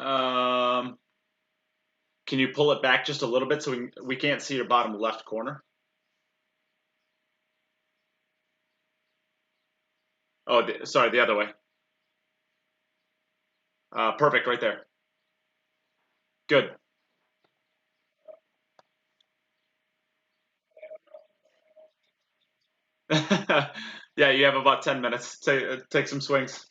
Um, can you pull it back just a little bit so we can't see your bottom left corner? Oh, sorry, the other way. Perfect, right there. Good. Yeah, you have about 10 minutes. Take some swings.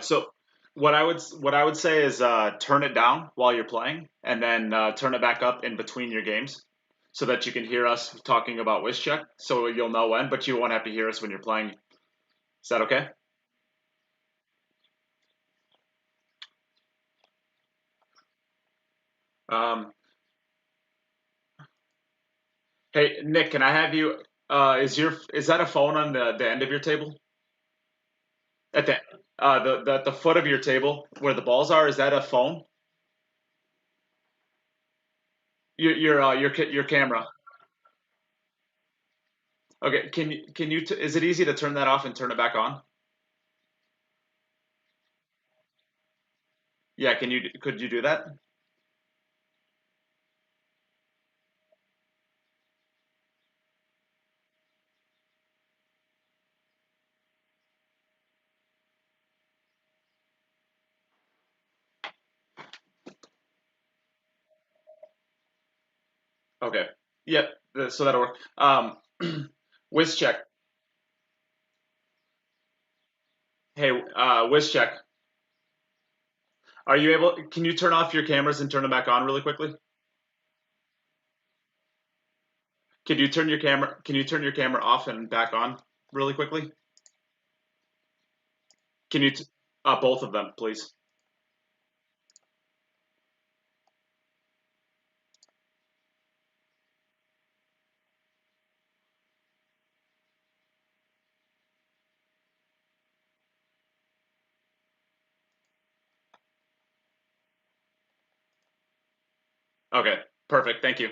So what I would say is turn it down while you're playing, and then turn it back up in between your games, so that you can hear us talking about wish check. So you'll know when, but you won't have to hear us when you're playing. Is that okay? Um, hey Nick, can I have you? Is that a phone on the end of your table? At the foot of your table where the balls are? Is that a phone? Your camera. Okay, is it easy to turn that off and turn it back on? Yeah, could you do that? Okay. Yep. So that'll work. Whiz check. Hey, whiz check. Are you able? Can you turn off your cameras and turn them back on really quickly? Can you turn your camera off and back on really quickly? Can you both of them, please? Okay. Perfect. Thank you.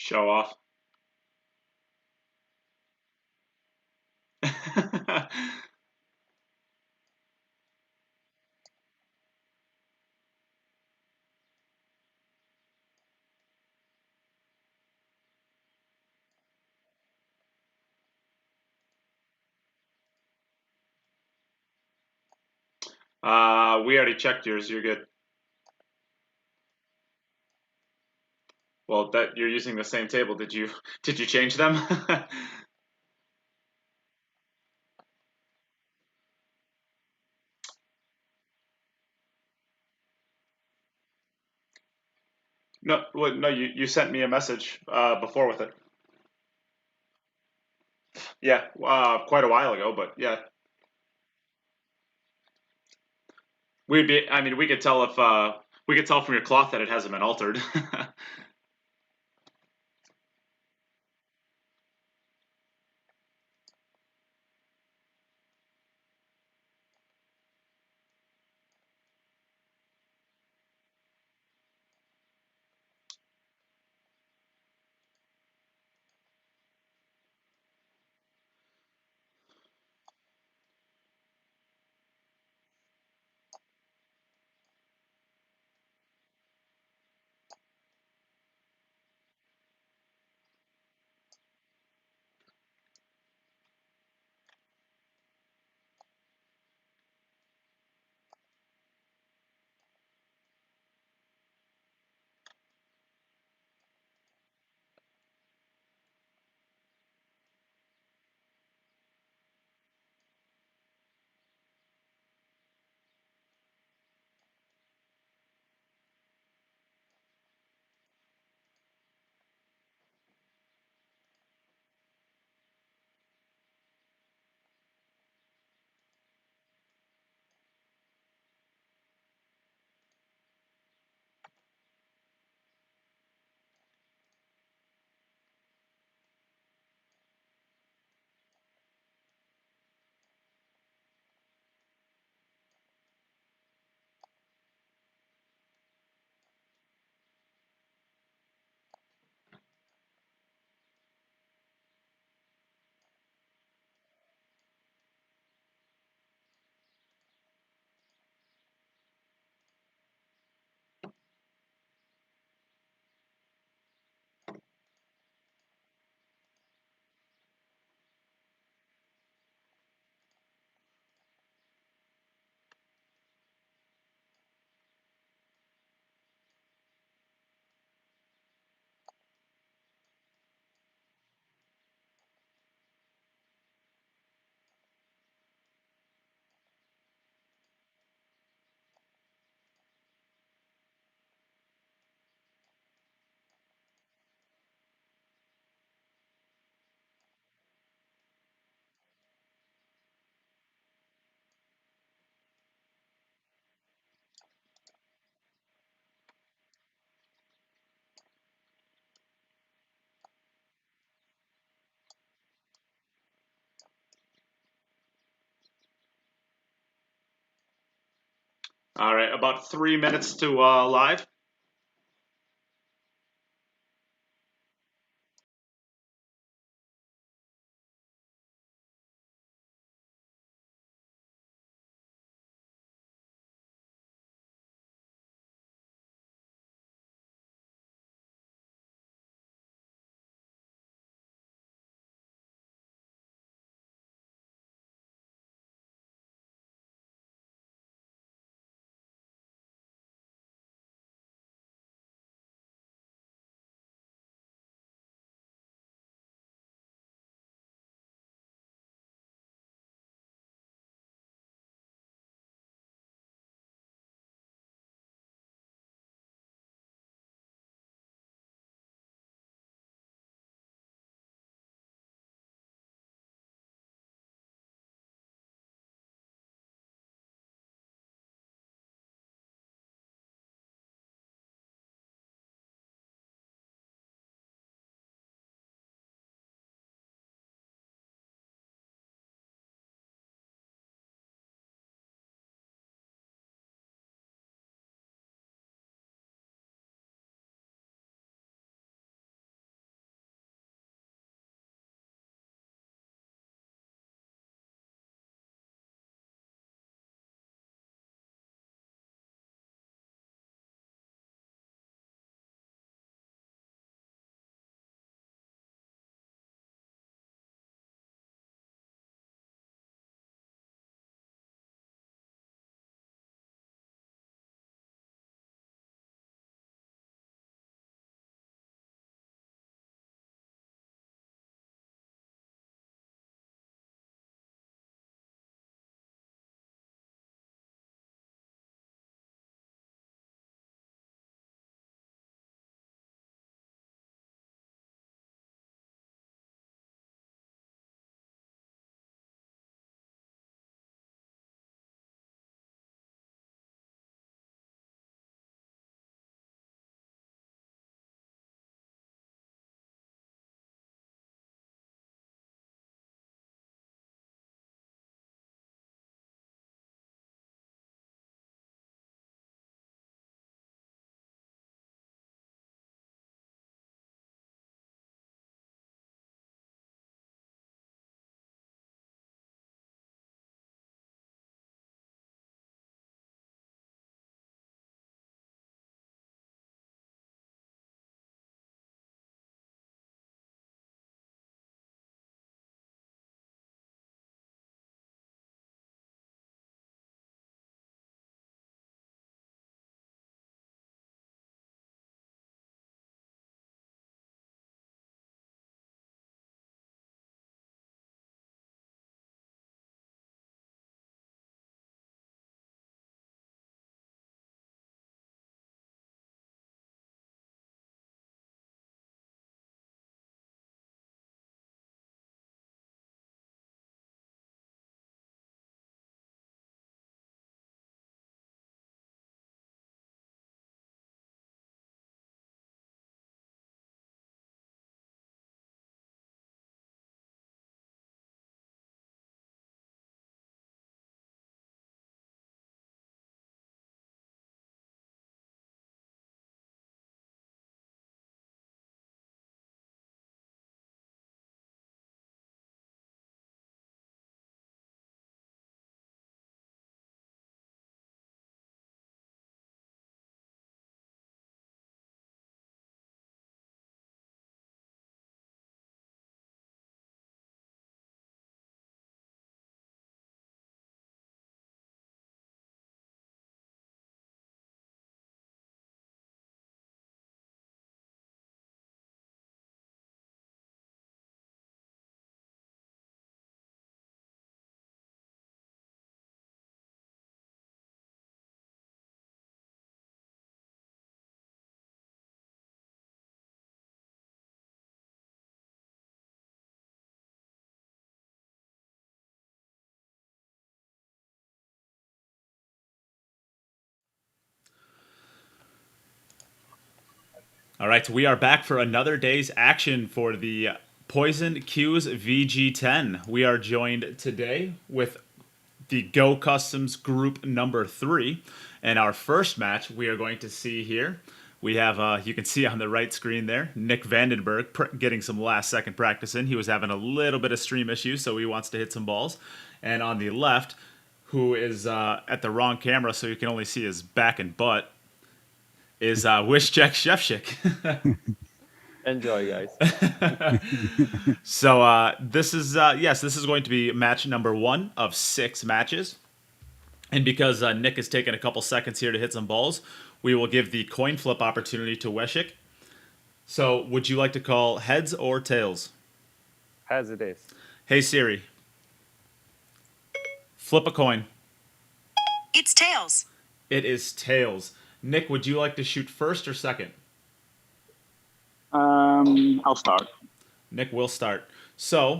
Show off. We already checked yours. You're good. Well, that you're using the same table. Did you change them? No, well, no. You sent me a message before with it. Yeah, quite a while ago, but yeah, we'd be. I mean, we could tell if we could tell from your cloth that it hasn't been altered. All right, about 3 minutes to live. All right, we are back for another day's action for the Poison Q's VG10. We are joined today with the Go Customs Group number 3. And our first match we are going to see here, we have, you can see on the right screen there, Nick Vandenberg getting some last second practice in. He was having a little bit of stream issues, so he wants to hit some balls. And on the left, who is at the wrong camera, so you can only see his back and butt, is Wischek Shevchik. Enjoy, guys. So this is this is going to be match number 1 of 6 matches, and because Nick has taken a couple seconds here to hit some balls, we will give the coin flip opportunity to Wischek. So, would you like to call heads or tails? As it is. Hey Siri, flip a coin. It's tails. It is tails. Nick, would you like to shoot first or second? I'll start. Nick will start. So,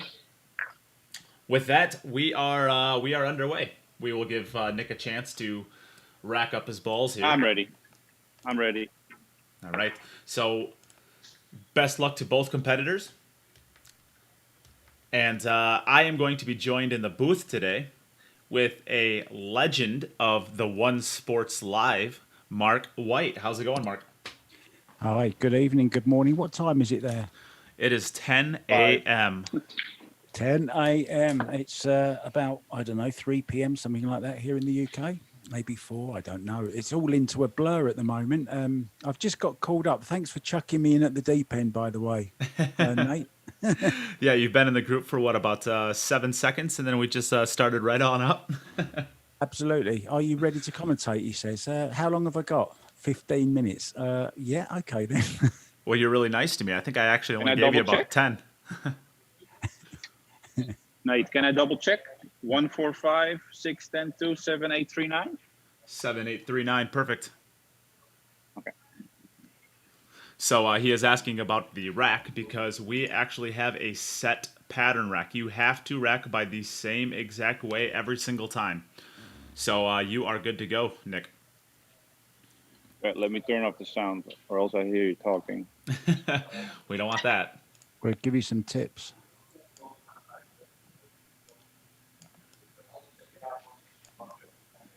with that, we are underway. We will give Nick a chance to rack up his balls here. I'm ready. I'm ready. All right. So, best luck to both competitors. And I am going to be joined in the booth today with a legend of the One Sports Live, Mark White. How's it going, Mark? Hi, good evening, good morning. What time is it there? It is 10 a.m. 10 a.m. It's about, I don't know, 3 p.m., something like that here in the UK. Maybe 4, I don't know. It's all into a blur at the moment. I've just got called up. Thanks for chucking me in at the deep end, by the way, Nate. Yeah, you've been in the group for what, about 7 seconds, and then we just started right on up. Absolutely. Are you ready to commentate, he says. How long have I got? 15 minutes. Yeah, okay then. Well, you're really nice to me. I think I actually only I gave you double about check? 10. Nate, can I double check? 145 610 7839. 7839, perfect. Okay. So he is asking about the rack because we actually have a set pattern rack. You have to rack by the same exact way every single time. So you are good to go, Nick. Right, let me turn off the sound, or else I hear you talking. We don't want that. We'll give you some tips.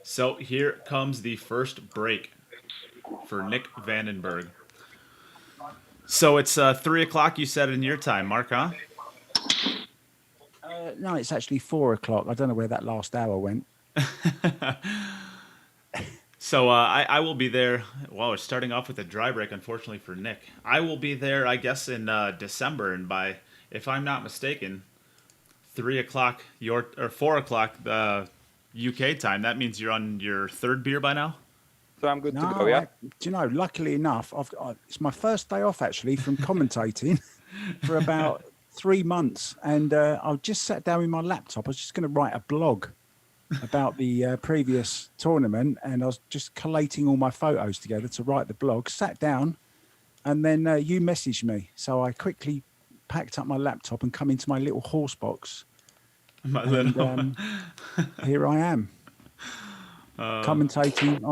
So here comes the first break for Nick Vandenberg. So it's 3 o'clock, you said in your time, Mark, huh? No, it's actually 4 o'clock. I don't know where that last hour went. So I will be there. Well, we're starting off with a dry break, unfortunately for Nick. I will be there, I guess, in December, and by, if I'm not mistaken, 3 o'clock or 4 o'clock UK time. That means you're on your 3rd beer by now. So I'm good No, to go, yeah? do you know, luckily enough, it's my first day off actually from commentating for about 3 months. And I just sat down with my laptop. I was just going to write a blog about the previous tournament. And I was just collating all my photos together to write the blog, sat down, and then you messaged me. So I quickly packed up my laptop and come into my little horse box. And here I am, commentating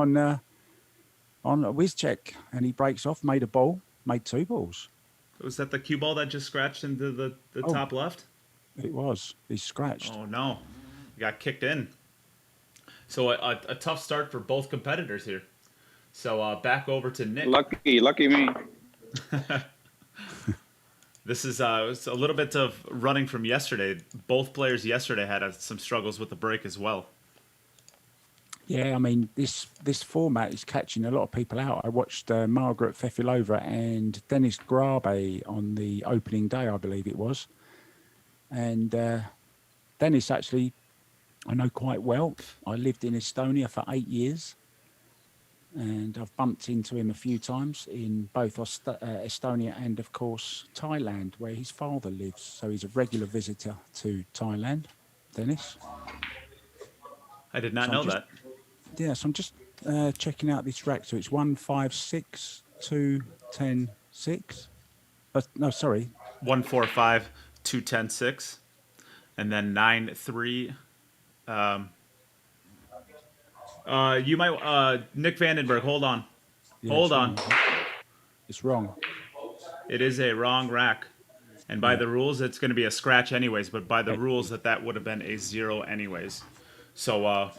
on Wischek, and he breaks off, made a ball, made 2 balls. Was that the cue ball that just scratched into the top left? It was. He scratched. Oh, no. You got kicked in. So a tough start for both competitors here. So back over to Nick. Lucky me. This is it's a little bit of running from yesterday. Both players yesterday had some struggles with the break as well. Yeah, I mean, this format is catching a lot of people out. I watched Margaret Fefilova and Dennis Grabe on the opening day, I believe it was. And Dennis, actually, I know quite well. I lived in Estonia for 8 years. And I've bumped into him a few times in both Estonia and, of course, Thailand, where his father lives. So he's a regular visitor to Thailand, Dennis. I did not know that. Yeah, so I'm just checking out this rack. So it's 156 210 6. No, sorry. 145 210 6, and then 9-3. You might Nick Vandenberg. Hold on. Yeah, Hold on. It's wrong. It is a wrong rack. And by Yeah. the rules, it's going to be a scratch anyways. But by the rules, that would have been a 0 anyways. So,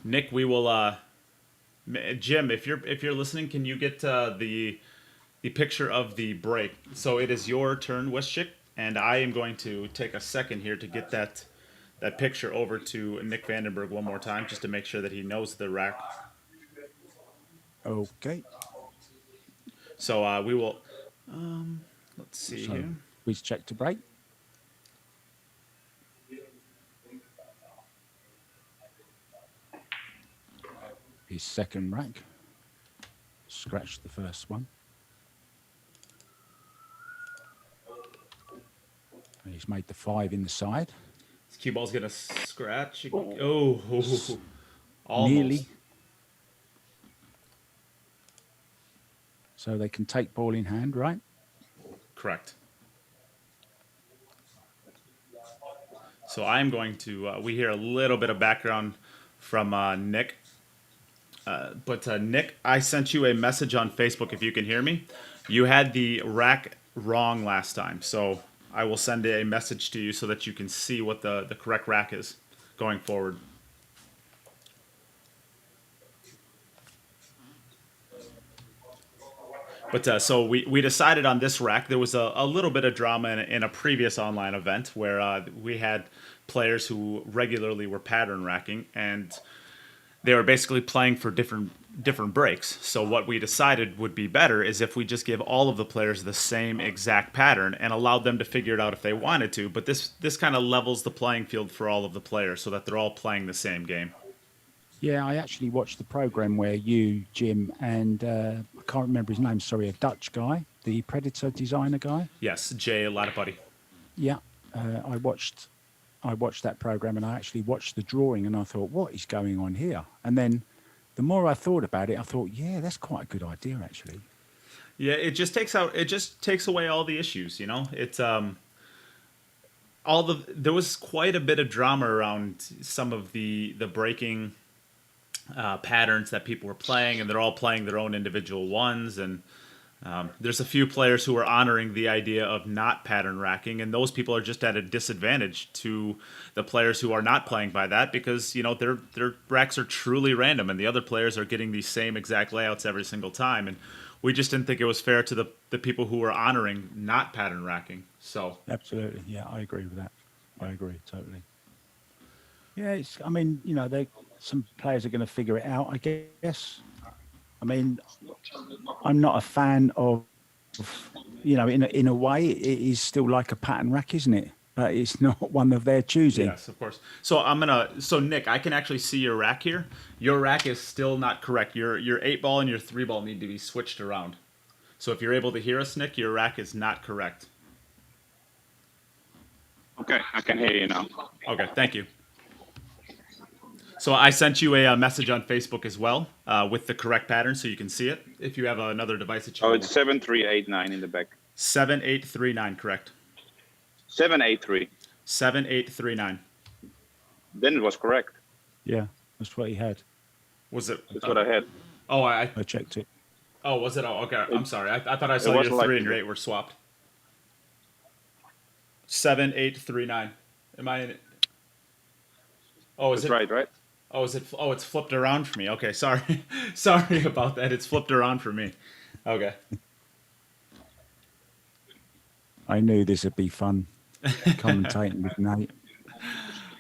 Nick, we will. Jim, if you're listening, can you get the picture of the break? So it is your turn, Wischik, and I am going to take a second here to get that picture over to Nick Vandenberg one more time, just to make sure that he knows the rack. Okay. So we will. Let's see So here. whiz check to break. His second rack. Scratch the first one. And he's made the 5 in the side. This cue ball's gonna scratch. Oh, almost. Nearly. So they can take ball in hand, right? Correct. So I'm going to. We hear a little bit of background from Nick. But Nick, I sent you a message on Facebook. If you can hear me, you had the rack wrong last time. So I will send a message to you so that you can see what the correct rack is going forward. But so we decided on this rack. There was a little bit of drama in a previous online event where we had players who regularly were pattern racking, and they were basically playing for different breaks. So what we decided would be better is if we just give all of the players the same exact pattern and allowed them to figure it out if they wanted to. But this kind of levels the playing field for all of the players so that they're all playing the same game. Yeah, I actually watched the program where you, Jim, and I can't remember his name. Sorry, a Dutch guy, the Predator designer guy. Yes, Jay Latapuddy. Yeah, I watched that program, and I actually watched the drawing, and I thought, what is going on here? And then the more I thought about it, I thought, yeah, that's quite a good idea, actually. Yeah, it just takes away all the issues. It's there was quite a bit of drama around some of the breaking patterns that people were playing, and they're all playing their own individual ones. And there's a few players who are honoring the idea of not pattern racking, and those people are just at a disadvantage to the players who are not playing by that, because their racks are truly random, and the other players are getting these same exact layouts every single time. And we just didn't think it was fair to the people who were honoring not pattern racking. So Absolutely, yeah, I agree with that. I agree totally. Yeah, some players are going to figure it out, I guess. I mean, I'm not a fan of, in a way, it is still like a pattern rack, isn't it? But it's not one of their choosing. yes, of course. So Nick, I can actually see your rack here. Your rack is still not correct. Your 8-ball and your 3-ball need to be switched around. So if you're able to hear us, Nick, your rack is not correct. Okay, I can hear you now. Okay, thank you. So I sent you a message on Facebook as well with the correct pattern, so you can see it. If you have another device that you Oh, it's 7389 in the back. 7839, correct? 783. 7839. Then it was correct. Yeah, that's what he had. Was it? That's what I had. Oh, I checked it. Oh, was it? Oh, okay. I'm sorry. I thought I saw your wasn't 3 like and your that. 8 were swapped. 7839. Am I in it? Oh, is That's it? right, right? Oh, is it? Oh, it's flipped around for me. Okay, sorry. Sorry about that. It's flipped around for me. Okay. I knew this would be fun, commentating with Nate.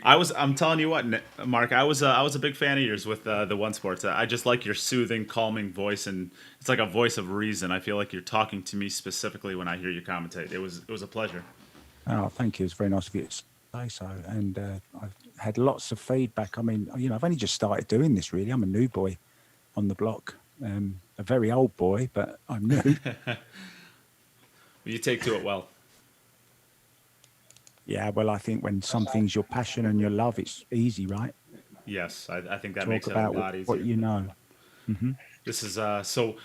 I'm telling you what, Mark. I was a big fan of yours with the One Sports. I just like your soothing, calming voice, and it's like a voice of reason. I feel like you're talking to me specifically when I hear you commentate. It was a pleasure. Oh, thank you. It's very nice of you to say so. And I've had lots of feedback. I mean, I've only just started doing this, really. I'm a new boy on the block. A very old boy, but I'm new. You take to it well. Yeah, well, I think when something's your passion and your love, it's easy, right? Yes, I think that Talk makes it a about lot easier. what you know. Mm-hmm. This is so.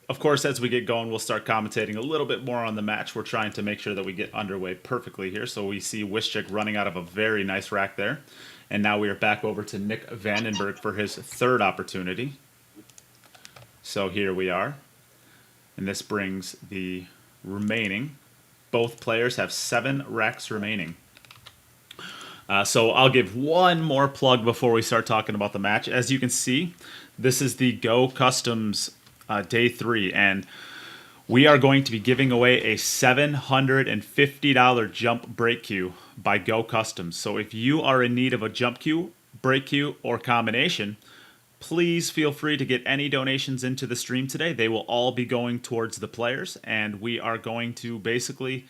Of course, as we get going, we'll start commentating a little bit more on the match. We're trying to make sure that we get underway perfectly here. So we see Wischik running out of a very nice rack there. And now we are back over to Nick Vandenberg for his third opportunity. So here we are. And this brings the remaining. Both players have 7 racks remaining. So I'll give one more plug before we start talking about the match. As you can see, this is the Go Customs Day 3, and we are going to be giving away a $750 jump break cue by Go Customs. So if you are in need of a jump cue, break cue, or combination, please feel free to get any donations into the stream today. They will all be going towards the players, and we are going to basically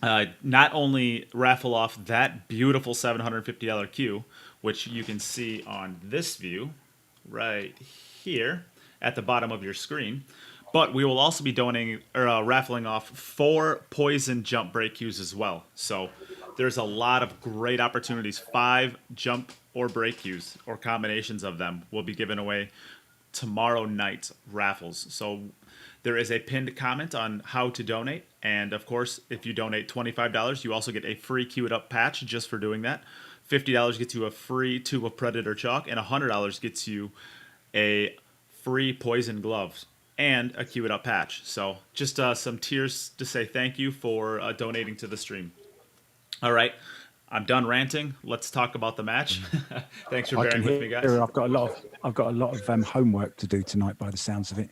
not only raffle off that beautiful $750 cue, which you can see on this view right here at the bottom of your screen, but we will also be donating or raffling off 4 poison jump break cues as well. So there's a lot of great opportunities. 5 jump or break cues or combinations of them will be given away tomorrow night raffles. So there is a pinned comment on how to donate. And of course, if you donate $25, you also get a free Queued Up patch just for doing that. $50 gets you a free tube of Predator chalk, and $100 gets you a free poison gloves and a Queued Up patch. So just some tears to say thank you for donating to the stream. All right, I'm done ranting. Let's talk about the match. Thanks for bearing with me, guys. I've got a lot of homework to do tonight, by the sounds of it.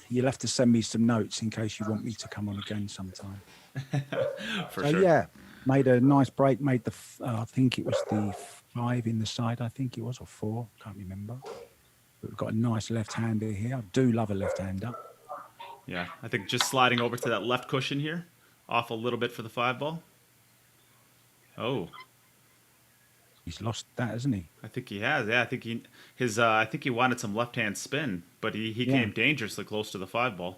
You'll have to send me some notes in case you want me to come on again sometime. For sure. Yeah, made a nice break. Made the I think it was the 5 in the side. I think it was, or 4. Can't remember. But we've got a nice left-hander here. I do love a left-hander. Yeah, I think just sliding over to that left cushion here, off a little bit for the 5 ball. Oh, He's lost that, hasn't he? I think he has. Yeah, I think he wanted some left-hand spin, but he came dangerously close to the 5 ball.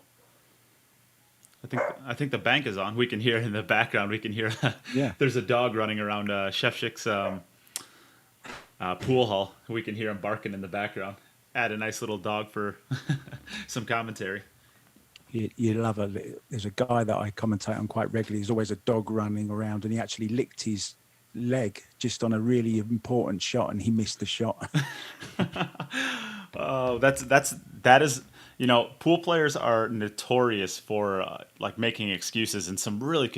I think the bank is on. We can hear in the background. We can hear. There's a dog running around Chef Schick's pool hall. We can hear him barking in the background. Add a nice little dog for some commentary. You love there's a guy that I commentate on quite regularly. There's always a dog running around, and he actually licked his leg just on a really important shot, and he missed the shot. Oh, that is, pool players are notorious for like making excuses, and some really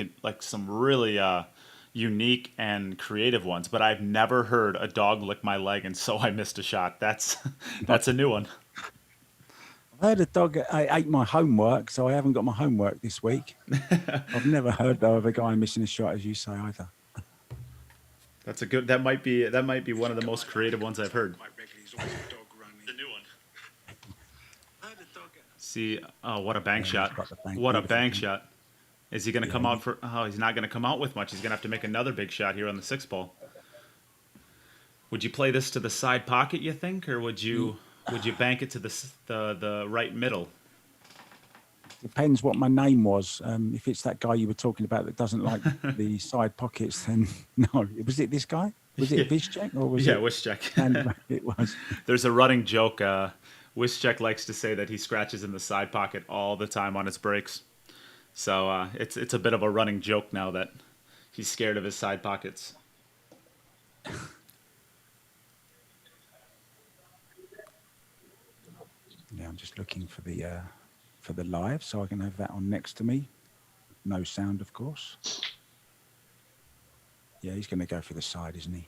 unique and creative ones. But I've never heard a dog lick my leg and so I missed a shot. That's a new one. I heard a dog ate my homework, so I haven't got my homework this week. I've never heard though of a guy missing a shot, as you say, either. That's a good. That might be one of the most creative ones I've heard. The new one. See, oh, what a bank shot! What a bank shot! Is he going to come out for? Oh, he's not going to come out with much. He's going to have to make another big shot here on the 6 ball. Would you play this to the side pocket, you think, or would you bank it to the right middle? Depends what my name was. If it's that guy you were talking about that doesn't like the side pockets, then no. Was it this guy? Was it Vizchek or was it? Yeah, Vizchek. It was. There's a running joke. Vizchek likes to say that he scratches in the side pocket all the time on his breaks. So it's a bit of a running joke now that he's scared of his side pockets. Yeah, I'm just looking for the live, so I can have that on next to me. No sound, of course. Yeah, he's going to go for the side, isn't he?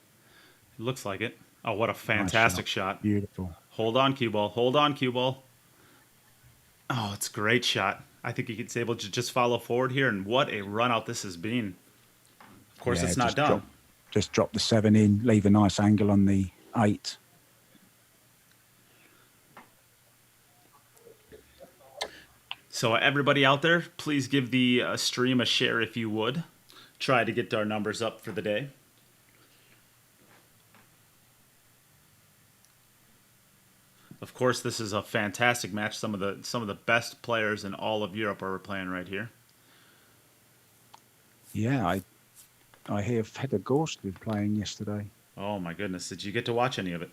It looks like it. Oh, what a fantastic nice shot. Beautiful. Hold on, cue ball. Hold on, cue ball. Oh, it's a great shot. I think he's able to just follow forward here, and what a run out this has been. Of course, it's not done. Just drop the 7 in, leave a nice angle on the 8. So everybody out there, please give the stream a share if you would. Try to get our numbers up for the day. Of course, this is a fantastic match. Some of the best players in all of Europe are playing right here. Yeah, I hear Fedor Gorst was playing yesterday. Oh my goodness! Did you get to watch any of it?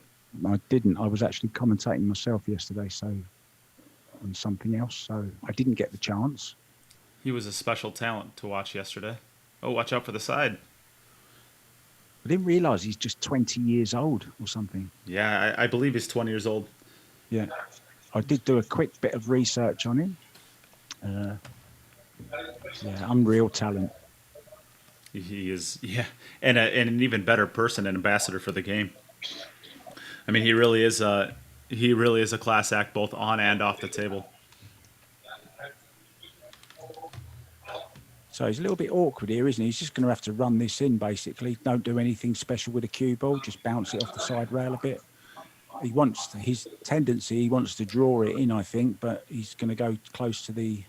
I didn't. I was actually commentating myself yesterday, so on something else. So I didn't get the chance. He was a special talent to watch yesterday. Oh, watch out for the side. I didn't realise he's just 20 years old or something. Yeah, I believe he's 20 years old. Yeah. I did do a quick bit of research on him. Yeah, unreal talent. He is, yeah, and an even better person and ambassador for the game. I mean, he really is a class act both on and off the table. So he's a little bit awkward here, isn't he? He's just going to have to run this in, basically. Don't do anything special with a cue ball, just bounce it off the side rail a bit. His tendency, he wants to draw it in, I think, but he's going to go close to the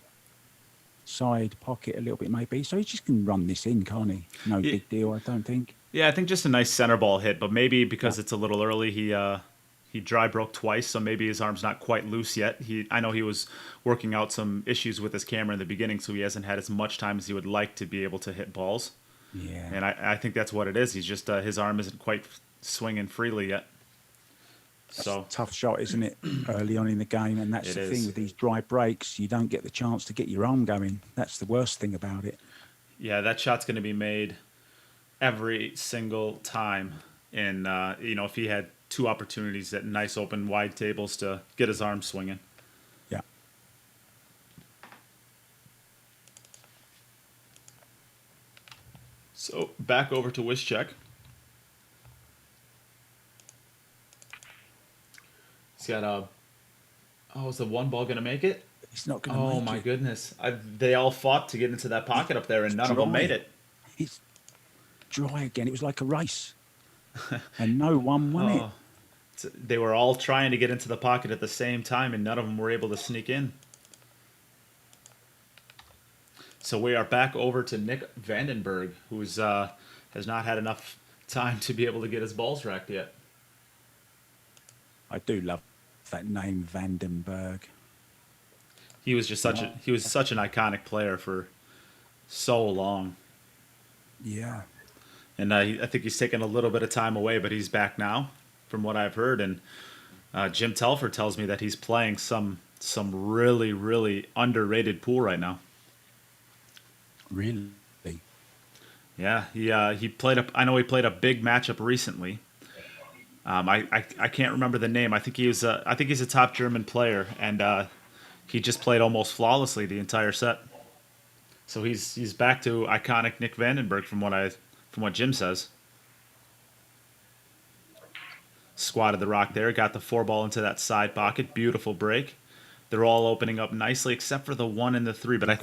side pocket a little bit, maybe. So he just can run this in, can't he? No Yeah. big deal, I don't think. Yeah, I think just a nice center ball hit, but maybe because it's a little early, he dry broke twice, so maybe his arm's not quite loose yet. I know he was working out some issues with his camera in the beginning, so he hasn't had as much time as he would like to be able to hit balls. Yeah. And I think that's what it is. He's just his arm isn't quite swinging freely yet. So Tough shot, isn't it, early on in the game? And that's It the is. thing with these dry breaks. You don't get the chance to get your arm going. That's the worst thing about it. yeah, that shot's going to be made every single time. And if he had two opportunities at nice open wide tables to get his arm swinging. Yeah. So back over to Wischek. He's got a. Oh, is the one ball going to make it? It's not going to Oh make my it. goodness! They all fought to get into that pocket up there, and none of them dry. made it. It's dry again. It was like a race. And no one won it. Oh, they were all trying to get into the pocket at the same time, and none of them were able to sneak in. So we are back over to Nick Vandenberg, who's has not had enough time to be able to get his balls racked yet. I do love that name, Vandenberg. He was just such an iconic player for so long. Yeah. And I think he's taken a little bit of time away, but he's back now, from what I've heard. And Jim Telford tells me that he's playing some really, really underrated pool right now. Really? Yeah, he played I know he played a big matchup recently. I can't remember the name. I think he's a top German player, and he just played almost flawlessly the entire set. So he's back to iconic Nick Vandenberg from what Jim says. Squatted the rock there, got the four ball into that side pocket. Beautiful break. They're all opening up nicely except for the 1 and the 3. But I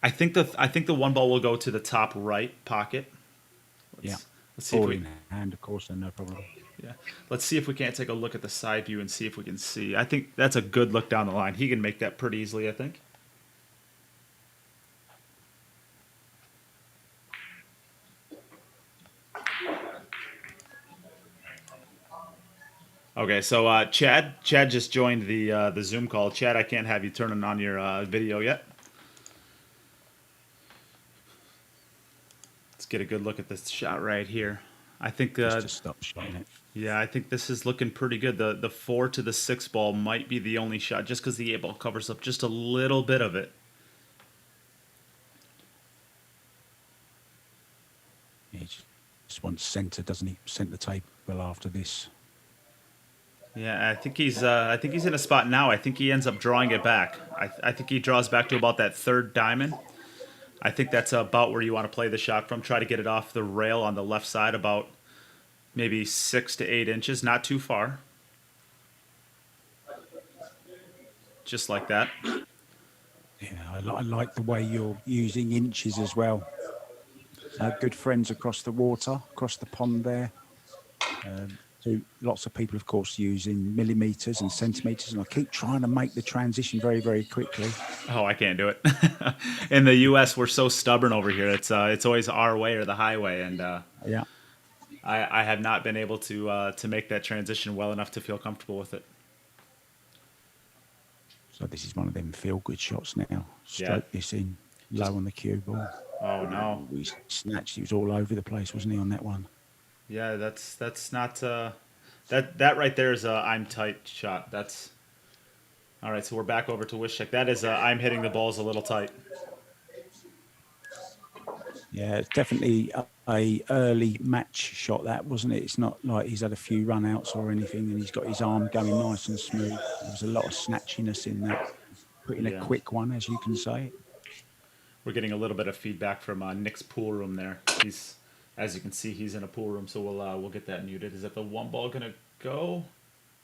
think the one ball will go to the top right pocket. Let's see if Ball we in hand, of course, then no problem. yeah. Let's see if we can't take a look at the side view and see if we can see. I think that's a good look down the line. He can make that pretty easily, I think. Okay, so Chad just joined the Zoom call. Chad, I can't have you turning on your video yet. Let's get a good look at this shot right here. I think Just to stop shotting it. yeah, I think this is looking pretty good. The 4 to the 6 ball might be the only shot, just because the 8 ball covers up just a little bit of it. He just wants centre, doesn't he? Centre table after this. Yeah, I think he's in a spot now. I think he ends up drawing it back. I think he draws back to about that third diamond. I think that's about where you want to play the shot from. Try to get it off the rail on the left side, about maybe 6 to 8 inches, not too far. Just like that. Yeah, I like the way you're using inches as well. Good friends across the water, across the pond there. Lots of people, of course, using millimeters and centimeters, and I keep trying to make the transition very, very quickly. Oh, I can't do it. In the U.S., we're so stubborn over here. It's always our way or the highway, and Yeah. I have not been able to make that transition well enough to feel comfortable with it. So this is one of them feel-good shots now. Stroke Yeah. this in, low on the cue ball. Oh no. He snatched. He was all over the place, wasn't he, on that one? Yeah, that's not that right there is a I'm tight shot. That's all right. So we're back over to Wischek. That is I'm hitting the balls a little tight. Yeah, it's definitely a early match shot, that, wasn't it? It's not like he's had a few run-outs or anything, and he's got his arm going nice and smooth. There was a lot of snatchiness in that. put in a Yeah. quick one, as you can say. We're getting a little bit of feedback from Nick's pool room there. He's, as you can see, he's in a pool room, so we'll get that muted. Is that the one ball gonna go?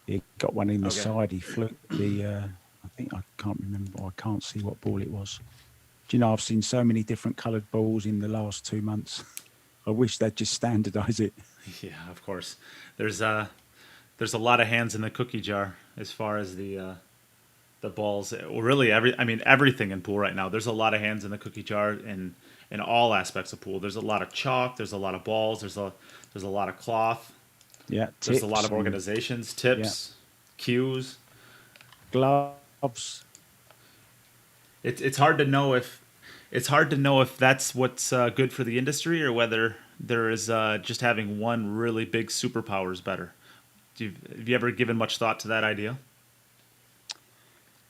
He got one in the Okay. side. He fluked the. I think I can't remember. I can't see what ball it was. Do you know? I've seen so many different coloured balls in the last 2 months. I wish they'd just standardise it. Yeah, of course. There's a lot of hands in the cookie jar as far as the balls. Well, really, everything in pool right now. There's a lot of hands in the cookie jar in all aspects of pool. There's a lot of chalk. There's a lot of balls. There's a lot of cloth. Yeah, There's a lot tips of and organizations, tips, cues. gloves. It's hard to know if that's what's good for the industry or whether there is just having one really big superpower is better. Have you ever given much thought to that idea?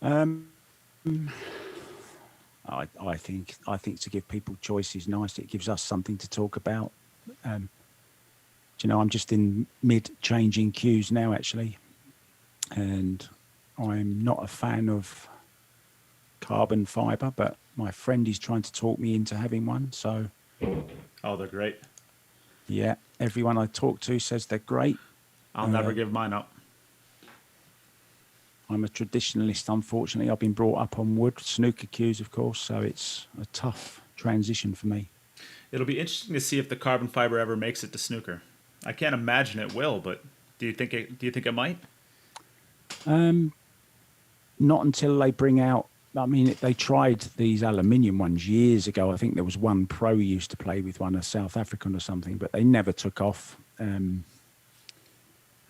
Um, I think to give people choice is nice. It gives us something to talk about. Do you know, I'm just in mid changing cues now, actually, and I'm not a fan of carbon fiber, but my friend is trying to talk me into having one. So Oh, they're great. yeah, everyone I talk to says they're great. I'll never give mine up. I'm a traditionalist, unfortunately. I've been brought up on wood, snooker cues, of course, so it's a tough transition for me. It'll be interesting to see if the carbon fiber ever makes it to snooker. I can't imagine it will, but do you think it might? Not until they bring out. I mean, they tried these aluminium ones years ago. I think there was one pro used to play with one, a South African or something, but they never took off. And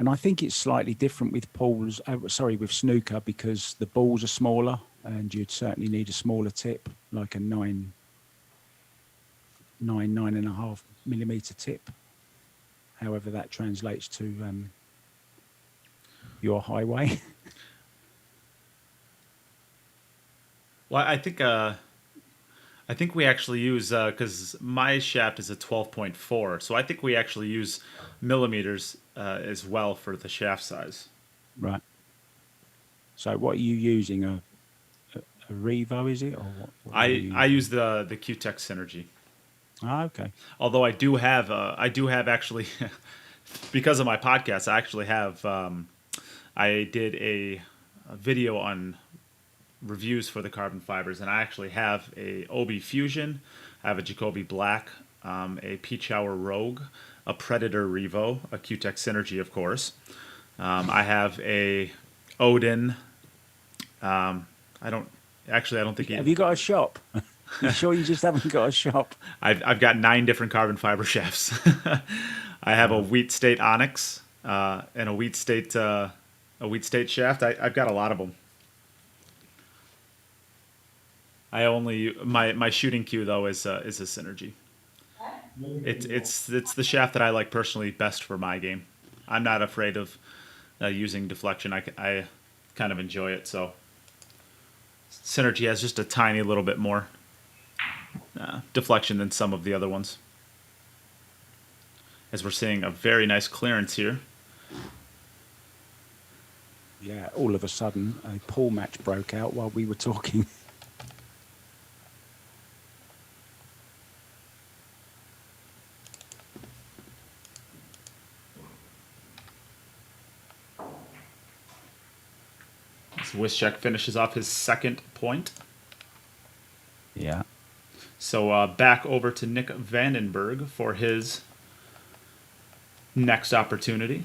I think it's slightly different with pools. With snooker, because the balls are smaller, and you'd certainly need a smaller tip, like a 9.5 millimeter tip. However, that translates to your highway. Well, I think we actually use because my shaft is a 12.4, so I think we actually use millimeters as well for the shaft size. Right. So, what are you using? A Revo, is it, or what I are you I use the Q-Tech Synergy. Ah, okay. Although I do have actually because of my podcast, I actually have I did a video on reviews for the carbon fibers, and I actually have a Obi Fusion, I have a Jacoby Black, a Peach Hour Rogue, a Predator Revo, a Q-Tech Synergy, of course. I have a Odin. I don't think Have you got a shop? You sure you just haven't got a shop? I've got 9 different carbon fiber shafts. I have a Wheat State Onyx and a Wheat State shaft. I've got a lot of them. I only my shooting cue though is a Synergy. It's the shaft that I like personally best for my game. I'm not afraid of using deflection. I kind of enjoy it. So Synergy has just a tiny little bit more deflection than some of the other ones. As we're seeing a very nice clearance here. Yeah, all of a sudden, a pool match broke out while we were talking. As Wischek finishes off his second point. Yeah. So back over to Nick Vandenberg for his next opportunity.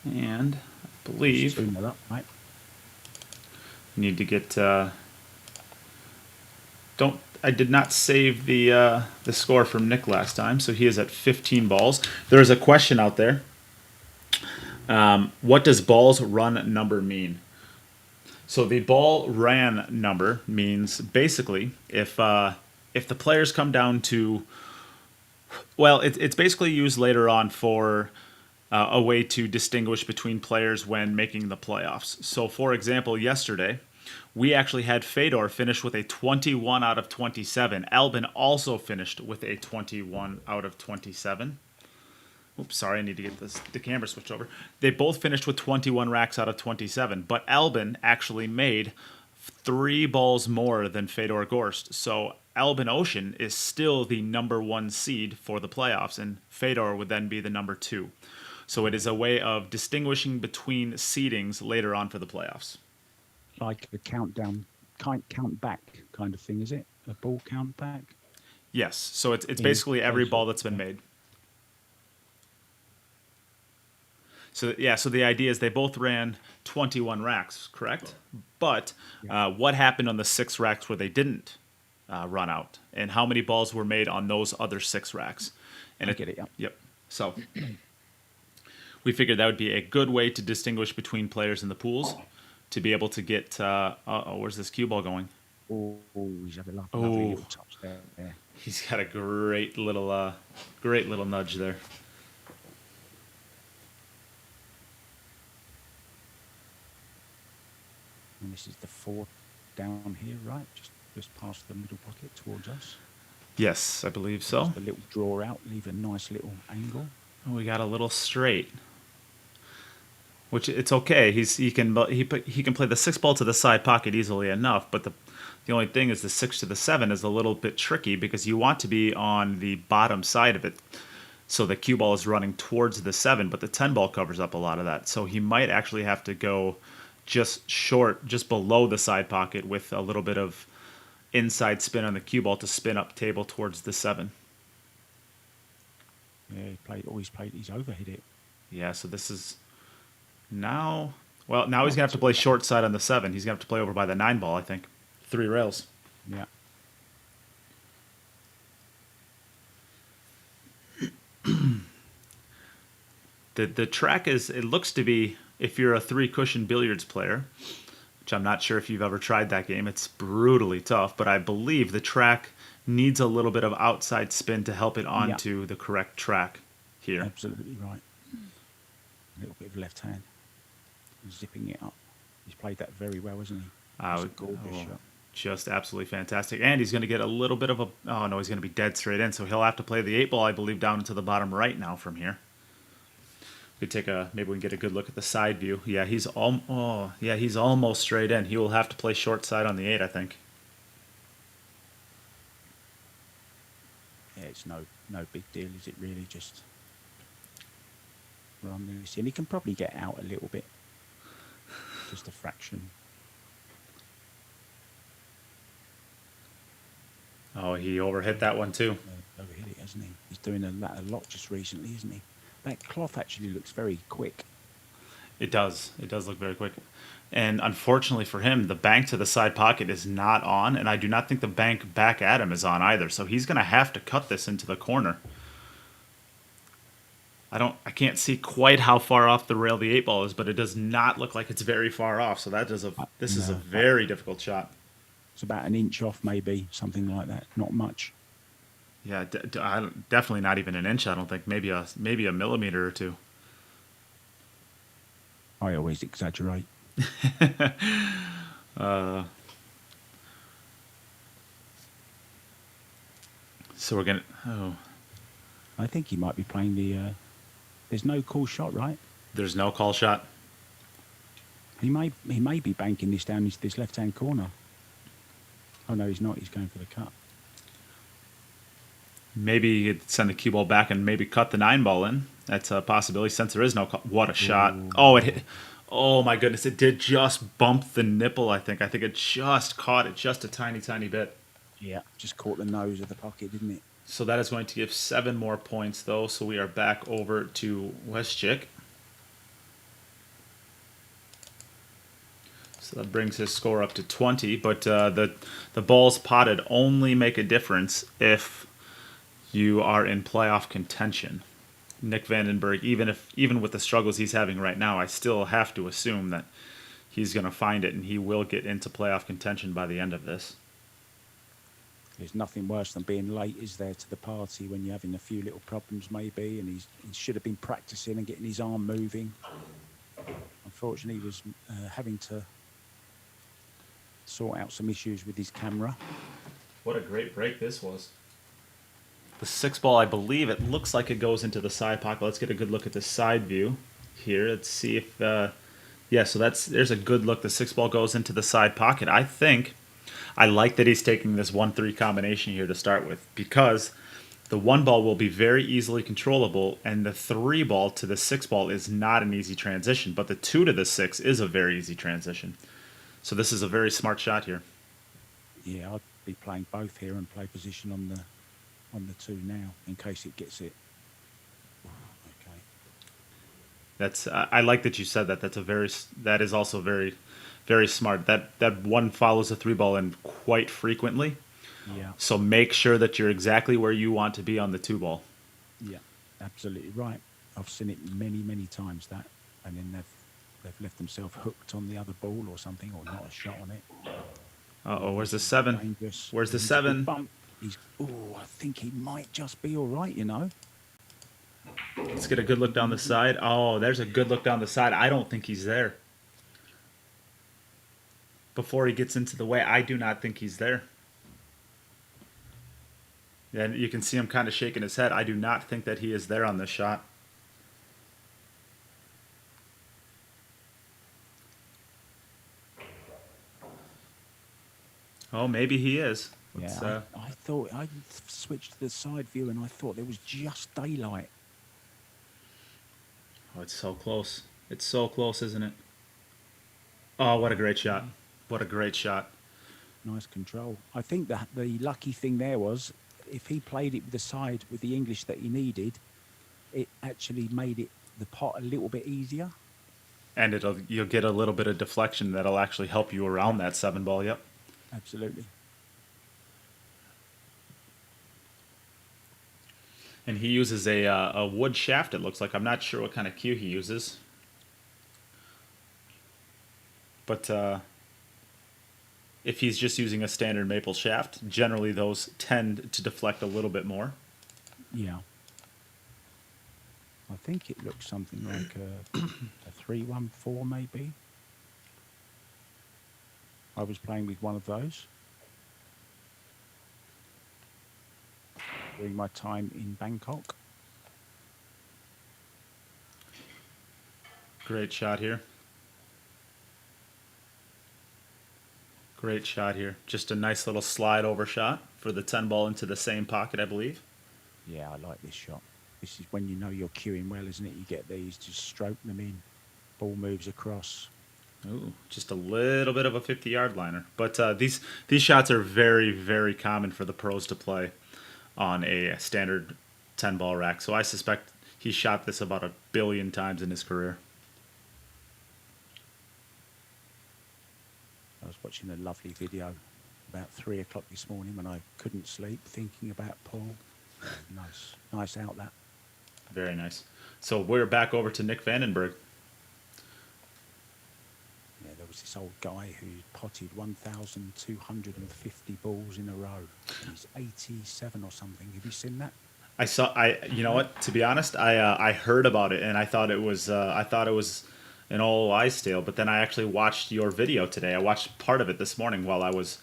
And I believe Spoon that up, right? need to get I did not save the score from Nick last time, so he is at 15 balls. There is a question out there. What does balls run number mean? So the ball ran number means basically if the players come down to, well, it's basically used later on for a way to distinguish between players when making the playoffs. So, for example, yesterday, we actually had Fedor finish with a 21 out of 27. Albin also finished with a 21 out of 27. Oops, sorry, I need to get the camera switched over. They both finished with 21 racks out of 27, but Albin actually made 3 balls more than Fedor Gorst. So Albin Ocean is still the number 1 seed for the playoffs, and Fedor would then be the number 2. So it is a way of distinguishing between seedings later on for the playoffs. Like a countdown, count back kind of thing, is it? A ball count back? Yes, so it's In basically every case ball of- that's been made. So yeah, so the idea is they both ran 21 racks, correct? But what happened on the 6 racks where they didn't run out, and how many balls were made on those other 6 racks? And I get it, yeah. Yep. So we figured that would be a good way to distinguish between players in the pools, to be able to get. Where's this cue ball going? Oh, he's had a lovely Oh. little touch there. He's got a great little nudge there. And this is the 4 down here, right? Just past the middle pocket towards us. Yes, I believe so. Just a little draw out, leave a nice little angle. We got a little straight, which it's okay. He can play the 6 ball to the side pocket easily enough. But the only thing is the 6 to the 7 is a little bit tricky because you want to be on the bottom side of it, so the cue ball is running towards the 7, but the 10 ball covers up a lot of that. So he might actually have to go just short, just below the side pocket with a little bit of inside spin on the cue ball to spin up table towards the 7. Yeah, he's overhit it. Yeah, so this is now. Well, now he's gonna have to play short side on the 7. He's gonna have to play over by the 9 ball, I think. 3 rails. Yeah. The track is. It looks to be, if you're a 3 cushion billiards player, which I'm not sure if you've ever tried that game. It's brutally tough, but I believe the track needs a little bit of outside spin to help it onto the correct track here. Absolutely right. A little bit of left hand. Zipping it up. He's played that very well, hasn't he? It's a gorgeous shot. Just absolutely fantastic. And he's going to get a little bit of a... Oh, no, he's going to be dead straight in, so he'll have to play the 8 ball, I believe, down into the bottom right now from here. We take maybe we can get a good look at the side view. Yeah, he's almost straight in. He will have to play short side on the 8, I think. Yeah, it's no big deal, is it really? Just run this in. He can probably get out a little bit. Just a fraction. Oh, he overhit that one too. Overhit it, hasn't he? He's doing that a lot just recently, isn't he? That cloth actually looks very quick. It does. It does look very quick. And unfortunately for him, the bank to the side pocket is not on, and I do not think the bank back at him is on either. So he's going to have to cut this into the corner. I can't see quite how far off the rail the 8 ball is, but it does not look like it's very far off. So this is a very difficult shot. It's about an inch off, maybe, something like that. Not much. Yeah, definitely not even an inch. I don't think. Maybe a millimeter or 2. I always exaggerate. So we're gonna. Oh, I think he might be playing the. There's no cool shot, right? there's no call shot. He may be banking this down into this left-hand corner. Oh no, he's not. He's going for the cut. Maybe he'd send the cue ball back and maybe cut the 9 ball in. That's a possibility since there is no call. What a shot! Oh, it hit. Oh my goodness! It did just bump the nipple. I think it just caught it just a tiny, tiny bit. Yeah, just caught the nose of the pocket, didn't it? So that is going to give 7 more points, though. So we are back over to Westchick. So that brings his score up to 20. But the balls potted only make a difference if you are in playoff contention. Nick Vandenberg, even with the struggles he's having right now, I still have to assume that he's going to find it and he will get into playoff contention by the end of this. There's nothing worse than being late, is there, to the party when you're having a few little problems maybe, and he should have been practicing and getting his arm moving. Unfortunately, he was having to sort out some issues with his camera. What a great break this was. The 6 ball, I believe it looks like it goes into the side pocket. Let's get a good look at the side view here. Let's see if yeah, so there's a good look. The 6 ball goes into the side pocket. I like that he's taking this 1-3 combination here to start with, because the 1 ball will be very easily controllable, and the 3 ball to the 6 ball is not an easy transition, but the 2 to the 6 is a very easy transition. So this is a very smart shot here. Yeah, I'd be playing both here and play position on the 2 now in case it gets it. Okay. That's I like that you said that. That is also very, very smart. That 1 follows a 3 ball in quite frequently. Yeah. So make sure that you're exactly where you want to be on the 2 ball. Yeah, absolutely right. I've seen it many, many times that, and then they've left themselves hooked on the other ball or something, or not a shot on it. Uh-oh, where's the 7? Dangerous. Where's the He's a good 7? bump. I think he might just be all right, you know. Let's get a good look down the side. Oh, there's a good look down the side. I don't think he's there. Before he gets into the way, I do not think he's there. And you can see him kind of shaking his head. I do not think that he is there on this shot. Oh, maybe he is. Yeah, I thought I switched to the side view and I thought there was just daylight. Oh, it's so close. It's so close, isn't it? Oh, what a great shot. What a great shot. Nice control. I think that the lucky thing there was if he played it with the side with the English that he needed, it actually made the pot a little bit easier. And you'll get a little bit of deflection that'll actually help you around that 7 ball. Yep. Absolutely. And he uses a wood shaft, it looks like. I'm not sure what kind of cue he uses. But if he's just using a standard maple shaft, generally those tend to deflect a little bit more. Yeah. I think it looks something like a 3-1-4 maybe. I was playing with one of those during my time in Bangkok. Great shot here. Great shot here. Just a nice little slide over shot for the 10 ball into the same pocket, I believe. Yeah, I like this shot. This is when you know you're cueing well, isn't it? You get these, just stroke them in. Ball moves across. Ooh, just a little bit of a 50-yard liner. But these shots are very, very common for the pros to play on a standard 10 ball rack. So I suspect he shot this about 1 billion times in his career. I was watching a lovely video about 3 o'clock this morning when I couldn't sleep, thinking about Paul. Nice out that. Very nice. So we're back over to Nick Vandenberg. Yeah, there was this old guy who potted 1,250 balls in a row. He's 87 or something. Have you seen that? You know what? To be honest, I heard about it and I thought it was an old wives' tale. But then I actually watched your video today. I watched part of it this morning while I was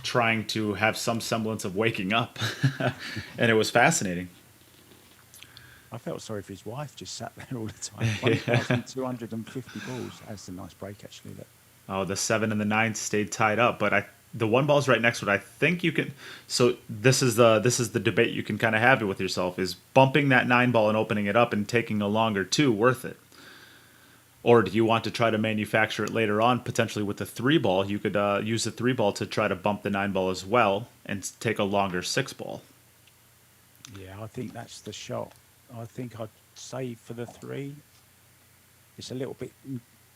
trying to have some semblance of waking up, and it was fascinating. I felt sorry for his wife, just sat there all the time. 1,250 balls. That's a nice break, actually. Oh, the 7 and the 9 stayed tied up, but the 1 ball's right next to it. I think you can. So this is the debate you can kind of have with yourself: is bumping that 9 ball and opening it up and taking a longer 2 worth it, or do you want to try to manufacture it later on, potentially with the 3 ball? You could use the 3 ball to try to bump the 9 ball as well and take a longer 6 ball. Yeah, I think that's the shot. I think I'd say for the 3, it's a little bit.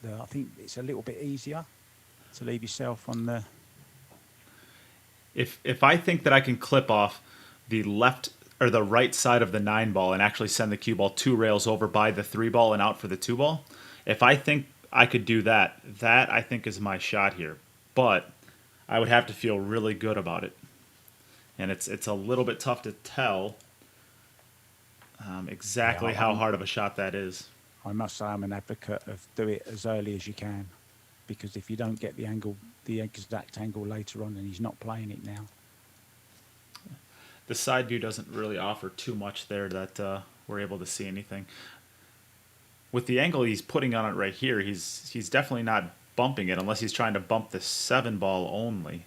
I think it's a little bit easier to leave yourself on the. If I think that I can clip off the left or the right side of the 9 ball and actually send the cue ball 2 rails over by the 3 ball and out for the 2 ball, if I think I could do that I think is my shot here. But I would have to feel really good about it, and it's a little bit tough to tell exactly how hard of a shot that is. I must say I'm an advocate of do it as early as you can, because if you don't get the angle, the exact angle later on, and he's not playing it now. The side view doesn't really offer too much there that we're able to see anything. With the angle he's putting on it right here, he's definitely not bumping it unless he's trying to bump the 7 ball only.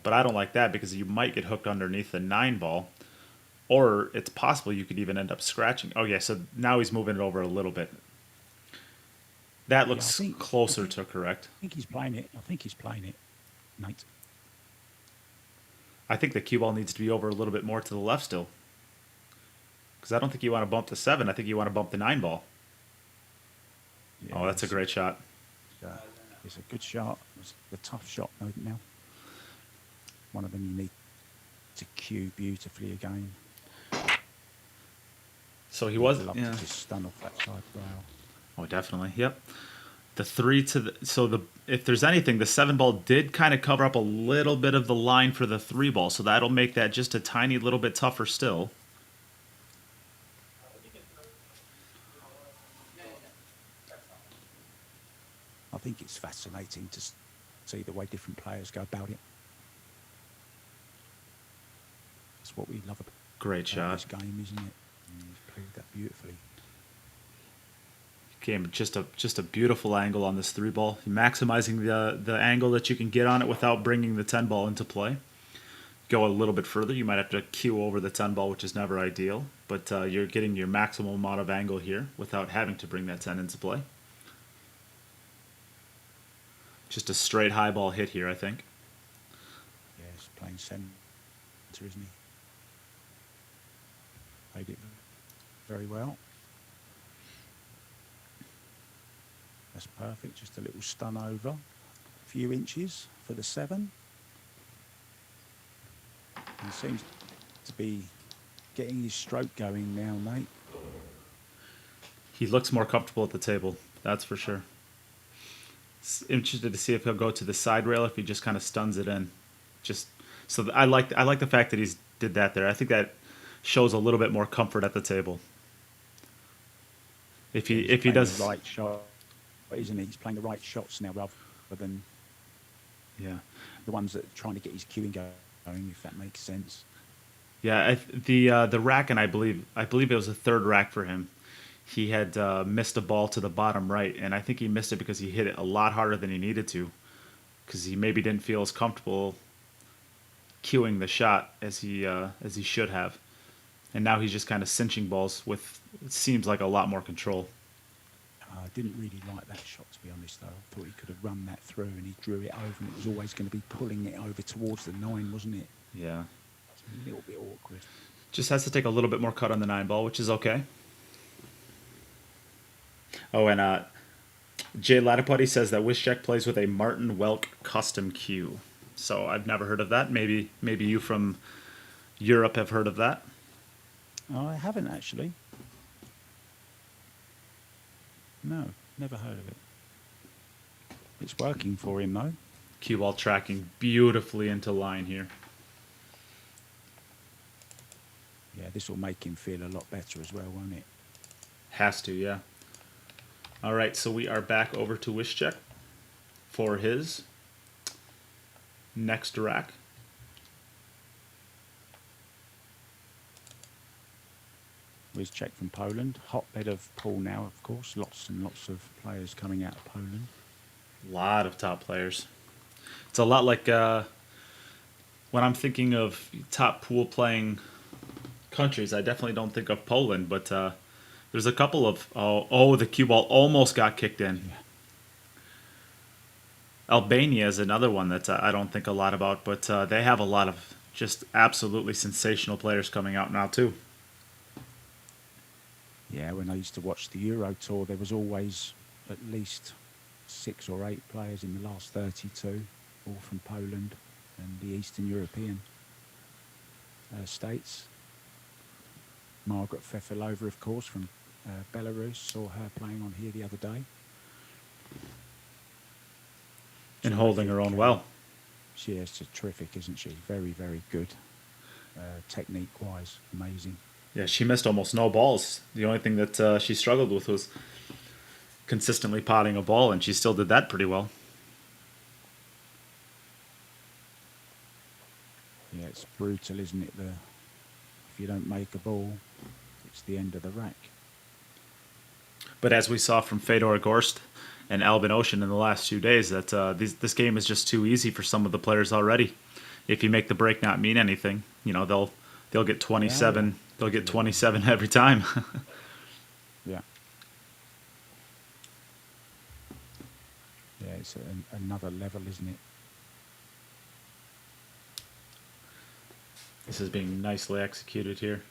But I don't like that because you might get hooked underneath the 9 ball. Or it's possible you could even end up scratching. Oh, yeah, so now he's moving it over a little bit. That looks closer to correct. I think he's playing it. Nate. I think the cue ball needs to be over a little bit more to the left still. Because I don't think you want to bump the 7. I think you want to bump the 9 ball. Yeah, Oh, that's a great shot. It's a good shot. It's a tough shot now. One of them you need to cue beautifully again. So he was. I'd love Yeah. to just stun off that side rail. Oh, definitely. Yep. The 3 to the. So if there's anything, the 7 ball did kind of cover up a little bit of the line for the 3 ball. So that'll make that just a tiny little bit tougher still. I think it's fascinating to see the way different players go about it. That's what we love about Great shot. this game, isn't it? And he's played that beautifully. Came just a beautiful angle on this 3 ball, maximizing the angle that you can get on it without bringing the 10 ball into play. Go a little bit further, you might have to cue over the 10 ball, which is never ideal, but you're getting your maximum amount of angle here without having to bring that 10 into play. Just a straight high ball hit here, I think. Yeah, he's playing centre, isn't he? Played it very well. That's perfect. Just a little stun over. A few inches for the 7. He seems to be getting his stroke going now, Nate. He looks more comfortable at the table, that's for sure. It's interested to see if he'll go to the side rail, if he just kind of stuns it in. Just so I like the fact that he's did that there. I think that shows a little bit more comfort at the table. If he does the right shot, isn't he? He's playing the right shots now rather than the ones that are trying to get his cueing going, if that makes sense. Yeah, the rack, and I believe it was the 3rd rack for him. He had missed a ball to the bottom right, and I think he missed it because he hit it a lot harder than he needed to, because he maybe didn't feel as comfortable cueing the shot as he should have, and now he's just kind of cinching balls with it seems like a lot more control. I didn't really like that shot, to be honest, though. I thought he could have run that through, and he drew it over, and it was always going to be pulling it over towards the 9, wasn't it? Yeah, It's a little bit awkward. just has to take a little bit more cut on the 9 ball, which is okay. Oh, and Jay Latiputty says that Wischek plays with a Martin Welk custom cue. So I've never heard of that. Maybe you from Europe have heard of that. Oh, I haven't actually. No, never heard of it. It's working for him, though. Cue ball tracking beautifully into line here. Yeah, this will make him feel a lot better as well, won't it? Has to, yeah. All right, so we are back over to Wischek for his next rack. Wischek from Poland. Hotbed of pool now, of course. Lots and lots of players coming out of Poland. A lot of top players. It's a lot like when I'm thinking of top pool playing countries, I definitely don't think of Poland, but there's a couple of... Oh, the cue ball almost got kicked in. Yeah. Albania is another one that I don't think a lot about, but they have a lot of just absolutely sensational players coming out now, too. Yeah, when I used to watch the Euro Tour, there was always at least 6 or 8 players in the last 32, all from Poland and the Eastern European states. Margaret Fefilova, of course, from Belarus. Saw her playing on here the other day. And holding her own well. She is terrific, isn't she? Very, very good. Technique-wise, amazing. Yeah, she missed almost no balls. The only thing that she struggled with was consistently potting a ball, and she still did that pretty well. Yeah, it's brutal, isn't it? you don't make a ball, it's the end of the rack. But as we saw from Fedor Gorst and Albin Ocean in the last 2 days, that this game is just too easy for some of the players already. If you make the break not mean anything, they'll get 27. Yeah. They'll get 27 every time. Yeah. Yeah, it's another level, isn't it? This is being nicely executed here.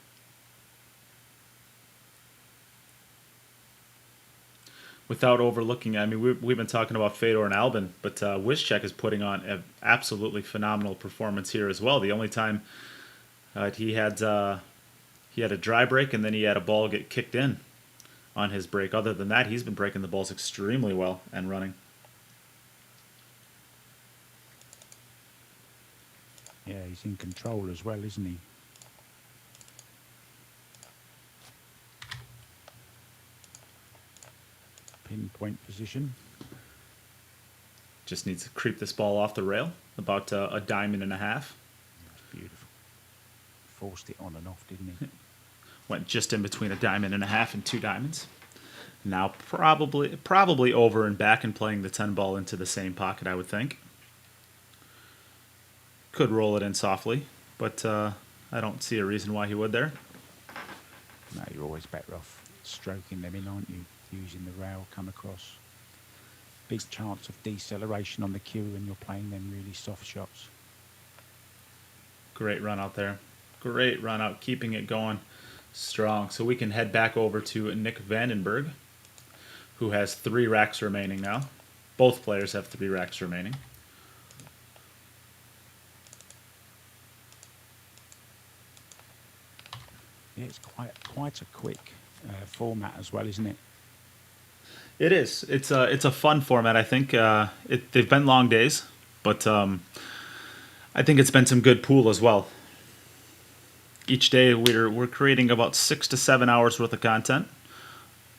Without overlooking, I mean, we've been talking about Fedor and Albin, but Wyszczek is putting on an absolutely phenomenal performance here as well. The only time he had a dry break and then he had a ball get kicked in on his break. Other than that, he's been breaking the balls extremely well and running. Yeah, he's in control as well, isn't he? Pinpoint position. Just needs to creep this ball off the rail, about a diamond and a half. That's beautiful. Forced it on and off, didn't he? Went just in between a diamond and a half and 2 diamonds. Now probably over and back and playing the 10 ball into the same pocket, I would think. Could roll it in softly, but I don't see a reason why he would there. No, you're always better off stroking them in, aren't you? Using the rail come across. Big chance of deceleration on the cue when you're playing them really soft shots. Great run out there. Great run out, keeping it going strong. So we can head back over to Nick Vandenberg, who has 3 racks remaining now. Both players have 3 racks remaining. Yeah, it's quite a quick format as well, isn't it? It is. It's a fun format. I think they've been long days, but I think it's been some good pool as well. Each day we're creating about 6 to 7 hours worth of content.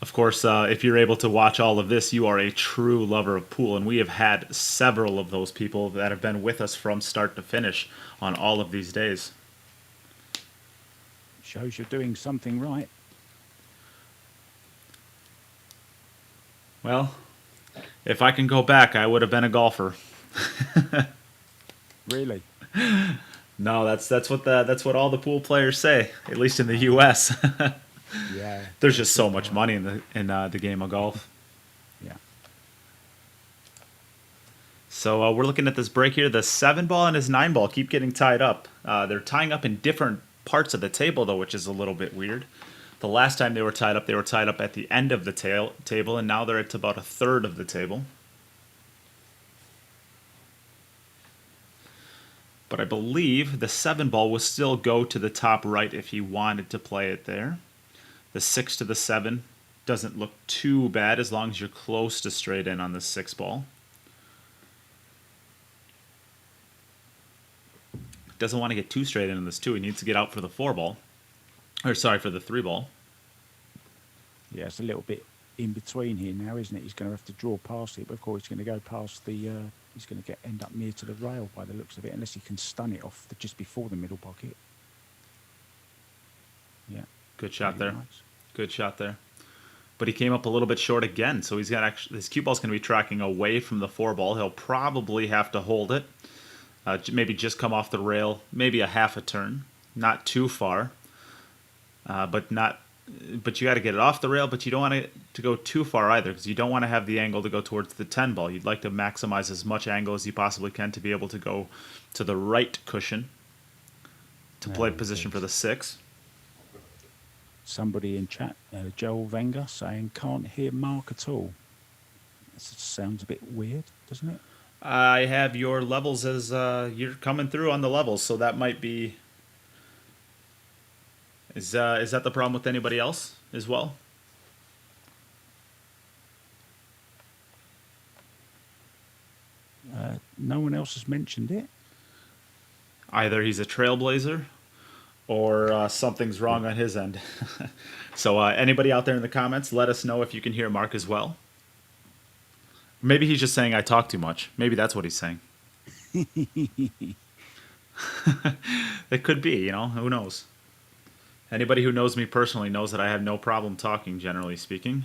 Of course, if you're able to watch all of this, you are a true lover of pool, and we have had several of those people that have been with us from start to finish on all of these days. Shows you're doing something right. Well, if I can go back, I would have been a golfer. Really? No, that's what all the pool players say, at least in the U.S. Yeah. There's just so much money in the game of golf. Yeah. So we're looking at this break here. The 7 ball and his 9 ball keep getting tied up. They're tying up in different parts of the table, though, which is a little bit weird. The last time they were tied up at the end of the table, and now they're at about a third of the table. But I believe the 7 ball will still go to the top right if he wanted to play it there. The 6 to the 7 doesn't look too bad as long as you're close to straight in on the 6 ball. Doesn't want to get too straight in on this 2. He needs to get out for the 4 ball. Or sorry, for the 3 ball. Yeah, it's a little bit in between here now, isn't it? He's going to have to draw past it, but of course he's going to go past the... he's going to end up near to the rail by the looks of it, unless he can stun it off just before the middle pocket. Yeah. Good shot there. Nice. Good shot there. But he came up a little bit short again, so he's got his cue ball's going to be tracking away from the 4 ball. He'll probably have to hold it. Maybe just come off the rail, maybe a half a turn. Not too far. But you got to get it off the rail, but you don't want it to go too far either, because you don't want to have the angle to go towards the 10 ball. You'd like to maximize as much angle as you possibly can to be able to go to the right cushion to play position for the 6. Somebody in chat, Joel Wenger, saying can't hear Mark at all. That sounds a bit weird, doesn't it? I have your levels as you're coming through on the levels, so that might be... Is that the problem with anybody else as well? No one else has mentioned it. Either he's a trailblazer or something's wrong on his end. So anybody out there in the comments, let us know if you can hear Mark as well. Maybe he's just saying I talk too much. Maybe that's what he's saying. It could be, who knows? Anybody who knows me personally knows that I have no problem talking, generally speaking.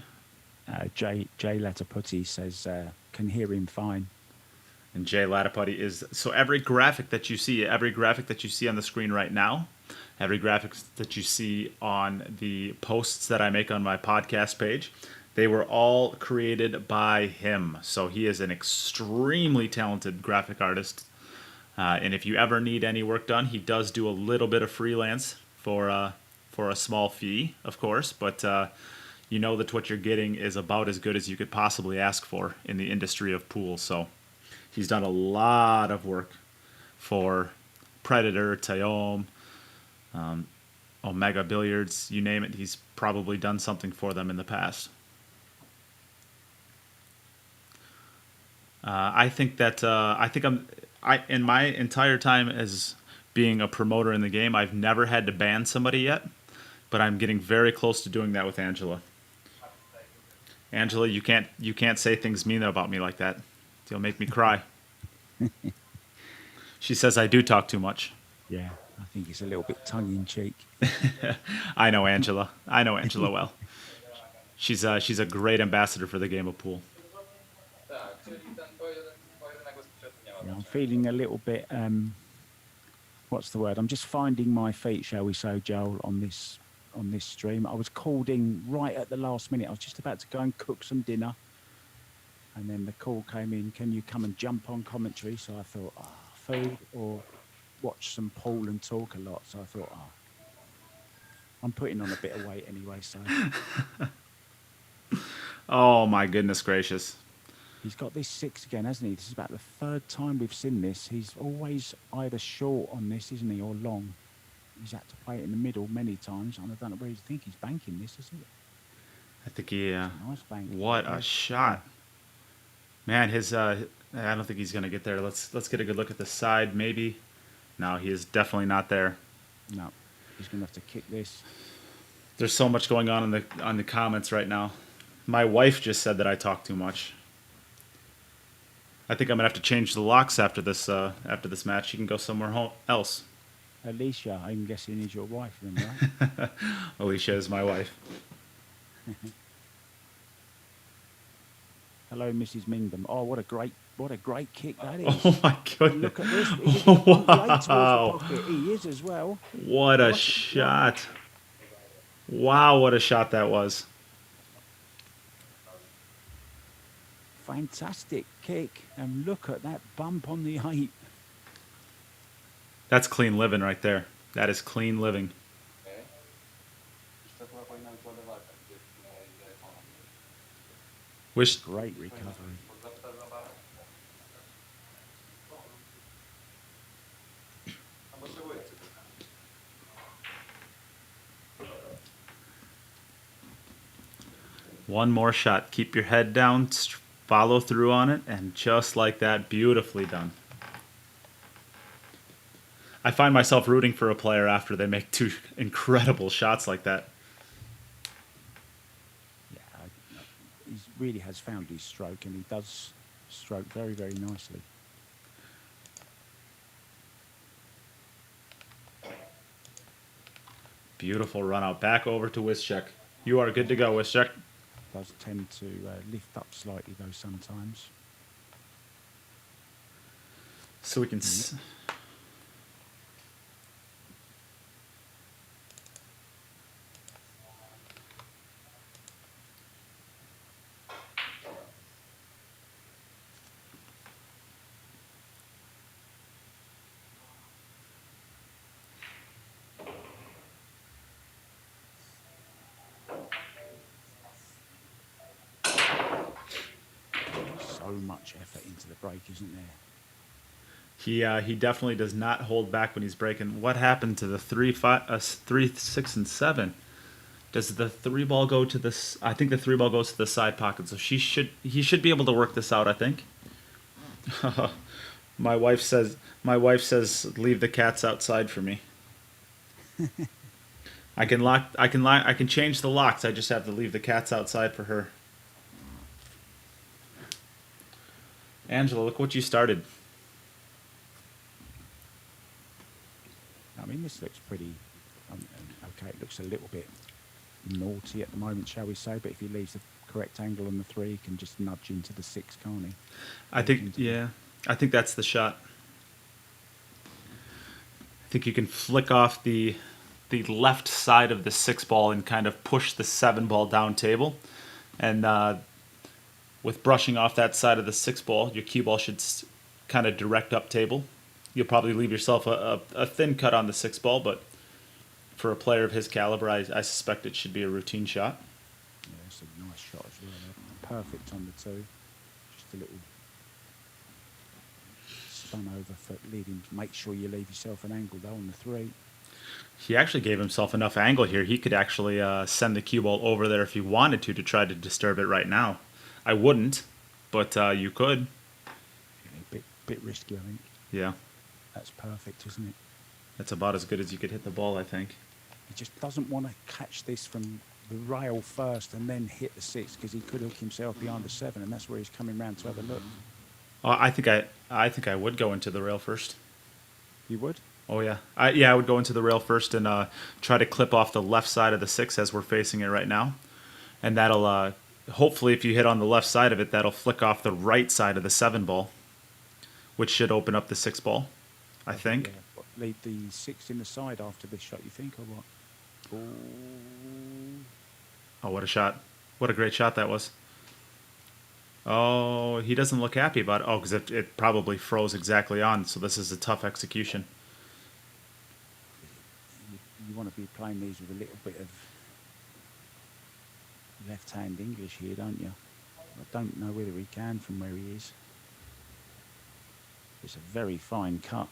Jay Lataputty says can hear him fine. And Jay Lataputty is so every graphic that you see on the screen right now, every graphic that you see on the posts that I make on my podcast page, they were all created by him. So he is an extremely talented graphic artist. And if you ever need any work done, he does do a little bit of freelance for a small fee, of course. But you know that what you're getting is about as good as you could possibly ask for in the industry of pool. So he's done a lot of work for Predator, Tayom, Omega Billiards, you name it. He's probably done something for them in the past. I think that in my entire time as being a promoter in the game, I've never had to ban somebody yet, but I'm getting very close to doing that with Angela. Angela, you can't say things mean about me like that. You'll make me cry. She says I do talk too much. Yeah, I think it's a little bit tongue in cheek. I know Angela. I know Angela well. She's a great ambassador for the game of pool. Yeah, I'm feeling a little bit. What's the word? I'm just finding my feet, shall we say, Joel, on this stream. I was called in right at the last minute. I was just about to go and cook some dinner, and then the call came in. Can you come and jump on commentary? So I thought, food or watch some pool and talk a lot. So I thought, I'm putting on a bit of weight anyway. So Oh my goodness gracious. he's got this 6 again, hasn't he? This is about the 3rd time we've seen this. He's always either short on this, isn't he, or long. He's had to play it in the middle many times, and I don't know where you think he's banking this, isn't it? I think he. Nice bank. What a shot, man! His. I don't think he's gonna get there. Let's get a good look at the side, maybe. No, he is definitely not there. No, he's gonna have to kick this. There's so much going on in the comments right now. My wife just said that I talk too much. I think I'm gonna have to change the locks after this match. You can go somewhere else. Alicia, I'm guessing, is your wife then, right? Alicia is my wife. Hello, Mrs. Mingdom. Oh, what a great kick that is. Oh my goodness! Look at this. Is he Wow. towards the pocket? He is as well. What a shot! Wow, what a shot that was! Fantastic kick. And look at that bump on the 8. That's clean living right there. That is clean living. Wish Great recovery. one more shot. Keep your head down, follow through on it, and just like that, beautifully done. I find myself rooting for a player after they make 2 incredible shots like that. Yeah, he really has found his stroke, and he does stroke very, very nicely. Beautiful run out. Back over to Wischek. You are good to go, Wischek. Does tend to lift up slightly, though, sometimes. So we can... So much effort into the break, isn't there? He definitely does not hold back when he's breaking. What happened to the 3, 6, and 7? Does the 3 ball go to this? I think the 3 ball goes to the side pocket. So he should be able to work this out, I think. My wife says leave the cats outside for me. I can change the locks. I just have to leave the cats outside for her. Angela, look what you started. I mean, this looks pretty Okay, it looks a little bit naughty at the moment, shall we say? But if he leaves the correct angle on the 3, he can just nudge into the 6, can't he? I think, yeah, I think that's the shot. I think you can flick off the left side of the 6 ball and kind of push the 7 ball down table. And with brushing off that side of the 6 ball, your cue ball should kind of direct up table. You'll probably leave yourself a thin cut on the 6 ball, but for a player of his caliber, I suspect it should be a routine shot. Yeah, it's a nice shot as well. Perfect on the 2. Just a little spun over foot leading. Make sure you leave yourself an angle though on the 3. He actually gave himself enough angle here. He could actually send the cue ball over there if he wanted to try to disturb it right now. I wouldn't, but you could. Yeah, bit risky, I think. Yeah. That's perfect, isn't it? That's about as good as you could hit the ball, I think. He just doesn't want to catch this from the rail first and then hit the 6 because he could hook himself behind the 7, and that's where he's coming round to have a look. I think I would go into the rail first. You would? Oh yeah, I would go into the rail first and try to clip off the left side of the 6 as we're facing it right now, and that'll hopefully if you hit on the left side of it, that'll flick off the right side of the 7 ball, which should open up the 6 ball, I think. Yeah. What, lead the 6 in the side after this shot, you think, or what? Ooh. Oh, what a shot! What a great shot that was. Oh, he doesn't look happy about it. Oh, because it probably froze exactly on. So this is a tough execution. You want to be playing these with a little bit of left-hand English here, don't you? I don't know whether he can from where he is. It's a very fine cut.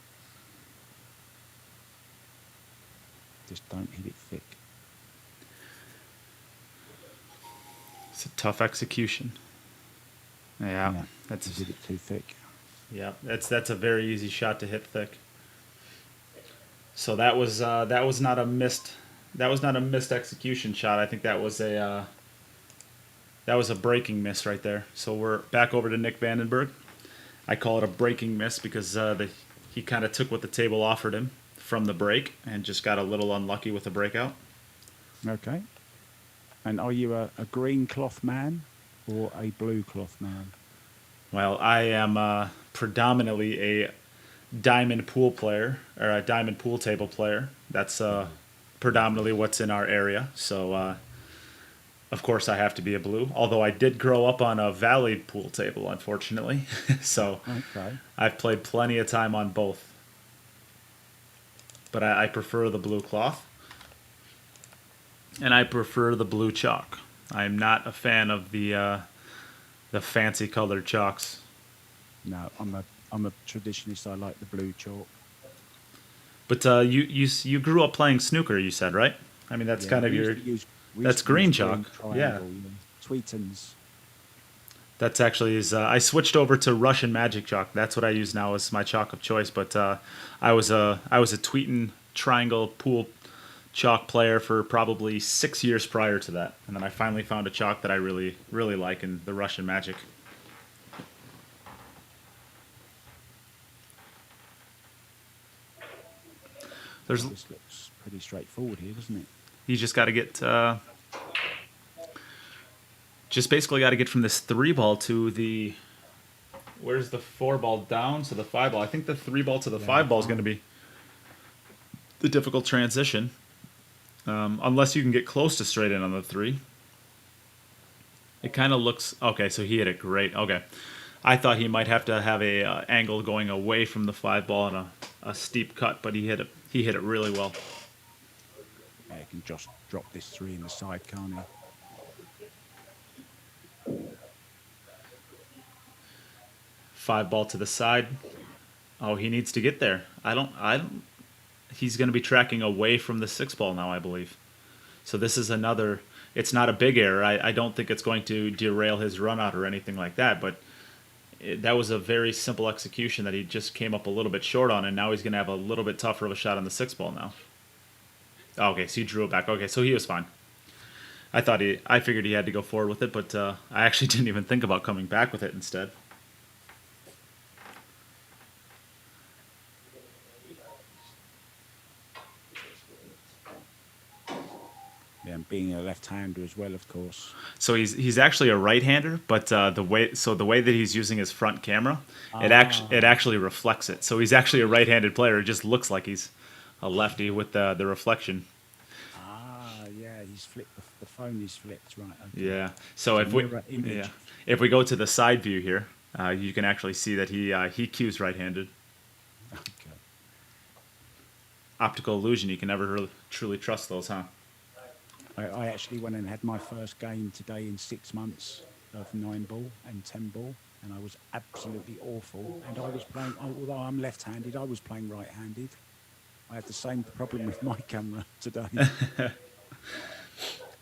Just don't hit it thick. It's a tough execution. Yeah, that's hit it too thick. Yeah, that's a very easy shot to hit thick. So that was not a missed execution shot. I think that was a breaking miss right there. So we're back over to Nick Vandenberg. I call it a breaking miss because he kind of took what the table offered him from the break and just got a little unlucky with the breakout. Okay. And are you a green cloth man or a blue cloth man? Well, I am predominantly a diamond pool player, or a diamond pool table player. That's predominantly what's in our area. So, of course, I have to be a blue. Although I did grow up on a valley pool table, unfortunately. So okay. I've played plenty of time on both. But I prefer the blue cloth. And I prefer the blue chalk. I'm not a fan of the fancy colored chalks. No, I'm a traditionalist. I like the blue chalk. But you grew up playing snooker, you said, right? I mean, that's kind of your... That's green chalk. Yeah. Sweetens. That's actually I switched over to Russian Magic chalk. That's what I use now as my chalk of choice. But I was a Tweeton triangle pool chalk player for probably 6 years prior to that, and then I finally found a chalk that I really like in the Russian Magic. This looks pretty straightforward here, doesn't it? You just got to get just basically got to get from this 3 ball to the... Where's the 4 ball down to the 5 ball? I think the 3 ball to the 5 ball is going to be the difficult transition. Unless you can get close to straight in on the 3. It kind of looks... Okay, so he hit it great. Okay. I thought he might have to have a angle going away from the 5 ball and a steep cut, but he hit it really well. Yeah, he can just drop this 3 in the side, can't he? Five ball to the side. Oh, he needs to get there. I don't. He's going to be tracking away from the 6 ball now, I believe. So this is another... It's not a big error. I don't think it's going to derail his run out or anything like that, but that was a very simple execution that he just came up a little bit short on, and now he's going to have a little bit tougher of a shot on the 6 ball now. Okay, so he drew it back. Okay, so he was fine. I figured he had to go forward with it, but I actually didn't even think about coming back with it instead. Yeah, and being a left-hander as well, of course. So he's actually a right-hander, but the way that he's using his front camera, it Ah. actually reflects it. So he's actually a right-handed player. It just looks like he's a lefty with the reflection. Yeah, he's flipped. The phone is flipped, right? Okay. Yeah. So It's a mirror image. if we go to the side view here, you can actually see that he cues right-handed. Okay. Optical illusion. You can never really, truly trust those, huh? I actually went and had my first game today in 6 months of 9-ball and 10-ball, and I was absolutely awful. And I was playing, although I'm left-handed, I was playing right-handed. I had the same problem with my camera today.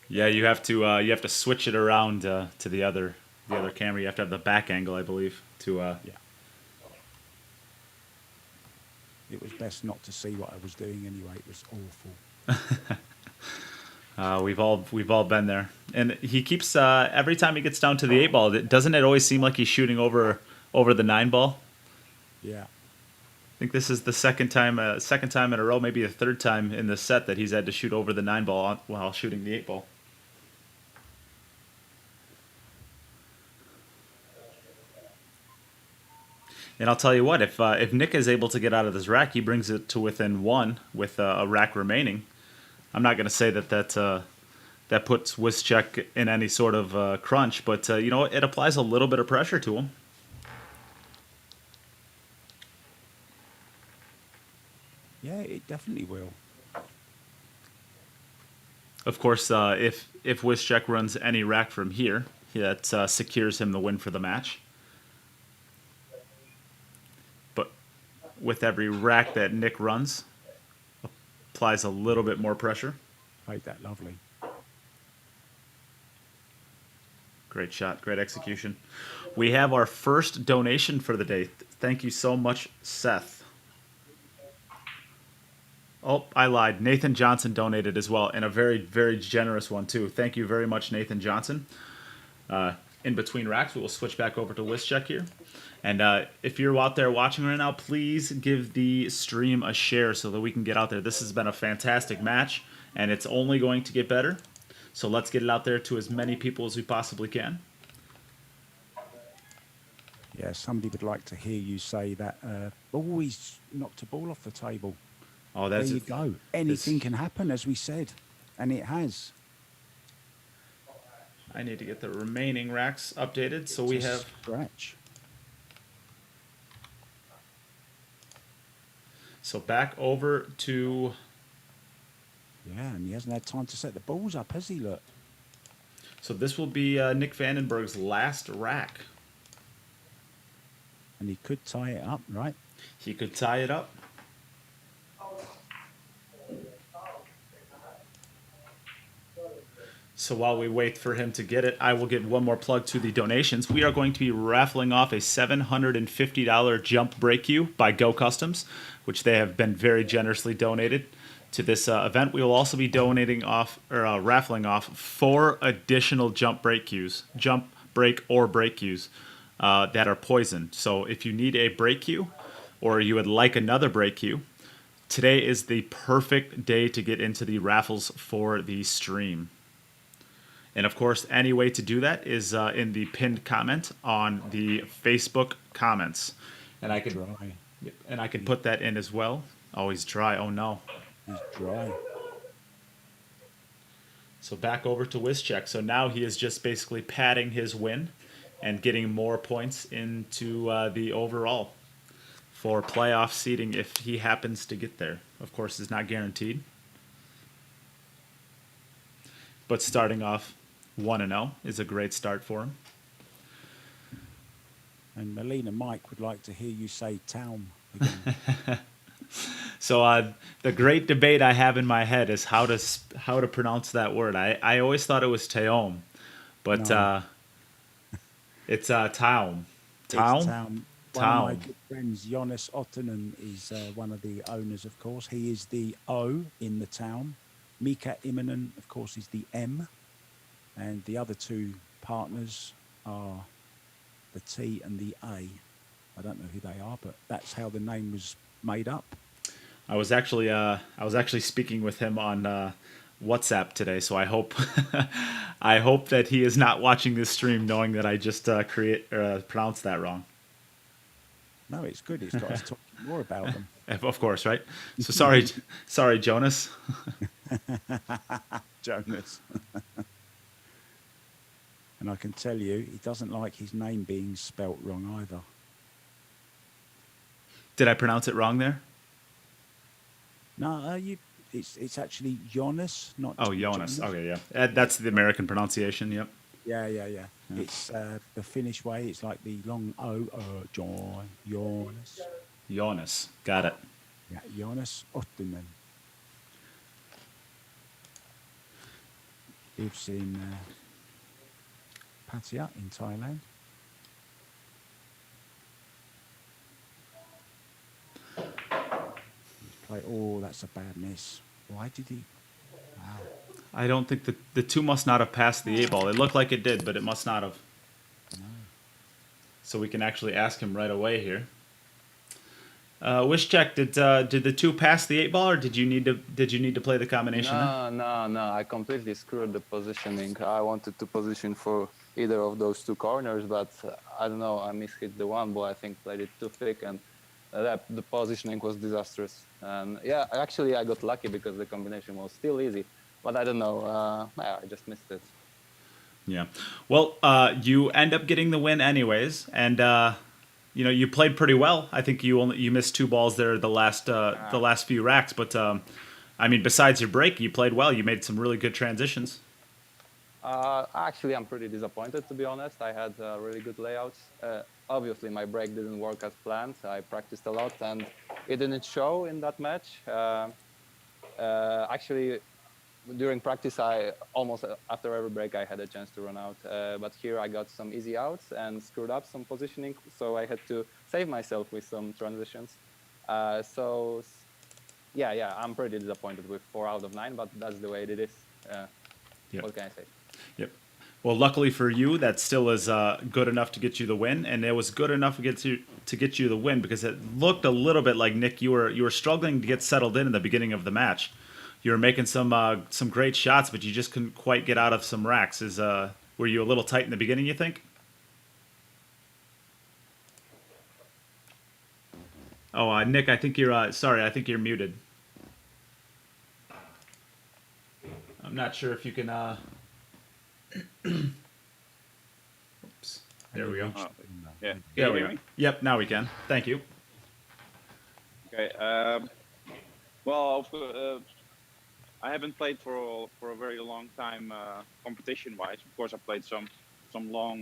Yeah, you have to switch it around to the other camera. You have to have the back angle, I believe, to. Yeah. It was best not to see what I was doing anyway. It was awful. We've all been there, and he keeps every time he gets down to the 8-ball. Doesn't it always seem like he's shooting over the 9-ball? Yeah. I think this is the second time in a row, maybe a third time in the set that he's had to shoot over the 9-ball while shooting the 8-ball. And I'll tell you what, if Nick is able to get out of this rack, he brings it to within 1 with a rack remaining. I'm not going to say that puts Wischek in any sort of crunch, but it applies a little bit of pressure to him. Yeah, it definitely will. Of course, if Wischek runs any rack from here, that secures him the win for the match. But with every rack that Nick runs, applies a little bit more pressure. Played that lovely. Great shot, great execution. We have our first donation for the day. Thank you so much, Seth. Oh, I lied. Nathan Johnson donated as well, and a very, very generous one, too. Thank you very much, Nathan Johnson. In between racks, we will switch back over to Wischek here. And if you're out there watching right now, please give the stream a share so that we can get out there. This has been a fantastic match, and it's only going to get better. So let's get it out there to as many people as we possibly can. Yeah, somebody would like to hear you say that. Always knocked a ball off the table. Oh, There you go. Anything can happen, as we said, and it has. I need to get the remaining racks updated. So we have scratch. So back over to. Yeah, and he hasn't had time to set the balls up, has he? Look. So this will be Nick Vandenberg's last rack. And he could tie it up, right? He could tie it up. So while we wait for him to get it, I will give one more plug to the donations. We are going to be raffling off a $750 jump break cue by Go Customs, which they have been very generously donated to this event. We will also be raffling off 4 additional jump break cues, jump break or break cues that are poisoned. So if you need a break cue or you would like another break cue, today is the perfect day to get into the raffles for the stream. And of course, any way to do that is in the pinned comment on the Facebook comments. And I can Dry. and I can put that in as well. Oh, he's dry. Oh no. He's dry. So back over to Wischek. So now he is just basically padding his win and getting more points into the overall for playoff seeding if he happens to get there. Of course, it's not guaranteed. But starting off 1-0 is a great start for him. And Melina Mike would like to hear you say town again. So the great debate I have in my head is how to pronounce that word. I always thought it was Teom, but No. it's Taum. It's town. One of my Town. good friends, Jonas Ottonen, is one of the owners, of course. He is the O in the town. Mika Immonen, of course, is the M. And the other 2 partners are the T and the A. I don't know who they are, but that's how the name was made up. I was actually speaking with him on WhatsApp today, so I hope I hope that he is not watching this stream knowing that I just pronounced that wrong. No, it's good. It's got us talking more about them. Of course, right? So sorry, sorry, Jonas. Jonas. And I can tell you, he doesn't like his name being spelt wrong either. Did I pronounce it wrong there? No, it's actually Jonas, not. Oh, Jonas. Okay, yeah, that's the American pronunciation. Yep. Yeah. It's the Finnish way. It's like the long O, Jonas. Jonas. Got it. Yeah, Jonas Ottonen. Lives in Pattaya in Thailand. Oh, that's a bad miss. Why did he? Wow. I don't think the two must not have passed the 8-ball. It looked like it did, but it must not have. No. So we can actually ask him right away here. Wish-check, did the two pass the 8-ball, or did you need to play the combination? No. I completely screwed the positioning. I wanted to position for either of those two corners, but I don't know. I mishit the one ball. I think played it too thick, and the positioning was disastrous. And yeah, actually I got lucky because the combination was still easy, but I don't know. I just missed it. Yeah. Well, you end up getting the win anyways, and you played pretty well. I think you missed 2 balls there the last few racks, but I mean, besides your break, you played well. You made some really good transitions. Actually, I'm pretty disappointed, to be honest. I had really good layouts. Obviously, my break didn't work as planned. I practiced a lot, and it didn't show in that match. Actually, during practice, I almost after every break I had a chance to run out. But here I got some easy outs and screwed up some positioning, so I had to save myself with some transitions. Yeah, I'm pretty disappointed with 4 out of 9, but that's the way it is. Yep. What can I say? Yep. Well, luckily for you, that still is good enough to get you the win, and it was good enough to get you the win because it looked a little bit like, Nick, you were struggling to get settled in the beginning of the match. You were making some great shots, but you just couldn't quite get out of some racks. Were you a little tight in the beginning, you think? Oh, Nick, I think you're sorry. I think you're muted. I'm not sure if you can. Oops. There we go. Yeah. There Can we you go. hear me? Yep, now we can. Thank you. Okay. Well, I haven't played for a very long time competition-wise. Of course, I played some long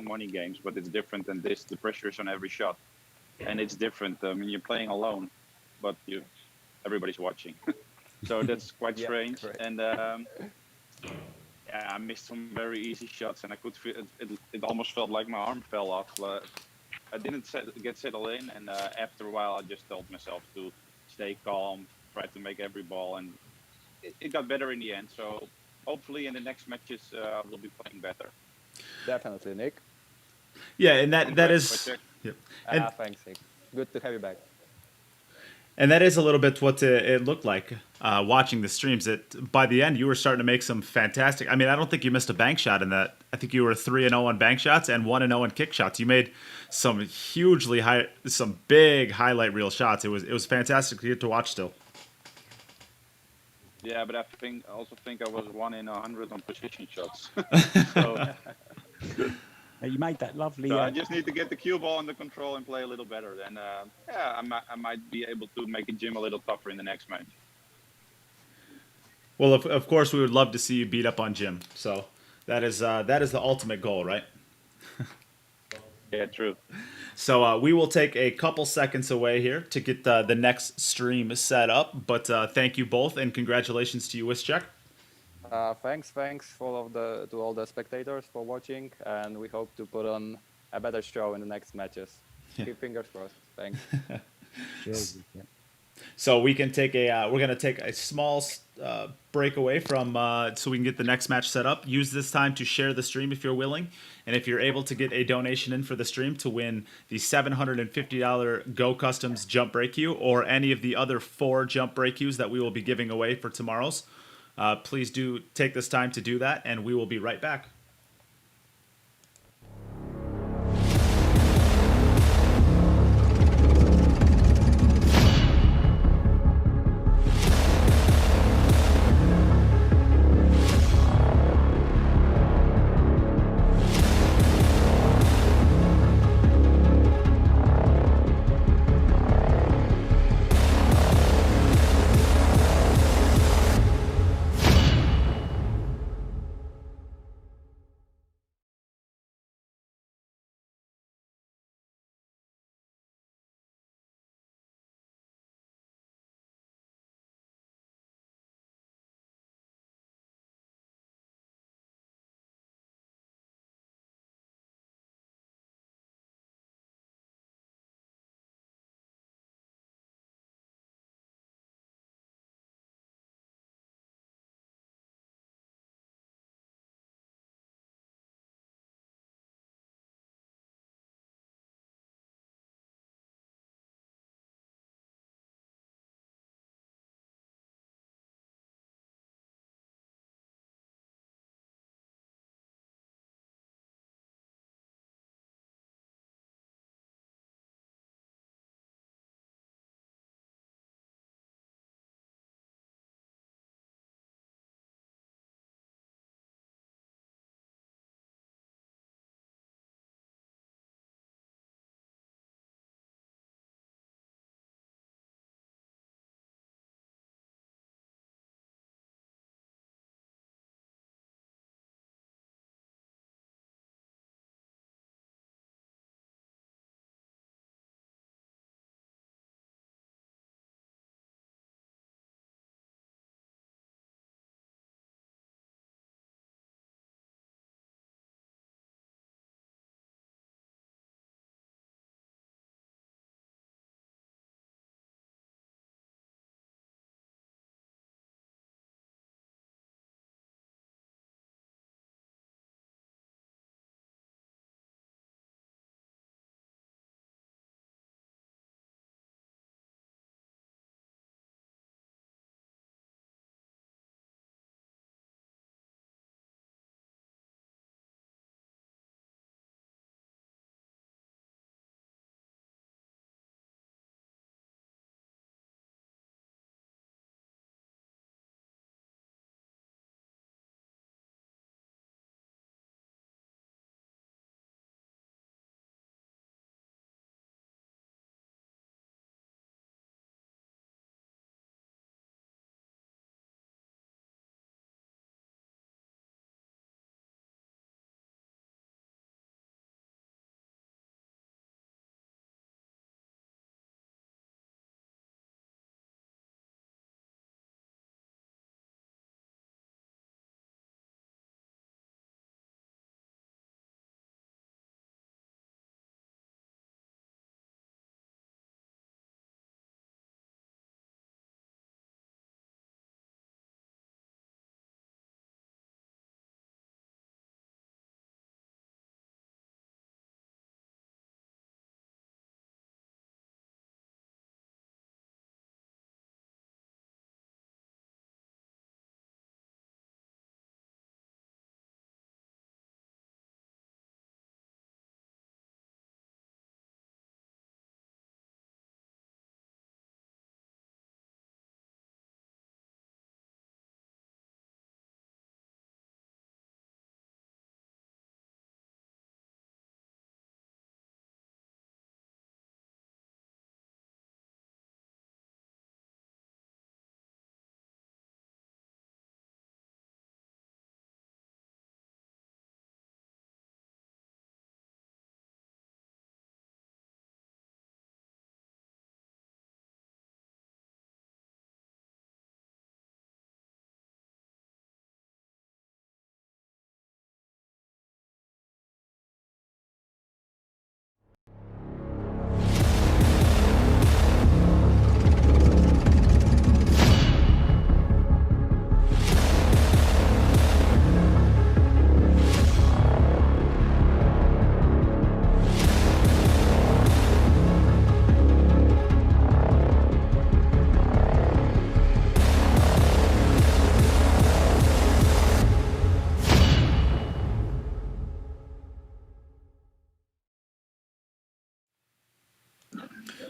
money games, but it's different than this. The pressure is on every shot, and it's different. I mean, you're playing alone, but everybody's watching, so that's quite strange. Correct. And yeah, I missed some very easy shots, and I could feel it almost felt like my arm fell off. I didn't get settled in, and after a while, I just told myself to stay calm, try to make every ball, and it got better in the end. So hopefully in the next matches, we'll be playing better. Definitely, Nick. Yeah, and that is. Project. Yep. And, Thanks, Nick. Good to have you back. and that is a little bit what it looked like watching the streams. That by the end you were starting to make some fantastic. I mean, I don't think you missed a bank shot in that. I think you were 3-0 on bank shots and 1-0 on kick shots. You made some some big highlight reel shots. It was fantastic to get to watch still. Yeah, but I also think I was 1 in 100 on position shots. So You made that lovely. I just need to get the cue ball under control and play a little better. Then, yeah, I might be able to make a gym a little tougher in the next match. Well, of course, we would love to see you beat up on Jim. So that is the ultimate goal, right? Yeah, true. So we will take a couple seconds away here to get the next stream set up. But thank you both, and congratulations to you, Wischek. Thanks to all the spectators for watching, and we hope to put on a better show in the next matches. Keep fingers crossed. Thanks. Cheers. Yeah. So we can take we're gonna take a small break away from so we can get the next match set up. Use this time to share the stream if you're willing, and if you're able to get a donation in for the stream to win the $750 Go Customs jump break queue or any of the other 4 jump break queues that we will be giving away for tomorrow's. please do take this time to do that, and we will be right back.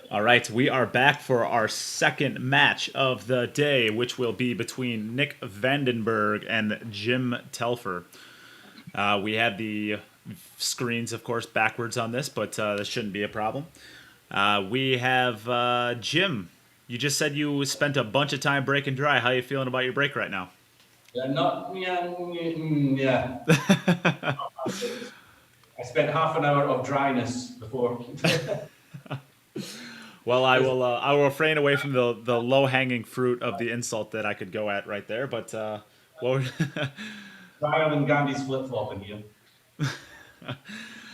All right, we are back for our second match of the day, which will be between Nick Vandenberg and Jim Telfer. We have the screens, of course, backwards on this, but this shouldn't be a problem. We have Jim. You just said you spent a bunch of time breaking dry. How are you feeling about your break right now? Yeah. I spent half an hour of dryness before. Well, I will refrain away from the low hanging fruit of the insult that I could go at right there. But what Drier than Gandhi's flip flopping here.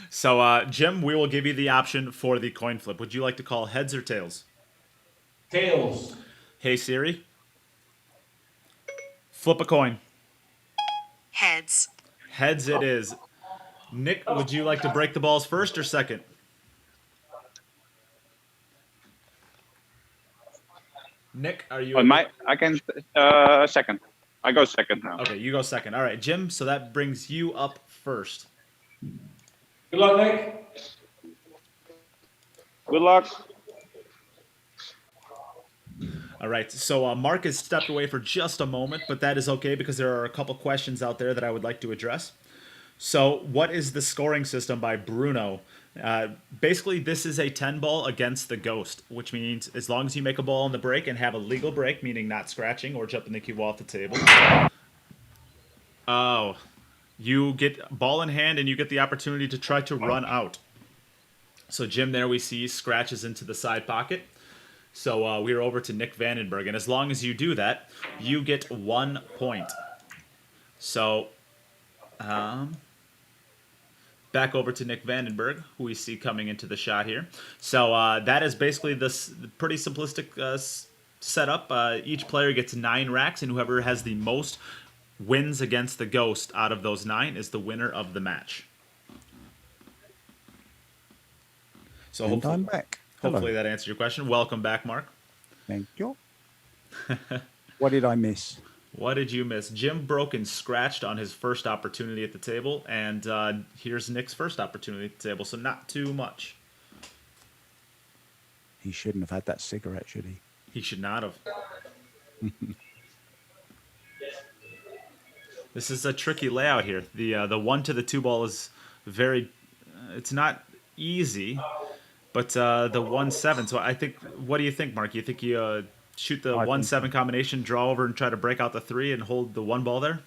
so, Jim, we will give you the option for the coin flip. Would you like to call heads or tails? Tails. Hey Siri, flip a coin. Heads. Heads it is. Nick, would you like to break the balls first or second? Nick, are you? I can second. I go second now. Okay, you go second. All right, Jim. So that brings you up first. Good luck, Nick. Good luck. All right, so Mark has stepped away for just a moment, but that is okay because there are a couple questions out there that I would like to address. So, what is the scoring system by Bruno? Basically, this is a 10 ball against the ghost, which means as long as you make a ball on the break and have a legal break, meaning not scratching or jumping the cue ball off the table. Oh, you get ball in hand and you get the opportunity to try to run out. So, Jim, there we see scratches into the side pocket. So we're over to Nick Vandenberg, and as long as you do that, you get 1 point. So back over to Nick Vandenberg, who we see coming into the shot here. So that is basically this pretty simplistic setup. Each player gets 9 racks, and whoever has the most wins against the ghost out of those 9 is the winner of the match. So And I'm back. Hello. Hopefully that answers your question. Welcome back, Mark. Thank you. What did I miss? What did you miss? Jim broke and scratched on his first opportunity at the table, and here's Nick's first opportunity at the table, so not too much. He shouldn't have had that cigarette, should he? He should not have. This is a tricky layout here. The 1 to the 2 ball is very... it's not easy, but the 1-7. So I think... What do you think, Mark? You think you shoot the 1-7 combination, draw over, and try to break out the 3 and hold the 1 ball there?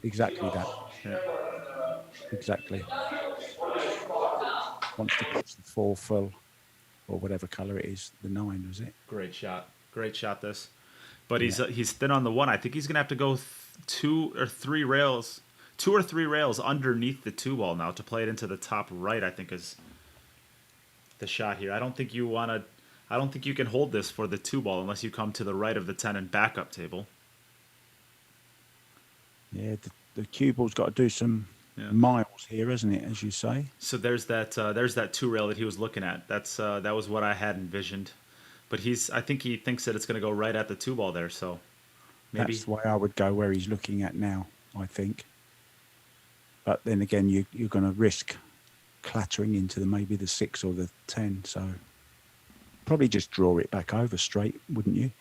Exactly that. Yeah. Exactly. Wants to pitch the 4 full, or whatever color it is. The 9, was it? Great shot. Great shot, this. But he's thin on the 1. I think he's going to have to go 2 or 3 rails underneath the 2 ball now to play it into the top right, I think is the shot here. I don't think you can hold this for the 2 ball unless you come to the right of the 10 and backup table. Yeah, the cue ball's got to do some miles here, isn't it, as you say? So there's that 2 rail that he was looking at. That was what I had envisioned. But I think he thinks that it's going to go right at the 2 ball there, so maybe That's the way I would go where he's looking at now, I think. But then again, you're going to risk clattering into maybe the 6 or the 10, so probably just draw it back over straight, wouldn't you?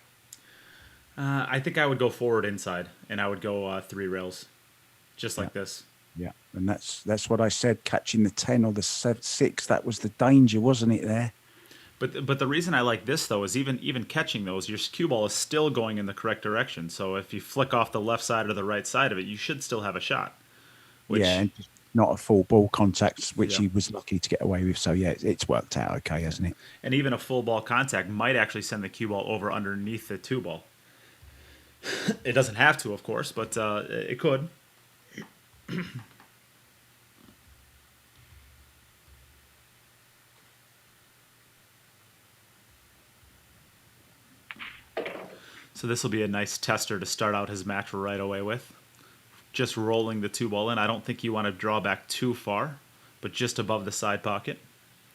I think I would go forward inside, and I would go 3 rails, just like this. Yeah, and that's what I said, catching the 10 or the 6, that was the danger, wasn't it, there? But the reason I like this, though, is even catching those, your cue ball is still going in the correct direction. So if you flick off the left side or the right side of it, you should still have a shot. Yeah, and not a full ball contact, which he was lucky to get away with. So, yeah, it's worked out okay, hasn't it? And even a full ball contact might actually send the cue ball over underneath the 2 ball. It doesn't have to, of course, but it could. So this will be a nice tester to start out his match right away with. Just rolling the 2 ball in. I don't think you want to draw back too far, but just above the side pocket.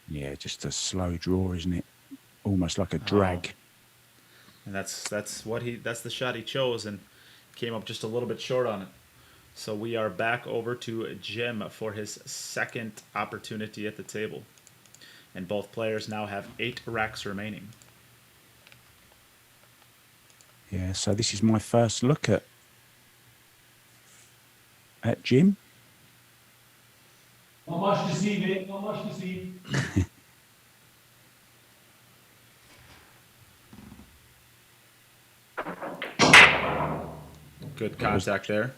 Yeah, just a slow draw, isn't it? Almost like a drag. And that's the shot he chose, and came up just a little bit short on it. So we are back over to Jim for his second opportunity at the table. and both players now have 8 racks remaining. Yeah, so this is my first look at Jim. Not much to see, mate. Not much to see. Good contact there.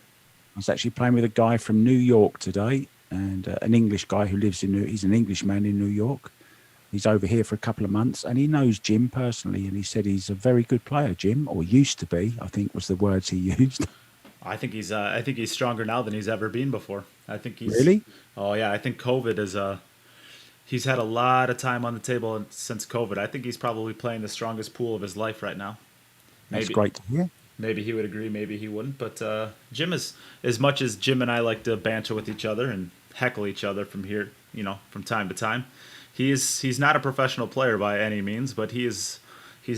I was actually playing with a guy from New York today, and an English guy who lives he's an Englishman in New York. He's over here for a couple of months, and he knows Jim personally, and he said he's a very good player, Jim, or used to be, I think was the words he used. I think he's stronger now than he's ever been before. I think he's Really? Oh yeah, I think COVID is he's had a lot of time on the table since COVID. I think he's probably playing the strongest pool of his life right now. That's great to hear. Maybe he would agree, maybe he wouldn't. But Jim is, as much as Jim and I like to banter with each other and heckle each other from here, from time to time, he's not a professional player by any means, but he's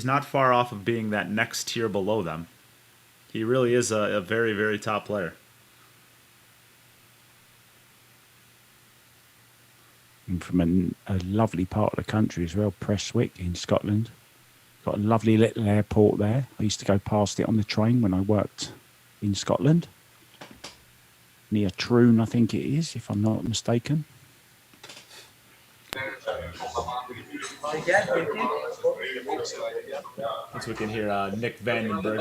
not far off of being that next tier below them. He really is a very, very top player. And from a lovely part of the country as well, Prestwick in Scotland. Got a lovely little airport there. I used to go past it on the train when I worked in Scotland. Near Troon, I think it is, if I'm not mistaken. As we can hear Nick Vandenberg.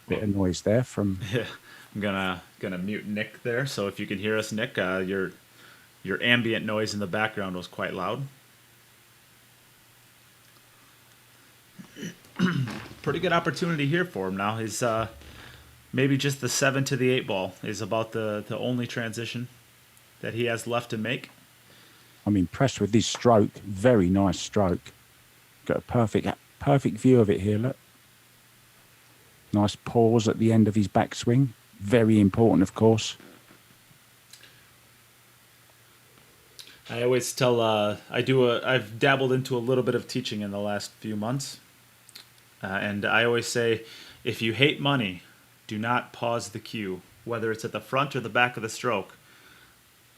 Bit of noise there from... I'm gonna mute Nick there, so if you can hear us, Nick, your ambient noise in the background was quite loud. Pretty good opportunity here for him now. He's maybe just the 7 to the 8 ball is about the only transition that he has left to make. I'm impressed with this stroke. Very nice stroke. Got a perfect view of it here, look. Nice pause at the end of his backswing. Very important, of course. I always tell I've dabbled into a little bit of teaching in the last few months, and I always say, if you hate money, do not pause the cue, whether it's at the front or the back of the stroke.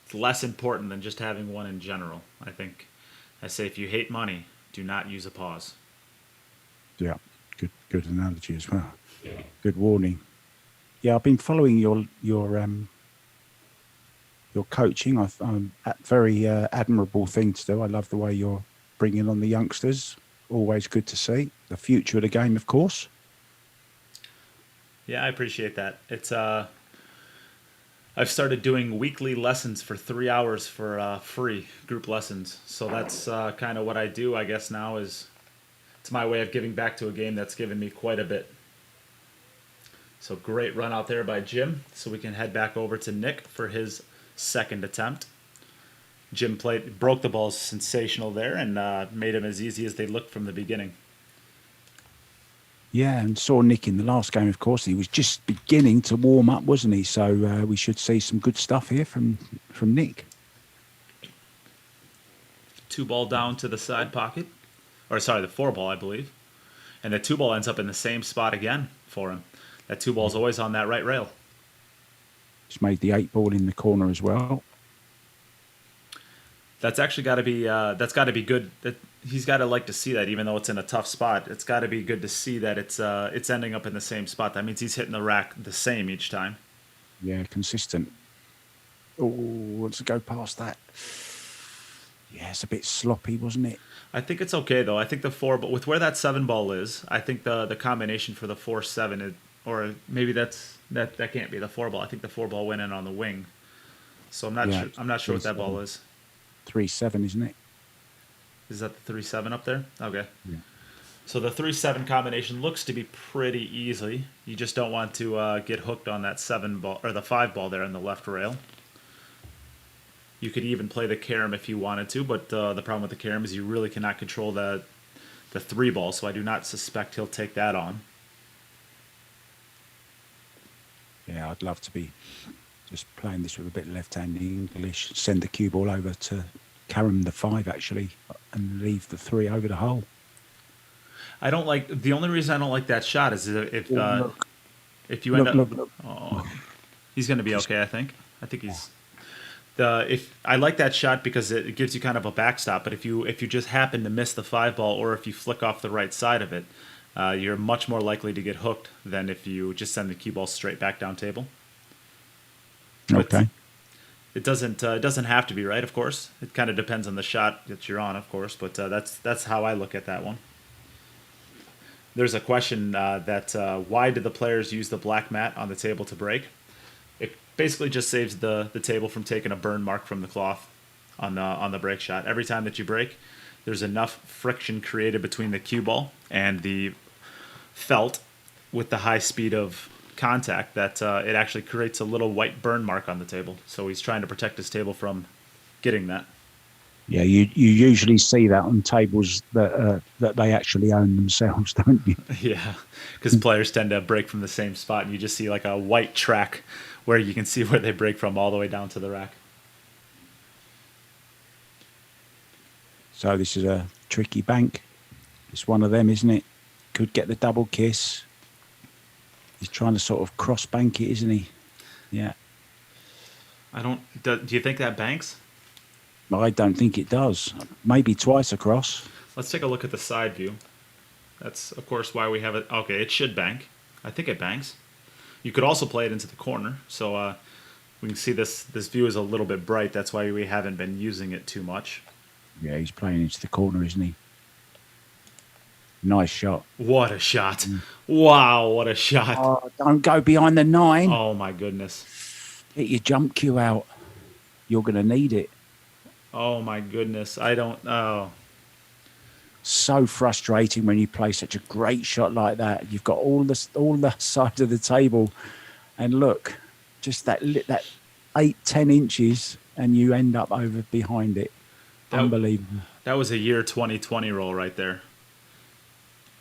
It's less important than just having one in general. I say, if you hate money, do not use a pause. Yeah, good analogy as well. Good warning. Yeah, I've been following your coaching. I'm very admirable thing to do. I love the way you're bringing on the youngsters. Always good to see. The future of the game, of course. Yeah, I appreciate that. It's I've started doing weekly lessons for 3 hours for free group lessons. So that's kind of what I do, I guess, now is it's my way of giving back to a game that's given me quite a bit. So great run out there by Jim. So we can head back over to Nick for his second attempt. Jim broke the balls sensational there and made them as easy as they looked from the beginning. Yeah, and saw Nick in the last game, of course. He was just beginning to warm up, wasn't he? So we should see some good stuff here from Nick. 2 ball down to the side pocket. Or sorry, the 4 ball, I believe. And the 2 ball ends up in the same spot again for him. That 2 ball's always on that right rail. He's made the 8 ball in the corner as well. That's actually got to be good. He's got to like to see that, even though it's in a tough spot. It's got to be good to see that it's ending up in the same spot. That means he's hitting the rack the same each time. Yeah, consistent. Oh, let's go past that. Yeah, it's a bit sloppy, wasn't it? I think it's okay though. I think the 4 ball with where that 7 ball is. I think the combination for the 4-7 or maybe that can't be the 4 ball. I think the 4 ball went in on the wing. So I'm not sure what that ball is. 3-7, isn't it? Is that the 3-7 up there? Okay. Yeah. So the 3-7 combination looks to be pretty easy. You just don't want to get hooked on that 7 ball or the 5 ball there on the left rail. You could even play the carom if you wanted to, but the problem with the carom is you really cannot control the 3 ball. So I do not suspect he'll take that on. Yeah, I'd love to be just playing this with a bit of left-hand English. Send the cue ball over to carom the 5 actually, and leave the 3 over the hole. I don't like the only reason I don't like that shot is if you end up. Look. Oh, he's going to be okay. I think if I like that shot because it gives you kind of a backstop. But if you just happen to miss the 5 ball, or if you flick off the right side of it, you're much more likely to get hooked than if you just send the cue ball straight back down table. But Okay. it doesn't have to be, right? Of course, it kind of depends on the shot that you're on, of course. But that's how I look at that one. There's a question that why do the players use the black mat on the table to break? It basically just saves the table from taking a burn mark from the cloth on the break shot. Every time that you break, there's enough friction created between the cue ball and the felt with the high speed of contact that it actually creates a little white burn mark on the table. So he's trying to protect his table from getting that. Yeah, you usually see that on tables that they actually own themselves, don't you? Yeah, because players tend to break from the same spot, and you just see like a white track where you can see where they break from all the way down to the rack. So this is a tricky bank. It's one of them, isn't it? Could get the double kiss. He's trying to sort of cross bank it, isn't he? Yeah. Do you think that banks? I don't think it does. Maybe twice across. Let's take a look at the side view. That's, of course, why we have it. Okay, it should bank. I think it banks. You could also play it into the corner. So we can see this view is a little bit bright. That's why we haven't been using it too much. Yeah, he's playing into the corner, isn't he? Nice shot. What a shot. Wow, what a shot. Oh, don't go behind the 9. Oh, my goodness. Get your jump cue out. You're going to need it. Oh, my goodness. Oh. So frustrating when you play such a great shot like that. You've got all the sides of the table, and look, just that 8-10 inches, and you end up over behind it. Unbelievable. That was a year 2020 roll right there.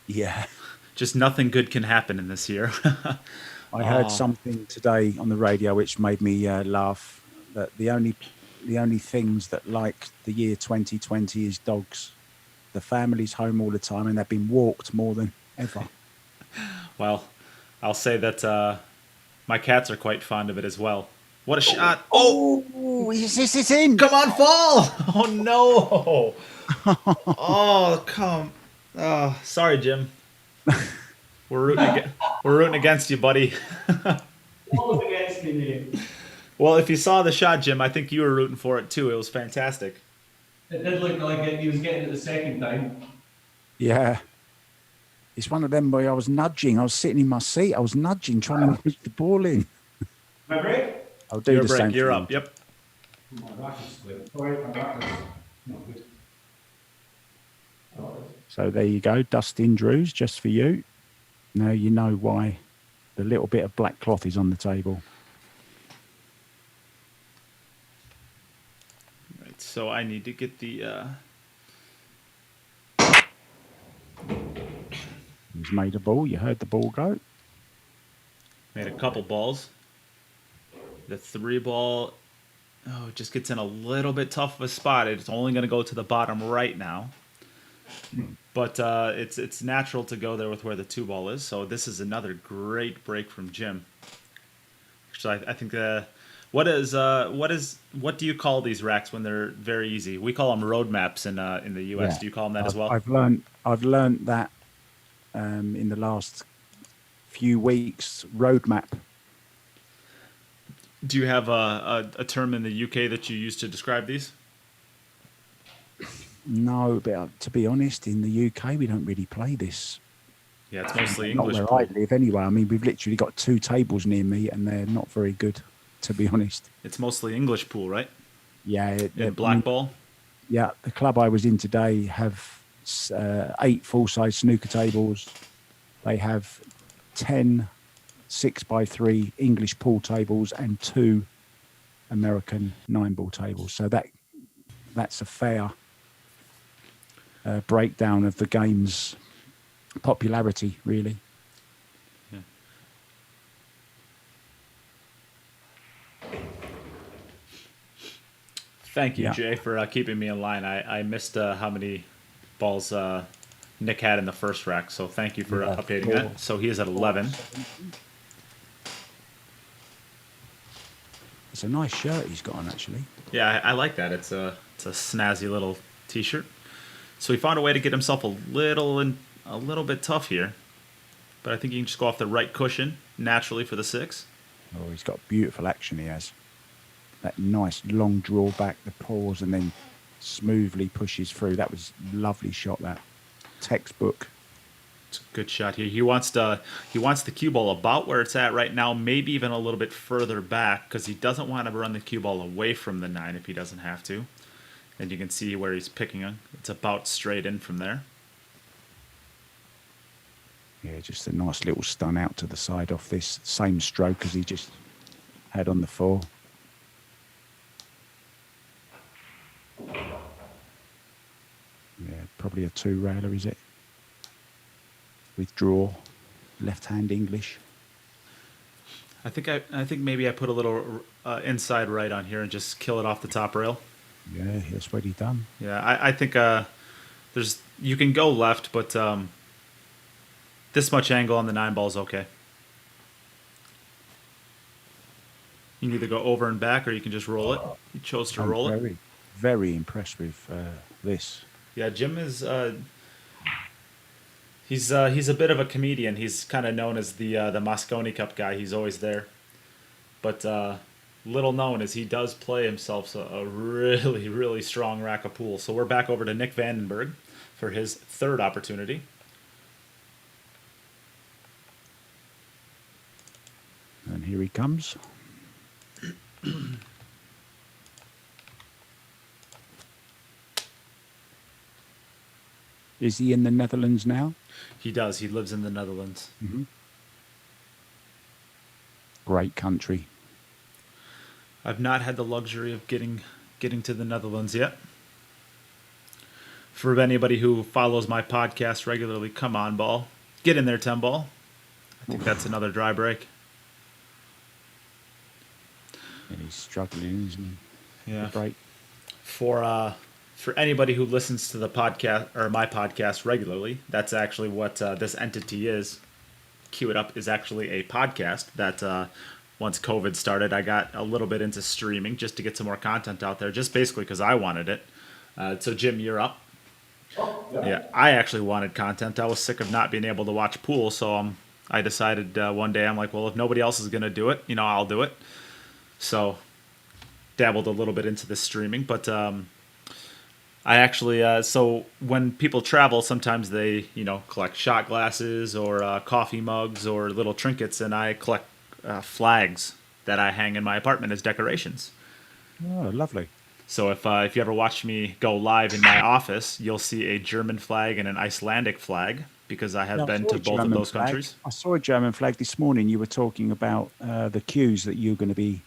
Yeah. Just nothing good can happen in this year. I heard something today on the radio which made me laugh. That the only things that like the year 2020 is dogs. The family's home all the time, and they've been walked more than ever. Well, I'll say that my cats are quite fond of it as well. What a shot! Oh, is this in? Come on, fall! Oh no! Oh, come! Oh, sorry, Jim. We're rooting against you, buddy. All against me, mate. Well, if you saw the shot, Jim, I think you were rooting for it too. It was fantastic. It did look like he was getting it the second time. Yeah. It's one of them where I was nudging. I was sitting in my seat. I was nudging, trying to push the ball in. My break? I'll do Your the break. same You're thing. up. Yep. My rack is split. Sorry, my rack is not good. Oh, So there you go, Dustin Drews, just for you. Now you know why the little bit of black cloth is on the table. Right. So I need to get the. He's made a ball. You heard the ball go. Made a couple balls. The 3 ball, it just gets in a little bit tough of a spot. It's only going to go to the bottom right now. But it's natural to go there with where the 2 ball is. So this is another great break from Jim. Actually, I think what do you call these racks when they're very easy? We call them road maps in the US. Yeah. Do you call them that as well? I've learned that in the last few weeks. Roadmap. Do you have a term in the UK that you use to describe these? No, but to be honest, in the UK we don't really play this. Yeah, it's mostly Not English. where I live, anyway. I mean, we've literally got 2 tables near me, and they're not very good, to be honest. It's mostly English pool, right? Yeah, In black ball. Yeah, the club I was in today have 8 full-size snooker tables. They have 10 6x3 English pool tables and 2 American 9-ball tables. So that's a fair breakdown of the game's popularity, really. Yeah. Thank you, Yeah. Jay, for keeping me in line. I missed how many balls Nick had in the first rack, so thank you for updating that. So he is at 11. It's a nice shirt he's got on, actually. Yeah, I like that. It's a snazzy little T-shirt. So he found a way to get himself a little bit tough here, but I think he can just go off the right cushion naturally for the 6. Oh, he's got beautiful action. He has that nice long draw back, the pause, and then smoothly pushes through. That was lovely shot. That textbook. It's a good shot here. He wants the cue ball about where it's at right now, maybe even a little bit further back, because he doesn't want to run the cue ball away from the 9 if he doesn't have to. And you can see where he's picking it. It's about straight in from there. Yeah, just a nice little stun out to the side off this same stroke as he just had on the 4. Yeah, probably a 2-railer, is it? With draw, left-hand English. I think maybe I put a little inside right on here and just kill it off the top rail. Yeah, that's what he done. Yeah, I think you can go left, but this much angle on the 9 ball is okay. You can either go over and back, or you can just roll it. He chose to roll it. Very, very impressed with this. Yeah, Jim is he's a bit of a comedian. He's kind of known as the Mosconi Cup guy. He's always there, but little known is he does play himself a really, really strong rack of pool. So we're back over to Nick Vandenberg for his 3rd opportunity. And here he comes. Is he in the Netherlands now? He does. He lives in the Netherlands. Mm-hmm. Great country. I've not had the luxury of getting to the Netherlands yet. For anybody who follows my podcast regularly, come on, ball. Get in there, 10 ball. I think that's another dry break. And he's struggling, isn't he? Yeah. Break. For anybody who listens to the podcast or my podcast regularly, that's actually what this entity is. Cue It Up is actually a podcast that once COVID started, I got a little bit into streaming just to get some more content out there, just basically because I wanted it. So Jim, you're up. Yeah, I actually wanted content. I was sick of not being able to watch pool, so I decided one day, I'm like, well, if nobody else is going to do it, I'll do it. So dabbled a little bit into the streaming, but I actually, so when people travel, sometimes they, collect shot glasses or coffee mugs or little trinkets, and I collect flags that I hang in my apartment as decorations. Oh, lovely. So if you ever watch me go live in my office, you'll see a German flag and an Icelandic flag, because I have been to both of those countries. I saw a German flag this morning. You were talking about the cues that you're going to be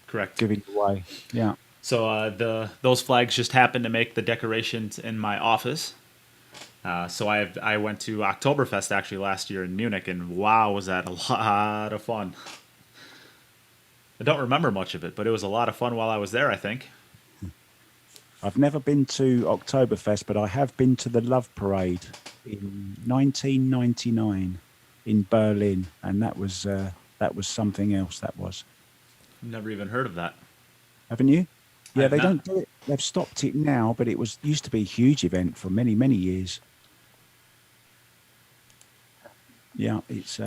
Correct. giving away. Yeah. So those flags just happened to make the decorations in my office. So I went to Oktoberfest actually last year in Munich, and wow, was that a lot of fun. I don't remember much of it, but it was a lot of fun while I was there, I think. I've never been to Oktoberfest, but I have been to the Love Parade in 1999 in Berlin, and that was something else. That was. Never even heard of that. Haven't you? Yeah, I've they not. don't do it. They've stopped it now, but it used to be a huge event for many, many years. Yeah, it's.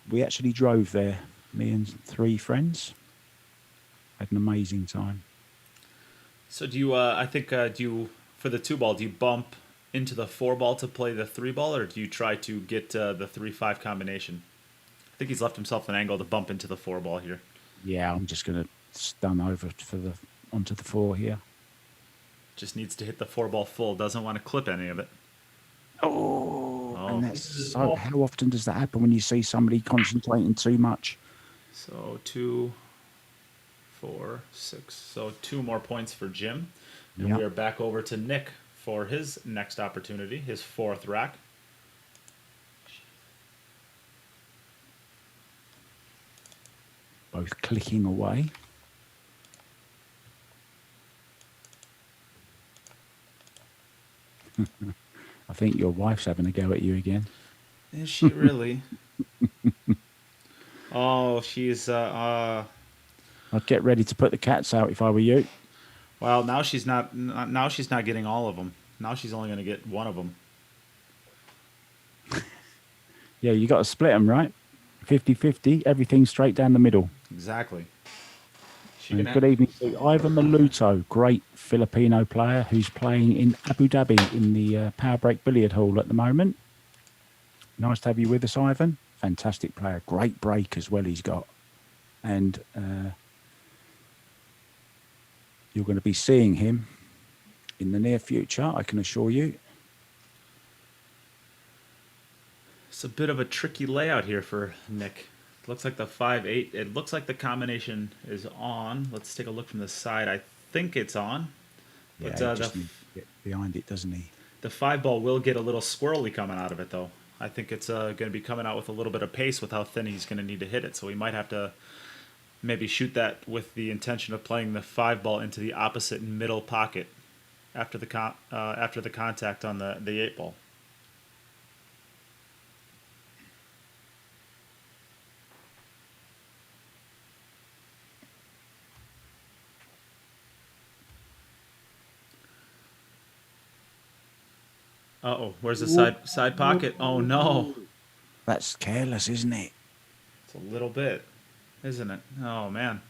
We actually drove there, me and 3 friends. Had an amazing time. So do you? I think do you, for the 2 ball? Do you bump into the 4 ball to play the 3 ball, or do you try to get the 3-5 combination? I think he's left himself an angle to bump into the 4 ball here. Yeah, I'm just going to stun over onto the 4 here. Just needs to hit the 4 ball full. Doesn't want to clip any of it. Oh, and that's so. How often does that happen when you see somebody concentrating too much? So 2, 4, 6. So 2 more points for Jim, and Yep. we are back over to Nick for his next opportunity, his 4th rack. Both clicking away. I think your wife's having a go at you again. Is she really? Oh, she's I'd get ready to put the cats out if I were you. well, now she's not. Now she's not getting all of them. Now she's only going to get one of them. Yeah, you got to split them, right? 50-50, everything straight down the middle. Exactly. She And can. good evening to Ivan Maluto, great Filipino player who's playing in Abu Dhabi in the Power Break Billiard Hall at the moment. Nice to have you with us, Ivan. Fantastic player. Great break as well he's got. And you're going to be seeing him in the near future, I can assure you. It's a bit of a tricky layout here for Nick. It looks like the 5-8. It looks like the combination is on. Let's take a look from the side. I think it's on. But Yeah, he just needs to get behind it, doesn't he? the 5 ball will get a little squirrely coming out of it, though. I think it's going to be coming out with a little bit of pace with how thin he's going to need to hit it. So he might have to maybe shoot that with the intention of playing the 5 ball into the opposite middle pocket after the contact on the 8 ball. Uh-oh, where's the side pocket? Oh, no. That's careless, isn't it? It's a little bit, isn't it? Oh, man.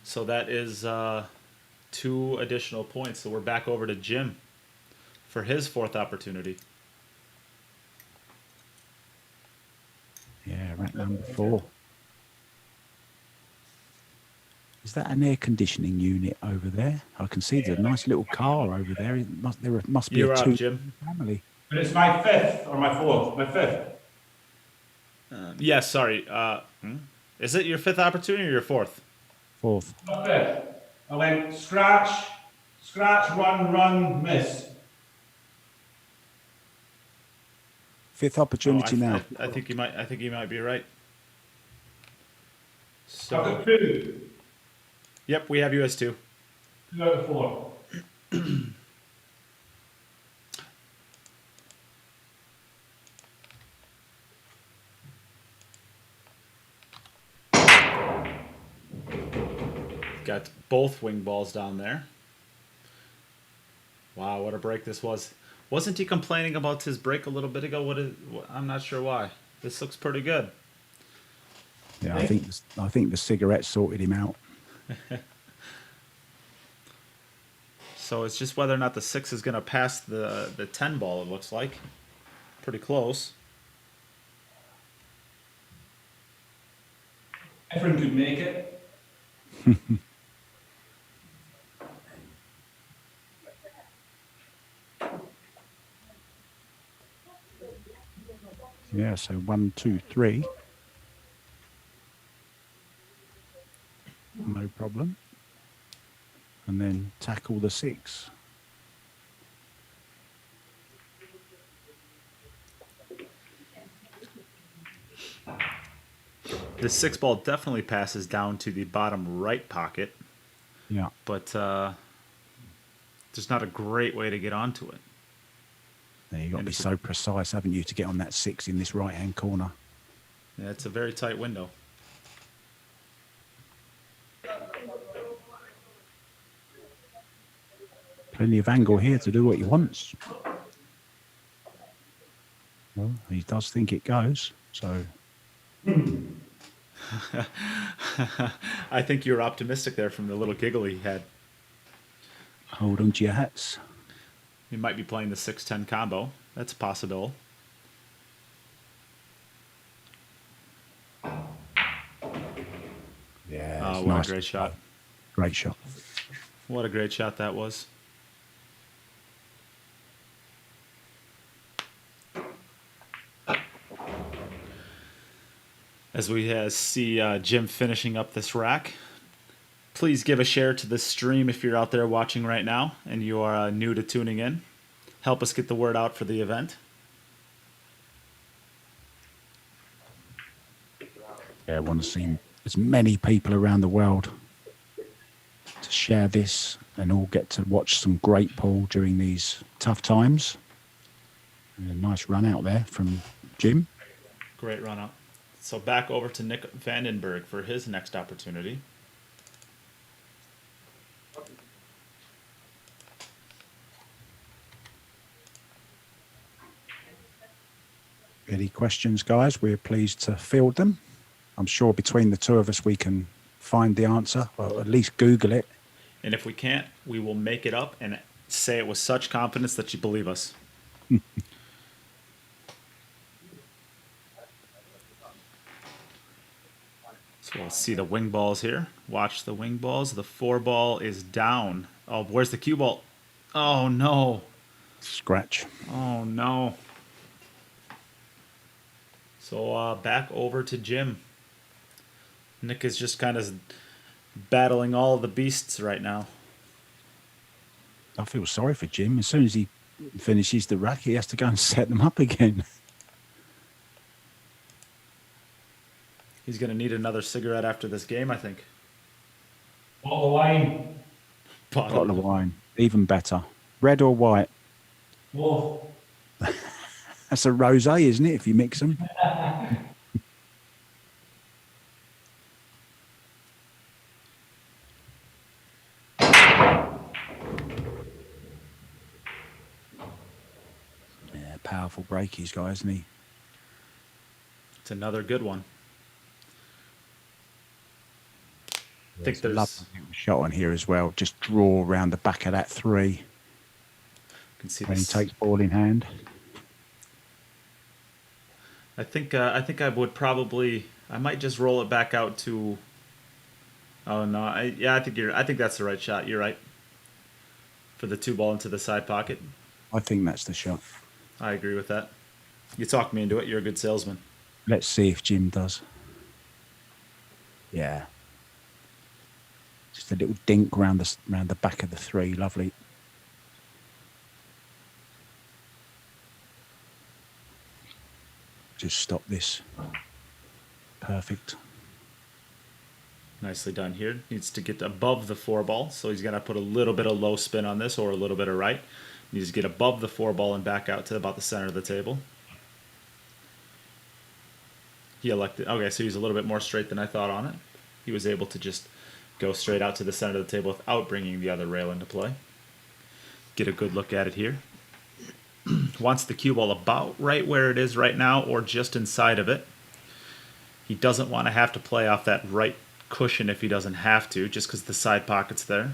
So that is 2 additional points. So we're back over to Jim for his 4th opportunity. Yeah, rack number 4. Is that an air conditioning unit over there? I can see there's a nice little car over there. There must be You're a up, 2 Jim. family. But it's my 5th or my 4th? My 5th. Yes, sorry. Is it your 5th opportunity or your 4th? 4th. My 5th. I went scratch, run, miss. 5th opportunity now. I think you might. I think you might be right. I've So, got 2. yep, we have you as 2. 2 out of 4. Got both wing balls down there. Wow, what a break this was. Wasn't he complaining about his break a little bit ago? I'm not sure why. This looks pretty good. Yeah, I think the cigarette sorted him out. So it's just whether or not the 6 is going to pass the 10 ball, it looks like. Pretty close. Everyone could make it. Yeah, so 1, 2, 3. No problem. And then tackle the 6. The 6 ball definitely passes down to the bottom right pocket, Yeah. but there's not a great way to get onto it. There, you've got to be so precise, haven't you, to get on that 6 in this right-hand corner. Yeah, it's a very tight window. Plenty of angle here to do what he wants. Well, he does think it goes, so... I think you were optimistic there from the little giggle he had. Hold on to your hats. He might be playing the 6-10 combo. That's possible. Yeah. Oh, what a great shot. Great shot. What a great shot that was. As we see Jim finishing up this rack, please give a share to this stream if you're out there watching right now and you are new to tuning in. Help us get the word out for the event. Yeah, I want to see as many people around the world to share this and all get to watch some great pool during these tough times. And a nice run out there from Jim. Great run up. So back over to Nick Vandenberg for his next opportunity. Any questions, guys? We're pleased to field them. I'm sure between the two of us we can find the answer, or at least Google it. And if we can't, we will make it up and say it with such confidence that you believe us. So we'll see the wing balls here. Watch the wing balls. The 4 ball is down. Oh, where's the cue ball? Oh, no. Scratch. Oh, no. So back over to Jim. Nick is just kind of battling all of the beasts right now. I feel sorry for Jim. As soon as he finishes the rack, he has to go and set them up again. He's going to need another cigarette after this game, I think. Bottle of wine. Bottle of wine. Even better. Red or white? Both. That's a rosé, isn't it, if you mix them? Yeah, powerful breakies, guy, isn't he? It's another good one. I think there's Lovely shot on here as well. Just draw around the back of that 3. Can see When he this. takes ball in hand. I think I would probably. I might just roll it back out to. Oh no! I think that's the right shot. You're right. For the 2 ball into the side pocket. I think that's the shot. I agree with that. You talked me into it. You're a good salesman. Let's see if Jim does. Yeah. Just a little dink round the back of the 3. Lovely. Just stop this. Perfect. Nicely done here. Needs to get above the 4 ball, so he's gonna put a little bit of low spin on this, or a little bit of right. Needs to get above the 4 ball and back out to about the center of the table. He elected. Okay, so he's a little bit more straight than I thought on it. He was able to just go straight out to the center of the table without bringing the other rail into play. Get a good look at it here. Wants the cue ball about right where it is right now, or just inside of it. He doesn't want to have to play off that right cushion if he doesn't have to, just because the side pocket's there.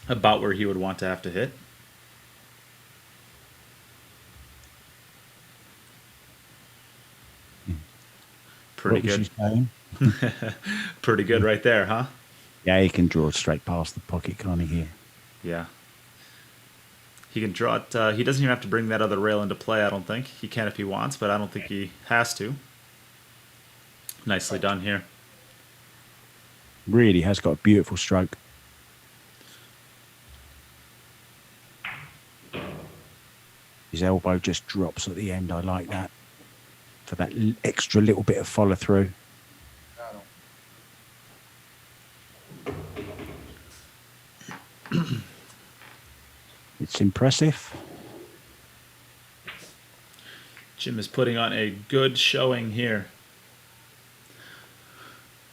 About where he would want to have to hit. Pretty good. Pretty good right there, huh? Yeah, he can draw it straight past the pocket, can't he, here? Yeah. He can draw it. He doesn't even have to bring that other rail into play, I don't think. He can if he wants, but I don't think he has to. Nicely done here. Really has got a beautiful stroke. His elbow just drops at the end. I like that. For that extra little bit of follow through. It's impressive. Jim is putting on a good showing here.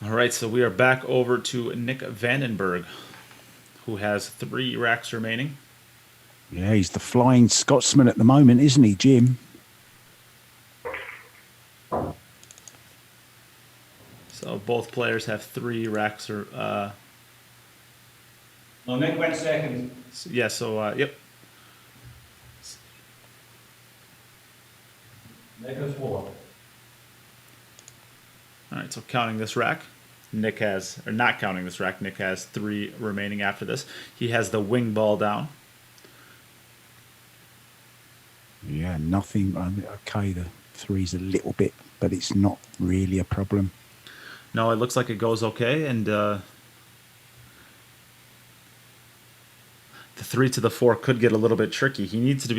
All right, so we are back over to Nick Vandenberg, who has 3 racks remaining. Yeah, he's the flying Scotsman at the moment, isn't he, Jim? So both players have 3 racks. No, Nick went second. Yeah, so, yep. Nick has 4. All right, so counting this rack, Nick has, or not counting this rack, Nick has 3 remaining after this. He has the wing ball down. Yeah, nothing. Okay, the 3's a little bit, but it's not really a problem. No, it looks like it goes okay, and the 3 to the 4 could get a little bit tricky. He needs to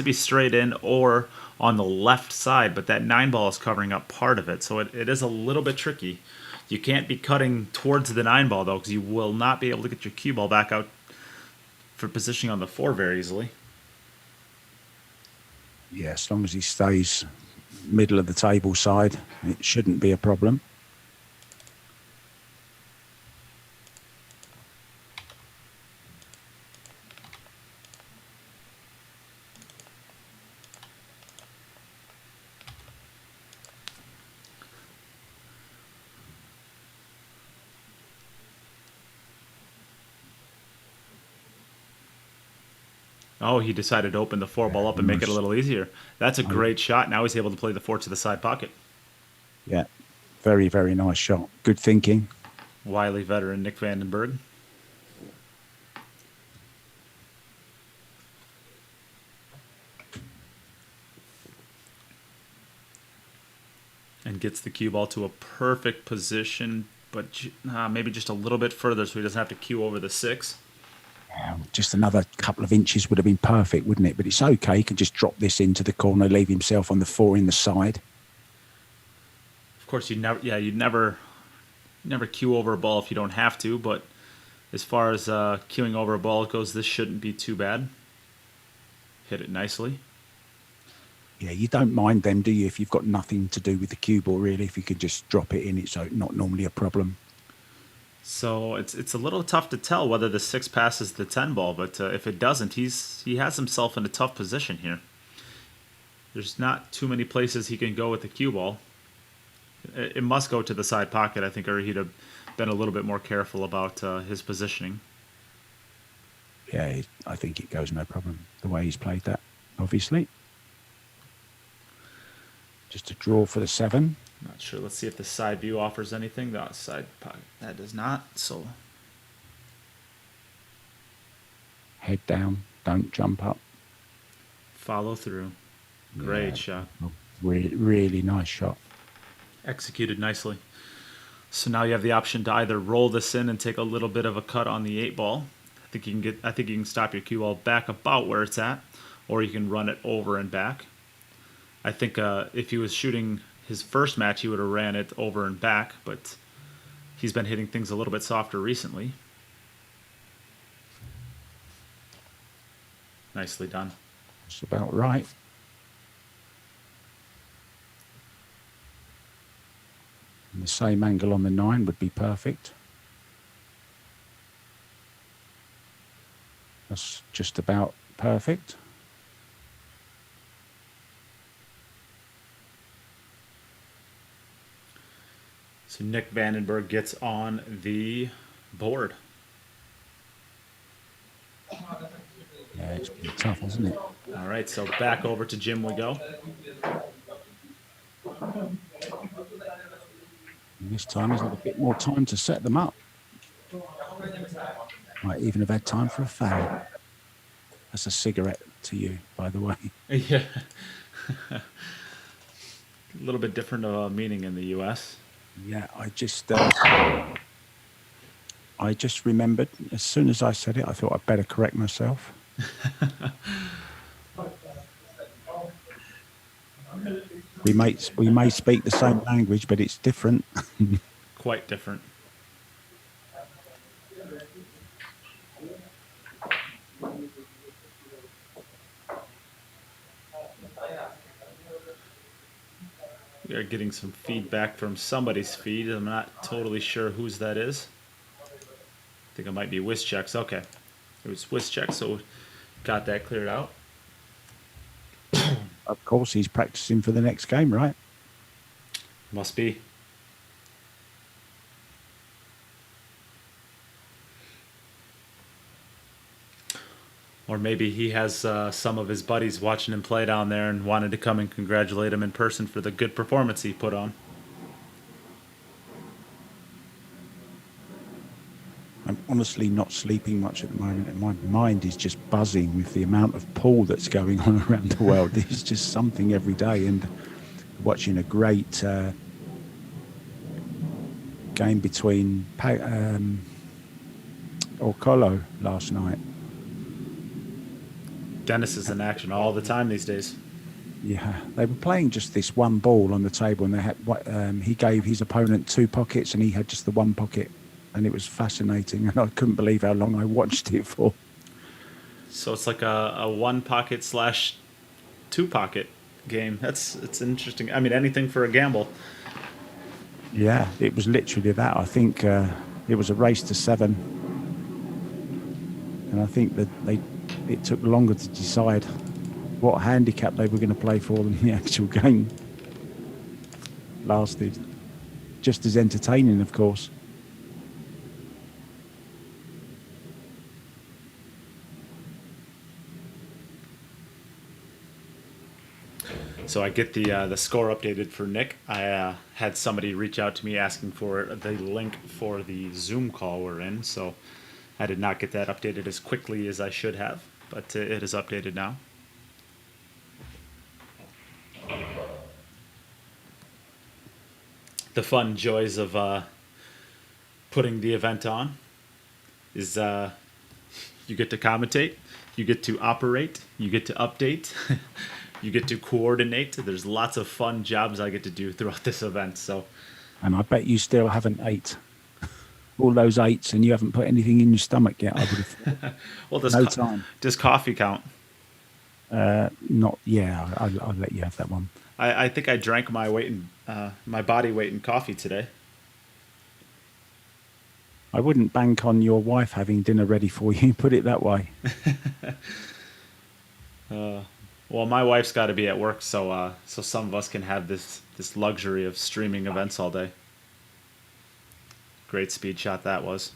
be straight in or on the left side, but that 9 ball is covering up part of it, so it is a little bit tricky. You can't be cutting towards the 9 ball though, because you will not be able to get your cue ball back out for positioning on the 4 very easily. Yeah, as long as he stays middle of the table side. It shouldn't be a problem. Oh, he decided to open the 4-ball up and make it a little easier. That's a great shot. Now he's able to play the 4 to the side pocket. Yeah, very, very nice shot. Good thinking. Wily veteran Nick Vandenberg. And gets the cue ball to a perfect position, but maybe just a little bit further so he doesn't have to cue over the 6. Just another couple of inches would have been perfect, wouldn't it? But it's okay. He can just drop this into the corner, leave himself on the 4 in the side. Of course, you'd never cue over a ball if you don't have to, but as far as cueing over a ball goes, this shouldn't be too bad. Hit it nicely. Yeah, you don't mind them, do you? If you've got nothing to do with the cue ball, really. If you could just drop it in, it's not normally a problem. So it's a little tough to tell whether the 6 passes the 10 ball, but if it doesn't, he has himself in a tough position here. There's not too many places he can go with the cue ball. It must go to the side pocket, I think, or he'd have been a little bit more careful about his positioning. Yeah, I think it goes no problem, the way he's played that, obviously. Just a draw for the 7. Not sure. Let's see if the side view offers anything. The side pocket, that does not. So Head down, don't jump up. follow through. Great shot. Really, really nice shot. Executed nicely. So now you have the option to either roll this in and take a little bit of a cut on the 8 ball. I think you can stop your cue ball back about where it's at, or you can run it over and back. I think if he was shooting his first match, he would have ran it over and back, but he's been hitting things a little bit softer recently. Nicely done. That's about right. And the same angle on the 9 would be perfect. That's just about perfect. So Nick Vandenberg gets on the board. Yeah, it's been tough, hasn't it? All right, so back over to Jim we go. And this time he's had a bit more time to set them up. Might even have had time for a fan. That's a cigarette to you, by the way. Yeah. A little bit different meaning in the U.S. Yeah, I just remembered, as soon as I said it, I thought I'd better correct myself. We may speak the same language, but it's different. Quite different. We are getting some feedback from somebody's feed. I'm not totally sure whose that is. I think it might be Wischek's. Okay. It was Wischek, so got that cleared out. Of course, he's practicing for the next game, right? Must be. Or maybe he has some of his buddies watching him play down there and wanted to come and congratulate him in person for the good performance he put on. I'm honestly not sleeping much at the moment, and my mind is just buzzing with the amount of pool that's going on around the world. There's just something every day, and watching a great game between Orcolo last night. Dennis is in action all the time these days. Yeah, they were playing just this one ball on the table, and they had he gave his opponent 2 pockets, and he had just the 1 pocket. And it was fascinating, and I couldn't believe how long I watched it for. So it's like a 1 pocket / 2 pocket. game. It's interesting. I mean, anything for a gamble. Yeah, it was literally that. I think it was a race to 7, and I think that it took longer to decide what handicap they were going to play for than the actual game lasted. Just as entertaining, of course. So I get the score updated for Nick. I had somebody reach out to me asking for the link for the Zoom call we're in, so I did not get that updated as quickly as I should have, but it is updated now. The fun joys of putting the event on is you get to commentate, you get to operate, you get to update, you get to coordinate. There's lots of fun jobs I get to do throughout this event. So, And I bet you still haven't ate all those 8s, and you haven't put anything in your stomach yet. I would have thought. well, No time. does coffee count? Not. Yeah, I'll let you have that one. I think I drank my weight in my body weight in coffee today. I wouldn't bank on your wife having dinner ready for you. Put it that way. Well, my wife's got to be at work, so some of us can have this luxury of streaming events all day. Great speed shot that was.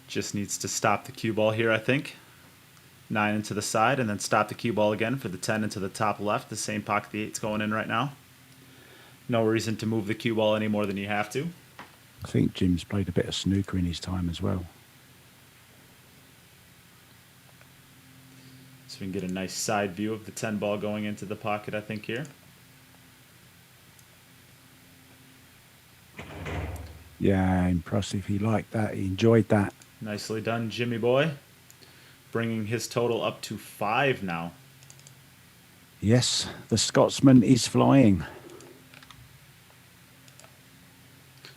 Just needs to stop the cue ball here, I think. 9 into the side, and then stop the cue ball again for the 10 into the top left. The same pocket the 8's going in right now. No reason to move the cue ball any more than you have to. I think Jim's played a bit of snooker in his time as well. So we can get a nice side view of the 10 ball going into the pocket, I think, here. Yeah, impressive. He liked that. He enjoyed that. Nicely done, Jimmy boy. Bringing his total up to 5 now. Yes, the Scotsman is flying.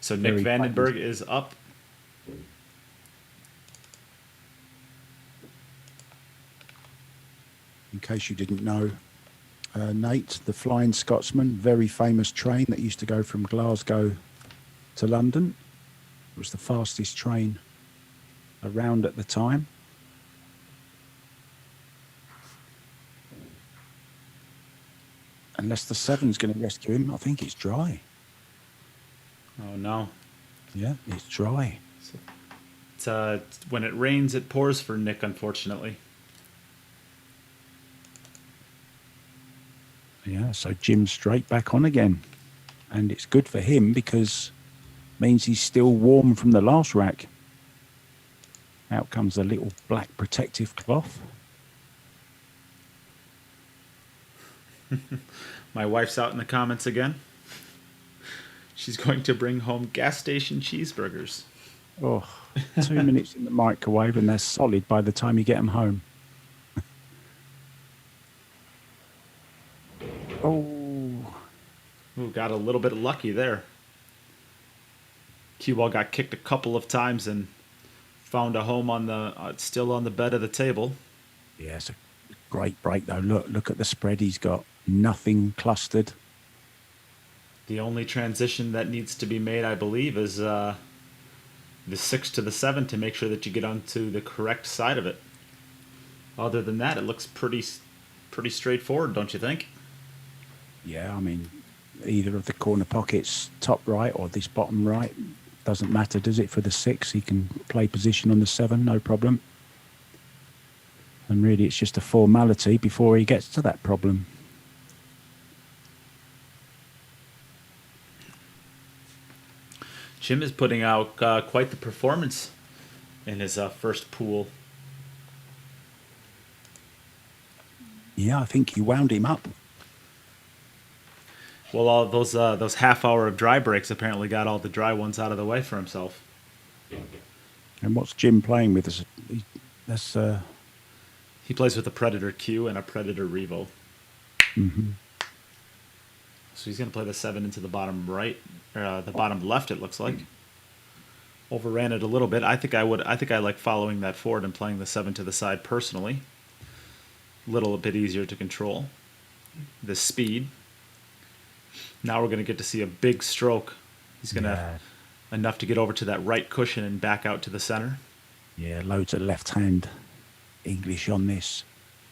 So Nick Very Vandenberg is up. In case you didn't know, Nate, the Flying Scotsman, very famous train that used to go from Glasgow to London. It was the fastest train around at the time. Unless the 7's going to rescue him, I think it's dry. Oh no. Yeah, it's dry. It's, when it rains, it pours for Nick, unfortunately. Yeah, so Jim's straight back on again. And it's good for him because it means he's still warm from the last rack. Out comes the little black protective cloth. My wife's out in the comments again. She's going to bring home gas station cheeseburgers. Oh, 2 minutes in the microwave and they're solid by the time you get them home. Oh. Ooh, got a little bit lucky there. Cue ball got kicked a couple of times and found a home on the still on the bed of the table. Yeah, it's a great break though. Look at the spread he's got. Nothing clustered. The only transition that needs to be made, I believe, is the 6 to the 7 to make sure that you get onto the correct side of it. Other than that, it looks pretty straightforward, don't you think? Yeah, I mean, either of the corner pockets, top right or this bottom right, doesn't matter, does it? For the 6, he can play position on the 7, no problem. And really, it's just a formality before he gets to that problem. Jim is putting out quite the performance in his first pool. Yeah, I think he wound him up. Well, all those half hour of dry breaks apparently got all the dry ones out of the way for himself. And what's Jim playing with? That's He plays with a Predator Q and a Predator Revo. mm-hmm. So he's going to play the 7 into the bottom right, or the bottom left, it looks like. overran it a little bit. I think I would. I think I like following that forward and playing the 7 to the side personally. Little bit easier to control. The speed. Now we're going to get to see a big stroke. He's going to have enough to get over to that right cushion and back out to the center. Yeah, loads of left-hand English on this.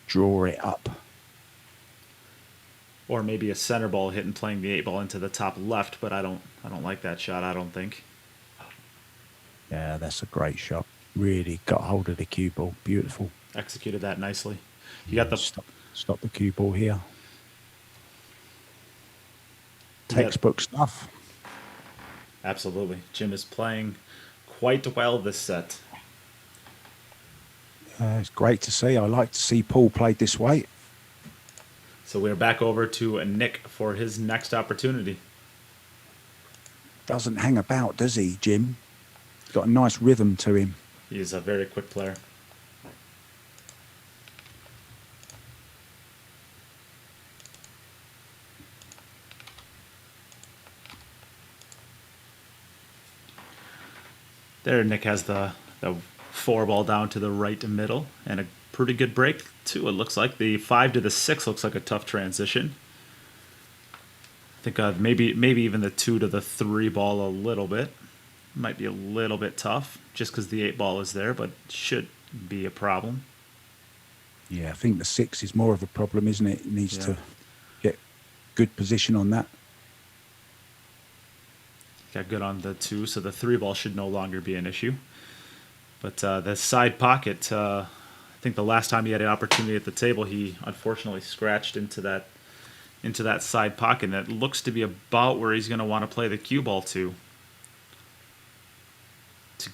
Draw it up. Or maybe a center ball hit and playing the 8 ball into the top left, but I don't like that shot, I don't think. Yeah, that's a great shot. Really got hold of the cue ball. Beautiful. Executed that nicely. You got the stop the cue ball here. Textbook stuff. Absolutely. Jim is playing quite well this set. It's great to see. I like to see Paul played this way. So we're back over to Nick for his next opportunity. Doesn't hang about, does he, Jim? He's got a nice rhythm to him. He's a very quick player. There, Nick has the 4 ball down to the right middle, and a pretty good break, too. It looks like the 5 to the 6 looks like a tough transition. I think maybe even the 2 to the 3 ball a little bit. Might be a little bit tough, just because the 8 ball is there, but should be a problem. Yeah, I think the 6 is more of a problem, isn't it? It needs to get good position on that. Got good on the 2, so the 3 ball should no longer be an issue. But the side pocket, I think the last time he had an opportunity at the table, he unfortunately scratched into that side pocket, and it looks to be about where he's going to want to play the cue ball to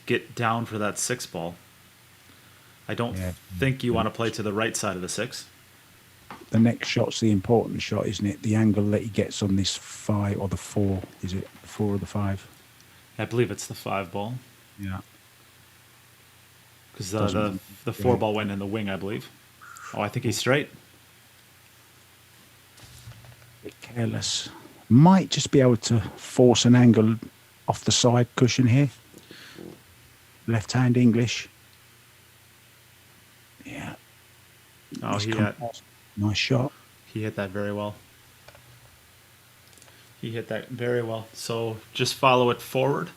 get down for that 6 ball. I don't think you want to play to the right side of the 6. The next shot's the important shot, isn't it? The angle that he gets on this 5 or the 4. Is it the 4 or the 5? I believe it's the 5 ball. Yeah. Because the 4 ball went in the wing, I believe. Oh, I think he's straight. Bit careless. Might just be able to force an angle off the side cushion here. Left hand English. Yeah. Oh, nice shot. He hit that very well. So just follow it forward.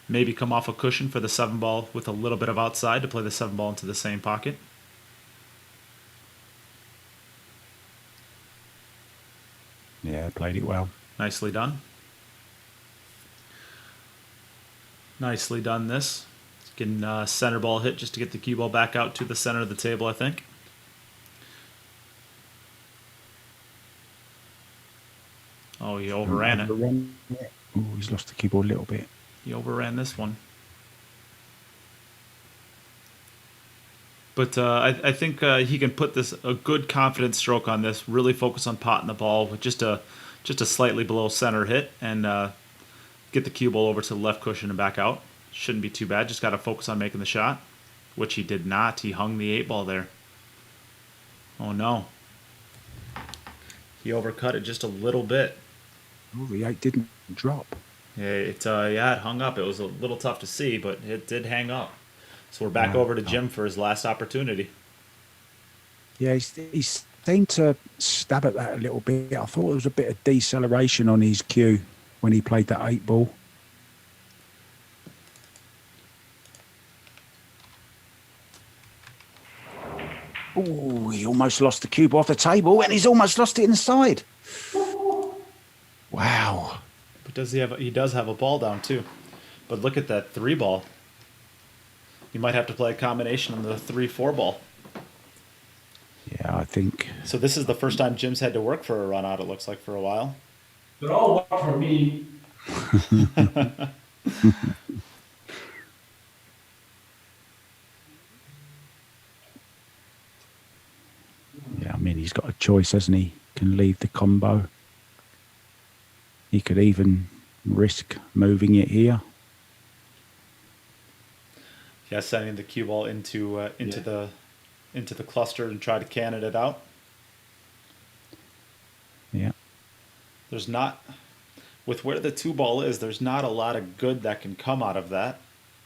Maybe come off a cushion for the 7 ball with a little bit of outside to play the 7 ball into the same pocket. Yeah, played it well. Nicely done. Nicely done this. Getting center ball hit just to get the cue ball back out to the center of the table, I think. Oh, he overran it. Oh, he's lost the cue ball a little bit. He overran this one. But I think he can put a good confident stroke on this. Really focus on potting the ball with just a slightly below center hit, and get the cue ball over to the left cushion and back out. Shouldn't be too bad. Just got to focus on making the shot, which he did not. He hung the 8 ball there. Oh no! He overcut it just a little bit. Oh, the 8 didn't drop. Yeah, it hung up. It was a little tough to see, but it did hang up. So we're back over to Jim for his last opportunity. Yeah, he seemed to stab at that a little bit. I thought there was a bit of deceleration on his cue when he played that 8 ball. Oh, he almost lost the cue ball off the table, and he's almost lost it inside. Wow. But he does have a ball down too. But look at that 3 ball. You might have to play a combination on the 3-4 ball. Yeah, I think. So this is the first time Jim's had to work for a run out, it looks like, for a while. They're all work for me. Yeah, I mean, he's got a choice, hasn't he? Can leave the combo. He could even risk moving it here. Yeah, sending the cue ball into the cluster and try to cannon it out. Yeah. There's not, with where the 2 ball is, there's not a lot of good that can come out of that.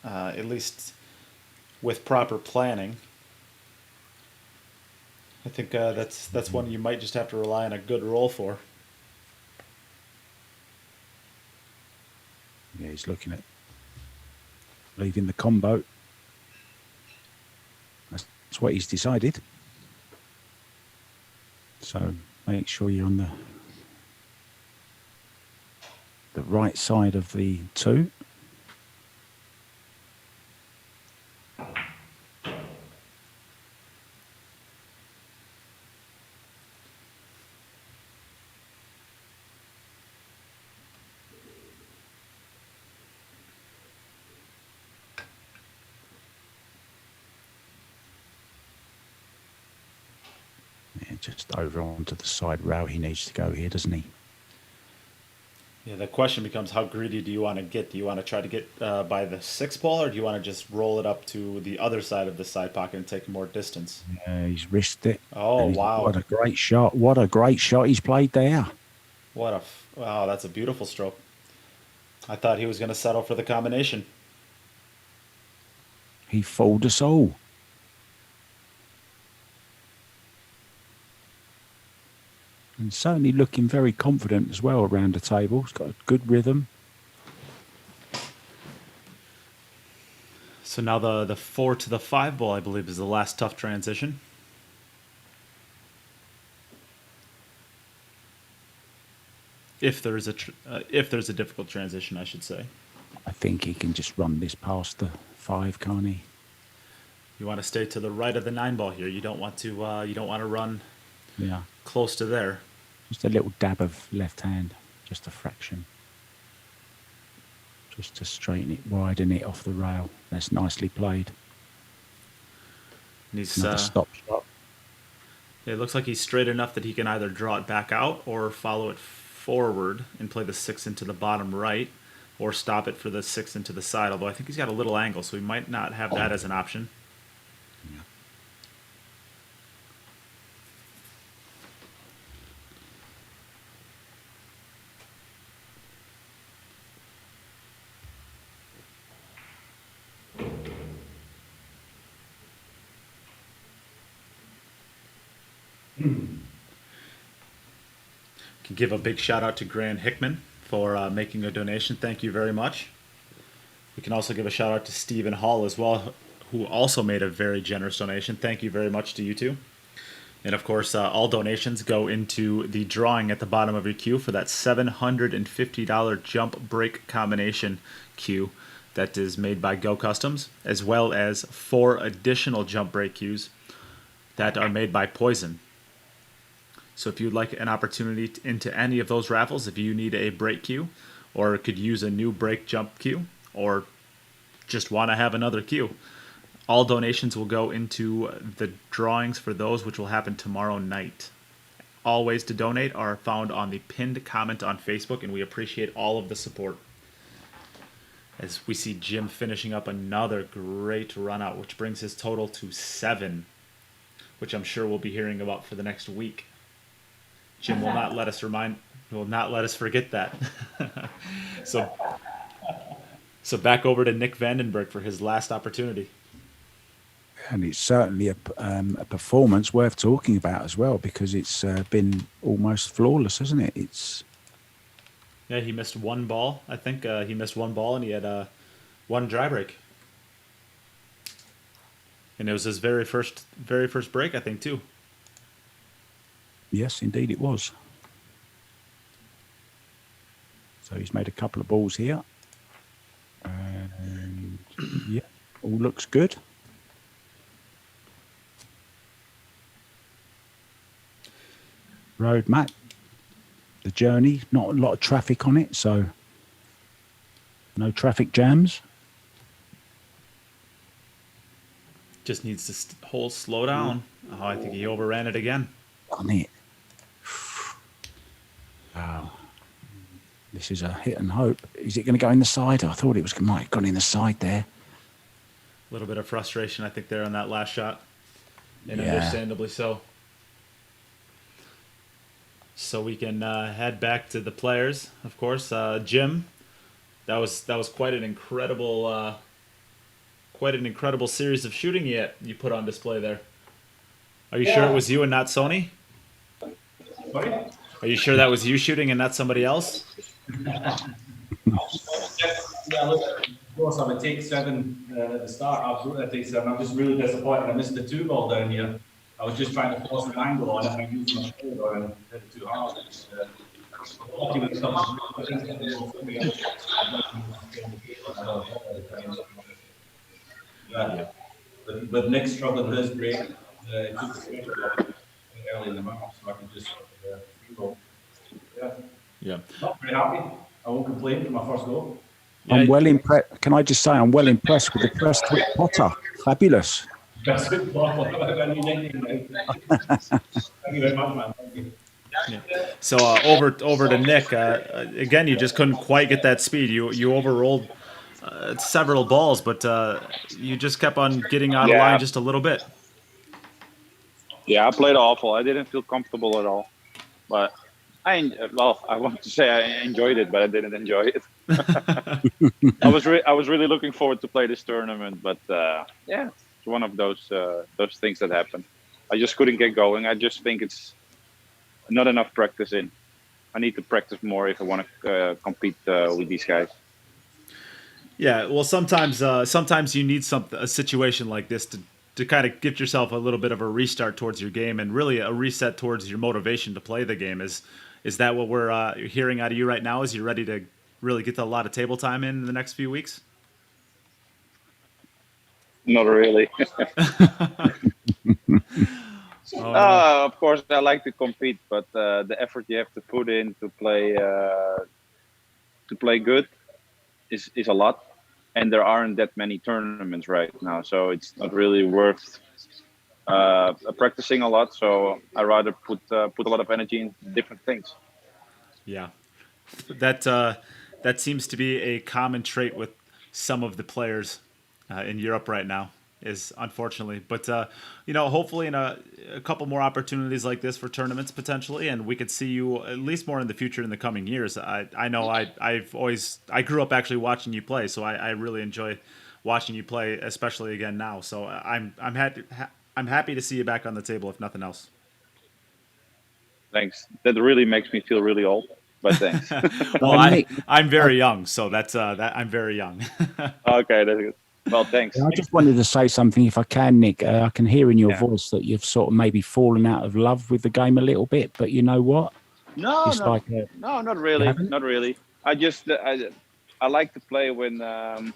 at least with proper planning. I think that's one you might just have to rely on a good roll for. Yeah, he's looking at leaving the combo. That's what he's decided. So make sure you're on the right side of the 2. Yeah, just over onto the side rail he needs to go here, doesn't he? Yeah, the question becomes how greedy do you want to get? Do you want to try to get by the 6 ball, or do you want to just roll it up to the other side of the side pocket and take more distance? He's risked it. Oh, wow. What a great shot. What a great shot he's played there. Wow, that's a beautiful stroke. I thought he was going to settle for the combination. He fooled us all. And certainly looking very confident as well around the table. He's got a good rhythm. So now the 4 to the 5 ball, I believe, is the last tough transition. If there's a difficult transition, I should say. I think he can just run this past the 5, can't he? You want to stay to the right of the 9 ball here. You don't want to run close to there. Just a little dab of left hand, just a fraction. Just to straighten it, widen it off the rail. That's nicely played. And he's Another stop shot. It looks like he's straight enough that he can either draw it back out or follow it forward and play the 6 into the bottom right, or stop it for the 6 into the side. Although I think he's got a little angle, so he might not have that as an option. Yeah. Can give a big shout out to Grant Hickman for making a donation. Thank you very much. We can also give a shout out to Stephen Hall as well, who also made a very generous donation. Thank you very much to you two. And of course, all donations go into the drawing at the bottom of your queue for that $750 jump break combination queue that is made by Go Customs, as well as 4 additional jump break queues that are made by Poison. So if you'd like an opportunity into any of those raffles, if you need a break queue, or could use a new break jump queue, or just want to have another queue, all donations will go into the drawings for those, which will happen tomorrow night. All ways to donate are found on the pinned comment on Facebook, and we appreciate all of the support. As we see Jim finishing up another great run out, which brings his total to 7, which I'm sure we'll be hearing about for the next week. Jim will not let us forget that. So back over to Nick Vandenberg for his last opportunity. And it's certainly a performance worth talking about as well, because it's been almost flawless, hasn't it? Yeah, he missed 1 ball. I think he missed 1 ball, and he had 1 dry break. And it was his very first break, I think, too. Yes, indeed it was. So he's made a couple of balls here. And yeah, all looks good. Road map, the journey, not a lot of traffic on it, so no traffic jams. Just needs to slow down. Oh, I think he overran it again. On it. Wow. This is a hit and hope. Is it going to go in the side? I thought it might have gone in the side there. A little bit of frustration, I think, there on that last shot. And Yeah. understandably so. So we can head back to the players, of course. Jim, that was quite an incredible quite an incredible series of shooting you put on display there. Are you sure it was you and not Sony? Sorry? Are you sure that was you shooting and not somebody else? Yeah, look, of course, I'm a take 7 at the start. Absolutely, a take 7. I'm just really disappointed I missed the 2 ball down here. I was just trying to force an angle on it and I used my shoulder and hit it too hard. Lucky when it comes to I think it's a little for me. Yeah. With Nick struggling his break, it took the pressure off early in the match, so I could just roll. Yeah. Yeah. Not very happy. I won't complain for my first goal. I'm well impressed. Can I just say I'm well impressed with the press quick Potter. Fabulous. Best good ball. Thank you very much, man. Thank you. So over to Nick. Again, you just couldn't quite get that speed. You overrolled several balls, but you just kept on getting out of line just a little bit. Yeah, I played awful. I didn't feel comfortable at all. But I want to say I enjoyed it, but I didn't enjoy it. I was really looking forward to play this tournament, but yeah, it's one of those things that happen. I just couldn't get going. I just think it's not enough practice in. I need to practice more if I want to compete with these guys. Yeah, well, sometimes you need a situation like this to kind of get yourself a little bit of a restart towards your game and really a reset towards your motivation to play the game. Is that what we're hearing out of you right now? Is you ready to really get a lot of table time in the next few weeks? Not really. Oh, no. Of course, I like to compete, but the effort you have to put in to play good is a lot, and there aren't that many tournaments right now, so it's not really worth practicing a lot. So I rather put a lot of energy in different things. Yeah, that seems to be a common trait with some of the players in Europe right now. Is unfortunately, but hopefully in a couple more opportunities like this for tournaments potentially, and we could see you at least more in the future in the coming years. I know I grew up actually watching you play, so I really enjoy watching you play, especially again now. So I'm happy to see you back on the table, if nothing else. Thanks. That really makes me feel really old, but thanks. Well, I'm very young, so that's that I'm very young. Okay, that's good. Well, thanks. I just wanted to say something, if I can, Nick. I can hear in your voice that you've sort of maybe fallen out of love with the game a little bit, but you know what? No, not really. Not really. I just I like to play when the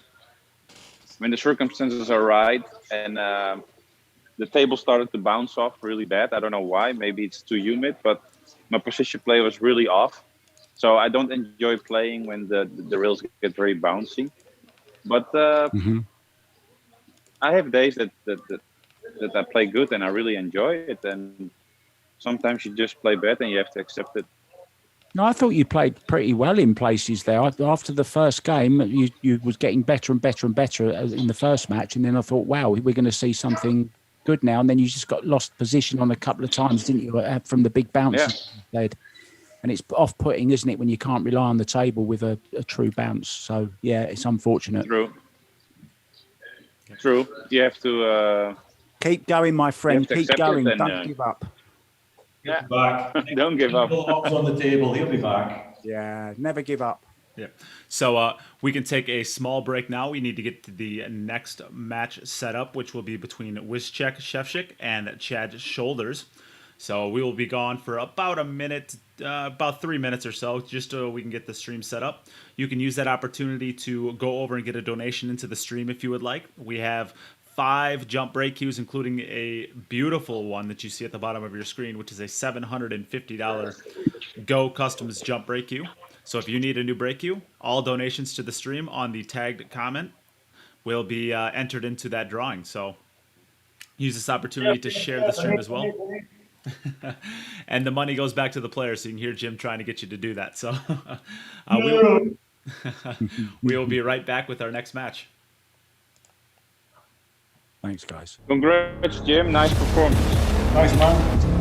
circumstances are right and the table started to bounce off really bad. I don't know why. Maybe it's too humid, but my position play was really off. So I don't enjoy playing when the rails get very bouncy. But I have days that I play good and I really enjoy it. And sometimes you just play bad and you have to accept it. No, I thought you played pretty well in places there. After the first game, you was getting better and better and better in the first match. And then I thought, wow, we're going to see something good now. And then you just got lost position on a couple of times, didn't you, from the big bounce you played. And it's off-putting, isn't it, when you can't rely on the table with a true bounce. So, yeah, it's unfortunate. True. You have to... keep going, my friend. Keep going. Don't give up. Yeah. Back. Don't give up. Up's on the table. He'll be back. Yeah, never give up. Yeah. So we can take a small break now. We need to get to the next match set up, which will be between Wyszczek Szewczyk and Chad Shoulders. So we will be gone for about a minute, about 3 minutes or so, just so we can get the stream set up. You can use that opportunity to go over and get a donation into the stream if you would like. We have 5 jump break cues, including a beautiful one that you see at the bottom of your screen, which is a $750 Go Customs jump break cue. So if you need a new break cue, all donations to the stream on the tagged comment will be entered into that drawing. So use this opportunity to share the stream as well. And the money goes back to the player, so you can hear Jim trying to get you to do that. So we will be right back with our next match. Thanks, guys. Congrats, Jim. Nice performance. Nice, man.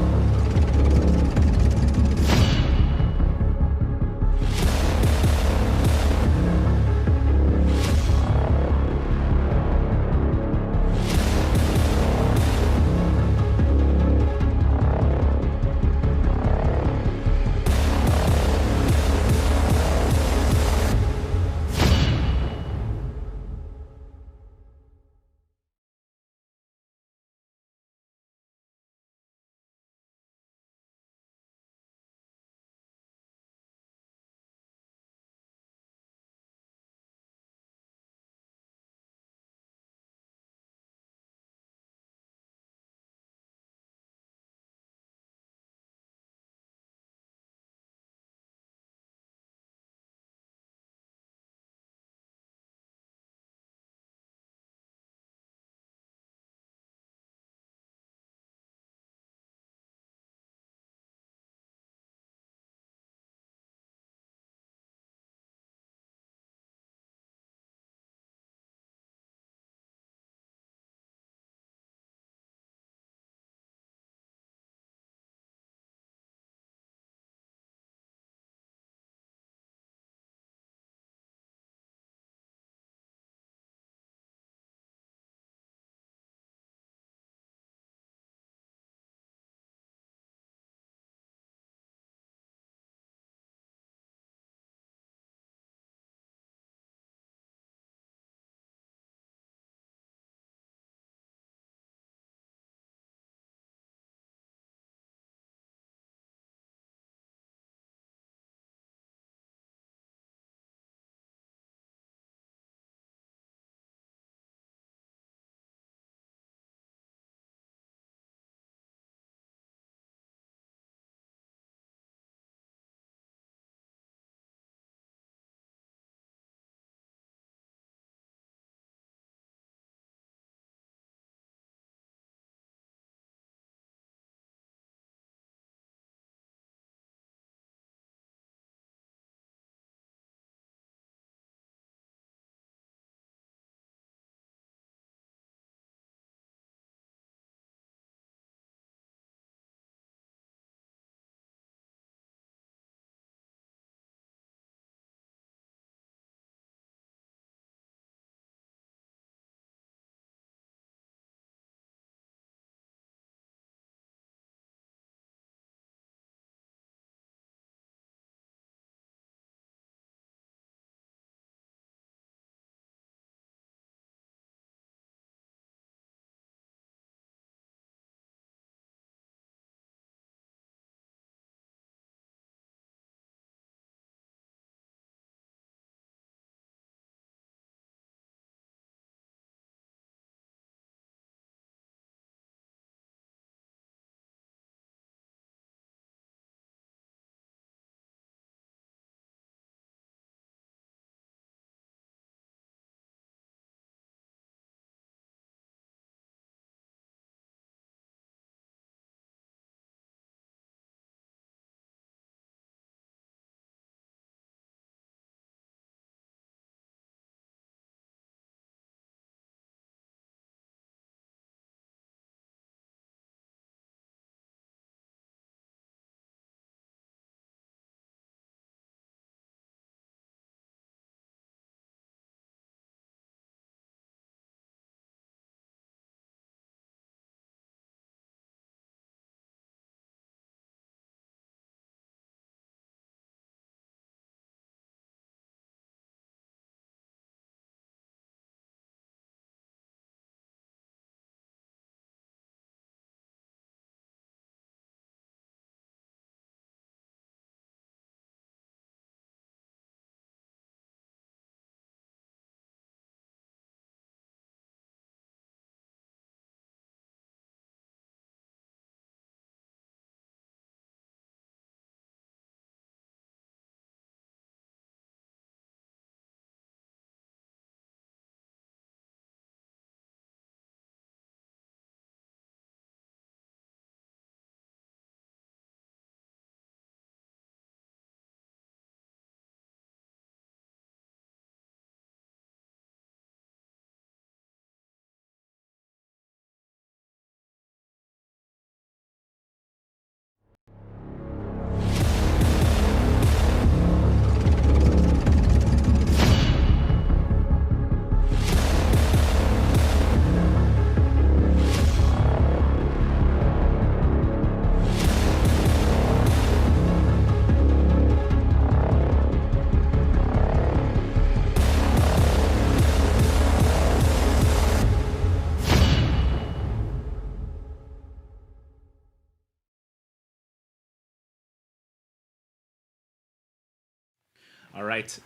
All right.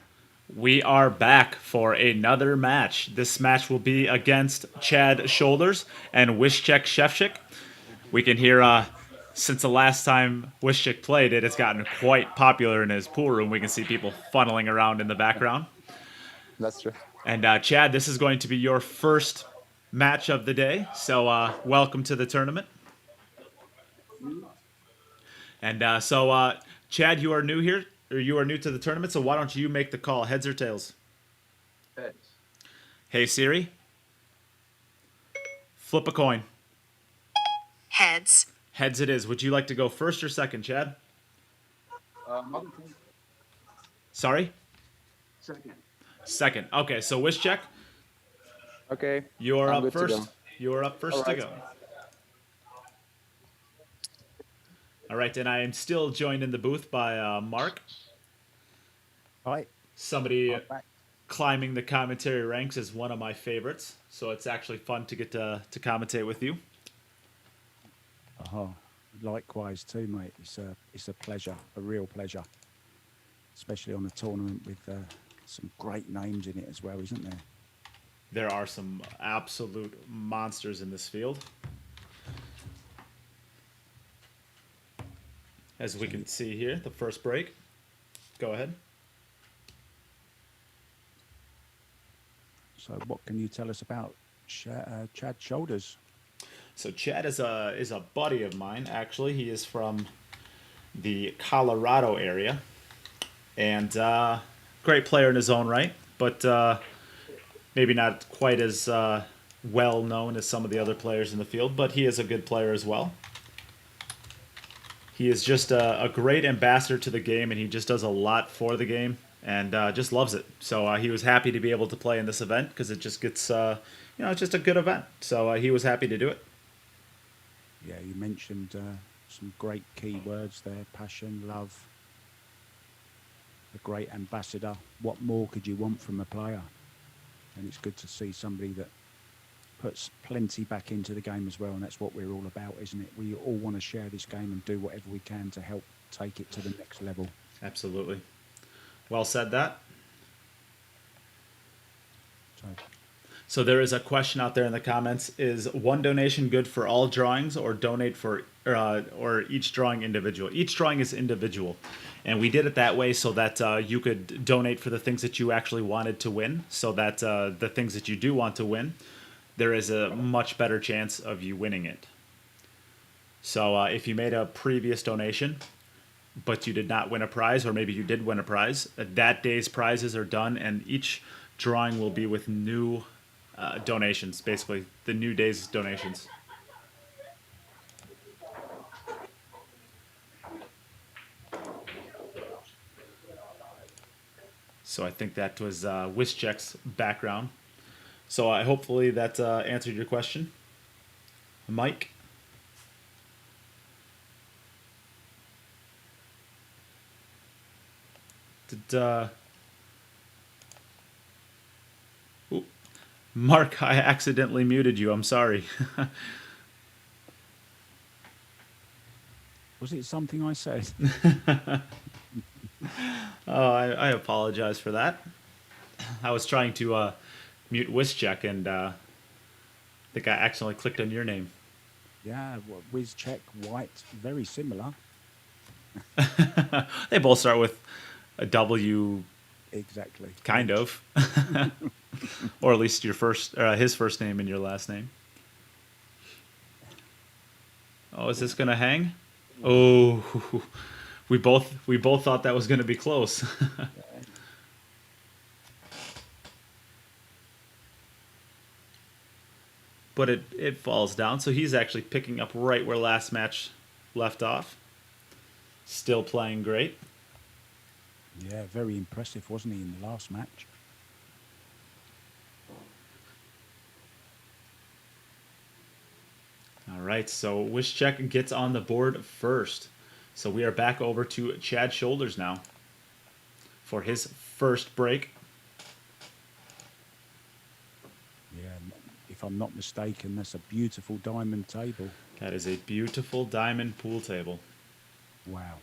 We are back for another match. This match will be against Chad Shoulders and Wischek Shevchik. We can hear, since the last time Wischek played it, it's gotten quite popular in his pool room. We can see people funneling around in the background. That's true. And Chad, this is going to be your first match of the day. So welcome to the tournament. And Chad, you are new here, or you are new to the tournament. So why don't you make the call? Heads or tails? Heads. Hey Siri, flip a coin. Heads. Heads it is. Would you like to go first or second, Chad? Sorry? Second. Okay, so Wischek, Okay. you are I'm up good to first. go. You are up first All to right. go. All right, and I am still joined in the booth by Mark. Right. Somebody I'm back. climbing the commentary ranks is one of my favorites, so it's actually fun to get to commentate with you. Oh, likewise too, mate. It's a pleasure, a real pleasure, especially on a tournament with some great names in it as well, isn't there? There are some absolute monsters in this field. As we can see here, the first break. Go ahead. So, what can you tell us about Chad Shoulders? So Chad is a buddy of mine. Actually, he is from the Colorado area, and great player in his own right, but maybe not quite as well known as some of the other players in the field. But he is a good player as well. He is just a great ambassador to the game, and he just does a lot for the game, and just loves it. So he was happy to be able to play in this event because it just gets, it's just a good event. So he was happy to do it. Yeah, you mentioned some great key words there: passion, love, a great ambassador. What more could you want from a player? And it's good to see somebody that puts plenty back into the game as well, and that's what we're all about, isn't it? We all want to share this game and do whatever we can to help take it to the next level. Absolutely. Well said that. So there is a question out there in the comments: is one donation good for all drawings, or donate for or each drawing individual? Each drawing is individual, and we did it that way so that you could donate for the things that you actually wanted to win, so that the things that you do want to win, there is a much better chance of you winning it. So if you made a previous donation, but you did not win a prize, or maybe you did win a prize, that day's prizes are done, and each drawing will be with new donations, basically the new day's donations. So I think that was Wischek's background. So hopefully that answered your question, Mike. Did Ooh. Mark, I accidentally muted you. I'm sorry. Was it something I said? Oh, I apologize for that. I was trying to mute Wischek, and I think I accidentally clicked on your name. Yeah, Wischek, White, very similar. They both start with a W. Exactly. Kind of. Or at least your his first name and your last name. Oh, is this gonna hang? Oh, we both thought that was gonna be close. But it falls down, so he's actually picking up right where last match left off. Still playing great. Yeah, very impressive, wasn't he, in the last match? All right, so Wischek gets on the board first. So we are back over to Chad Shoulders now for his first break. Yeah, if I'm not mistaken, that's a beautiful diamond table. That is a beautiful diamond pool table. Wow.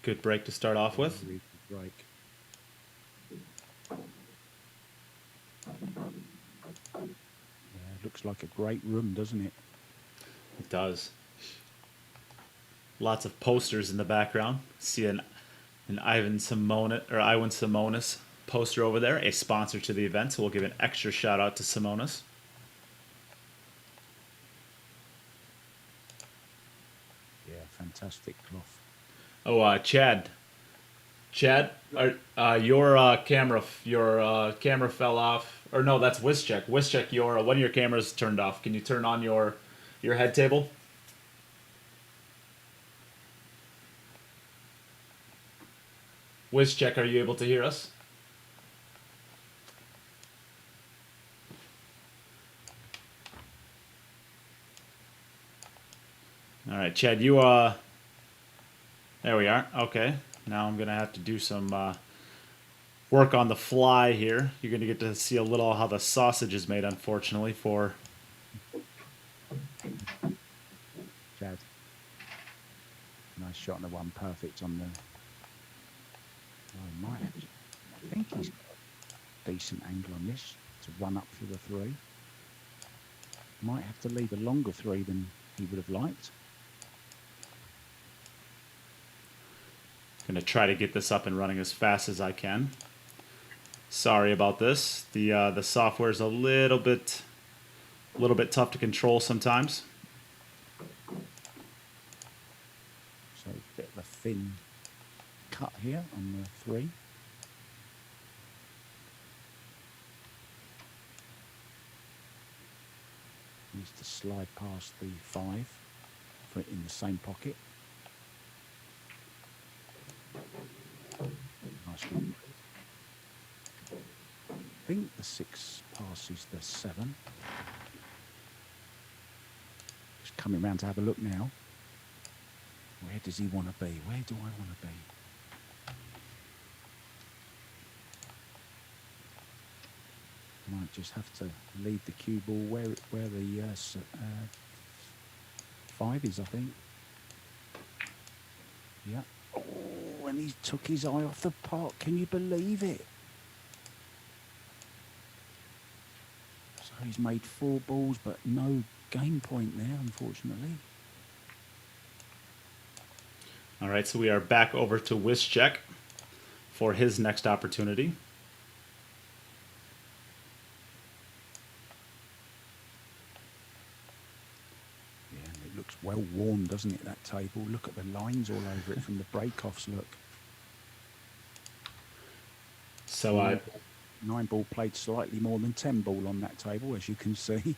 Good break to start off with. Very good break. Yeah, looks like a great room, doesn't it? It does. Lots of posters in the background. See an Ivan Simonis poster over there, a sponsor to the event, so we'll give an extra shout out to Simonis. Yeah, fantastic cloth. Oh, Chad, your camera fell off, or no, that's Wischek. Wischek, one of your cameras turned off. Can you turn on your head table? Wischek, are you able to hear us? All right, Chad, there we are. Okay, now I'm gonna have to do some work on the fly here. You're gonna get to see a little how the sausage is made, unfortunately, for Chad. Nice shot on the one, perfect on the. Oh, I think he's got a decent angle on this to run up for the 3. Might have to leave a longer 3 than he would have liked. Gonna try to get this up and running as fast as I can. Sorry about this. The software is a little bit tough to control sometimes. So a bit of a thin cut here on the 3. Needs to slide past the 5, put it in the same pocket. Nice one. I think the 6 passes the 7. Just coming round to have a look now. Where does he want to be? Where do I want to be? Might just have to leave the cue ball where the 5 is, I think. Yeah. Oh, and he took his eye off the pot. Can you believe it? So he's made 4 balls, but no game point there, unfortunately. All right, so we are back over to Wischek for his next opportunity. Yeah, and it looks well worn, doesn't it, that table? Look at the lines all over it from the break-offs, look. So 9 ball played slightly more than 10 ball on that table, as you can see.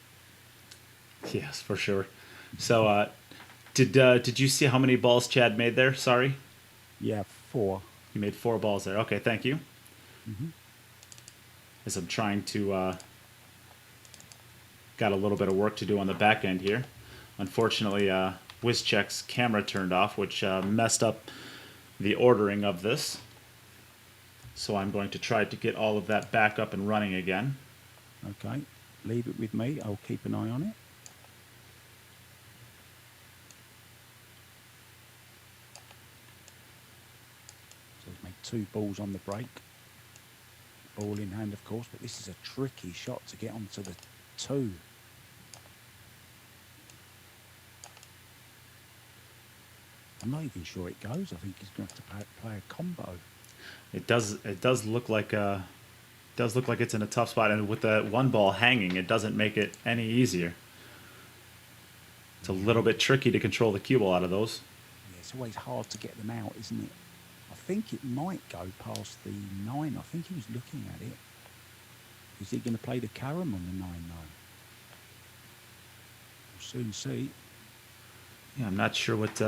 yes, for sure. So did you see how many balls Chad made there? Sorry. Yeah, 4. You made 4 balls there. Okay, thank you. Mm-hmm. As I'm trying to got a little bit of work to do on the back end here. Unfortunately, Wischek's camera turned off, which messed up the ordering of this. So I'm going to try to get all of that back up and running again. Okay, leave it with me. I'll keep an eye on it. So he's made 2 balls on the break. Ball in hand, of course, but this is a tricky shot to get onto the 2. I'm not even sure it goes. I think he's going to have to play a combo. It does look like it's in a tough spot, and with the 1 ball hanging, it doesn't make it any easier. It's a little bit tricky to control the cue ball out of those. Yeah, it's always hard to get them out, isn't it? I think it might go past the 9. I think he was looking at it. Is he going to play the carom on the 9 though? We'll soon see. Yeah, I'm not sure what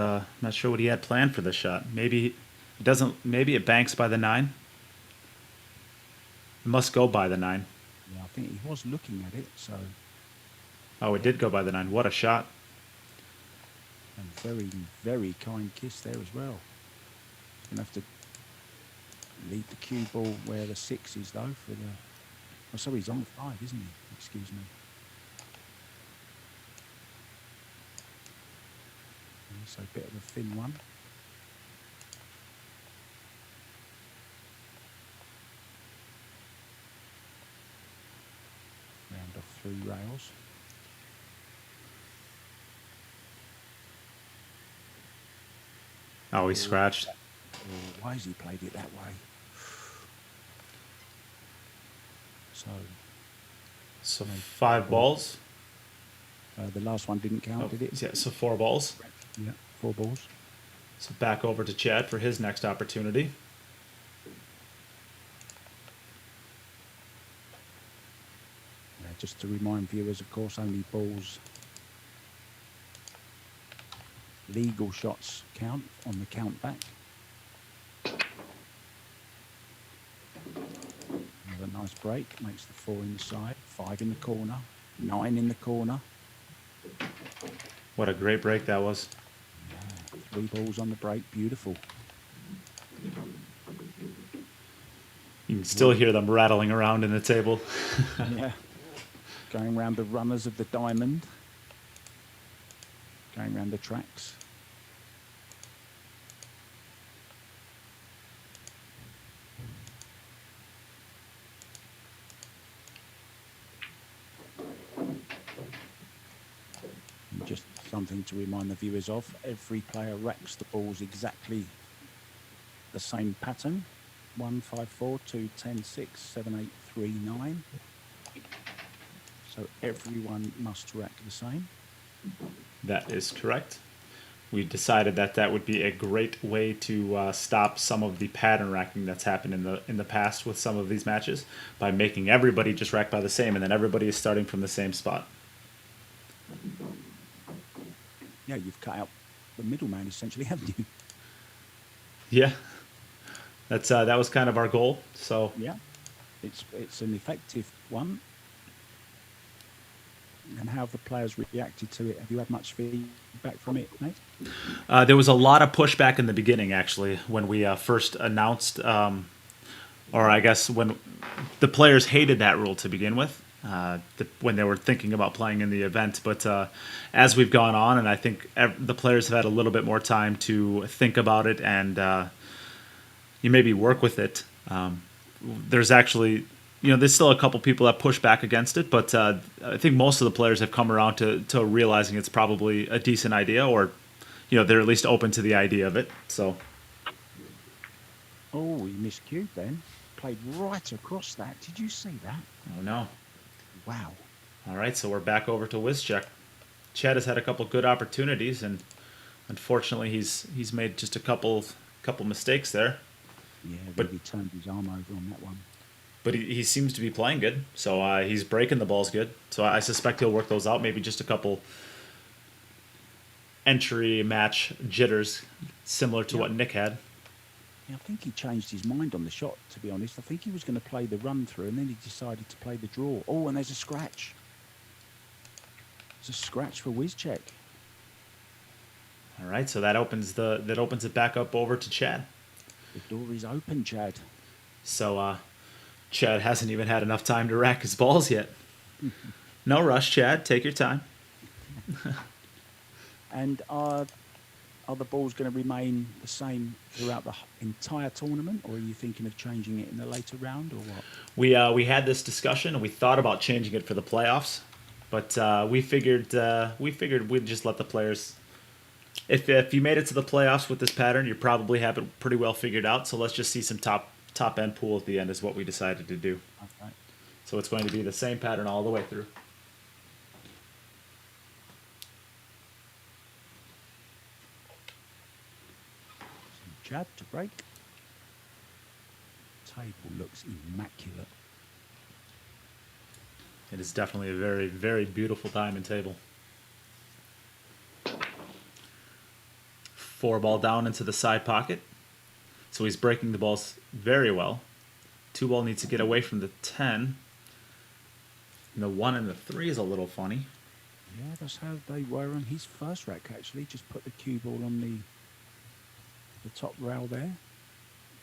he had planned for the shot. Maybe it doesn't. Maybe it banks by the 9. It must go by the 9. Yeah, I think he was looking at it. So. Oh, it did go by the 9. What a shot! And very, very kind kiss there as well. He's going to have to leave the cue ball where the 6 is though for the. Oh, sorry, he's on 5, isn't he? Excuse me. So a bit of a thin one. 3 rails. Oh, he scratched. Oh, why has he played it that way? So So no, 5 balls. the last one didn't count, Oh, did it? yeah, so 4 balls. Yeah, 4 balls. So back over to Chad for his next opportunity. Just to remind viewers, of course, only balls, legal shots count on the count back. Have a nice break, makes the 4 inside, 5 in the corner, 9 in the corner. What a great break that was. 3 balls on the break, beautiful. You can still hear them rattling around in the table. Yeah. Going around the runners of the diamond. Going around the tracks. And just something to remind the viewers of, every player racks the balls exactly the same pattern. 1, 5, 4, 2, 10, 6, 7, 8, 3, 9. So everyone must rack the same. That is correct. We decided that that would be a great way to stop some of the pattern racking that's happened in the past with some of these matches by making everybody just rack by the same, and then everybody is starting from the same spot. Yeah, you've cut out the middleman essentially, haven't you? Yeah, that's that was kind of our goal. So Yeah, it's an effective one. And how have the players reacted to it? Have you had much feedback from it, mate? there was a lot of pushback in the beginning, actually, when we first announced, or I guess when the players hated that rule to begin with, when they were thinking about playing in the event. But as we've gone on, and I think the players have had a little bit more time to think about it and you maybe work with it. There's actually, there's still a couple people that push back against it, but I think most of the players have come around to realizing it's probably a decent idea, or they're at least open to the idea of it. So, Oh, he miscued then. Played right across that. Did you see that? oh no. Wow. All right, so we're back over to Wizcheck. Chad has had a couple good opportunities, and unfortunately, he's made just a couple mistakes there. Yeah, But- really turned his arm over on that one. But he seems to be playing good, so he's breaking the balls good. So I suspect he'll work those out. Maybe just a couple entry match jitters, similar to what Nick had. Yeah, I think he changed his mind on the shot, to be honest. I think he was going to play the run through, and then he decided to play the draw. Oh, and there's a scratch. There's a scratch for Wizcheck. All right, so that opens it back up over to Chad. The door is open, Chad. So Chad hasn't even had enough time to rack his balls yet. No rush, Chad. Take your time. And are the balls going to remain the same throughout the entire tournament, or are you thinking of changing it in the later round, or what? We had this discussion and we thought about changing it for the playoffs, but we figured we'd just let the players. If you made it to the playoffs with this pattern, you probably have it pretty well figured out. So let's just see some top end pool at the end is what we decided to do. Okay. So it's going to be the same pattern all the way through. Chad to break. Table looks immaculate. It is definitely a very, very beautiful diamond table. 4 ball down into the side pocket. So he's breaking the balls very well. 2 ball needs to get away from the 10. And the 1 and the 3 is a little funny. Yeah, that's how they were on his first rack, actually. Just put the cue ball on the top rail there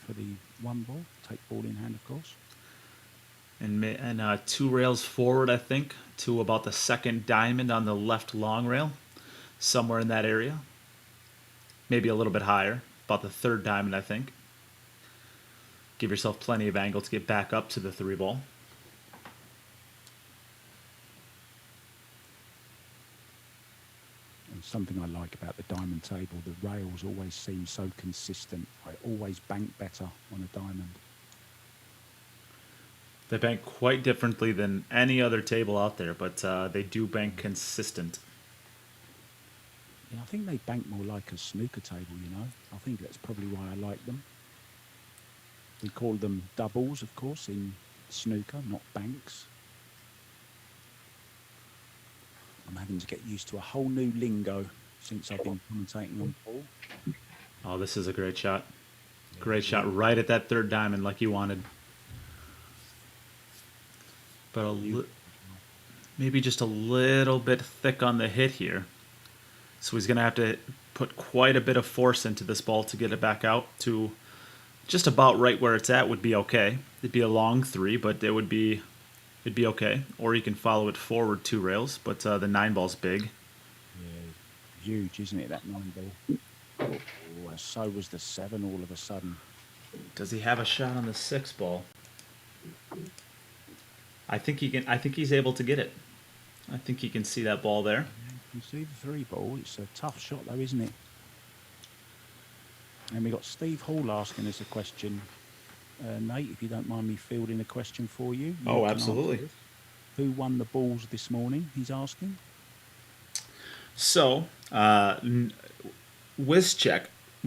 for the 1 ball. Take ball in hand, of course. And 2 rails forward, I think, to about the second diamond on the left long rail. Somewhere in that area. Maybe a little bit higher. About the 3rd diamond, I think. Give yourself plenty of angle to get back up to the 3 ball. something I like about the diamond table. The rails always seem so consistent. I always bank better on a diamond. They bank quite differently than any other table out there, but they do bank consistent. Yeah, I think they bank more like a snooker table, you know. I think that's probably why I like them. We call them doubles, of course, in snooker, not banks. I'm having to get used to a whole new lingo since I've been commentating on pool. Oh, this is a great shot. Great shot right at that third diamond like you wanted. But maybe just a little bit thick on the hit here. So he's going to have to put quite a bit of force into this ball to get it back out to just about right where it's at would be okay. It'd be a long 3, but it'd be okay. Or you can follow it forward 2 rails, but the 9 ball's big. Yeah, huge, isn't it, that 9 ball? Oh, and so was the 7 all of a sudden. Does he have a shot on the 6 ball? I think he can. I think he's able to get it. I think he can see that ball there. You see the 3 ball? It's a tough shot though, isn't it? And we got Steve Hall asking us a question. Nate, if you don't mind me fielding a question for you. Oh, absolutely. Who won the balls this morning? He's asking. So, Wischek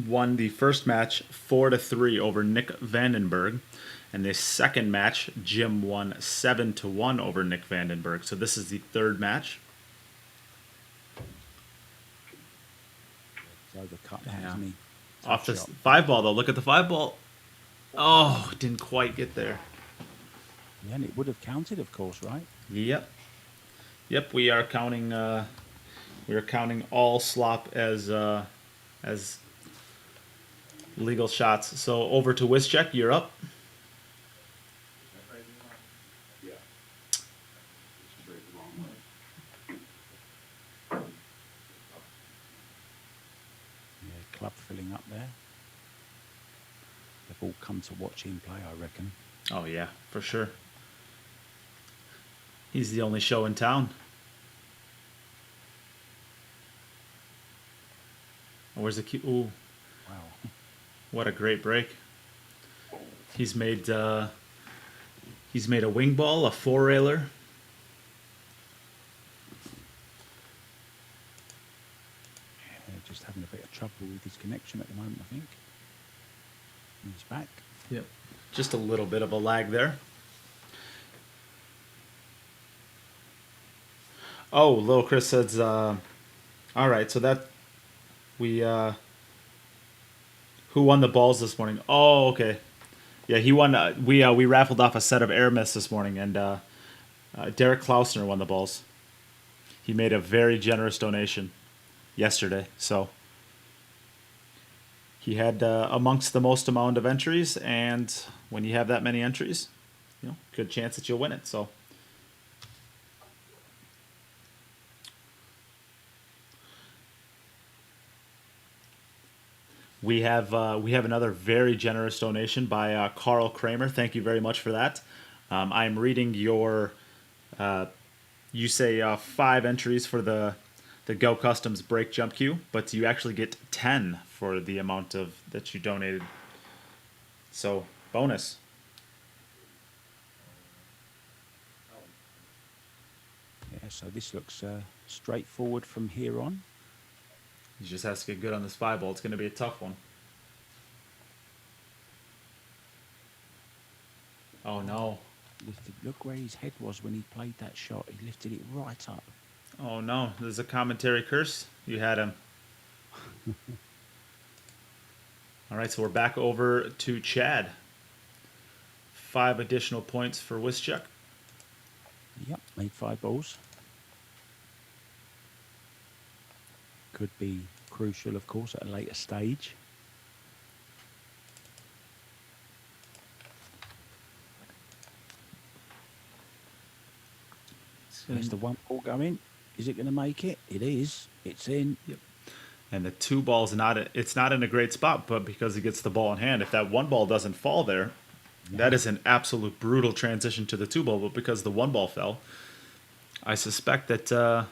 won the first match 4-3 over Nick Vandenberg, and the second match Jim won 7-1 over Nick Vandenberg. So this is the third match. He's overcut that, hasn't he? Off the 5 ball though. Look at the 5 ball. Oh, didn't quite get there. Yeah, and it would have counted, of course, right? Yep. We are counting. We are counting all slop as legal shots. So over to Wischek. You're up. Yeah, club filling up there. They've all come to watch him play, I reckon. Oh yeah, for sure. He's the only show in town. Oh, where's the key? Ooh, Wow. what a great break. He's made a wing ball, a 4-railer. Yeah, just having a bit of trouble with his connection at the moment, I think. He's back. Yep. Just a little bit of a lag there. Oh, Lil Chris says, all right, so that we who won the balls this morning? Oh, okay. Yeah, he won. We raffled off a set of air mists this morning, and Derek Klausner won the balls. He made a very generous donation yesterday, so he had amongst the most amount of entries, and when you have that many entries, good chance that you'll win it. So. We have another very generous donation by Carl Kramer. Thank you very much for that. I'm reading your, you say 5 entries for the Go Customs break jump queue, but you actually get 10 for the amount of that you donated. So bonus. Yeah, so this looks straightforward from here on. He just has to get good on this 5 ball. It's going to be a tough one. Oh, no. Look where his head was when he played that shot. He lifted it right up. Oh, no. There's a commentary curse. You had him. All right, so we're back over to Chad. 5 additional points for Wischek. Yep, made 5 balls. Could be crucial, of course, at a later stage. There's the 1 ball going. Is it going to make it? It is. It's in. Yep. And the 2 ball's it's not in a great spot, but because he gets the ball in hand, if that 1 ball doesn't fall there, that is an absolute brutal transition to the 2 ball. But because the 1 ball fell, I suspect that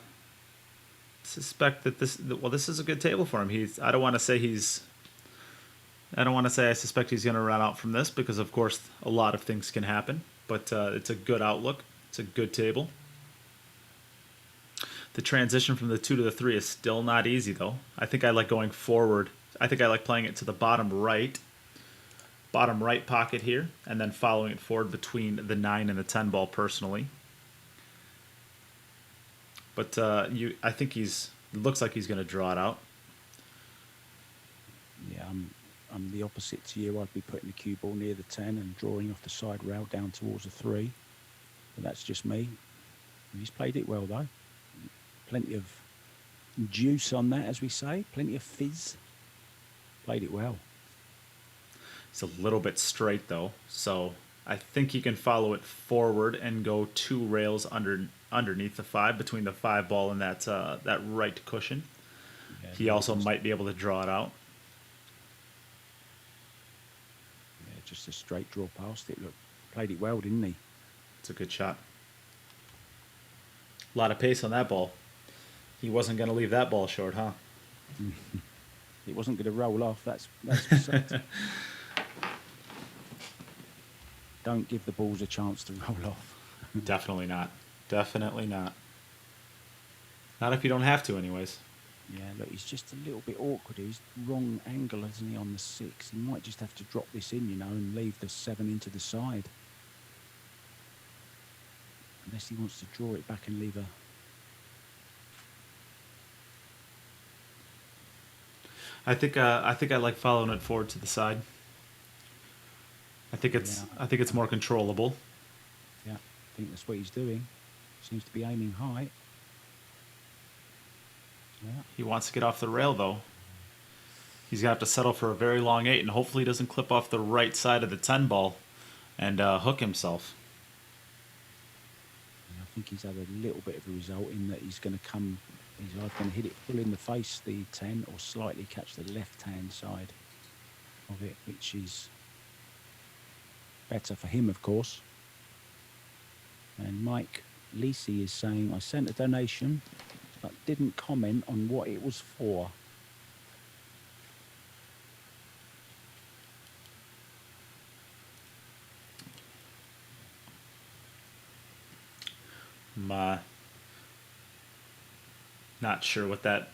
suspect that this is a good table for him. I don't want to say I suspect he's going to run out from this because of course a lot of things can happen, but it's a good outlook. It's a good table. The transition from the 2 to the 3 is still not easy though. I think I like going forward. I think I like playing it to the bottom right pocket here, and then following it forward between the 9 and the 10 ball personally. But I think it looks like he's going to draw it out. Yeah, I'm the opposite to you. I'd be putting the cue ball near the 10 and drawing off the side rail down towards the 3. But that's just me. He's played it well though. Plenty of juice on that, as we say. Plenty of fizz. Played it well. It's a little bit straight though, so I think he can follow it forward and go 2 rails underneath the 5, between the 5 ball and that right cushion. Yeah, He also might be able to draw it out. Yeah, just a straight draw past it. Look, played it well, didn't he? It's a good shot. A lot of pace on that ball. He wasn't going to leave that ball short, huh? It wasn't going to roll off. That's for certain. Don't give the balls a chance to roll off. Definitely not. Definitely not. Not if you don't have to, anyways. Yeah, look, he's just a little bit awkward. He's wrong angle, isn't he, on the 6? He might just have to drop this in, and leave the 7 into the side. Unless he wants to draw it back and leave a... I think I like following it forward to the side. I think it's more controllable. Yeah, I think that's what he's doing. Seems to be aiming high. Yeah. He wants to get off the rail though. He's gonna have to settle for a very long 8, and hopefully he doesn't clip off the right side of the 10 ball and hook himself. I think he's had a little bit of a result in that he's going to come. He's either going to hit it full in the face, the 10, or slightly catch the left-hand side of it, which is better for him, of course. And Mike Lisi is saying, I sent a donation, but didn't comment on what it was for. Not sure what that...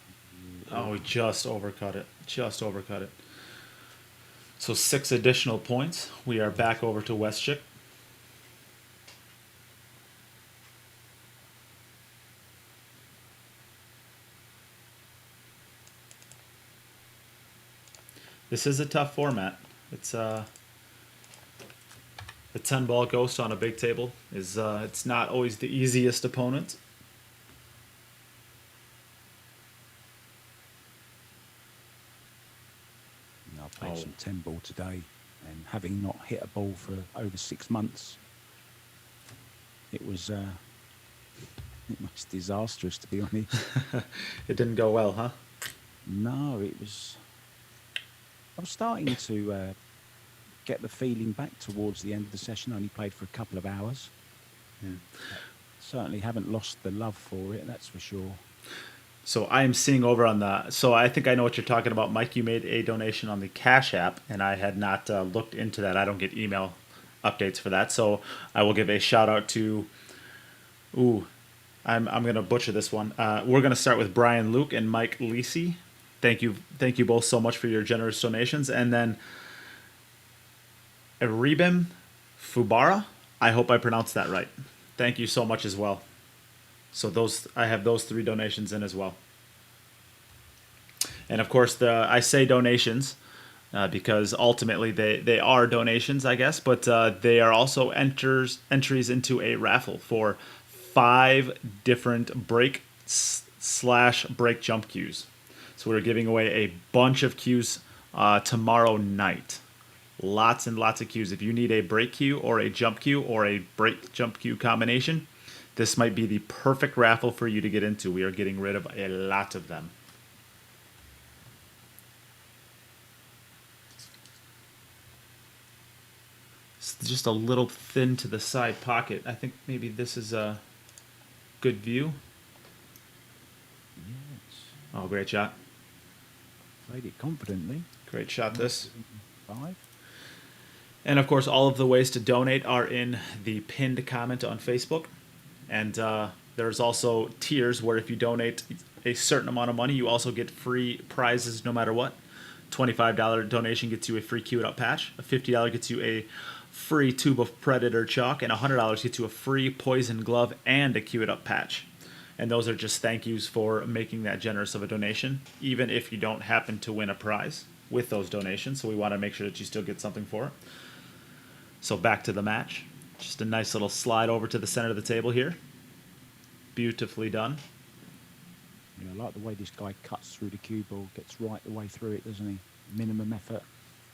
Oh, he just overcut it. Just overcut it. So 6 additional points. We are back over to Westchick. This is a tough format. It's the 10 ball ghost on a big table is it's not always the easiest opponent. I played some 10 ball today, and having not hit a ball for over 6 months, it was disastrous, to be honest. It didn't go well, huh? No, it was... I was starting to get the feeling back towards the end of the session. I only played for a couple of hours. Yeah. Certainly haven't lost the love for it, that's for sure. So I am seeing over on the... So I think I know what you're talking about, Mike. You made a donation on the Cash App, and I had not looked into that. I don't get email updates for that. So I will give a shout out to... Ooh, I'm going to butcher this one. We're going to start with Brian Luke and Mike Lisi. Thank you both so much for your generous donations. And then Eribim Fubara. I hope I pronounced that right. Thank you so much as well. So I have those 3 donations in as well. And of course, I say donations because ultimately they are donations, I guess, but they are also entries into a raffle for 5 different break jump cues. So we're giving away a bunch of cues tomorrow night. Lots and lots of cues. If you need a break cue or a jump cue or a break jump cue combination, this might be the perfect raffle for you to get into. We are getting rid of a lot of them. It's just a little thin to the side pocket. I think maybe this is a good view. Yeah, Oh, great shot. Played it confidently. Great shot, this. 5. And of course, all of the ways to donate are in the pinned comment on Facebook. And there's also tiers where if you donate a certain amount of money, you also get free prizes no matter what. $25 donation gets you a free Cue It Up patch. A $50 gets you a free tube of Predator chalk, and $100 gets you a free Poison glove and a Cue It Up patch. And those are just thank yous for making that generous of a donation, even if you don't happen to win a prize with those donations. So we want to make sure that you still get something for it. So back to the match. Just a nice little slide over to the center of the table here. Beautifully done. Yeah, I like the way this guy cuts through the cue ball, gets right the way through it, doesn't he? Minimum effort,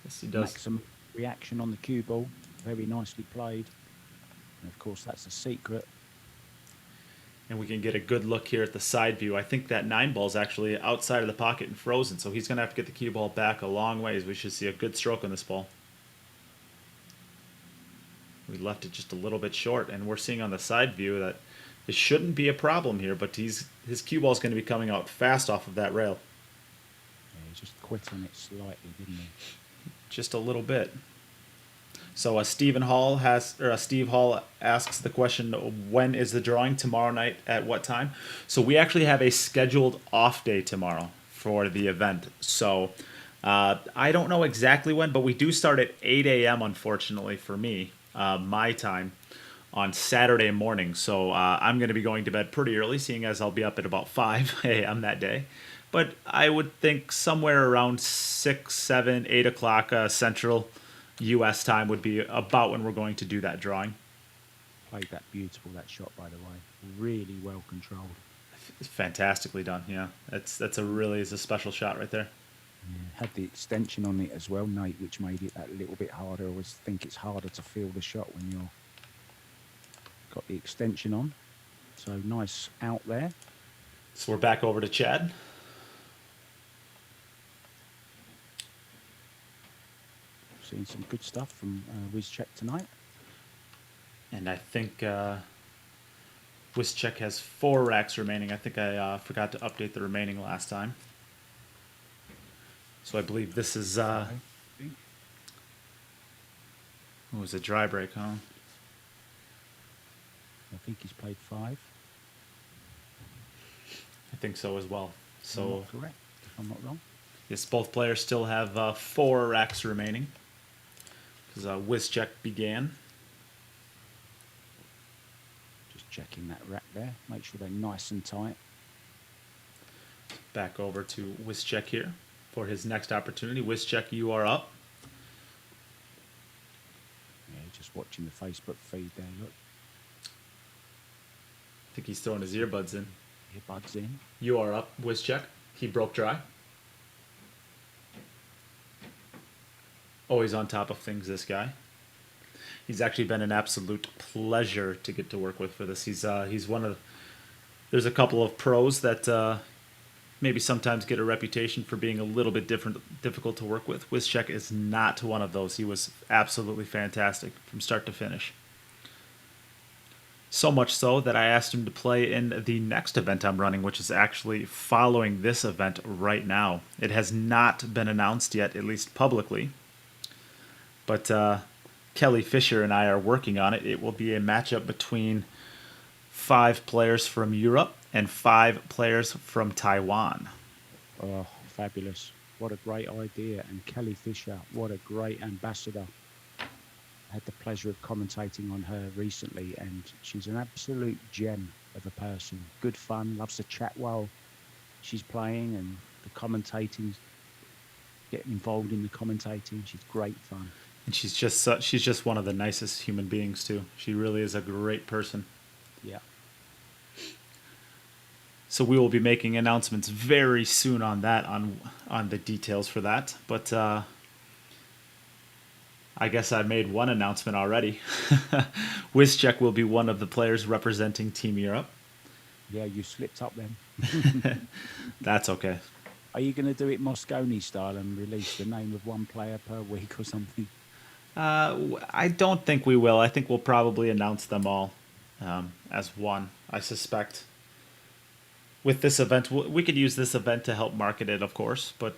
Yes, he does. maximum reaction on the cue ball. Very nicely played. And of course, that's a secret. And we can get a good look here at the side view. I think that 9 ball is actually outside of the pocket and frozen, so he's going to have to get the cue ball back a long ways. We should see a good stroke on this ball. We left it just a little bit short, and we're seeing on the side view that it shouldn't be a problem here, but his cue ball is going to be coming out fast off of that rail. Yeah, he just quit on it slightly, didn't he? Just a little bit. So Steve Hall asks the question, when is the drawing? Tomorrow night at what time? So we actually have a scheduled off day tomorrow for the event. So I don't know exactly when, but we do start at 8 a.m. unfortunately for me, my time, on Saturday morning. So I'm going to be going to bed pretty early, seeing as I'll be up at about 5 a.m. that day. But I would think somewhere around 6, 7, 8 o'clock Central U.S. time would be about when we're going to do that drawing. Played that beautiful, that shot, by the way. Really well controlled. It's fantastically done, yeah. It's a special shot right there. Yeah, had the extension on it as well, Nate, which made it that little bit harder. I always think it's harder to feel the shot when you're got the extension on. So nice out there. So we're back over to Chad. Seeing some good stuff from Wizcheck tonight. And I think Wischek has 4 racks remaining. I think I forgot to update the remaining last time. So I believe this is... It was a dry break, huh? I think he's played 5. I think so as well. So Correct, if I'm not wrong. yes, both players still have 4 racks remaining. Because Wischek began. Just checking that rack there. Make sure they're nice and tight. Back over to Wischek here for his next opportunity. Wischek, you are up. Yeah, just watching the Facebook feed there, look. I think he's throwing his earbuds in. Earbuds in. You are up, Wischek. He broke dry. Always on top of things, this guy. He's actually been an absolute pleasure to get to work with for this. He's one of... There's a couple of pros that maybe sometimes get a reputation for being a little bit difficult to work with. Wischek is not one of those. He was absolutely fantastic from start to finish. So much so that I asked him to play in the next event I'm running, which is actually following this event right now. It has not been announced yet, at least publicly. But Kelly Fisher and I are working on it. It will be a matchup between 5 players from Europe and 5 players from Taiwan. Oh, fabulous. What a great idea. And Kelly Fisher, what a great ambassador. I had the pleasure of commentating on her recently, and she's an absolute gem of a person. Good fun, loves to chat while she's playing, and the commentating, getting involved in the commentating. She's great fun. And she's just one of the nicest human beings too. She really is a great person. Yeah. So we will be making announcements very soon on that, on the details for that. But I guess I made one announcement already. Wischek will be one of the players representing Team Europe. Yeah, you slipped up then. That's okay. Are you going to do it Moscone style and release the name of one player per week or something? I don't think we will. I think we'll probably announce them all as one, I suspect. with this event, we could use this event to help market it, of course. But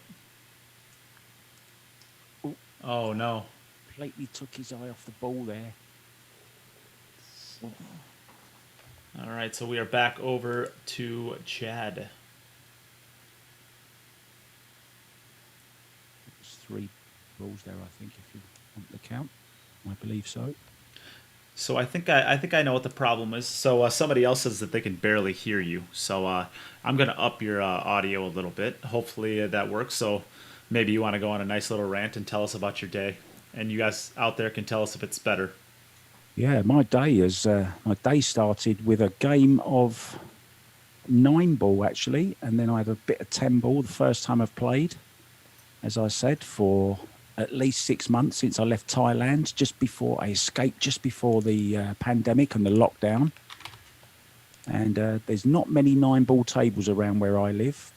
oh no! Completely took his eye off the ball there. All right, so we are back over to Chad. There's 3 balls there, I think, if you want the count. I believe so. So I think I know what the problem is. So somebody else says that they can barely hear you. So I'm gonna up your audio a little bit. Hopefully that works. So maybe you want to go on a nice little rant and tell us about your day, and you guys out there can tell us if it's better. Yeah, my day started with a game of 9 ball actually, and then I had a bit of 10 ball the first time I've played, as I said, for at least 6 months since I left Thailand, just before I escaped, just before the pandemic and the lockdown. And there's not many 9 ball tables around where I live,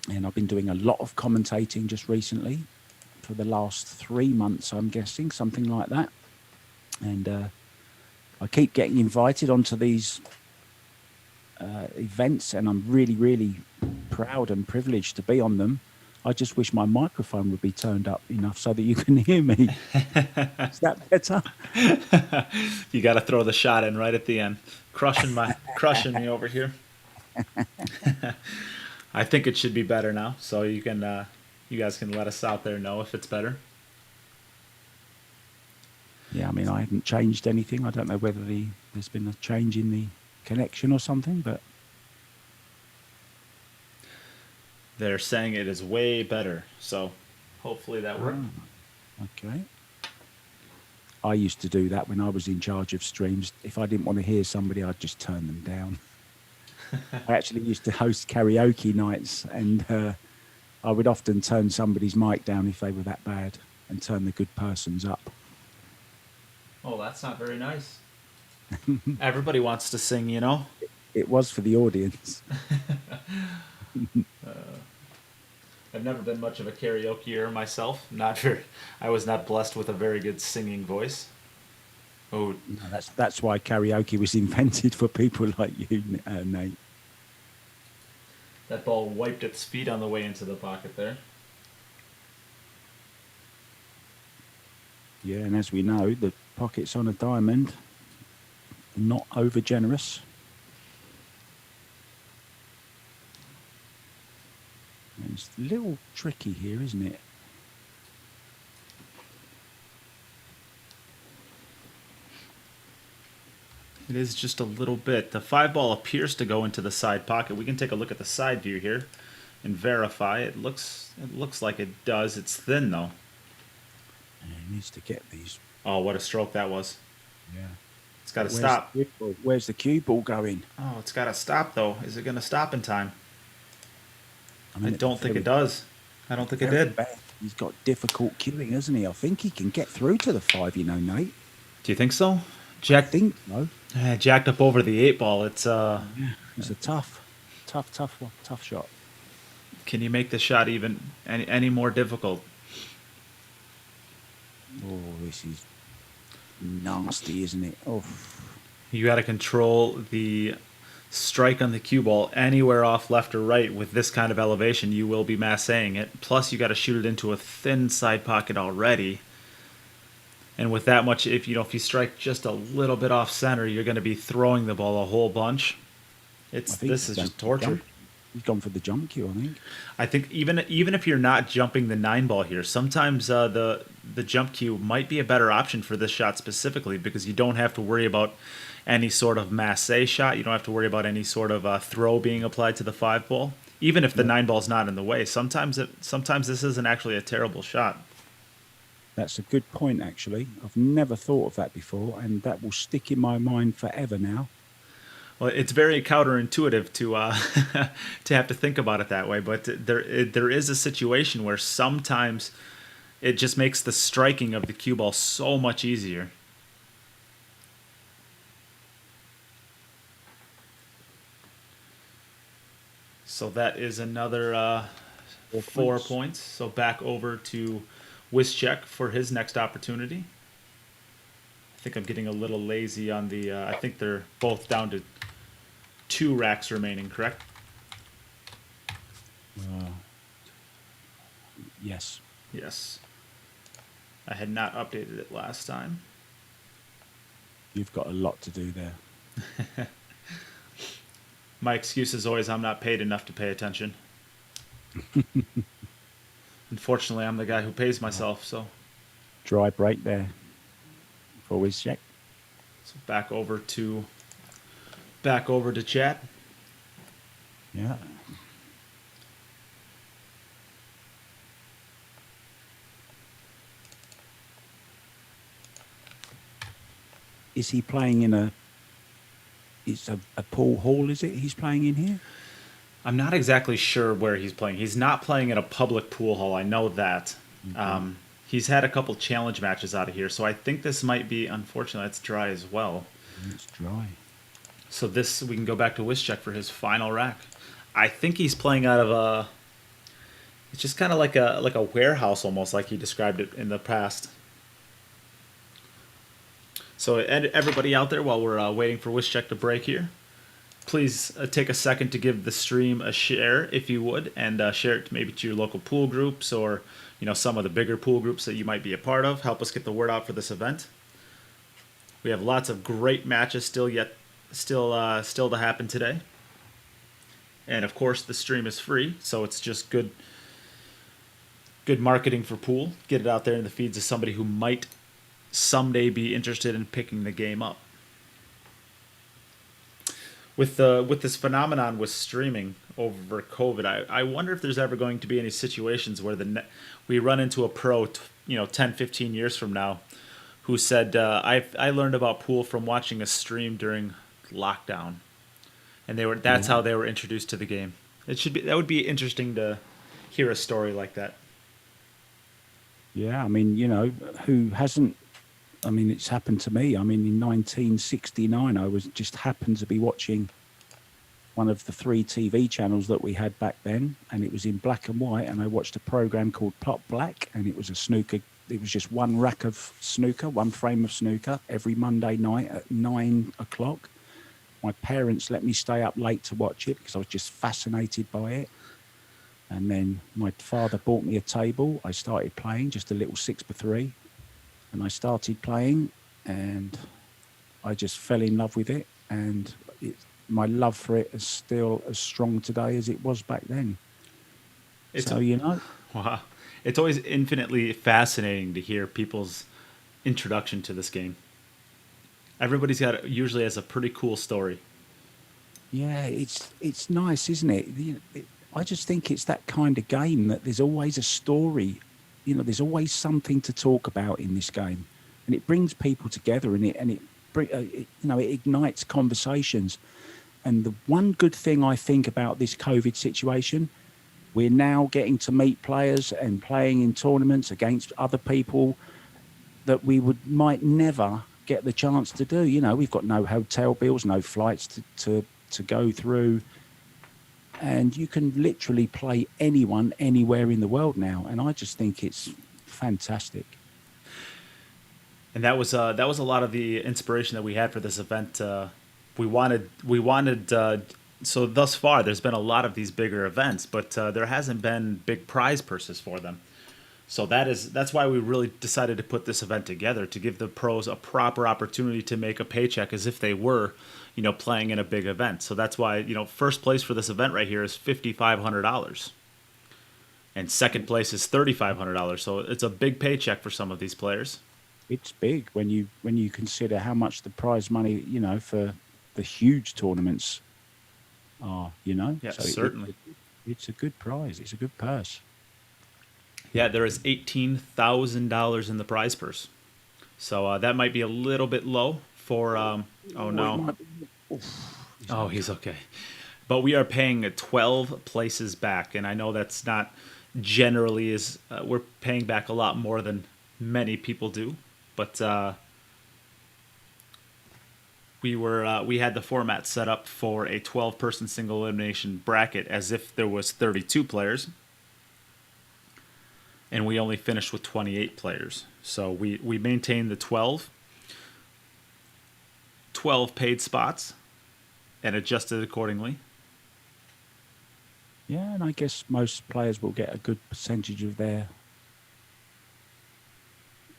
and I've been doing a lot of commentating just recently for the last 3 months, I'm guessing, something like that. And I keep getting invited onto these events, and I'm really, really proud and privileged to be on them. I just wish my microphone would be turned up enough so that you can hear me. Is that better? You got to throw the shot in right at the end, crushing me over here. I think it should be better now, so you guys can let us out there know if it's better. Yeah, I mean, I haven't changed anything. I don't know whether there's been a change in the connection or something, but They're saying it is way better, so hopefully that worked. Okay. I used to do that when I was in charge of streams. If I didn't want to hear somebody, I'd just turn them down. I actually used to host karaoke nights, and I would often turn somebody's mic down if they were that bad and turn the good person's up. Oh, that's not very nice. Everybody wants to sing, you know? It was for the audience. I've never been much of a karaokeer myself. I was not blessed with a very good singing voice. Oh, No, that's why karaoke was invented, for people like you, Nate. that ball wiped its feet on the way into the pocket there. Yeah, and as we know, the pockets on a diamond are not over generous. It's a little tricky here, isn't it? It is just a little bit. The 5 ball appears to go into the side pocket. We can take a look at the side view here and verify. It looks like it does. It's thin though. Yeah, it needs to get these. Oh, what a stroke that was. Yeah. It's got to stop. Where's the cue ball going? Oh, it's got to stop though. Is it going to stop in time? mean, I don't think it does. I don't think it very did. bad. He's got difficult cueing, hasn't he? I think he can get through to the 5, you know, Nate. Do you think so? I think so. Jacked up over the 8 ball. It's Yeah, it's a tough shot. Can you make the shot even any more difficult? Oh, this is nasty, isn't it? Oh, You got to control the strike on the cue ball anywhere off left or right. With this kind of elevation, you will be massaying it. Plus, you got to shoot it into a thin side pocket already. And with that much, if you strike just a little bit off center, you're going to be throwing the ball a whole bunch. This is just torture. He's gone for the jump cue, I think. I think even if you're not jumping the 9 ball here, sometimes the jump cue might be a better option for this shot specifically, because you don't have to worry about any sort of massé shot. You don't have to worry about any sort of throw being applied to the 5 ball. Even if the 9 ball's not in the way, sometimes this isn't actually a terrible shot. That's a good point, actually. I've never thought of that before, and that will stick in my mind forever now. Well, it's very counterintuitive to to have to think about it that way, but there is a situation where sometimes it just makes the striking of the cue ball so much easier. So that is another 4 points. So back over to Wischek for his next opportunity. I think I'm getting a little lazy on the. I think they're both down to 2 racks remaining, correct? Yes. Yes. I had not updated it last time. You've got a lot to do there. My excuse is always I'm not paid enough to pay attention. Unfortunately, I'm the guy who pays myself, so Dry break there for whiz check. back over to chat. Yeah. Is he playing in a? It's a pool hall, is it? He's playing in here. I'm not exactly sure where he's playing. He's not playing in a public pool hall. I know that. He's had a couple challenge matches out of here, so I think this might be. Unfortunately, it's dry as well. It's dry. So this we can go back to Wischek for his final rack. I think he's playing out of a. It's just kind of like a warehouse, almost like he described it in the past. So everybody out there, while we're waiting for Wischek to break here, please take a second to give the stream a share if you would, and share it maybe to your local pool groups or some of the bigger pool groups that you might be a part of. Help us get the word out for this event. We have lots of great matches still to happen today, and of course the stream is free, so it's just good marketing for pool. Get it out there in the feeds of somebody who might someday be interested in picking the game up. With this phenomenon with streaming over COVID, I wonder if there's ever going to be any situations where we run into a pro 10, 15 years from now who said, I learned about pool from watching a stream during lockdown, and that's how they were introduced to the game. That would be interesting to hear a story like that. Yeah, I mean, who hasn't? I mean, it's happened to me. I mean, in 1969, I just happened to be watching one of the 3 TV channels that we had back then, and it was in black and white, and I watched a program called Pot Black, and it was a snooker. It was just one rack of snooker, one frame of snooker every Monday night at 9 o'clock. My parents let me stay up late to watch it because I was just fascinated by it. And then my father bought me a table. I started playing, just a little 6x3. And I started playing, and I just fell in love with it. And my love for it is still as strong today as it was back then. Wow. It's always infinitely fascinating to hear people's introduction to this game. Everybody's usually has a pretty cool story. Yeah, it's nice, isn't it? I just think it's that kind of game that there's always a story. There's always something to talk about in this game, and it brings people together, and it ignites conversations. And the one good thing I think about this COVID situation, we're now getting to meet players and playing in tournaments against other people that we might never get the chance to do. We've got no hotel bills, no flights to go through. And you can literally play anyone, anywhere in the world now. And I just think it's fantastic. And that was a lot of the inspiration that we had for this event. We wanted. So thus far, there's been a lot of these bigger events, but there hasn't been big prize purses for them. So that's why we really decided to put this event together, to give the pros a proper opportunity to make a paycheck as if they were, playing in a big event. So that's why, first place for this event right here is $5,500. And second place is $3,500. So it's a big paycheck for some of these players. It's big when you consider how much the prize money, for the huge tournaments are, Yeah, so certainly. It's a good prize. It's a good purse. Yeah, there is $18,000 in the prize purse. So that might be a little bit low for. Oh no. Oh, he's okay. But we are paying 12 places back, and I know that's not generally we're paying back a lot more than many people do, but we had the format set up for a 12-person single elimination bracket as if there was 32 players. And we only finished with 28 players. So we maintained the 12 paid spots and adjusted accordingly. Yeah, and I guess most players will get a good percentage of their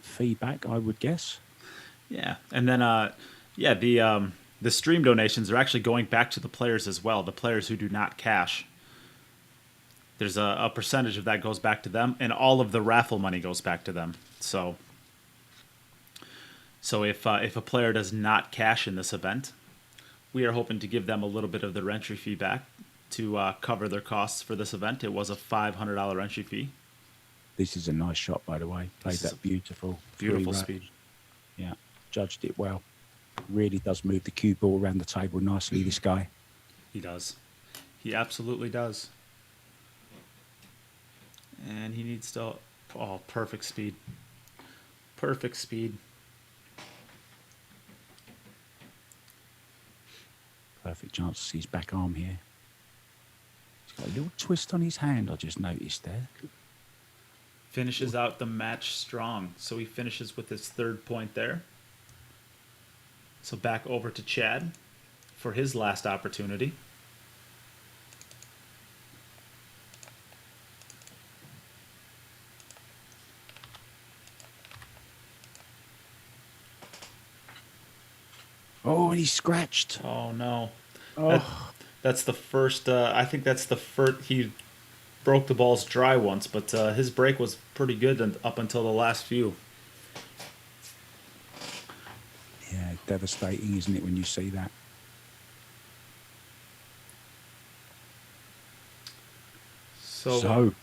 feedback, I would guess. Yeah, and then the stream donations are actually going back to the players as well. The players who do not cash, there's a percentage of that goes back to them, and all of the raffle money goes back to them. So if a player does not cash in this event, we are hoping to give them a little bit of their entry fee back to cover their costs for this event. It was a $500 entry fee. This is a nice shot, by the way. Played that beautiful. Beautiful speed. Yeah, judged it well. Really does move the cue ball around the table nicely, this guy. He does. He absolutely does. And he needs to... Oh, perfect speed. Perfect speed. Perfect chance to see his back arm here. He's got a little twist on his hand, I just noticed there. Finishes out the match strong. So he finishes with his 3rd point there. So back over to Chad for his last opportunity. Oh, and he's scratched. Oh, no. Oh. That's the first... I think that's the first... He broke the balls dry once, but his break was pretty good up until the last few. Yeah, devastating, isn't it, when you see that? So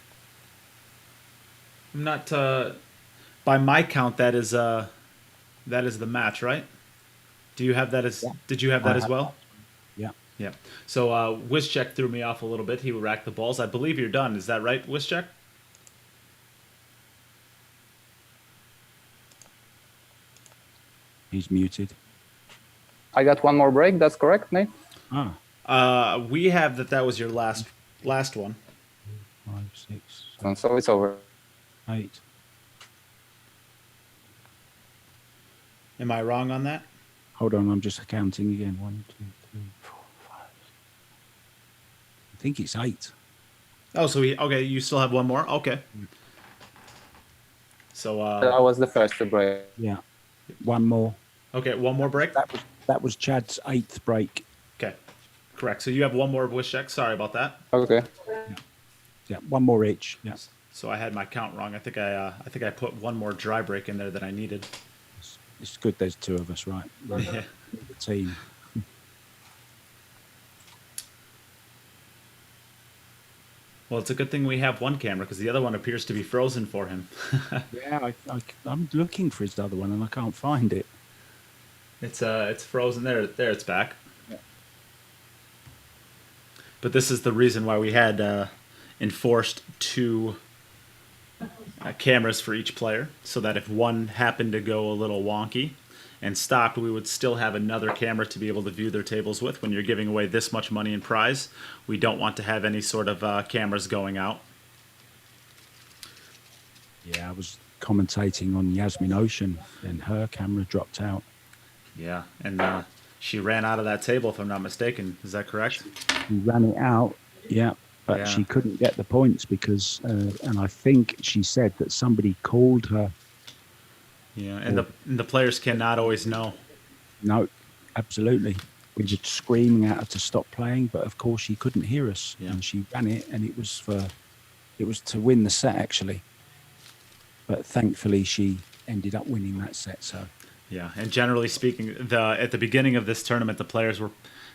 I'm not... by my count, that is the match, right? Do you have that as... Yeah. Did you have that as well? Yeah. Yeah. So Wischek threw me off a little bit. He racked the balls. I believe you're done. Is that right, Wischek? He's muted. I got one more break. That's correct, Nate? We have that was your last one. 5, 6, And so it's over. 8. Am I wrong on that? Hold on, I'm just counting again. 1, 2, 3, 4, 5. I think it's 8. Oh, so okay, you still have one more? Okay. So I was the first to break. Yeah. One more. Okay, one more break? That was Chad's 8th break. Okay. Correct. So you have one more Wischek. Sorry about that. Okay. Yeah, one more each. Yeah. So I had my count wrong. I think I put one more dry break in there than I needed. It's good there's 2 of us, right? Yeah. The team. Well, it's a good thing we have one camera because the other one appears to be frozen for him. Yeah, I'm looking for his other one and I can't find it. It's frozen there. There, it's back. Yeah. But this is the reason why we had enforced 2 cameras for each player, so that if one happened to go a little wonky and stopped, we would still have another camera to be able to view their tables with. When you're giving away this much money in prize, we don't want to have any sort of cameras going out. Yeah, I was commentating on Yasmin Ocean and her camera dropped out. Yeah, and she ran out of that table, if I'm not mistaken. Is that correct? She ran it out, yeah, but she couldn't get the points because, and I think she said that somebody called her. Yeah, and the players cannot always know. No, absolutely. We were screaming at her to stop playing, but of course she couldn't hear us, and she ran it, and it was to win the set actually. But thankfully, she ended up winning that set. So. Yeah, and generally speaking, at the beginning of this tournament, the players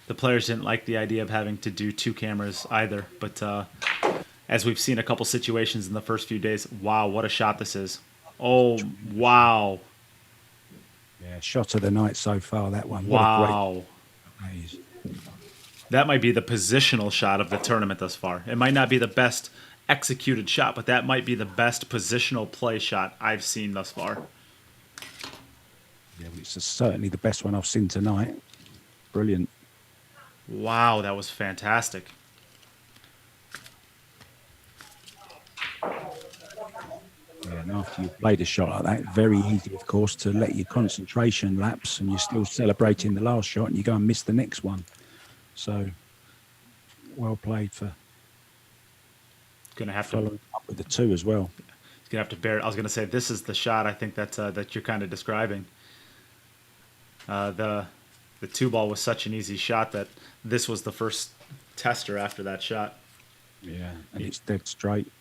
didn't like the idea of having to do 2 cameras either. But as we've seen a couple situations in the first few days, wow, what a shot this is! Oh, wow! Yeah, shot of the night so far. That one. Wow. Nice. That might be the positional shot of the tournament thus far. It might not be the best executed shot, but that might be the best positional play shot I've seen thus far. Yeah, it's certainly the best one I've seen tonight. Brilliant. Wow, that was fantastic. Yeah, and after you've played a shot like that, very easy, of course, to let your concentration lapse and you're still celebrating the last shot and you go and miss the next one. So, well played for Gonna have to. Following up with the 2 as well. He's gonna have to bear. I was gonna say this is the shot. I think that you're kind of describing. The 2 ball was such an easy shot that this was the first tester after that shot. Yeah, and it's dead straight.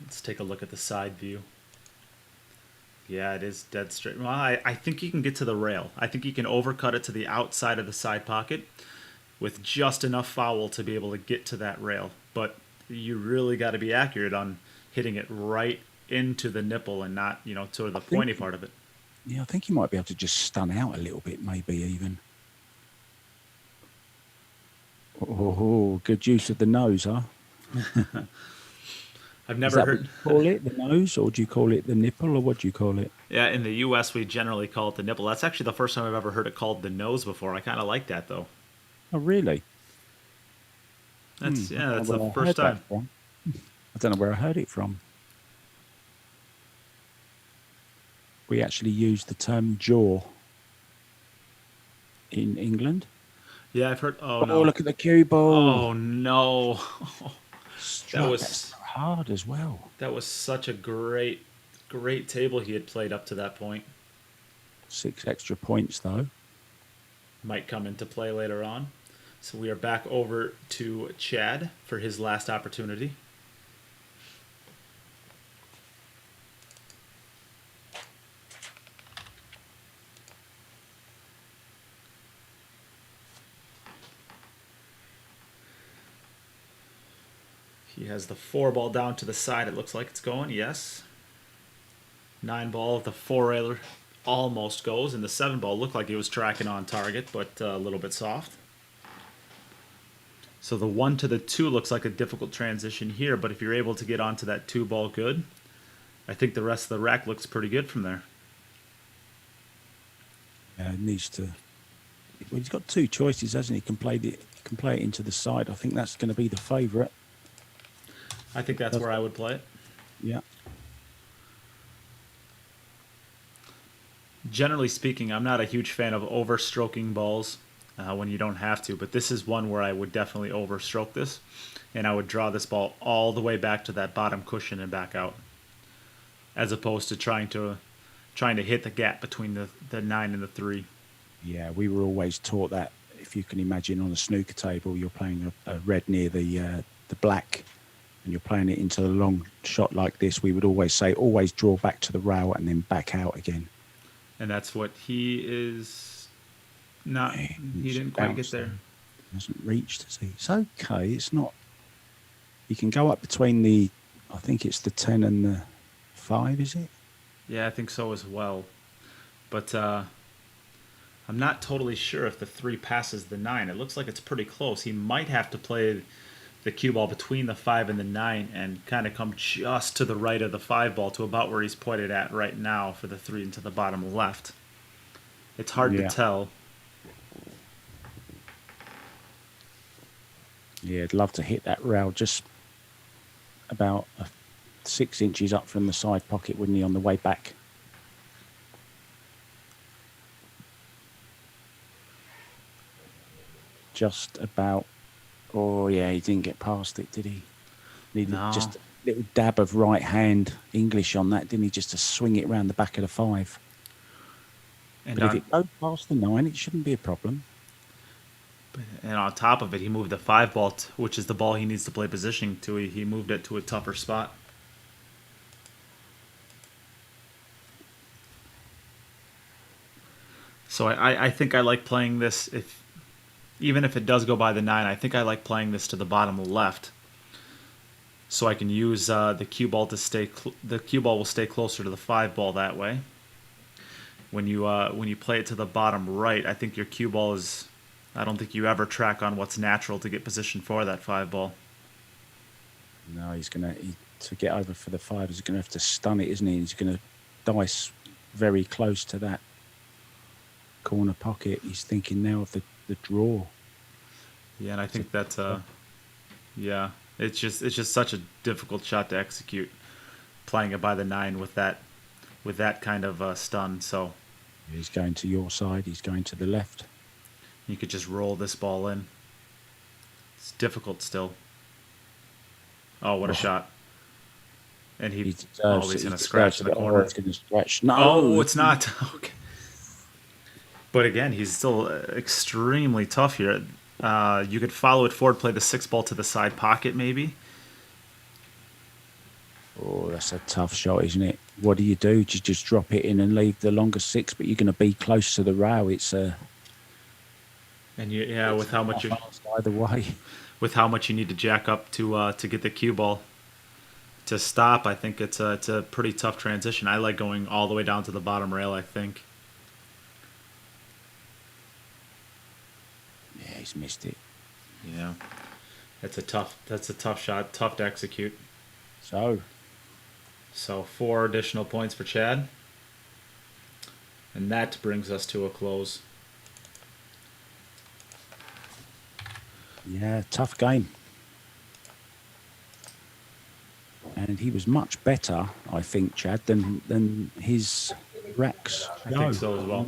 Let's take a look at the side view. Yeah, it is dead straight. Well, I think he can get to the rail. I think he can overcut it to the outside of the side pocket with just enough foul to be able to get to that rail. But you really got to be accurate on hitting it right into the nipple and not, sort of the pointy part of it. Yeah, I think he might be able to just stun out a little bit, maybe even. Oh, good use of the nose, huh? I've never heard. What you call it, the nose, or do you call it the nipple, or what do you call it? Yeah, in the U.S. we generally call it the nipple. That's actually the first time I've ever heard it called the nose before. I kind of like that though. Oh, really? That's the first time. I don't know where I heard it from. We actually use the term jaw in England. Yeah, I've heard. Oh no! Look at the cue ball. Oh no! That was hard as well. That was such a great table he had played up to that point. 6 extra points though. Might come into play later on. So we are back over to Chad for his last opportunity. He has the 4 ball down to the side. It looks like it's going. Yes. 9 ball of the 4-railer almost goes, and the 7 ball looked like it was tracking on target, but a little bit soft. So the 1 to the 2 looks like a difficult transition here, but if you're able to get onto that 2 ball good, I think the rest of the rack looks pretty good from there. Yeah, needs to. Well, he's got 2 choices, hasn't he? Can play it into the side. I think that's going to be the favourite. I think that's where I would play it. Yeah. Generally speaking, I'm not a huge fan of overstroking balls when you don't have to, but this is one where I would definitely overstroke this, and I would draw this ball all the way back to that bottom cushion and back out, as opposed to trying to hit the gap between the 9 and the 3. Yeah, we were always taught that. If you can imagine, on a snooker table, you're playing a red near the black, and you're playing it into a long shot like this, we would always say, always draw back to the rail and then back out again. And that's what he is not. He didn't quite get there. He hasn't reached, has he? It's okay. It's not. You can go up between the, I think it's the 10 and the 5, is it? Yeah, I think so as well. But I'm not totally sure if the 3 passes the 9. It looks like it's pretty close. He might have to play the cue ball between the 5 and the 9 and kind of come just to the right of the 5 ball to about where he's pointed at right now for the 3 into the bottom left. It's hard to tell. Yeah, I'd love to hit that rail just about 6 inches up from the side pocket, wouldn't he, on the way back? Just about. Oh, yeah, he didn't get past it, did he? Needed just a little dab of right hand English on that, didn't he? Just to swing it around the back of the 5. And but if it goes past the 9, it shouldn't be a problem. And on top of it, he moved the 5 ball, which is the ball he needs to play positioning to. He moved it to a tougher spot. So I think I like playing this, even if it does go by the 9, I think I like playing this to the bottom left, so I can use the cue ball to stay. The cue ball will stay closer to the 5 ball that way. When you play it to the bottom right, I think your cue ball is. I don't think you ever track on what's natural to get positioned for that 5 ball. No, to get over for the 5, he's going to have to stun it, isn't he? He's going to dice very close to that corner pocket. He's thinking now of the draw. Yeah, and I think that yeah, it's just such a difficult shot to execute, playing it by the 9 with that kind of stun. So he's going to your side. He's going to the left. You could just roll this ball in. It's difficult still. Oh, what a shot! And He he, deserves oh, it. he's He gonna deserves scratch to in the get. Oh, corner. it's going to scratch. Oh, No. it's not. Okay. But again, he's still extremely tough here. You could follow it forward, play the 6 ball to the side pocket, maybe. Oh, that's a tough shot, isn't it? What do? Do you just drop it in and leave the longer 6? But you're going to be close to the rail. It's a And yeah, with how much either way. with how much you need to jack up to get the cue ball to stop, I think it's a pretty tough transition. I like going all the way down to the bottom rail. I think. Yeah, he's missed it. Yeah, that's a tough shot, tough to execute. So 4 additional points for Chad, and that brings us to a close. yeah, tough game. And he was much better, I think, Chad, than his racks. I think so as well.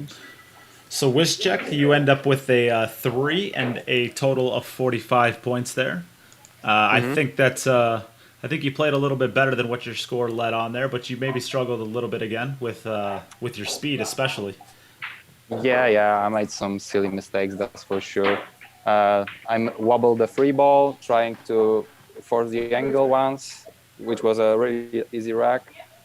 So Wischek, you end up with a 3 and a total of 45 points there. I think that's. I think you played a little bit better than what your score led on there, but you maybe struggled a little bit again with your speed, especially. Yeah, I made some silly mistakes, that's for sure. I wobbled the free ball, trying to force the angle once, which was a really easy rack.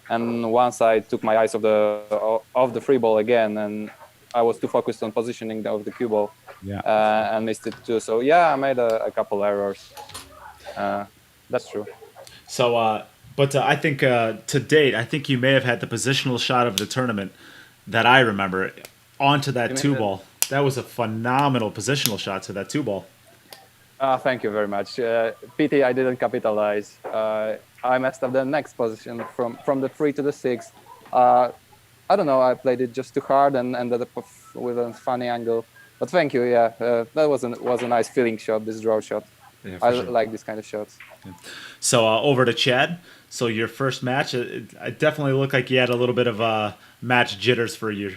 And once I took my eyes off the free ball again, and I was too focused on positioning of the cue ball, and missed it too. So yeah, I made a couple errors. That's true. So, but I think to date, I think you may have had the positional shot of the tournament that I remember onto that 2 ball. That was a phenomenal positional shot to that 2 ball. Thank you very much. Pity I didn't capitalize. I messed up the next position from the 3 to the 6. I don't know. I played it just too hard and ended up with a funny angle. But thank you. Yeah, that was a nice feeling shot. This draw shot. Yeah, I sure. like this kind of shots. Yeah. So over to Chad. So your first match, it definitely looked like you had a little bit of match jitters for your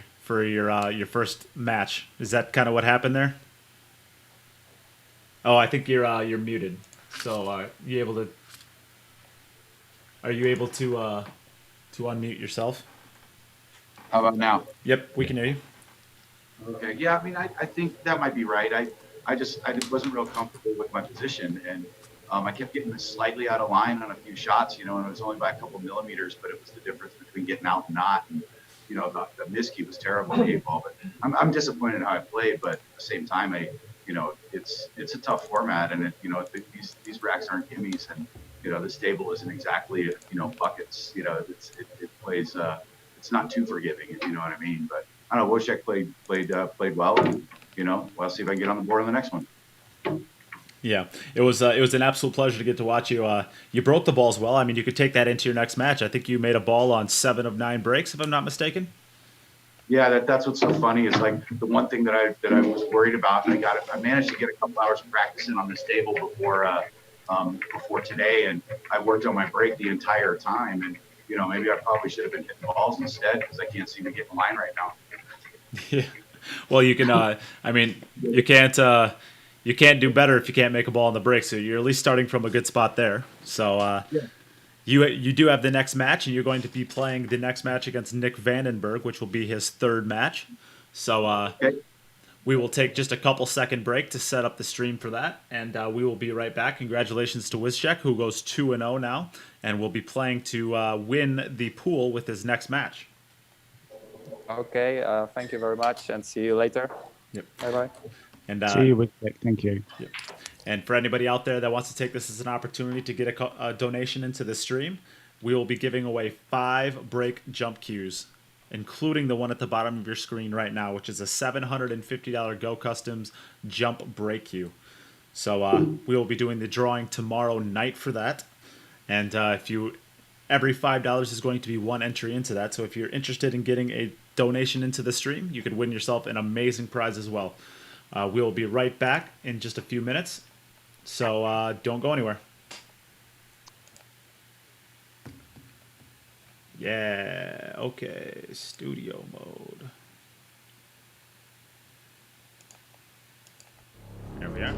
first match. Is that kind of what happened there? Oh, I think you're muted. So are you able to unmute yourself? How about now? Yep, we can hear you. Okay. Yeah, I mean, I think that might be right. I just wasn't real comfortable with my position, and I kept getting slightly out of line on a few shots, and it was only by a couple millimeters, but it was the difference between getting out and not. And the miscue was terrible in the 8 ball, but I'm disappointed in how I played. But at the same time, it's a tough format, and these racks aren't gimmies, and this table isn't exactly buckets. It plays. It's not too forgiving, if you know what I mean. But I don't know. Wojciech played well, and we'll see if I can get on the board on the next one. Yeah, it was an absolute pleasure to get to watch you. You broke the balls well. I mean, you could take that into your next match. I think you made a ball on 7 of 9 breaks, if I'm not mistaken. Yeah, that's what's so funny is like the one thing that I was worried about, and I managed to get a couple hours of practice in on this table before today, and I worked on my break the entire time, and maybe I probably should have been hitting balls instead because I can't seem to get in line right now. Yeah. Well, you can. I mean, you can't do better if you can't make a ball on the break. So you're at least starting from a good spot there. So you do have the next match, and you're going to be playing the next match against Nick Vandenberg, which will be his 3rd match. So we will take just a couple second break to set up the stream for that, and we will be right back. Congratulations to Wischek, who goes 2-0 now, and will be playing to win the pool with his next match. Okay, thank you very much, and see you later. Yep. Bye-bye. And see you, Wischek. Thank you. Yep. And for anybody out there that wants to take this as an opportunity to get a donation into the stream, we will be giving away 5 break jump cues, including the one at the bottom of your screen right now, which is a $750 Go Customs jump break cue. So we will be doing the drawing tomorrow night for that. And every $5 is going to be 1 entry into that. So if you're interested in getting a donation into the stream, you could win yourself an amazing prize as well. We'll be right back in just a few minutes. So don't go anywhere. Yeah, okay, studio mode. There we are.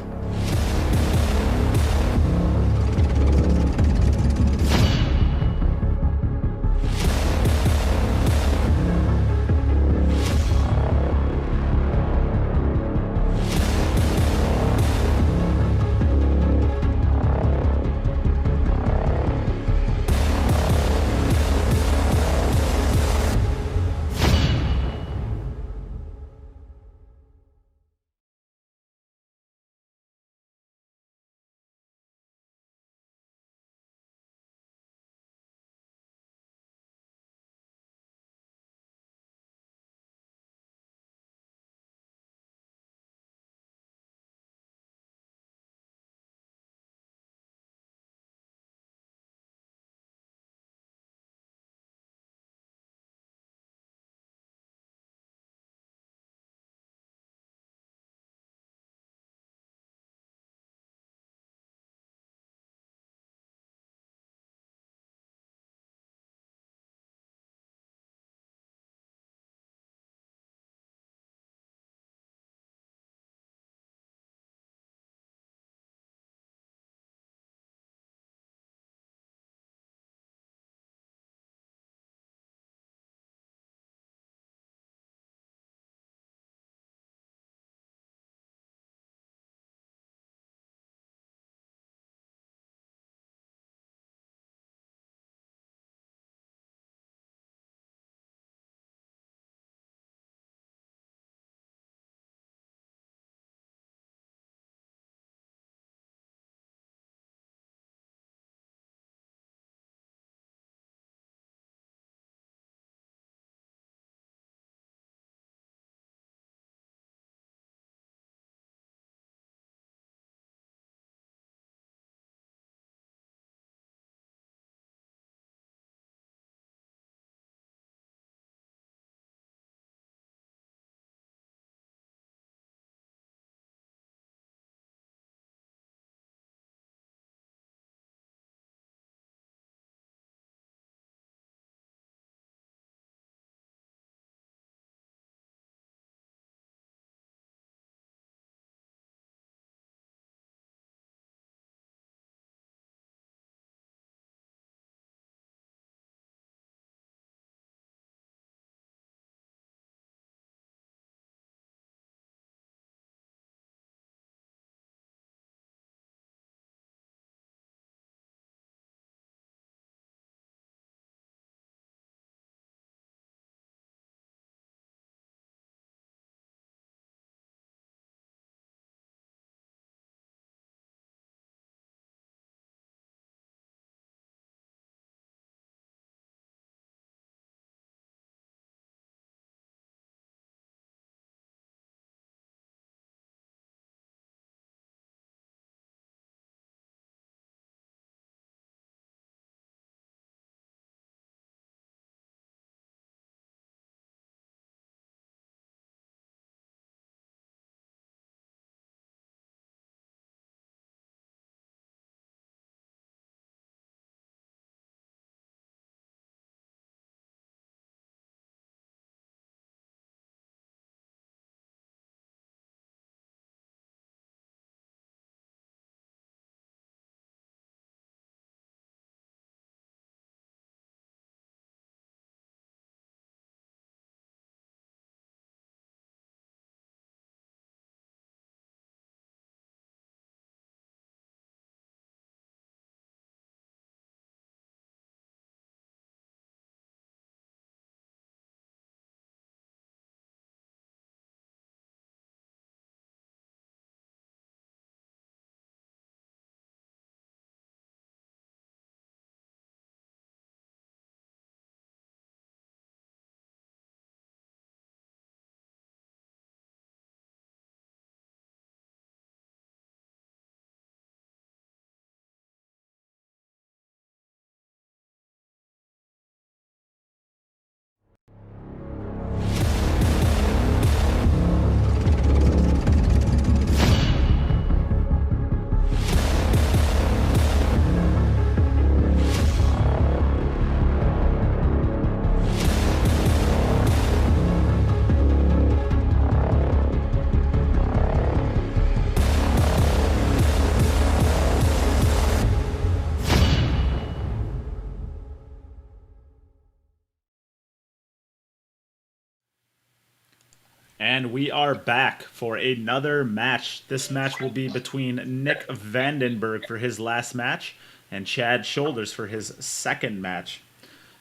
And we are back for another match. This match will be between Nick Vandenberg for his last match and Chad Shoulders for his second match.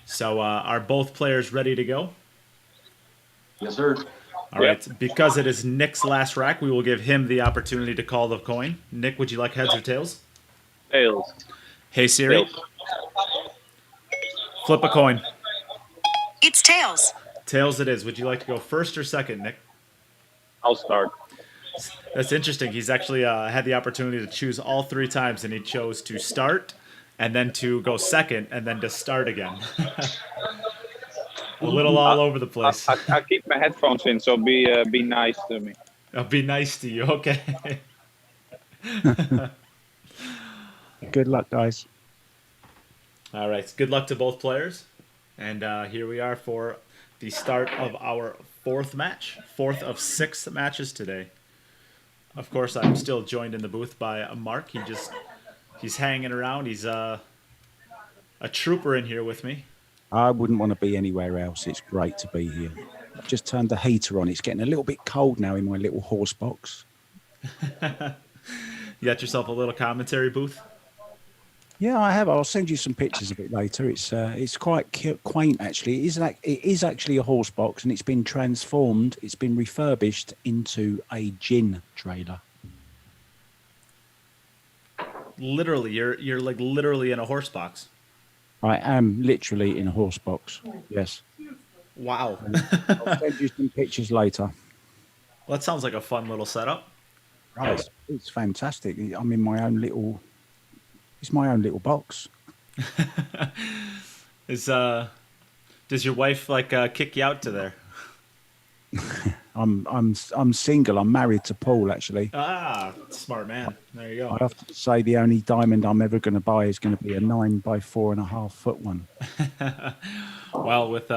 So, are both players ready to go? Yes, sir. All right. Because it is Nick's last rack, we will give him the opportunity to call the coin. Nick, would you like heads or tails? Tails. Hey Siri, Tails. flip a coin. It's tails. Tails it is. Would you like to go first or second, Nick? I'll start. That's interesting. He's actually had the opportunity to choose all 3 times, and he chose to start, and then to go second, and then to start again. A little all over the place. I keep my headphones in, so be nice to me. I'll be nice to you. Okay. Good luck, guys. All right. Good luck to both players. And here we are for the start of our 4th match. 4th of 6 matches today. Of course, I'm still joined in the booth by Mark. He's hanging around. He's a trooper in here with me. I wouldn't want to be anywhere else. It's great to be here. I've just turned the heater on. It's getting a little bit cold now in my little horse box. You got yourself a little commentary booth? Yeah, I have. I'll send you some pictures of it later. It's quite quaint, actually. It is actually a horse box, and it's been transformed. It's been refurbished into a gin trailer. Literally, you're like literally in a horse box. I am literally in a horse box. Yes. Wow. I'll send you some pictures later. Well, that sounds like a fun little setup. Right. It's fantastic. I'm in my own little. It's my own little box. Does your wife like kick you out to there? I'm single. I'm married to Paul, actually. Ah, smart man. There you I go. have to say the only diamond I'm ever going to buy is going to be a 9 by 4.5 foot one. Well, with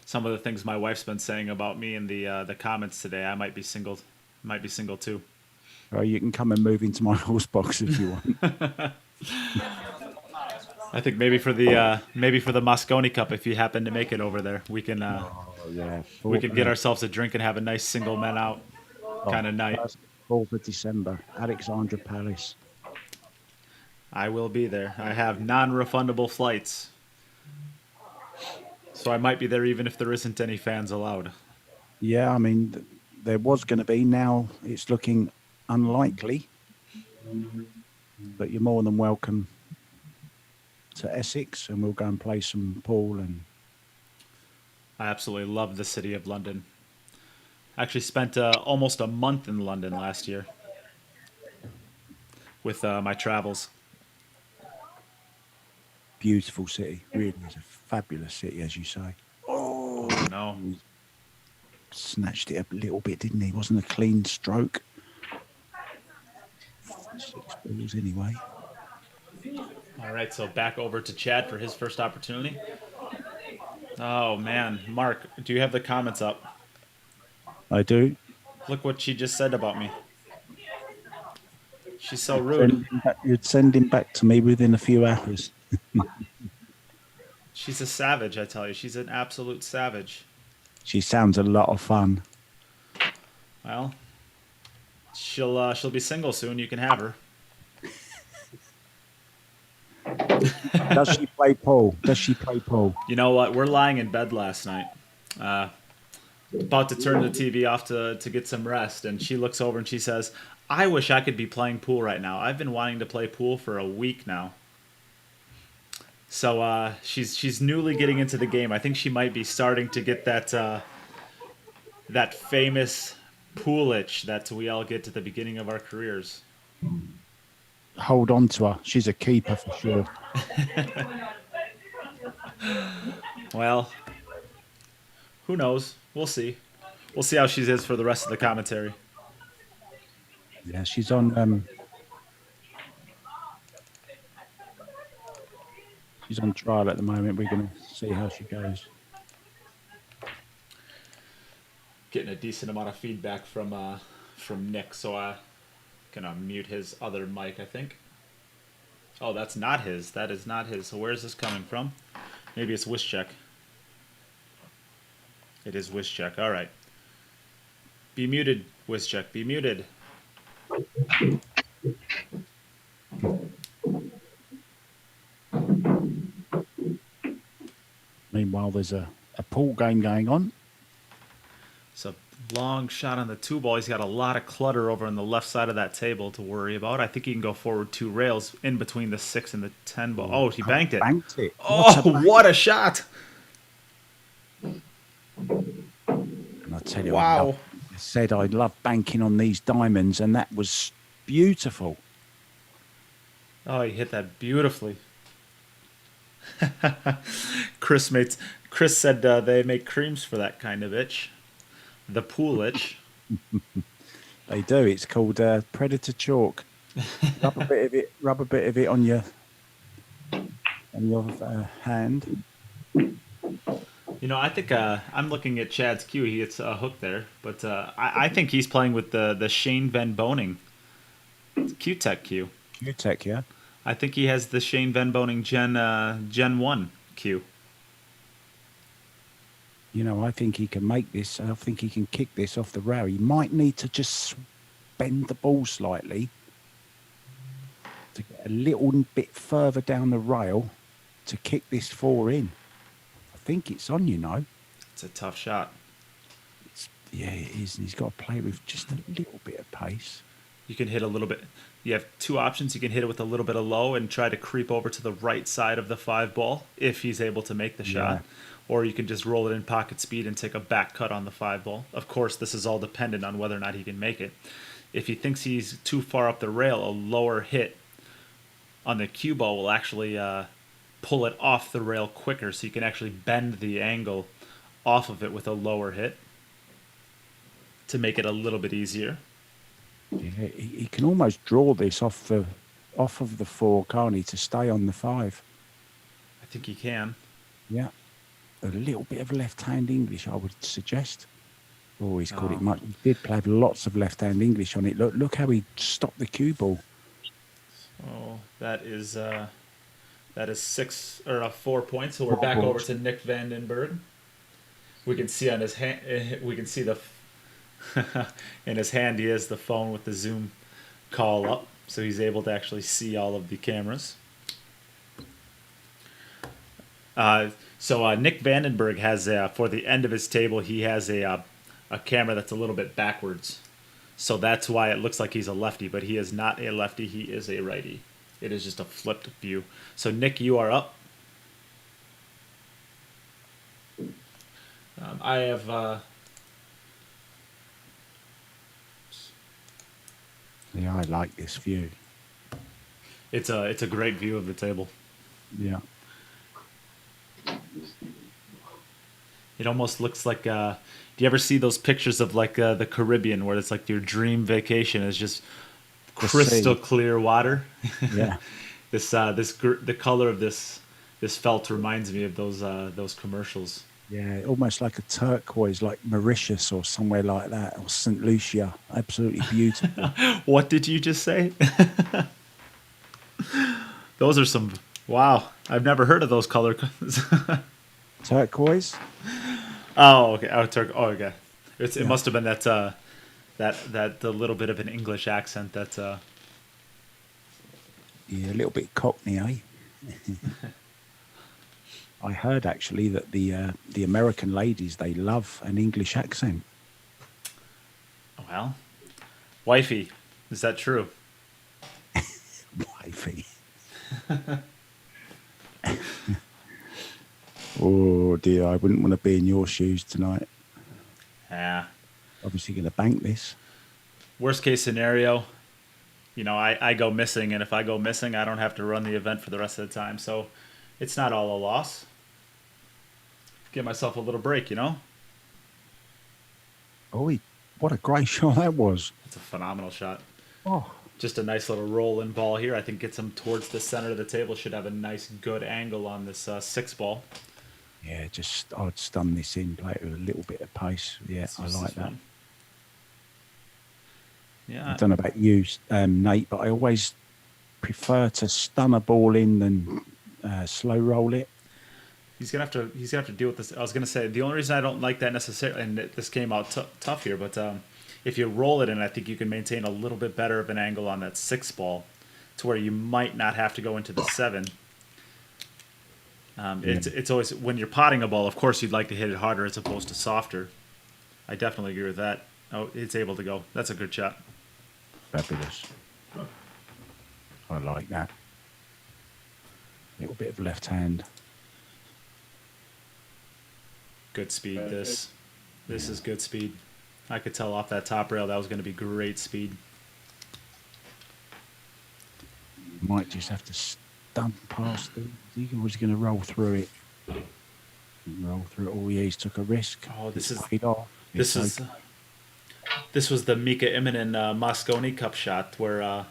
some of the things my wife's been saying about me in the comments today, I might be single. Might be single too. Well, you can come and move into my horse box if you want. I think maybe for the Mosconi Cup, if you happen to make it over there, we can we can get ourselves a drink and have a nice single men out kind of night. 4th of December, Alexandra Palace. I will be there. I have non-refundable flights, so I might be there even if there isn't any fans allowed. Yeah, I mean, there was going to be. Now it's looking unlikely, but you're more than welcome to Essex, and we'll go and play some pool. And I absolutely love the city of London. I actually spent almost a month in London last year with my travels. beautiful city, really is a fabulous city, as you say. Oh no! Snatched it a little bit, didn't he? Wasn't a clean stroke. 6 balls anyway. All right, so back over to Chad for his first opportunity. Oh man, Mark, do you have the comments up? I do. Look what she just said about me. She's so rude. You'd send him back to me within a few hours. She's a savage, I tell you. She's an absolute savage. She sounds a lot of fun. Well, she'll be single soon. You can have her. Does she play pool? Does she play pool? You know what? We're lying in bed last night. About to turn the TV off to get some rest, and she looks over and she says, I wish I could be playing pool right now. I've been wanting to play pool for a week now. So she's newly getting into the game. I think she might be starting to get that that famous pool itch that we all get at the beginning of our careers. Hold on to her. She's a keeper for sure. Well, who knows? We'll see. We'll see how she is for the rest of the commentary. Yeah, she's on. She's on trial at the moment. We're going to see how she goes. Getting a decent amount of feedback from Nick, so I'm gonna mute his other mic, I think. Oh, that's not his. That is not his. So where is this coming from? Maybe it's Wish Check. It is Wish Check. All right. Be muted, Wizcheck. Be muted. Meanwhile, there's a pool game going on. It's a long shot on the 2-ball. He's got a lot of clutter over on the left side of that table to worry about. I think he can go forward 2 rails in between the 6 and the 10 ball. Oh, he banked it. Banked it. Oh, what a shot! And I tell you, Wow. I said I love banking on these diamonds, and that was beautiful. Oh, he hit that beautifully. Chris said they make creams for that kind of itch. The pool itch. They do. It's called Predator Chalk. Rub a bit of it on your hand. You know, I think I'm looking at Chad's cue. He hits a hook there, but I think he's playing with the Shane Van Boning Q-Tech cue. Q-Tech, yeah. I think he has the Shane Van Boning Gen 1 cue. You know, I think he can make this. I think he can kick this off the rail. He might need to just bend the ball slightly to get a little bit further down the rail to kick this 4 in. I think it's on, you know. It's a tough shot. Yeah, it is. And he's got to play with just a little bit of pace. You can hit a little bit. You have 2 options. You can hit it with a little bit of low and try to creep over to the right side of the 5 ball if he's able to make the shot. Or you can just roll it in pocket speed and take a back cut on the 5 ball. Of course, this is all dependent on whether or not he can make it. If he thinks he's too far up the rail, a lower hit on the cue ball will actually pull it off the rail quicker, so you can actually bend the angle off of it with a lower hit to make it a little bit easier. Yeah, he can almost draw this off of the 4, can't he, to stay on the 5? I think he can. Yeah. A little bit of left-hand English, I would suggest. Oh, he's called it much. He did play lots of left-hand English on it. Look how he stopped the cue ball. Oh, that is 6 or 4 points. So we're back over to Nick Vandenberg. We can see on his hand. We can see the in his hand. He has the phone with the Zoom call up, so he's able to actually see all of the cameras. So Nick Vandenberg has for the end of his table, he has a camera that's a little bit backwards. So that's why it looks like he's a lefty, but he is not a lefty. He is a righty. It is just a flipped view. So Nick, you are up. I have. Yeah, I like this view. It's a great view of the table. Yeah. It almost looks like. Do you ever see those pictures of like the Caribbean, where it's like your dream vacation is just crystal clear water? Yeah. The color of this felt reminds me of those commercials. Yeah, almost like a turquoise, like Mauritius or somewhere like that, or St. Lucia. Absolutely beautiful. What did you just say? Those are some. Wow, I've never heard of those color. Turquoise. Oh, okay. Oh, okay. It must have been that the little bit of an English accent that. Yeah, a little bit Cockney, eh? I heard actually that the American ladies, they love an English accent. Well, wifey, is that true? Wifey. Oh dear, I wouldn't want to be in your shoes tonight. Yeah. Obviously going to bank this. Worst case scenario, I go missing, and if I go missing, I don't have to run the event for the rest of the time. So it's not all a loss. Give myself a little break, Oh, what a great shot that was. It's a phenomenal shot. Oh. Just a nice little roll-in ball here. I think gets him towards the center of the table. Should have a nice, good angle on this 6 ball. Yeah, I'd stun this in, play it with a little bit of pace. Yeah, I like that. Yeah. I don't know about you, Nate, but I always prefer to stun a ball in than slow roll it. He's gonna have to deal with this. I was gonna say the only reason I don't like that necessarily, and this came out tough here, but if you roll it in, I think you can maintain a little bit better of an angle on that 6 ball, to where you might not have to go into the 7. It's always, when you're potting a ball, of course you'd like to hit it harder as opposed to softer. I definitely agree with that. Oh, it's able to go. That's a good shot. Fabulous. I like that. Little bit of left hand. Good speed. This is good speed. I could tell off that top rail that was going to be great speed. Might just have to stunt past it. He was going to roll through it. Roll through it. Oh, yeah, he's took a risk. Oh, this It's is paid off. this It's is this was the Mika Immonen Mosconi Cup shot where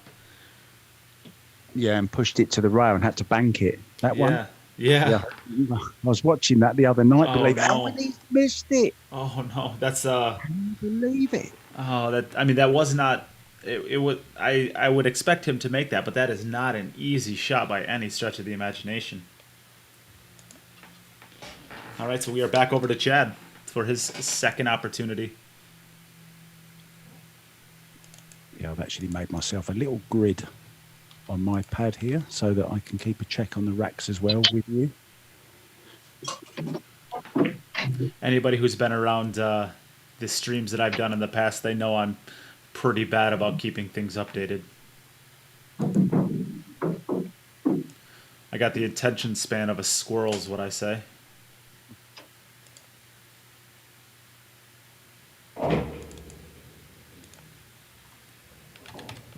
yeah, and pushed it to the rail and had to bank it. That one. yeah. I was watching that the other night. Oh, Believe it. no. And he's missed it. Oh no, that's Can you believe it? oh, that, I mean, that was not, it would, I would expect him to make that, but that is not an easy shot by any stretch of the imagination. All right, so we are back over to Chad for his second opportunity. Yeah, I've actually made myself a little grid on my pad here so that I can keep a check on the racks as well with you. Anybody who's been around the streams that I've done in the past, they know I'm pretty bad about keeping things updated. I got the attention span of a squirrel is what I say.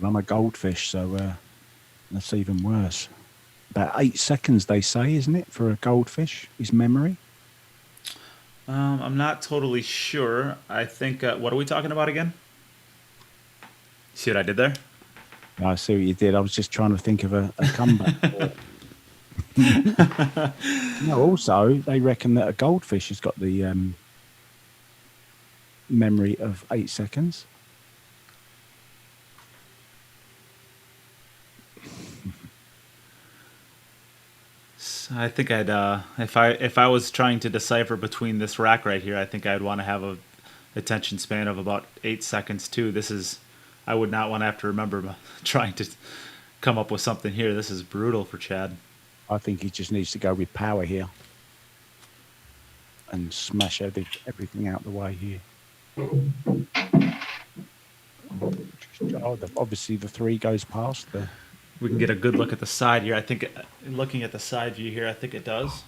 I'm a goldfish, so that's even worse. About 8 seconds, they say, isn't it, for a goldfish, his memory? I'm not totally sure. I think, what are we talking about again? See what I did there? I see what you did. I was just trying to think of a comeback. No, also, they reckon that a goldfish has got the memory of 8 seconds. I think I'd if I was trying to decipher between this rack right here, I think I'd want to have a attention span of about 8 seconds too. This is, I would not want to have to remember trying to come up with something here. This is brutal for Chad. I think he just needs to go with power here and smash everything out the way here. Oh, obviously the 3 goes past the. We can get a good look at the side here. I think, looking at the side view here, I think it does.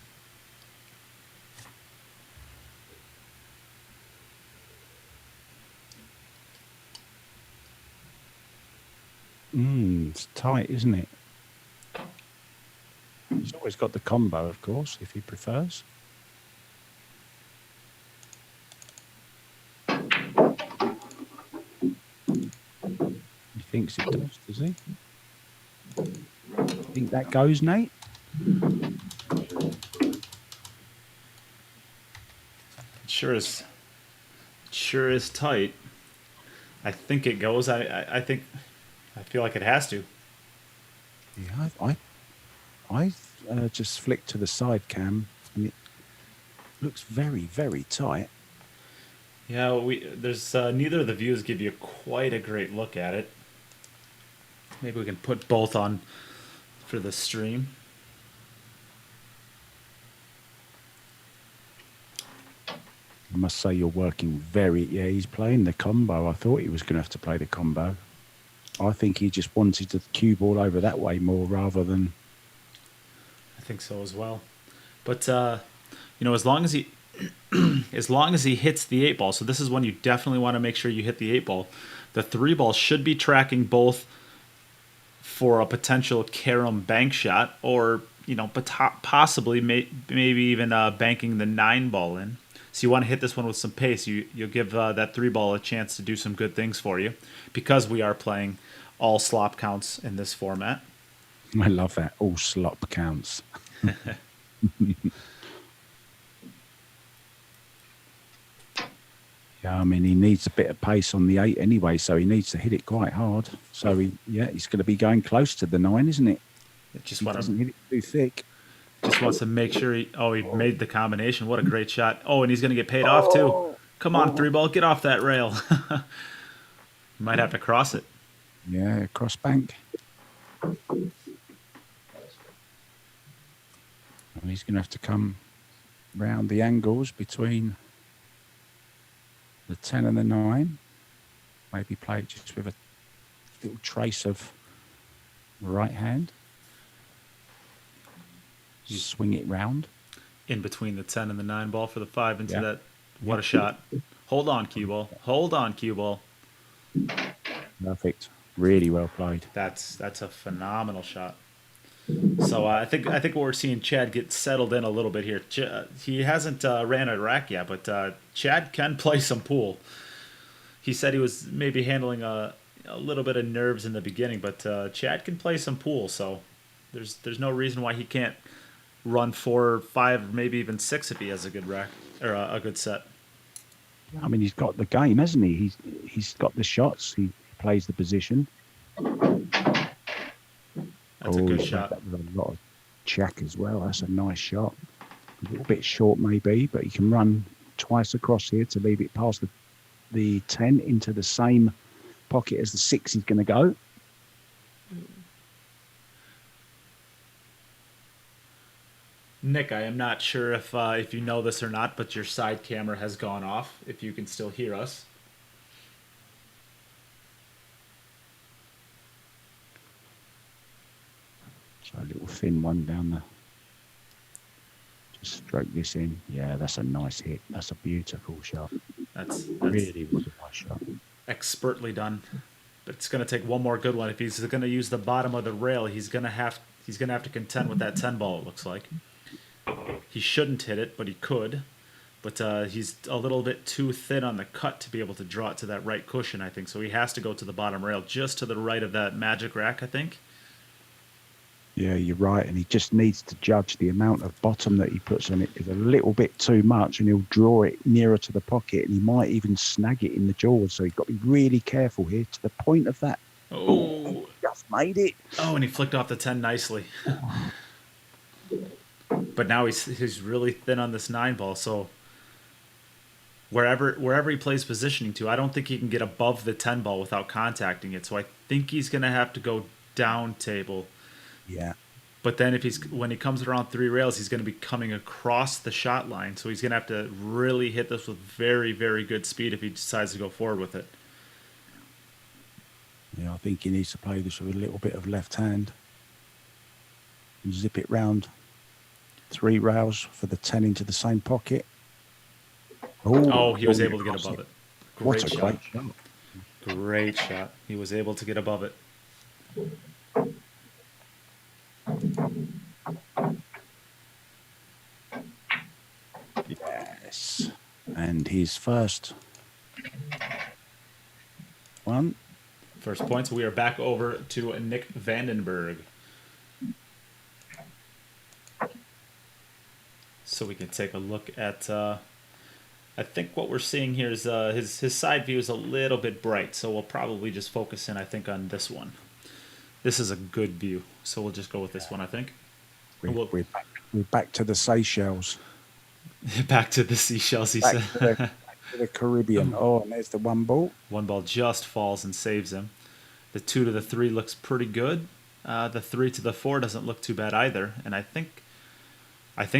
It's tight, isn't it? He's always got the combo, of course, if he prefers. He thinks it does he? Think that goes, Nate? Sure is tight. I think it goes. I think, I feel like it has to. Yeah, I just flicked to the side cam and it looks very, very tight. Yeah, there's neither of the views give you quite a great look at it. Maybe we can put both on for the stream. I must say you're working yeah, he's playing the combo. I thought he was going to have to play the combo. I think he just wanted to cue ball over that way more rather than. I think so as well. But as long as he as long as he hits the 8 ball, so this is when you definitely want to make sure you hit the 8 ball. The 3 ball should be tracking both for a potential carom bank shot, or possibly maybe even banking the 9 ball in. So you want to hit this one with some pace. You'll give that 3 ball a chance to do some good things for you, because we are playing all slop counts in this format. I love that, all slop counts. Yeah, I mean, he needs a bit of pace on the 8 anyway, so he needs to hit it quite hard. So he's going to be going close to the 9, isn't it? Just he doesn't hit it too thick. Just wants to make sure he made the combination. What a great shot. Oh, and he's going to get paid off too. Come on, 3 ball, get off that rail. Might have to cross it. Yeah, cross bank. And he's going to have to come round the angles between the 10 and the 9. Maybe play it just with a little trace of right hand. Swing it round. In between the 10 and the 9 ball for the 5 into Yeah. that. What a shot. Hold on, cue ball. Hold on, cue ball. Perfect. Really well played. That's a phenomenal shot. So I think what we're seeing Chad get settled in a little bit here. He hasn't ran a rack yet, but Chad can play some pool. He said he was maybe handling a little bit of nerves in the beginning, but Chad can play some pool. So there's no reason why he can't run 4, 5, maybe even 6 if he has a good rack or a good set. I mean, he's got the game, hasn't he? He's got the shots. He plays the position. That's a good shot. That with a lot of jack as well. That's a nice shot. A little bit short maybe, but he can run twice across here to leave it past the 10 into the same pocket as the 6 he's going to go. Nick, I am not sure if you know this or not, but your side camera has gone off. If you can still hear us. So a little thin one down the. Just stroke this in. Yeah, that's a nice hit. That's a beautiful shot. That's Really was a nice shot. expertly done. But it's going to take one more good one. If he's going to use the bottom of the rail, he's going to have to contend with that 10 ball. It looks like he shouldn't hit it, but he could. But he's a little bit too thin on the cut to be able to draw it to that right cushion, I think. So he has to go to the bottom rail, just to the right of that magic rack, I think. Yeah, you're right. And he just needs to judge the amount of bottom that he puts on it is a little bit too much, and he'll draw it nearer to the pocket, and he might even snag it in the jaws. So he's got to be really careful here to the point of that. Oh, just made it. Oh, and he flicked off the 10 nicely. But now he's really thin on this 9 ball, so wherever he plays positioning to, I don't think he can get above the 10 ball without contacting it. So I think he's going to have to go down table. Yeah. But then when he comes around 3 rails, he's going to be coming across the shot line. So he's going to have to really hit this with very, very good speed if he decides to go forward with it. Yeah, I think he needs to play this with a little bit of left hand. And zip it round 3 rails for the 10 into the same pocket. Oh, he was able to get above it. What a great shot. Great shot. He was able to get above it. Yes. And his first one. First points. We are back over to Nick Vandenberg. So we can take a look at... I think what we're seeing here is his side view is a little bit bright, so we'll probably just focus in, I think, on this one. This is a good view, so we'll just go with this one, I think. We're back to the Seychelles. Back to the seashells, he said. Back to the Caribbean. Oh, and there's the 1 ball. 1 ball just falls and saves him. The 2 to the 3 looks pretty good. The 3 to the 4 doesn't look too bad either. And I think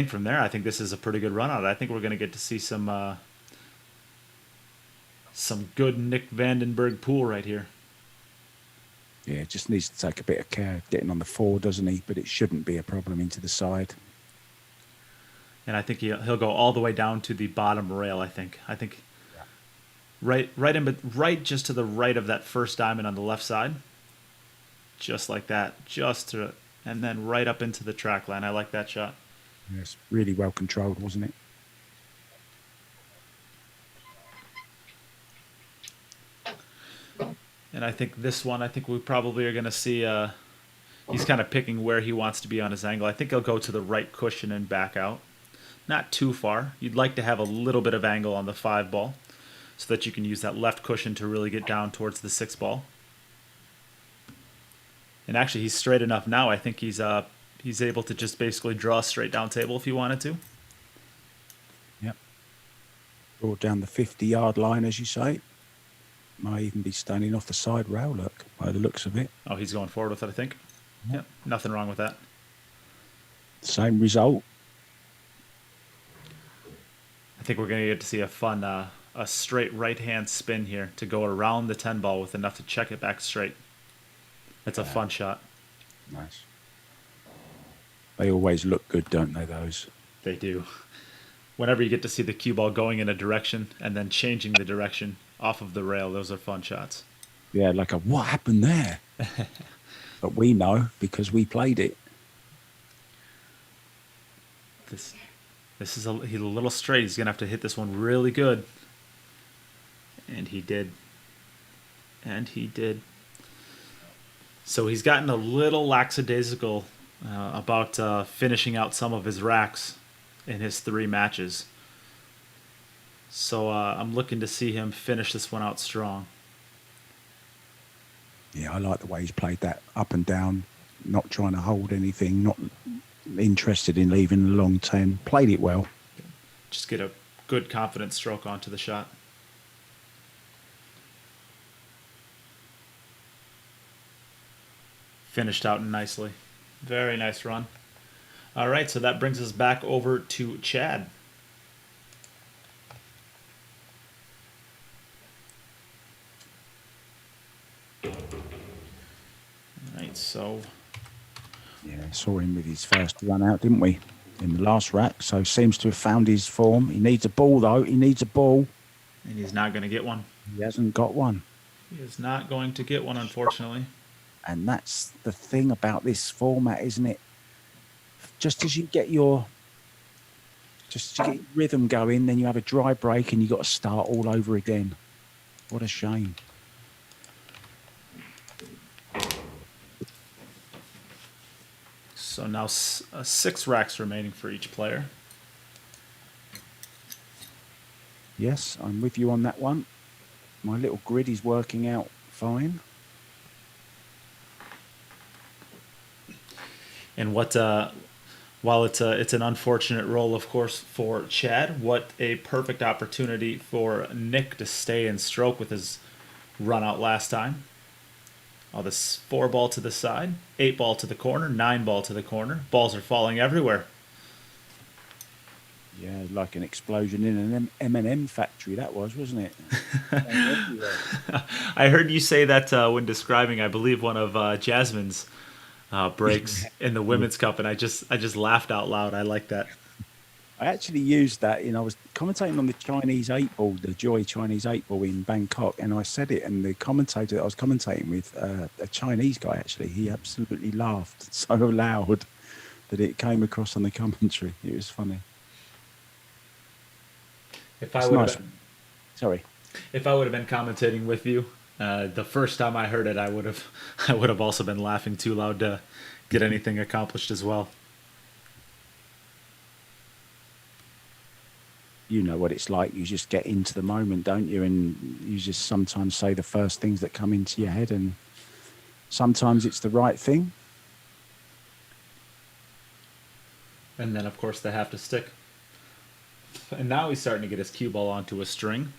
from there, I think this is a pretty good run out. I think we're going to get to see some good Nick Vandenberg pool right here. Yeah, just needs to take a bit of care getting on the 4, doesn't he? But it shouldn't be a problem into the side. And I think he'll go all the way down to the bottom rail. I think right just to the right of that first diamond on the left side, just like that, and then right up into the track line. I like that shot. Yes, really well controlled, wasn't it? And I think this one, we probably are going to see. He's kind of picking where he wants to be on his angle. I think he'll go to the right cushion and back out. Not too far. You'd like to have a little bit of angle on the 5 ball so that you can use that left cushion to really get down towards the 6 ball. And actually, he's straight enough now. I think he's able to just basically draw a straight down table if he wanted to. Yep. Draw down the 50-yard line, as you say. Might even be standing off the side rail, look, by the looks of it. Oh, he's going forward with it, I think. Yep, nothing wrong with that. Same result. I think we're going to get to see a fun, a straight right-hand spin here to go around the 10 ball with enough to check it back straight. It's a fun shot. Nice. They always look good, don't they, those? They do. Whenever you get to see the cue ball going in a direction and then changing the direction off of the rail, those are fun shots. Yeah, like what happened there? But we know because we played it. This is he's a little straight. He's gonna have to hit this one really good, and he did. And he did. So he's gotten a little lackadaisical about finishing out some of his racks in his 3 matches. So I'm looking to see him finish this one out strong. Yeah, I like the way he's played that up and down, not trying to hold anything, not interested in leaving a long 10. Played it well. Just get a good confident stroke onto the shot. Finished out nicely. Very nice run. All right, so that brings us back over to Chad. All right, so... Yeah, saw him with his first run out, didn't we? In the last rack, so seems to have found his form. He needs a ball, though. He needs a ball. And he's not going to get one. He hasn't got one. He is not going to get one, unfortunately. And that's the thing about this format, isn't it? Just as you get your rhythm going, then you have a dry break and you got to start all over again. What a shame. So now 6 racks remaining for each player. Yes, I'm with you on that one. My little grid is working out fine. And while it's an unfortunate roll, of course, for Chad, what a perfect opportunity for Nick to stay in stroke with his run out last time. Oh, this 4 ball to the side, 8 ball to the corner, 9 ball to the corner. Balls are falling everywhere. Yeah, like an explosion in an M&M factory, that was, wasn't it? I heard you say that when describing, I believe, one of Jasmine's breaks in the Women's Cup, and I just laughed out loud. I like that. I actually used that I was commentating on the Chinese 8-ball, the Joy Chinese 8-ball in Bangkok, and I said it, and the commentator that I was commentating with, a Chinese guy actually, he absolutely laughed so loud that it came across on the commentary. It was funny. If I would have been commentating with you, the first time I heard it, I would have also been laughing too loud to get anything accomplished as well. You know what it's like. You just get into the moment, don't you? And you just sometimes say the first things that come into your head, and sometimes it's the right thing. And then, of course, they have to stick. And now he's starting to get his cue ball onto a string.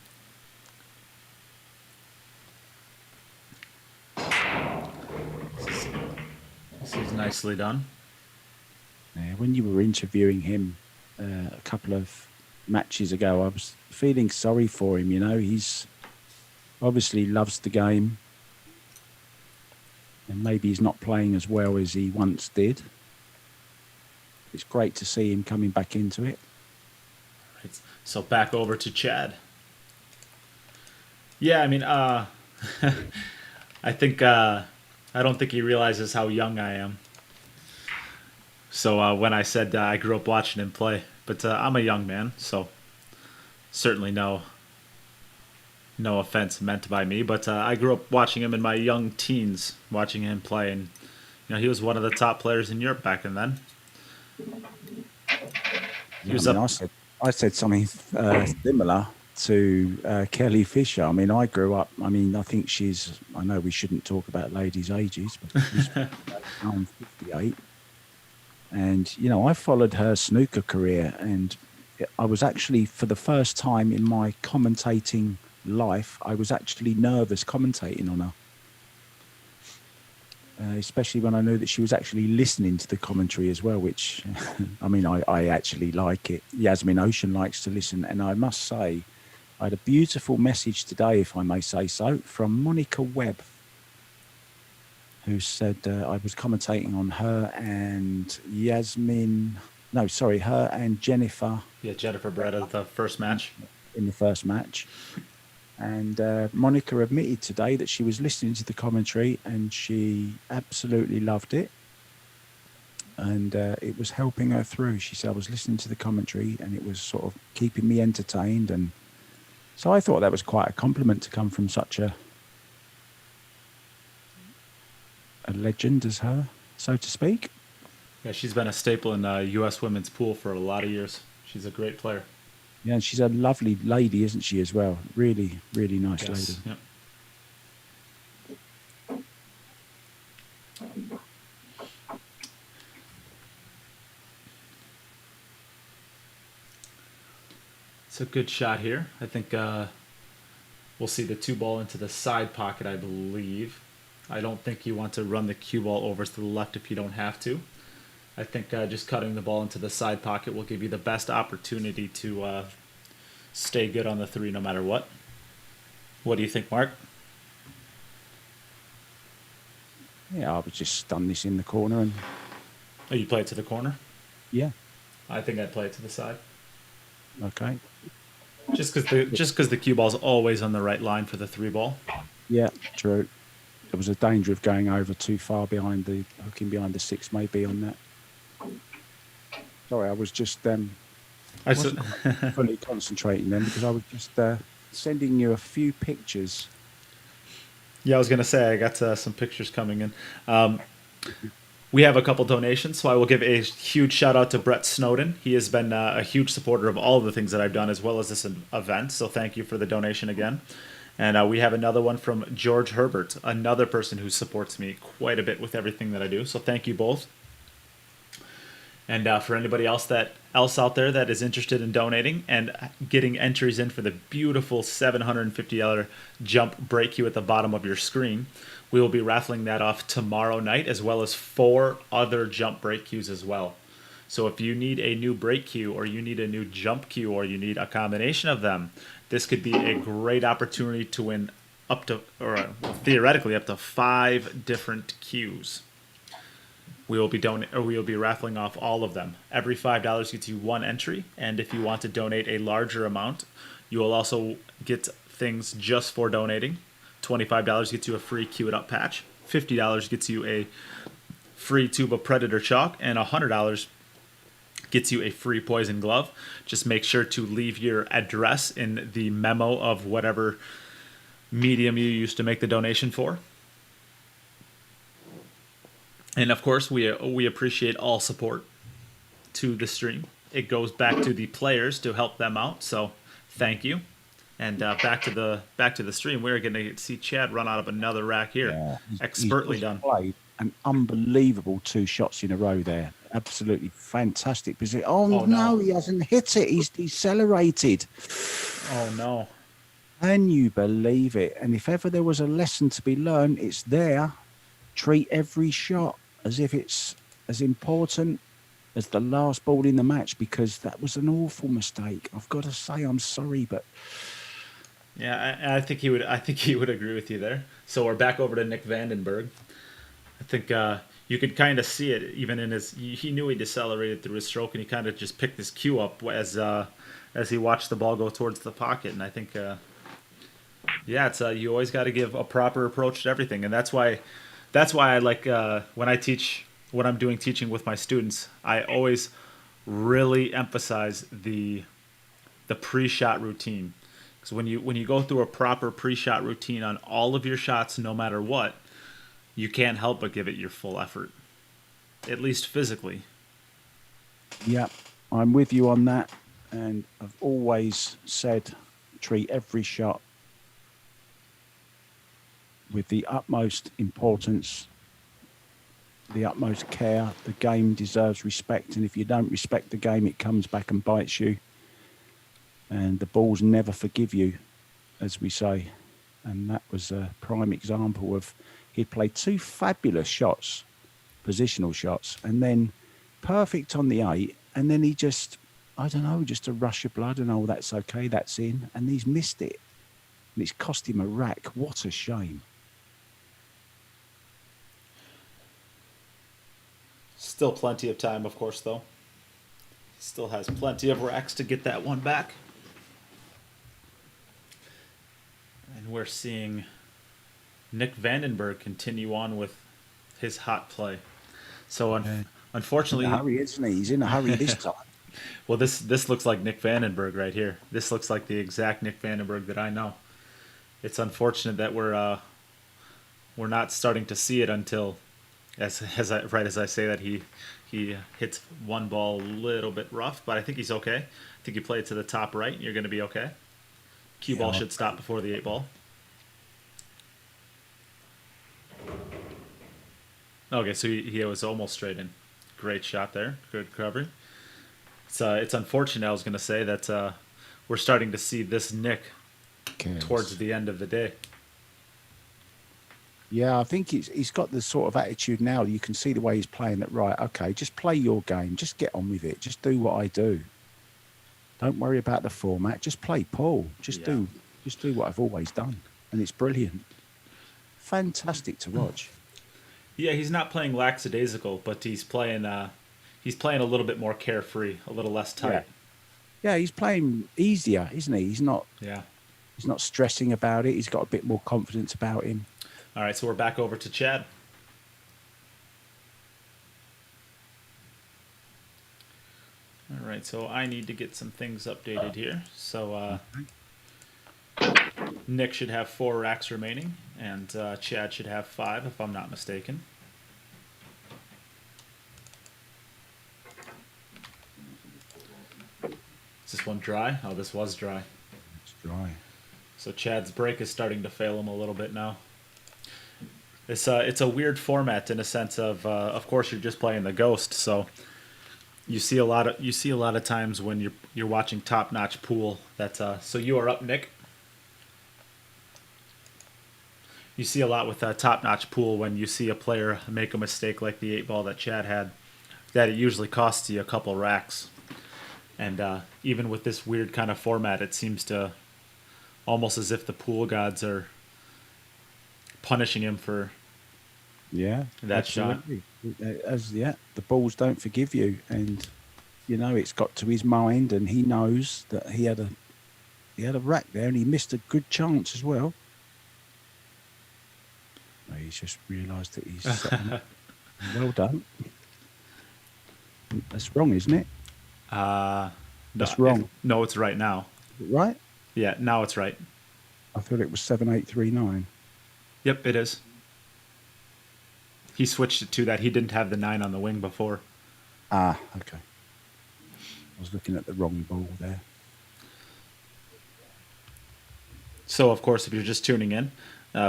This is nicely done. Yeah, when you were interviewing him a couple of matches ago, I was feeling sorry for him. He's obviously loves the game, and maybe he's not playing as well as he once did. It's great to see him coming back into it. Right. So back over to Chad. Yeah, I mean, I think I don't think he realizes how young I am. So when I said I grew up watching him play, but I'm a young man, so certainly no offense meant by me. But I grew up watching him in my young teens, watching him play, and he was one of the top players in Europe back then. I said something similar to Kelly Fisher. I mean, I grew up. I mean, I think I know we shouldn't talk about ladies' ages, but she's I'm 58. And, I followed her snooker career, and I was actually, for the first time in my commentating life, I was actually nervous commentating on her. Especially when I knew that she was actually listening to the commentary as well, which, I mean, I actually like it. Yasmin Ocean likes to listen. And I must say, I had a beautiful message today, if I may say so, from Monica Webb, who said I was commentating on her and her and Jennifer. Yeah, Jennifer Beretta, the first match. In the first match. And Monica admitted today that she was listening to the commentary and she absolutely loved it. And it was helping her through. She said, I was listening to the commentary and it was sort of keeping me entertained. And so I thought that was quite a compliment to come from such a legend as her, so to speak. Yeah, she's been a staple in U.S. women's pool for a lot of years. She's a great player. Yeah, and she's a lovely lady, isn't she, as well? Really, really nice lady. Yep. It's a good shot here. I think we'll see the 2-ball into the side pocket, I believe. I don't think you want to run the cue ball over to the left if you don't have to. I think just cutting the ball into the side pocket will give you the best opportunity to stay good on the 3 no matter what. What do you think, Mark? Yeah, I would just stun this in the corner and... Oh, you play it to the corner? Yeah. I think I'd play it to the side. Okay. Just because the cue ball's always on the right line for the 3-ball. Yeah, true. There was a danger of going over too far behind the hooking behind the 6 maybe on that. Sorry, I was just wasn't fully concentrating then because I was just sending you a few pictures. Yeah, I was going to say I got some pictures coming in. We have a couple donations, so I will give a huge shout out to Brett Snowden. He has been a huge supporter of all of the things that I've done as well as this event, so thank you for the donation again. And we have another one from George Herbert, another person who supports me quite a bit with everything that I do, so thank you both. And for anybody else out there that is interested in donating and getting entries in for the beautiful $750 jump break cue at the bottom of your screen, we will be raffling that off tomorrow night, as well as 4 other jump break cues as well. So if you need a new break cue, or you need a new jump cue, or you need a combination of them, this could be a great opportunity to win theoretically up to 5 different cues. We will be raffling off all of them. Every $5 gets you 1 entry, and if you want to donate a larger amount, you will also get things just for donating. $25 gets you a free Cue It Up patch. $50 gets you a free tube of Predator chalk, and $100 gets you a free poison glove. Just make sure to leave your address in the memo of whatever medium you used to make the donation for. And of course, we appreciate all support to the stream. It goes back to the players to help them out, so thank you. And back to the stream. We're going to see Chad run out of another rack here. Yeah, expertly done. Played an unbelievable 2 shots in a row there. Absolutely fantastic position. Oh no, he hasn't hit it. He's decelerated. Oh no. Can you believe it? And if ever there was a lesson to be learned, it's there. Treat every shot as if it's as important as the last ball in the match, because that was an awful mistake. I've got to say, I'm sorry, but yeah, I think he would agree with you there. So we're back over to Nick Vandenberg. I think you could kind of see it even in he knew he decelerated through his stroke, and he kind of just picked his cue up as he watched the ball go towards the pocket. And I think it's you always got to give a proper approach to everything, and that's why I like when I'm doing teaching with my students, I always really emphasize the pre-shot routine. Because when you go through a proper pre-shot routine on all of your shots, no matter what, you can't help but give it your full effort, at least physically. Yeah, I'm with you on that, and I've always said treat every shot with the utmost importance, the utmost care. The game deserves respect, and if you don't respect the game, it comes back and bites you, and the balls never forgive you. as we say. And that was a prime example of he'd played 2 fabulous shots, positional shots, and then perfect on the 8. And then he just, I don't know, just a rush of blood and, oh, that's okay, that's in. And he's missed it. And it's cost him a rack. What a shame. Still plenty of time, of course, though. Still has plenty of racks to get that one back. And we're seeing Nick Vandenberg continue on with his hot play. So unfortunately, In a hurry, isn't he? He's in a hurry this time. well, this looks like Nick Vandenberg right here. This looks like the exact Nick Vandenberg that I know. It's unfortunate that we're not starting to see it until, as I say that he hits one ball a little bit rough, but I think he's okay. I think you play it to the top right, you're going to be okay. Cue ball should stop before the 8 ball. Okay, so he was almost straight in. Great shot there. Good recovery. It's unfortunate, I was going to say, that we're starting to see this Nick towards the end of the day. Yeah, I think he's got the sort of attitude now. You can see the way he's playing that, right, okay, just play your game. Just get on with it. Just do what I do. Don't worry about the format. Just play Paul. Just do what I've always done. And it's brilliant. Fantastic to watch. Yeah, he's not playing lackadaisical, but he's playing a little bit more carefree, a little less tight. Yeah, he's playing easier, isn't he? He's not stressing about it. He's got a bit more confidence about him. All right, so we're back over to Chad. All right, so I need to get some things updated here. So Nick should have 4 racks remaining, and Chad should have 5, if I'm not mistaken. Is this one dry? Oh, this was dry. It's dry. So Chad's break is starting to fail him a little bit now. It's a weird format in a sense of course you're just playing the ghost, so you see a lot of times when you're watching top-notch pool that so you are up, Nick. You see a lot with top-notch pool when you see a player make a mistake like the 8 ball that Chad had, that it usually costs you a couple racks. And even with this weird kind of format, it seems to almost as if the pool gods are punishing him for that absolutely. Shot. The balls don't forgive you, and it's got to his mind, and he knows that he had a rack there, and he missed a good chance as well. He's just realised that he's well done. That's wrong, isn't it? That's wrong. No, it's right now. Right? Yeah, now it's right. I thought it was 7-8-3-9. Yep, it is. He switched it to that. He didn't have the 9 on the wing before. Ah, okay. I was looking at the wrong ball there. So, of course, if you're just tuning in,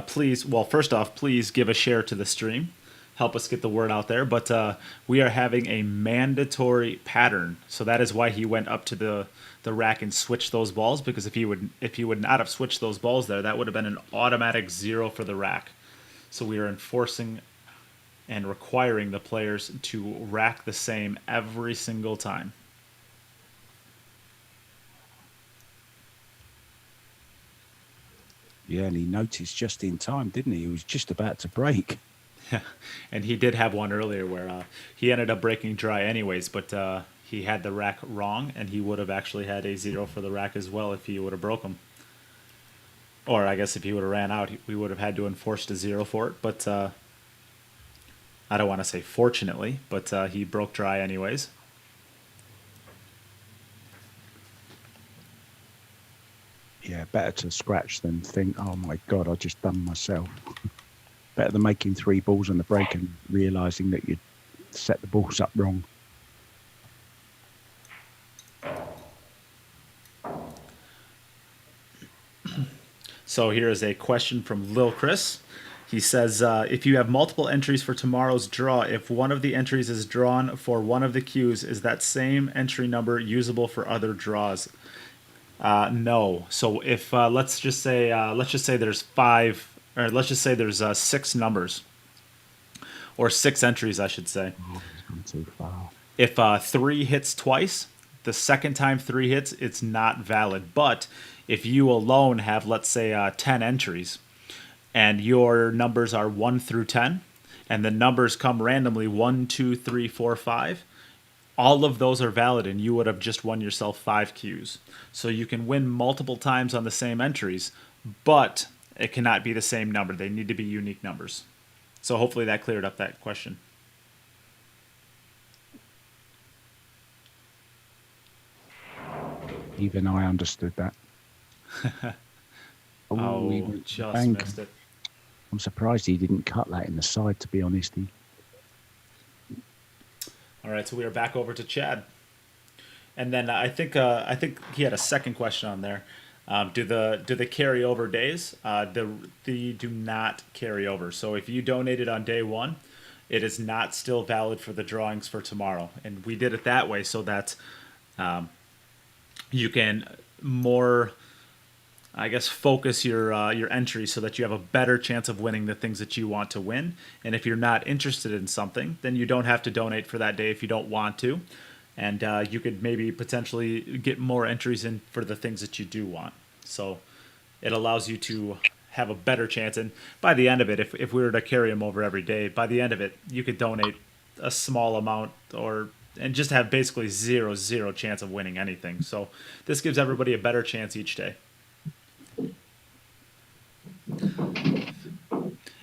first off, please give a share to the stream. Help us get the word out there. But we are having a mandatory pattern. So that is why he went up to the rack and switched those balls, because if he would not have switched those balls there, that would have been an automatic 0 for the rack. So we are enforcing and requiring the players to rack the same every single time. Yeah, and he noticed just in time, didn't he? He was just about to break. Yeah, and he did have one earlier where he ended up breaking dry anyways, but he had the rack wrong, and he would have actually had a 0 for the rack as well if he would have broke them. Or I guess if he would have ran out, we would have had to enforce a 0 for it. But I don't want to say fortunately, but he broke dry anyways. Yeah, better to scratch than think, oh my God, I just done myself. Better than making 3 balls on the break and realising that you'd set the balls up wrong. So here is a question from Lil Chris. He says, if you have multiple entries for tomorrow's draw, if one of the entries is drawn for one of the cues, is that same entry number usable for other draws? No. So if let's just say there's five, or let's just say there's six numbers or six entries, I should say. Oh, it's gone too far. If three hits twice, the second time three hits, it's not valid. But if you alone have, let's say, 10 entries, and your numbers are 1 through 10, and the numbers come randomly 1, 2, 3, 4, 5, all of those are valid, and you would have just won yourself 5 Qs. So you can win multiple times on the same entries, but it cannot be the same number. They need to be unique numbers. So hopefully that cleared up that question. Even I understood that. Oh, he went just bang. missed it. I'm surprised he didn't cut that in the side, to be honest. All right, so we are back over to Chad, and then I think he had a second question on there. Do the carry over days? The do not carry over. So if you donated on day one, it is not still valid for the drawings for tomorrow. And we did it that way so that you can more, I guess, focus your entry so that you have a better chance of winning the things that you want to win. And if you're not interested in something, then you don't have to donate for that day if you don't want to. And you could maybe potentially get more entries in for the things that you do want. So it allows you to have a better chance. And by the end of it, if we were to carry them over every day, by the end of it, you could donate a small amount and just have basically zero chance of winning anything. So this gives everybody a better chance each day.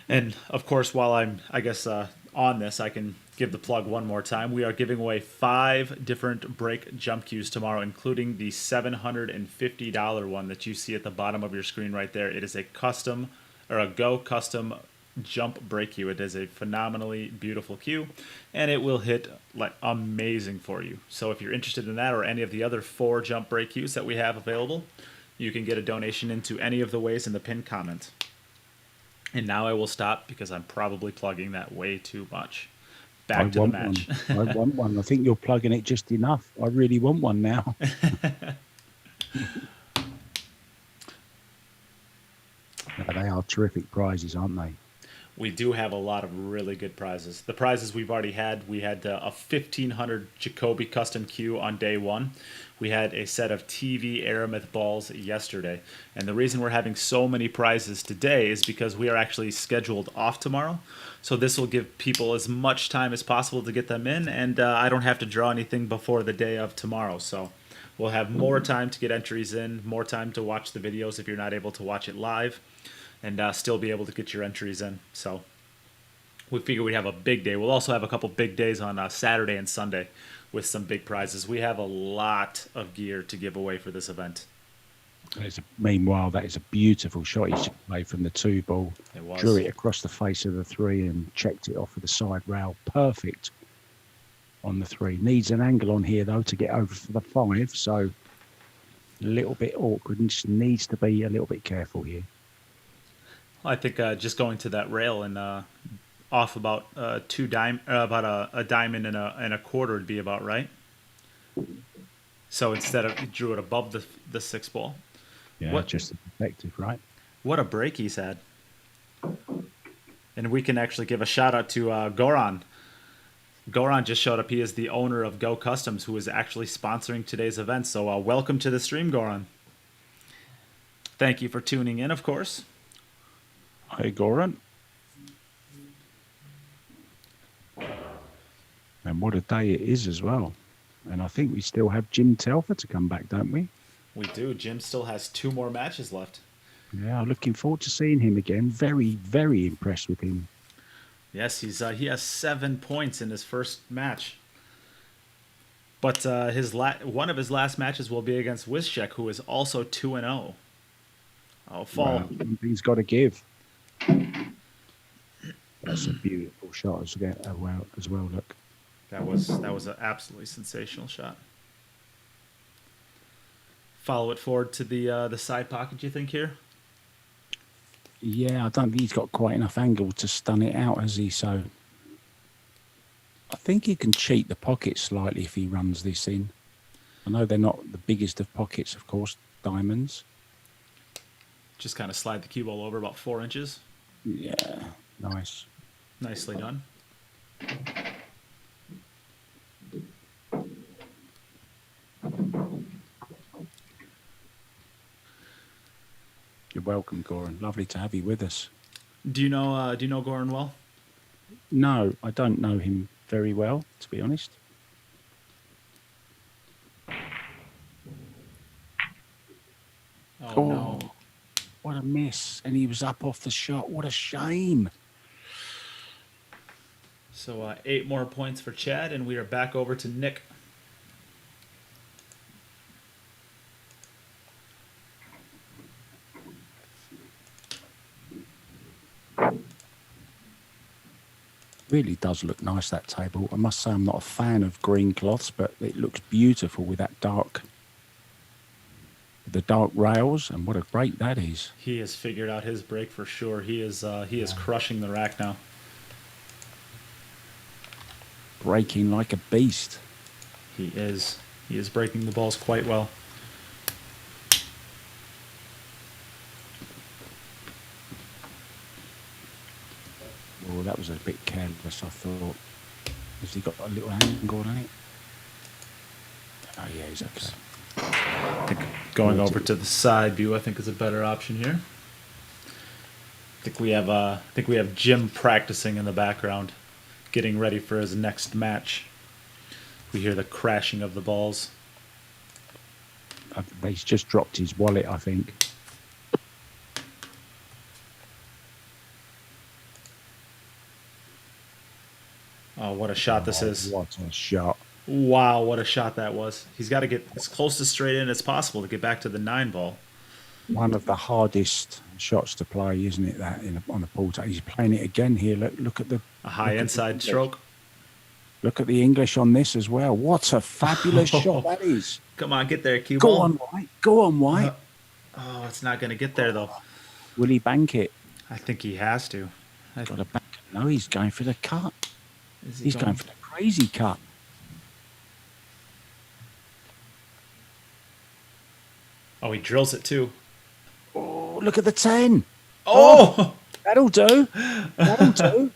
And of course, while I'm, on this, I can give the plug one more time. We are giving away 5 different break jump cues tomorrow, including the $750 one that you see at the bottom of your screen right there. It is a Go custom jump break cue. It is a phenomenally beautiful cue, and it will hit like amazing for you. So if you're interested in that or any of the other 4 jump break cues that we have available, you can get a donation into any of the ways in the pinned comment. And now I will stop because I'm probably plugging that way too much. Back to the match. I want one. I think you're plugging it just enough. I really want one now. No, they are terrific prizes, aren't they? We do have a lot of really good prizes. The prizes we've already had, we had a 1500 Jacoby custom cue on day one. We had a set of TV Aramith balls yesterday. And the reason we're having so many prizes today is because we are actually scheduled off tomorrow. So this will give people as much time as possible to get them in, and I don't have to draw anything before the day of tomorrow. So we'll have more time to get entries in, more time to watch the videos if you're not able to watch it live, and still be able to get your entries in. So we figure we'd have a big day. We'll also have a couple big days on Saturday and Sunday with some big prizes. We have a lot of gear to give away for this event. Meanwhile, that is a beautiful shot he made from the 2 ball. It was. Drew it across the face of the 3 and checked it off with the side rail. Perfect on the 3. Needs an angle on here, though, to get over for the 5. So a little bit awkward and just needs to be a little bit careful here. I think just going to that rail and off about a diamond and a quarter would be about right. So instead of you drew it above the 6 ball. Yeah, just effective, right? What a break he's had. And we can actually give a shout out to Goran. Goran just showed up. He is the owner of Go Customs, who is actually sponsoring today's event. So welcome to the stream, Goran. Thank you for tuning in, of course. Hey, Goran. And what a day it is as well. And I think we still have Jim Telfer to come back, don't we? We do. Jim still has 2 more matches left. Yeah, looking forward to seeing him again. Very, very impressed with him. Yes, he has 7 points in his first match. But one of his last matches will be against Wyszek, who is also 2-0. Wow, something's got to give. That's a beautiful shot as well. Look, that was an absolutely sensational shot. Follow it forward to the side pocket, you think, here? Yeah, I don't think he's got quite enough angle to stun it out, has he? So I think he can cheat the pocket slightly if he runs this in. I know they're not the biggest of pockets, of course, diamonds. Just kind of slide the cue ball over about 4 inches. Yeah, nice. Nicely done. You're welcome, Goran. Lovely to have you with us. Do you know Goran well? No, I don't know him very well, to be honest. Oh, no. What a miss. And he was up off the shot. What a shame. So 8 more points for Chad, and we are back over to Nick. Really does look nice, that table. I must say I'm not a fan of green cloths, but it looks beautiful with that the dark rails, and what a break that is. He has figured out his break for sure. He is crushing the rack now. Breaking like a beast. He is breaking the balls quite well. Oh, that was a bit careless, I thought. Has he got a little angle on it? Oh, yeah, he's okay. I think going over to the side view, I think, is a better option here. I think we have Jim practicing in the background, getting ready for his next match. We hear the crashing of the balls. He's just dropped his wallet, I think. Oh, what a shot this is. What a shot. Wow, what a shot that was. He's got to get as close to straight in as possible to get back to the 9 ball. One of the hardest shots to play, isn't it, that on a pool table? He's playing it again here. Look at the... A high inside stroke. Look at the English on this as well. What a fabulous shot that is. Come on, get there, cue Go ball. on, White. Go on, White. Oh, it's not going to get there, though. Will he bank it? I think he has to. Got to bank it. No, he's going for the cut. Is He's going for the crazy cut. Oh, he drills it, too. Oh, look at the 10. Oh! That'll do. That'll do.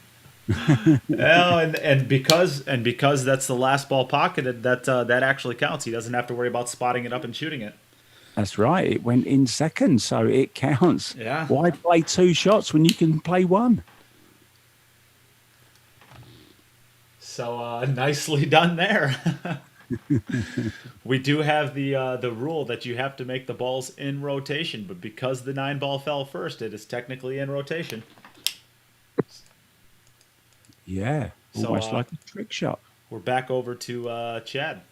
Oh, and because that's the last ball pocketed, that actually counts. He doesn't have to worry about spotting it up and shooting it. That's right. It went in second, so it counts. Yeah. Why play 2 shots when you can play 1? So nicely done there. We do have the rule that you have to make the balls in rotation, but because the 9 ball fell first, it is technically in rotation. Yeah, almost like a trick shot. We're back over to Chad.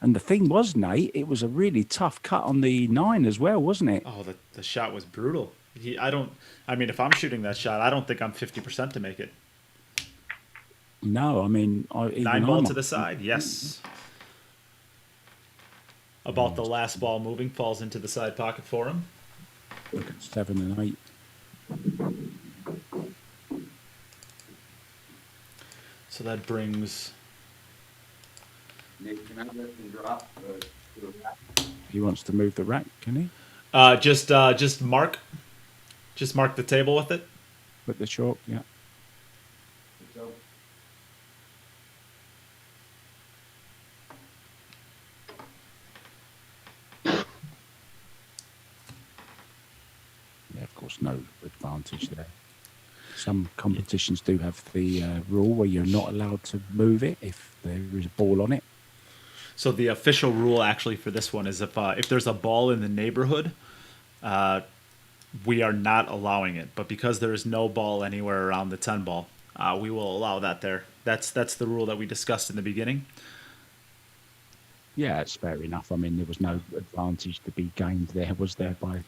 And the thing was, Nate, it was a really tough cut on the 9 as well, wasn't it? Oh, the shot was brutal. If I'm shooting that shot, I don't think I'm 50% to make it. No, I mean... 9 ball to the side, yes. About the last ball moving, falls into the side pocket for him. Look at 7 and 8. So that brings... Nick, can I lift and drop to the rack? He wants to move the rack, can he? Just mark the table with it. With the chalk, yeah. So, Yeah, of course, no advantage there. Some competitions do have the rule where you're not allowed to move it if there is a ball on it. So the official rule actually for this one is if there's a ball in the neighborhood, we are not allowing it. But because there is no ball anywhere around the 10 ball, we will allow that there. That's the rule that we discussed in the beginning. Yeah, it's fair enough. I mean, there was no advantage to be gained there, was there, by...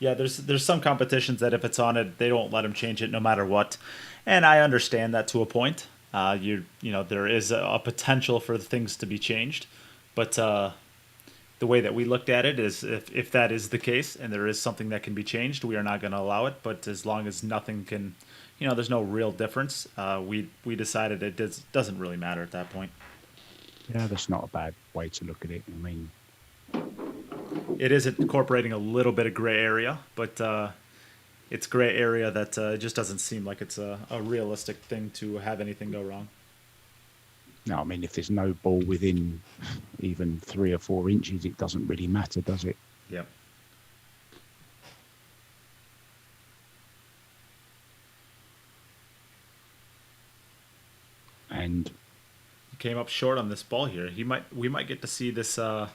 Yeah, there's some competitions that if it's on it, they don't let them change it no matter what, and I understand that to a point. There is a potential for things to be changed, but the way that we looked at it is if that is the case and there is something that can be changed, we are not going to allow it. But as long as nothing can, there's no real difference, we decided it doesn't really matter at that point. Yeah, that's not a bad way to look at it. I mean, it is incorporating a little bit of gray area, but it's gray area that just doesn't seem like it's a realistic thing to have anything go wrong. No, I mean, if there's no ball within even 3 or 4 inches, it doesn't really matter, does it? Yep. And He came up short on this ball here. We might get to see this. Well,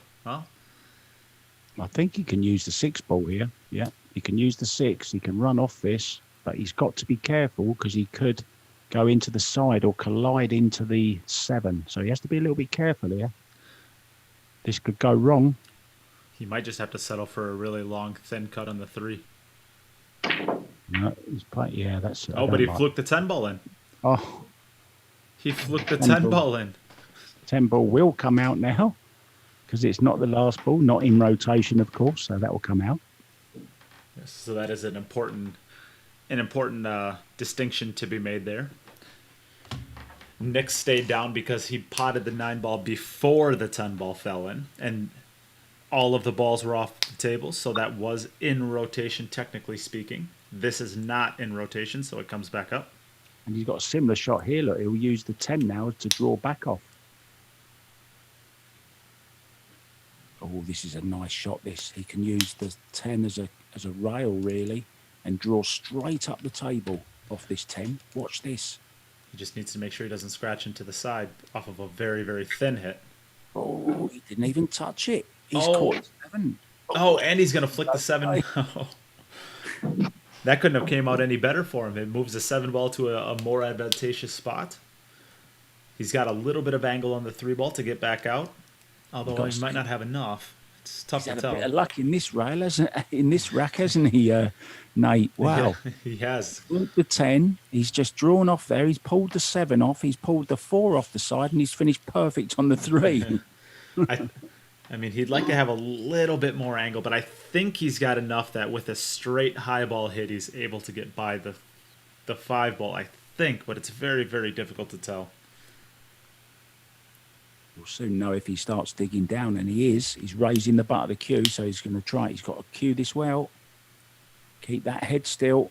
I think he can use the 6 ball here. Yeah, he can use the 6. He can run off this, but he's got to be careful because he could go into the side or collide into the 7. So he has to be a little bit careful here. This could go wrong. he might just have to settle for a really long, thin cut on the 3. No, he's playing. Yeah, that's. Oh, but he fluked the 10 ball in. Oh, He fluked the 10 ball in. 10 ball will come out now because it's not the last ball, not in rotation, of course. So that will come out. Yes, so that is an important distinction to be made there. Nick stayed down because he potted the 9 ball before the 10 ball fell in, and all of the balls were off the table, so that was in rotation, technically speaking. This is not in rotation, so it comes back up. And he's got a similar shot here. Look, he'll use the 10 now to draw back off. Oh, this is a nice shot, this. He can use the 10 as a rail, really, and draw straight up the table off this 10. Watch this. He just needs to make sure he doesn't scratch into the side off of a very, very thin hit. Oh, he didn't even touch it. He's Oh. caught 7. Oh, and he's going to flick the 7. That couldn't have came out any better for him. It moves the 7 ball to a more advantageous spot. He's got a little bit of angle on the 3 ball to get back out, although he might not have enough. It's tough He's to had tell. a bit of luck in this rail, in this rack, hasn't he, Nate? Wow. He has. Look, the 10, he's just drawn off there. He's pulled the 7 off. He's pulled the 4 off the side, and he's finished perfect on the 3. I mean, he'd like to have a little bit more angle, but I think he's got enough that with a straight high ball hit, he's able to get by the 5 ball, I think, but it's very, very difficult to tell. We'll soon know if he starts digging down, and he is. He's raising the butt of the cue, so he's going to try. He's got to cue this well. Keep that head still.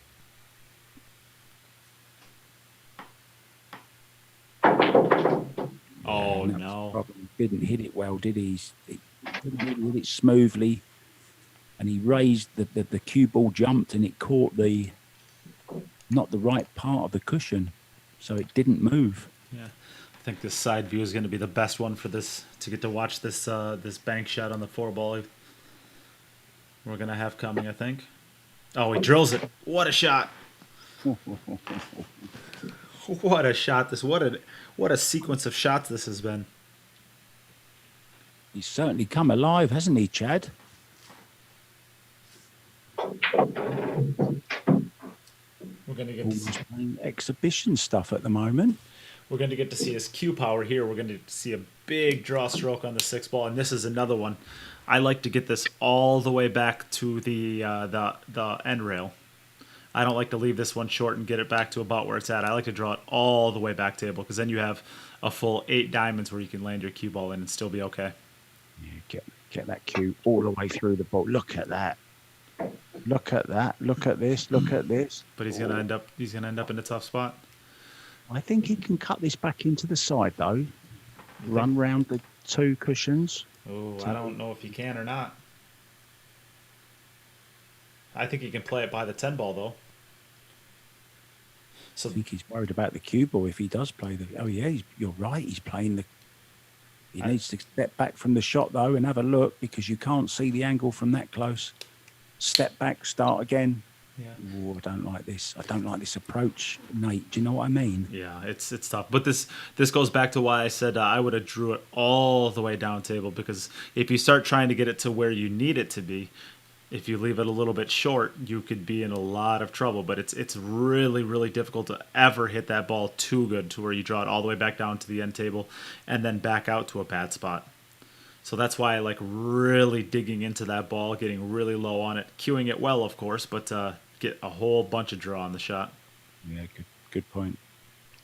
Oh, And that was the no. problem. Didn't hit it well, did he? He didn't really hit it smoothly, and he raised the cue ball jumped, and it caught not the right part of the cushion, so it didn't move. Yeah. I think this side view is going to be the best one for this, to get to watch this this bank shot on the 4 ball we're going to have coming, I think. Oh, he drills it. What a shot. What a shot this. What a sequence of shots this has been. He's certainly come alive, hasn't he, Chad? We're going to get to see, Almost playing exhibition stuff at the moment. we're going to get to see his cue power here. We're going to see a big draw stroke on the 6 ball, and this is another one. I like to get this all the way back to the end rail. I don't like to leave this one short and get it back to about where it's at. I like to draw it all the way back table, because then you have a full 8 diamonds where you can land your cue ball in and still be okay. Yeah, get that cue all the way through the ball. Look at that. Look at that. Look at this. Look at this. But he's gonna end up in a tough spot. I think he can cut this back into the side though. Run round the 2 cushions. Oh, I don't know if he can or not. I think he can play it by the 10 ball though. So I think he's worried about the cue ball if he does play the. Oh yeah, you're right. He's playing the. He needs to step back from the shot though and have a look, because you can't see the angle from that close. Step back, start again. yeah. Oh, I don't like this. I don't like this approach, Nate. Do you know what I mean? Yeah, it's tough. But this goes back to why I said I would have drew it all the way down table, because if you start trying to get it to where you need it to be, if you leave it a little bit short, you could be in a lot of trouble. But it's really, really difficult to ever hit that ball too good to where you draw it all the way back down to the end table and then back out to a pad spot. So that's why I like really digging into that ball, getting really low on it, cueing it well, of course, but get a whole bunch of draw on the shot. Yeah, good point.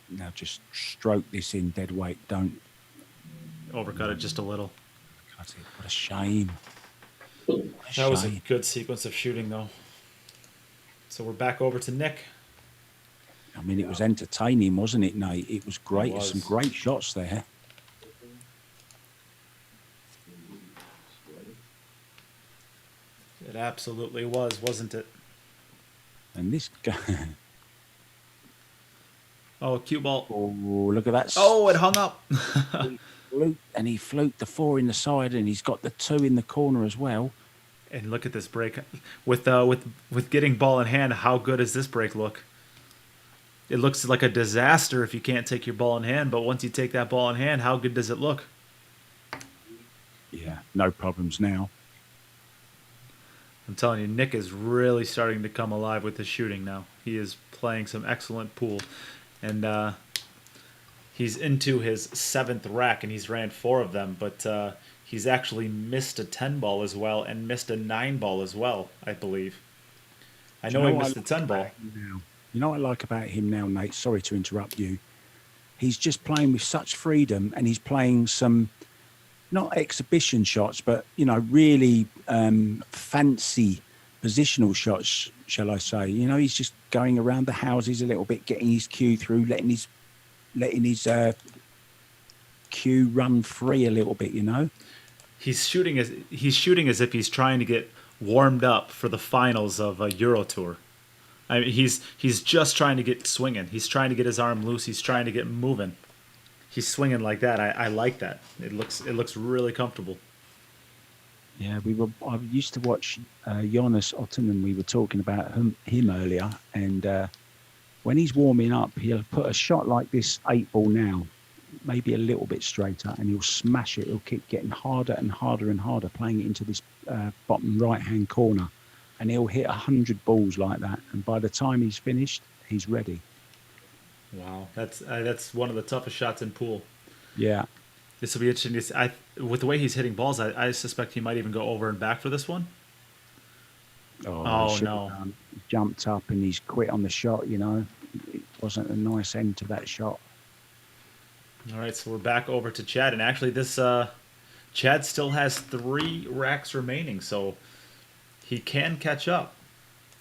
Now just stroke this in dead weight. Don't Overcut it just a little. cut it. What a shame. That was a Shame. good sequence of shooting, though. So we're back over to Nick. I mean, it was entertaining, wasn't it, Nate? It was great. was. Some great shots there. It absolutely was, wasn't it? And this guy, Oh, cue ball. oh, look at that. Oh, it hung up. And he fluked the 4 in the side, and he's got the 2 in the corner as well. And look at this break. With getting ball in hand, how good does this break look? It looks like a disaster if you can't take your ball in hand, but once you take that ball in hand, how good does it look? Yeah, no problems now. I'm telling you, Nick is really starting to come alive with his shooting now. He is playing some excellent pool. And he's into his 7th rack, and he's ran 4 of them, but he's actually missed a 10 ball as well and missed a 9 ball as well, I believe. I know he missed the 10 ball. You know what I like about him now, Nate? Sorry to interrupt you. He's just playing with such freedom, and he's playing some, not exhibition shots, but, you know, really fancy positional shots, shall I say. You know, he's just going around the houses a little bit, getting his cue through, letting his cue run free a little bit, you know. He's shooting as if he's trying to get warmed up for the finals of a Euro Tour. I mean, he's just trying to get swinging. He's trying to get his arm loose. He's trying to get moving. He's swinging like that. I like that. It looks really comfortable. Yeah, I used to watch Jonas Otten, and we were talking about him earlier. And when he's warming up, he'll put a shot like this 8 ball now, maybe a little bit straighter, and he'll smash it. He'll keep getting harder and harder and harder, playing it into this bottom right-hand corner. And he'll hit 100 balls like that. And by the time he's finished, he's ready. Wow, that's one of the toughest shots in pool. Yeah. This will be interesting. With the way he's hitting balls, I suspect he might even go over and back for this one. Oh no! He jumped up and he's quit on the shot. You know, it wasn't a nice end to that shot. All right, so we're back over to Chad, and actually, this Chad still has 3 racks remaining, so he can catch up.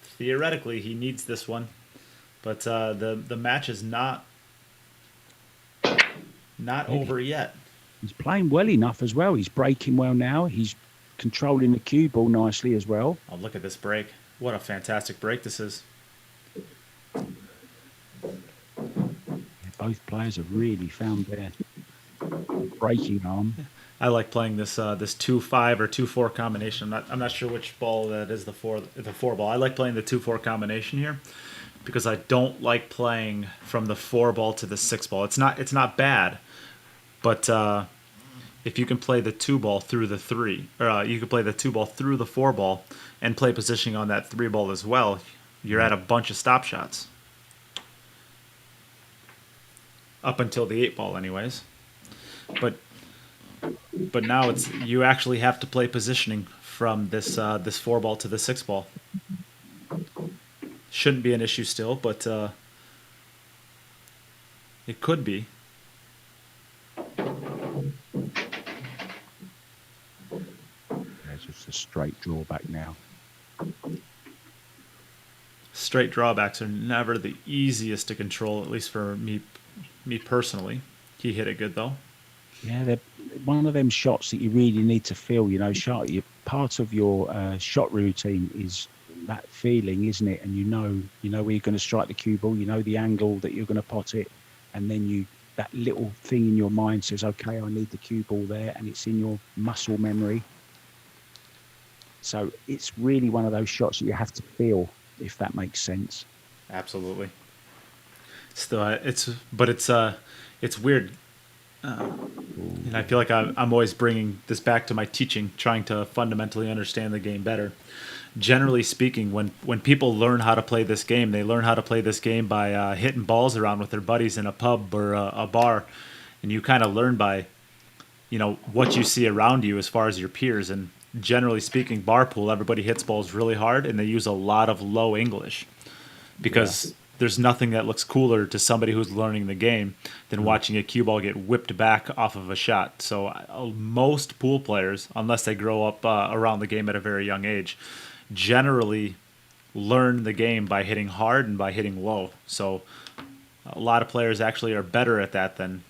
Theoretically, he needs this one, but the match is not over yet. He's playing well enough as well. He's breaking well now. He's controlling the cue ball nicely as well. Oh, look at this break. What a fantastic break this is. Both players have really found their breaking arm. I like playing this 2-5 or 2-4 combination. I'm not sure which ball that is, the 4 ball. I like playing the 2-4 combination here because I don't like playing from the 4 ball to the 6 ball. It's not bad, but if you can play the 2 ball through the 3, or you can play the 2 ball through the 4 ball and play positioning on that 3 ball as well, you're at a bunch of stop shots. Up until the 8 ball anyways. But now you actually have to play positioning from this 4 ball to the 6 ball. Shouldn't be an issue still, but it could be. There's just a straight drawback now. Straight drawbacks are never the easiest to control, at least for me personally. He hit it good though. Yeah, they're one of them shots that you really need to feel. You know, part of your shot routine is that feeling, isn't it? And you know where you're going to strike the cue ball. You know the angle that you're going to pot it, and then that little thing in your mind says, "Okay, I need the cue ball there," and it's in your muscle memory. So it's really one of those shots that you have to feel, if that makes sense. Absolutely. Still, it's weird. And I feel like I'm always bringing this back to my teaching, trying to fundamentally understand the game better. Generally speaking, when people learn how to play this game, they learn how to play this game by hitting balls around with their buddies in a pub or a bar, and you kind of learn by, what you see around you as far as your peers. And generally speaking, bar pool, everybody hits balls really hard, and they use a lot of low English because there's nothing that looks cooler to somebody who's learning the game than watching a cue ball get whipped back off of a shot. So most pool players, unless they grow up around the game at a very young age, generally learn the game by hitting hard and by hitting low. So a lot of players actually are better at that than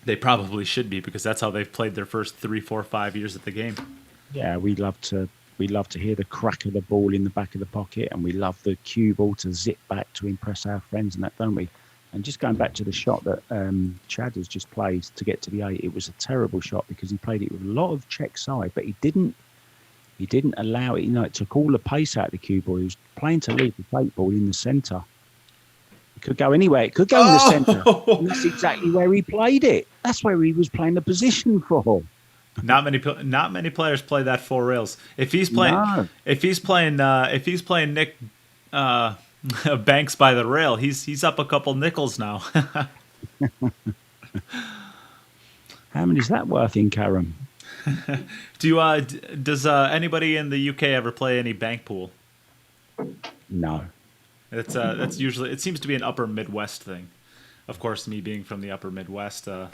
they probably should be, because that's how they've played their first 3, 4, 5 years at the game. Yeah, we love to hear the crack of the ball in the back of the pocket, and we love the cue ball to zip back to impress our friends and that, don't we? And just going back to the shot that Chad has just played to get to the 8, it was a terrible shot because he played it with a lot of check side, but he didn't allow it. It took all the pace out of the cue ball. He was playing to leave the plate ball in the centre. It could go anywhere. It could go in the centre. And that's exactly where he played it. That's where he was playing the position for. Not many players play that 4 rails. If he's playing, No. if he's playing Nick Banks by the rail, he's up a couple nickels now. How many is that worth in Carrum? Does anybody in the UK ever play any bank pool? No. That's usually, it seems to be an upper Midwest thing. Of course, me being from the upper Midwest, I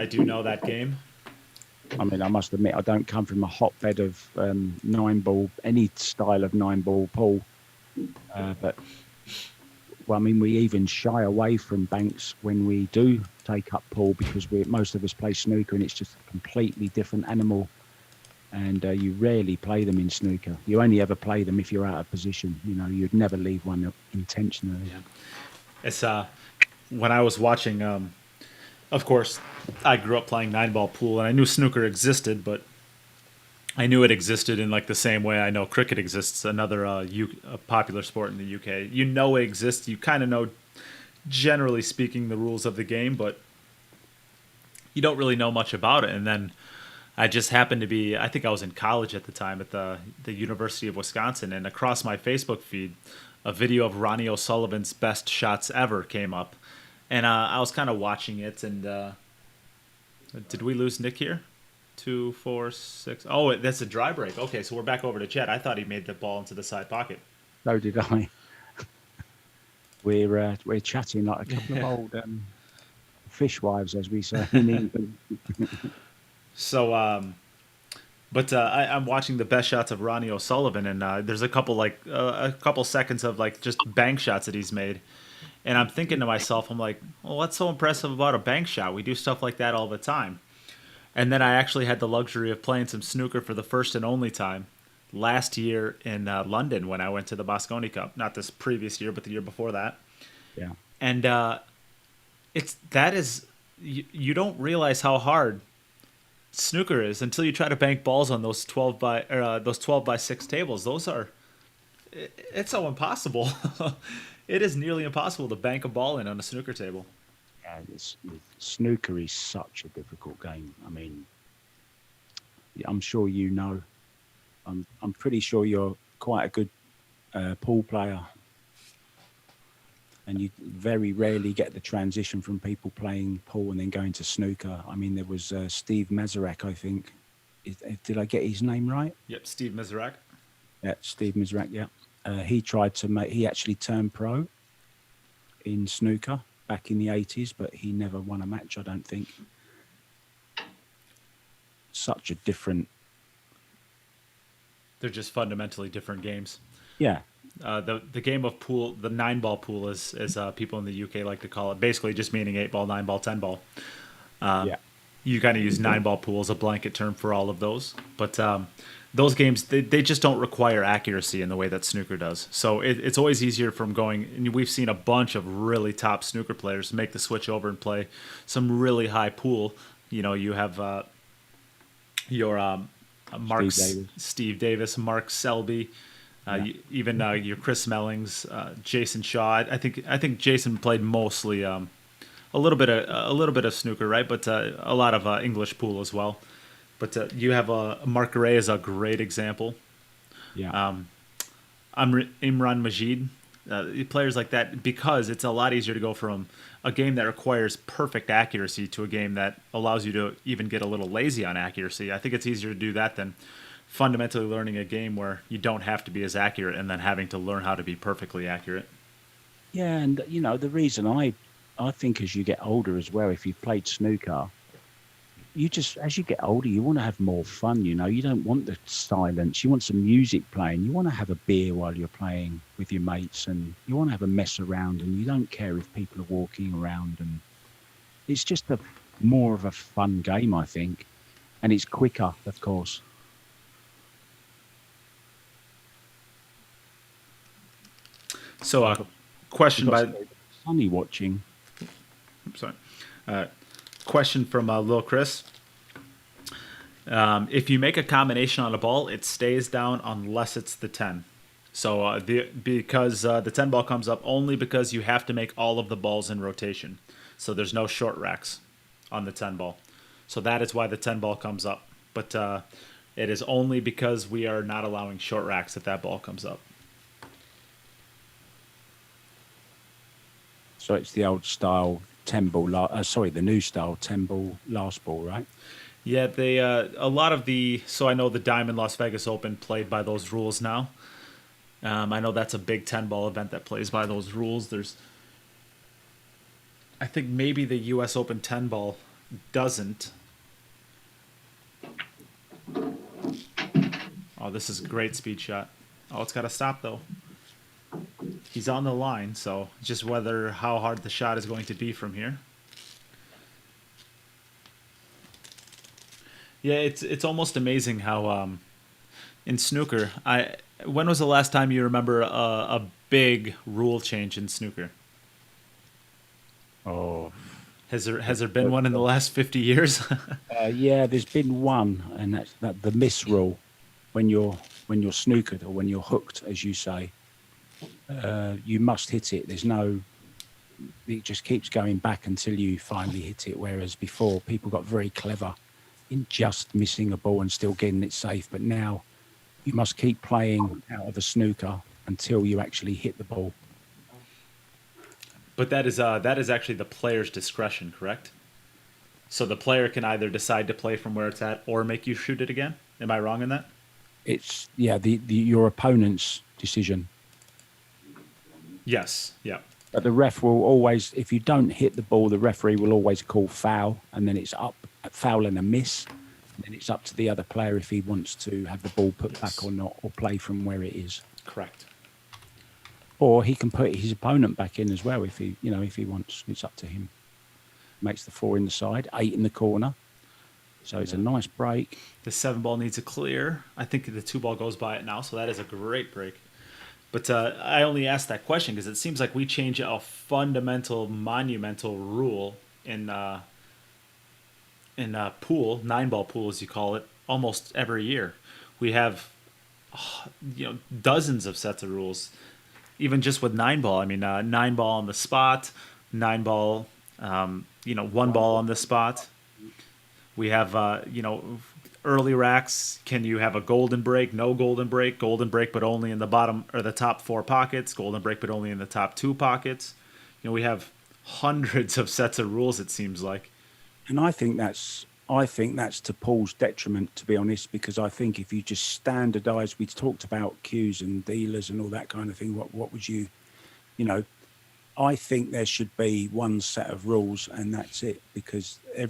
do know that game. I mean, I must admit, I don't come from a hotbed of 9-ball, any style of 9-ball pool. But, well, I mean, we even shy away from banks when we do take up pool because most of us play snooker and it's just a completely different animal. And you rarely play them in snooker. You only ever play them if you're out of position. You'd never leave one intentionally. Yeah. It's when I was watching. Of course, I grew up playing 9-ball pool, and I knew snooker existed, but I knew it existed in like the same way I know cricket exists, another a popular sport in the UK. You know it exists. You kind of know, generally speaking, the rules of the game, but you don't really know much about it. And then I just happened to be, I think I was in college at the time at the University of Wisconsin, and across my Facebook feed, a video of Ronnie O'Sullivan's best shots ever came up. And I was kind of watching it, and did we lose Nick here? 2, 4, 6. Oh, that's a dry break. Okay, so we're back over to Chet. I thought he made the ball into the side pocket. So did I. We're chatting like a couple of old fishwives, as we say in England. So, I'm watching the best shots of Ronnie O'Sullivan, and there's a couple seconds of like just bank shots that he's made. And I'm thinking to myself, I'm like, well, what's so impressive about a bank shot? We do stuff like that all the time. And then I actually had the luxury of playing some snooker for the first and only time last year in London when I went to the Moscone Cup. Not this previous year, but the year before that. Yeah. And you don't realize how hard snooker is until you try to bank balls on those 12 by 6 tables. It's so impossible. It is nearly impossible to bank a ball in on a snooker table. Yeah, snooker is such a difficult game. I mean, I'm sure you know. I'm pretty sure you're quite a good pool player, and you very rarely get the transition from people playing pool and then going to snooker. I mean, there was Steve Mezerak, I think. Did I get his name right? Yep, Steve Mezerak. Yeah, Steve Mezerak. Yeah. He actually turned pro in snooker back in the 80s, but he never won a match, I don't think. Such a different. They're just fundamentally different games. Yeah. The game of pool, the 9-ball pool, as people in the UK like to call it, basically just meaning 8-ball, 9-ball, 10-ball. Yeah. You kind of use 9-ball pool as a blanket term for all of those, but those games, they just don't require accuracy in the way that snooker does. So it's always easier from going, and we've seen a bunch of really top snooker players make the switch over and play some really high pool. You have Steve Davis, Mark Selby, even your Chris Mellings, Jason Shaw. I think Jason played mostly a little bit of snooker, right? But a lot of English pool as well. But you have Mark Gray is a great example. Yeah. Imran Majid, players like that, because it's a lot easier to go from a game that requires perfect accuracy to a game that allows you to even get a little lazy on accuracy. I think it's easier to do that than fundamentally learning a game where you don't have to be as accurate and then having to learn how to be perfectly accurate. Yeah, and the reason I think as you get older as well, if you've played snooker, you just as you get older, you want to have more fun. You don't want the silence. You want some music playing. You want to have a beer while you're playing with your mates, and you want to have a mess around. And you don't care if people are walking around. And it's just more of a fun game, I think, and it's quicker, of course. So, question You've got by Sunny watching. sorry, question from Lil Chris. If you make a combination on a ball, it stays down unless it's the 10. So because the 10 ball comes up only because you have to make all of the balls in rotation. So there's no short racks on the 10 ball. So that is why the 10 ball comes up. But it is only because we are not allowing short racks that ball comes up. So it's the old style 10 ball, the new style 10 ball last ball, right? Yeah, they a lot of so I know the Diamond Las Vegas Open played by those rules now. I know that's a big 10 ball event that plays by those rules. I think maybe the U.S. Open 10 ball doesn't. Oh, this is a great speed shot. Oh, it's got to stop though. He's on the line, so just how hard the shot is going to be from here. Yeah, it's almost amazing how in snooker, when was the last time you remember a big rule change in snooker? Oh, has there been one in the last 50 years? Yeah, there's been one, and that's the miss rule. When you're snookered or when you're hooked, as you say, you must hit it. It just keeps going back until you finally hit it. Whereas before, people got very clever in just missing a ball and still getting it safe. But now you must keep playing out of a snooker until you actually hit the ball. But that is actually the player's discretion, correct? So the player can either decide to play from where it's at or make you shoot it again. Am I wrong in that? It's your opponent's decision. Yes. Yeah. But the ref will always, if you don't hit the ball, the referee will always call foul, and then it's up foul and a miss. And then it's up to the other player if he wants to have the ball put back or not, or play from where it is. Correct. Or he can put his opponent back in as well if he wants. It's up to him. Makes the 4 in the side, 8 in the corner. So it's a nice break. The 7 ball needs a clear. I think the 2 ball goes by it now, so that is a great break. But I only asked that question because it seems like we change a fundamental, monumental rule in pool, 9 ball pool as you call it, almost every year. We have dozens of sets of rules, even just with 9 ball. I mean, 9 ball on the spot, 9 ball, 1 ball on the spot. We have early racks. Can you have a golden break? No golden break but only in the bottom or the top 4 pockets. Golden break but only in the top 2 pockets. We have hundreds of sets of rules. It seems like, and I think that's to Paul's detriment, to be honest, because I think if you just standardise, we talked about cues and dealers and all that kind of thing. What would you I think there should be one set of rules and that's it, because I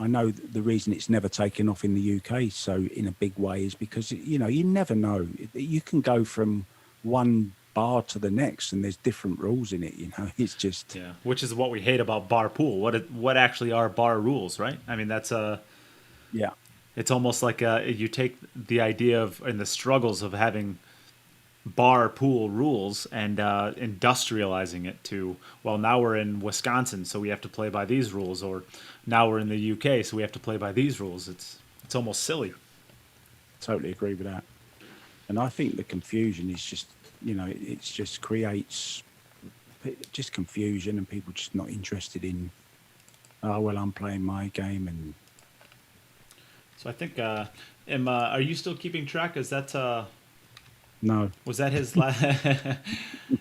know the reason it's never taken off in the UK so in a big way is because, you never know. You can go from one bar to the next and there's different rules in it, it's just... Yeah, which is what we hate about bar pool. What actually are bar rules, right? I mean, that's yeah. It's almost like you take the idea of and the struggles of having bar pool rules and industrializing it to, well, now we're in Wisconsin, so we have to play by these rules, or now we're in the UK, so we have to play by these rules. It's almost silly. Totally agree with that. And I think the confusion is just, it just creates just confusion and people just not interested in, oh, well, I'm playing my game. And so I think, are you still keeping track? Is that... No. Was that his last?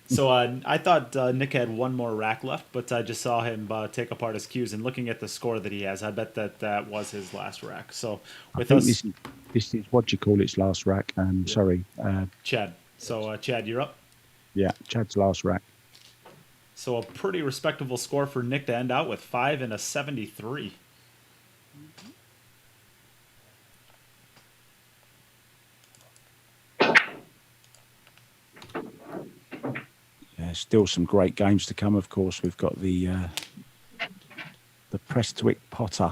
So I thought Nick had one more rack left, but I just saw him take apart his cues. And looking at the score that he has, I bet that was his last rack. So I with think us, this is what do you call its last rack? Sorry. Chad. So Chad, you're up. Yeah, Chad's last rack. So a pretty respectable score for Nick to end out with 5 and a 73. Yeah, still some great games to come. Of course, we've got the Prestwick Potter.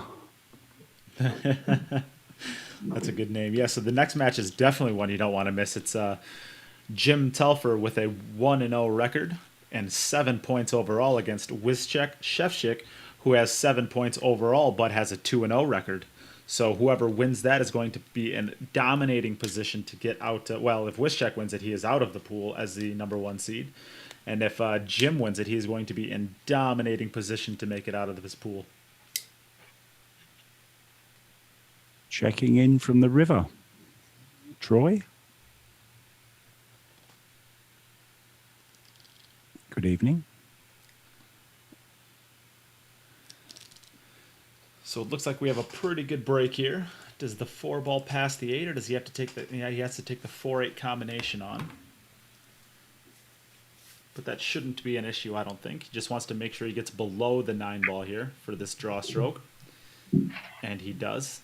That's a good name. Yeah, so the next match is definitely one you don't want to miss. It's Jim Telfer with a 1-0 record and 7 points overall against Wyszek Shevchik, who has 7 points overall but has a 2-0 record. So whoever wins that is going to be in dominating position to get out. Well, if Wyszek wins it, he is out of the pool as the number 1 seed. And if Jim wins it, he is going to be in dominating position to make it out of his pool. Checking in from the river. Troy? Good evening. So it looks like we have a pretty good break here. Does the 4-ball pass the 8, or does he have to take the? Yeah, he has to take the 4-8 combination on. But that shouldn't be an issue, I don't think. He just wants to make sure he gets below the 9-ball here for this draw stroke, and he does.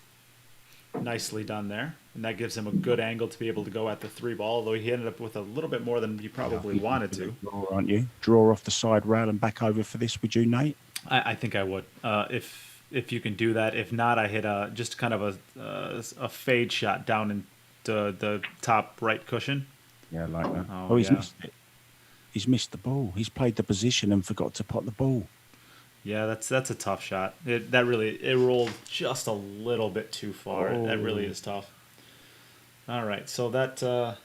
Nicely done there, and that gives him a good angle to be able to go at the 3-ball. Although he ended up with a little bit more than he probably wanted to. Draw, aren't you? Draw off the side rail and back over for this, would you, Nate? I think I would. If you can do that. If not, I hit just kind of a fade shot down into the top right cushion. Yeah, like that. Oh, He's yeah. missed it. He's missed the ball. He's played the position and forgot to pot the ball. Yeah, that's a tough shot. It rolled just a little bit too far. Oh. That really is tough. All right, so that's the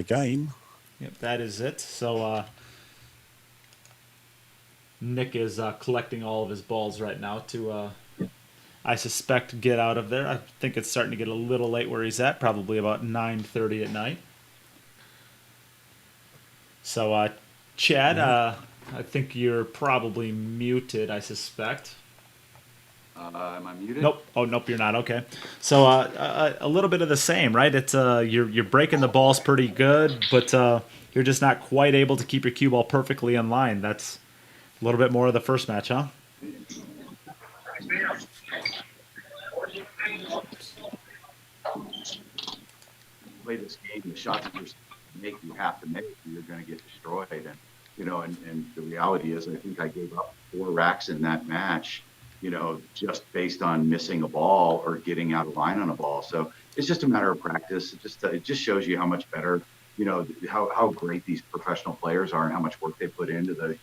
game. Yep, that is it. So Nick is collecting all of his balls right now to, I suspect, get out of there. I think it's starting to get a little late where he's at, probably about 9:30 at night. So, Chad, I think you're probably muted, I suspect. Am I muted? Nope. Oh, nope, you're not. Okay. So a little bit of the same, right? It's you're breaking the balls pretty good, but you're just not quite able to keep your cue ball perfectly in line. That's a little bit more of the first match, huh? Play this game, the shots that you're make, you have to make, you're going to get destroyed. And and the reality is, I think I gave up 4 racks in that match, just based on missing a ball or getting out of line on a ball. So it's just a matter of practice. It just shows you how much better, how great these professional players are and how much work they put into the,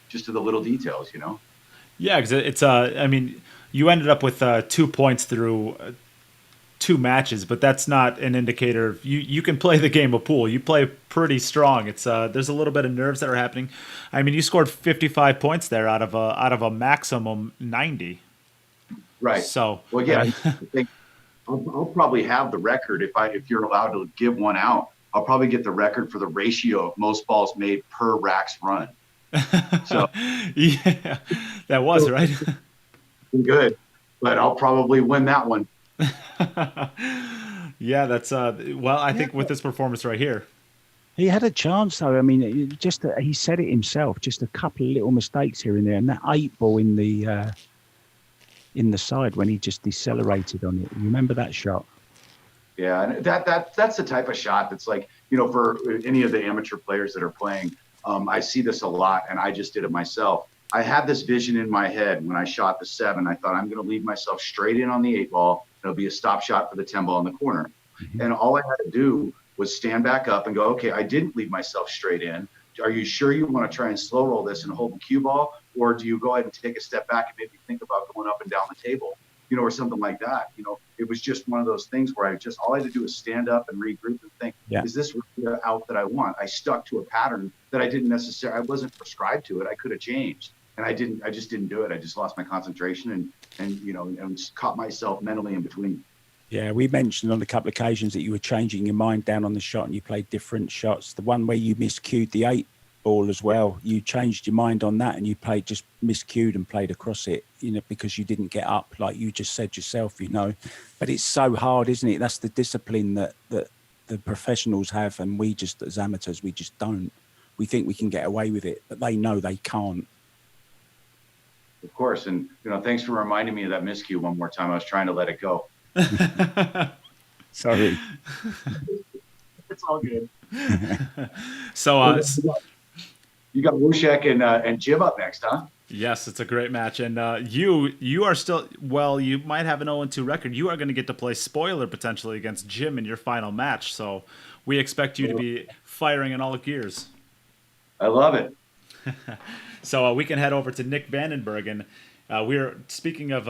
just to the little details, Yeah, because it's I mean, you ended up with 2 points through 2 matches, but that's not an indicator of you can play the game of pool. You play pretty strong. It's there's a little bit of nerves that are happening. I mean, you scored 55 points there out of a maximum 90. Right. So well, yeah, I think I'll probably have the record if you're allowed to give one out. I'll probably get the record for the ratio of most balls made per racks run. So yeah, that was right. Good, but I'll probably win that one. Yeah, that's well, I think with this performance right here, he had a chance though. I mean, he said it himself. Just a couple of little mistakes here and there, and that 8-ball in the side when he just decelerated on it. You remember that shot? Yeah, and that's the type of shot that's like, for any of the amateur players that are playing. I see this a lot, and I just did it myself. I had this vision in my head when I shot the 7. I thought, I'm going to leave myself straight in on the 8-ball. It'll be a stop shot for the 10-ball in the corner. Mm-hmm. And all I had to do was stand back up and go, okay, I didn't leave myself straight in. Are you sure you want to try and slow roll this and hold the cue ball? Or do you go ahead and take a step back and maybe think about going up and down the table, or something like that? It was just one of those things where all I had to do was stand up and regroup and think, is this really the out that I want? I stuck to a pattern that I wasn't prescribed to it. I could have changed. And I just didn't do it. I just lost my concentration and caught myself mentally in between. Yeah, we mentioned on a couple of occasions that you were changing your mind down on the shot and you played different shots. The one where you miscued the 8 ball as well, you changed your mind on that and you played just miscued and played across it, because you didn't get up, like you just said yourself, But it's so hard, isn't it? That's the discipline that the professionals have, and we just, as amateurs, we just don't. We think we can get away with it, but they know they can't. Of course. And, thanks for reminding me of that miscue one more time. I was trying to let it go. Sorry. It's all good. So, you got Wushek and Jim up next, huh? yes, it's a great match. And you are still, well, you might have an 0-2 record. You are going to get to play spoiler potentially against Jim in your final match. So we expect you to be firing in all gears. I love it. So we can head over to Nick Vandenberg. And we were speaking of,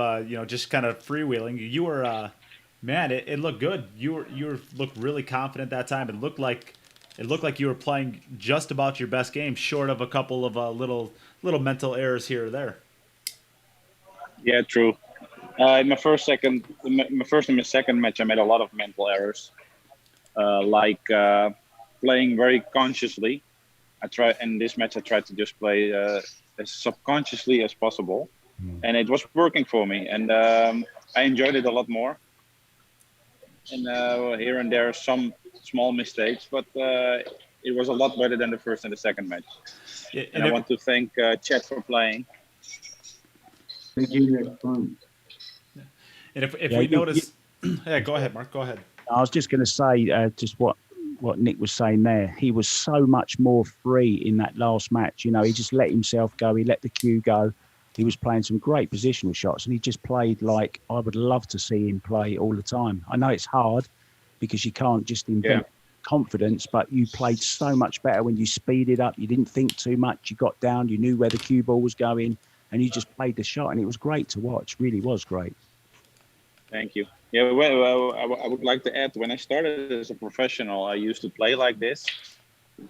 just kind of freewheeling. You were, man, it looked good. You looked really confident that time. It looked like you were playing just about your best game, short of a couple of little mental errors here or there. Yeah, true. In my first and my second match, I made a lot of mental errors, like playing very consciously. In this match, I tried to just play as subconsciously as possible, and it was working for me. And I enjoyed it a lot more. And here and there, some small mistakes, but it was a lot better than the first and the second match. Yeah, and I want to thank Chet for playing. Thank you, Nick. And if we notice, yeah, go ahead, Mark. Go ahead. I was just going to say just what Nick was saying there. He was so much more free in that last match. He just let himself go. He let the cue go. He was playing some great positional shots, and he just played like I would love to see him play all the time. I know it's hard because you can't just invent confidence, but you played so much better when you speeded up. You didn't think too much. You got down. You knew where the cue ball was going, and you just played the shot, and it was great to watch. Really was great. Thank you. Yeah, well, I would like to add, when I started as a professional, I used to play like this.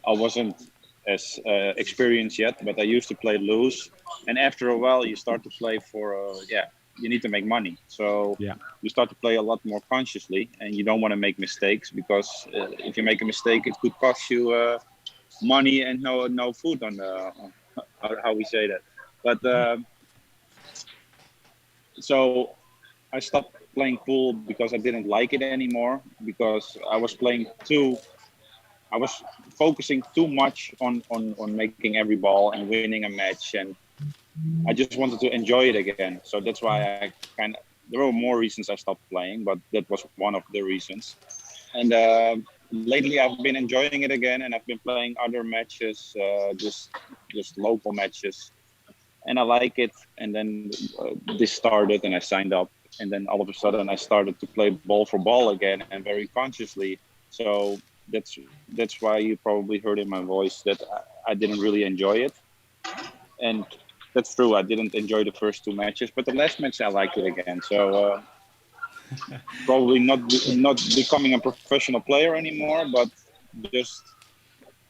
I wasn't as experienced yet, but I used to play loose. And after a while, you start to play for, you need to make money. So you start to play a lot more consciously, and you don't want to make mistakes, because if you make a mistake, it could cost you money and no food on how we say that. But so I stopped playing pool because I didn't like it anymore, because I was focusing too much on making every ball and winning a match, and I just wanted to enjoy it again. So that's why there were more reasons I stopped playing, but that was one of the reasons. And lately I've been enjoying it again, and I've been playing other matches, just local matches, and I like it. And then this started, and I signed up, and then all of a sudden I started to play ball for ball again, and very consciously. So that's why you probably heard in my voice that I didn't really enjoy it. And that's true. I didn't enjoy the first two matches, but the last match I liked it again. So probably not becoming a professional player anymore, but just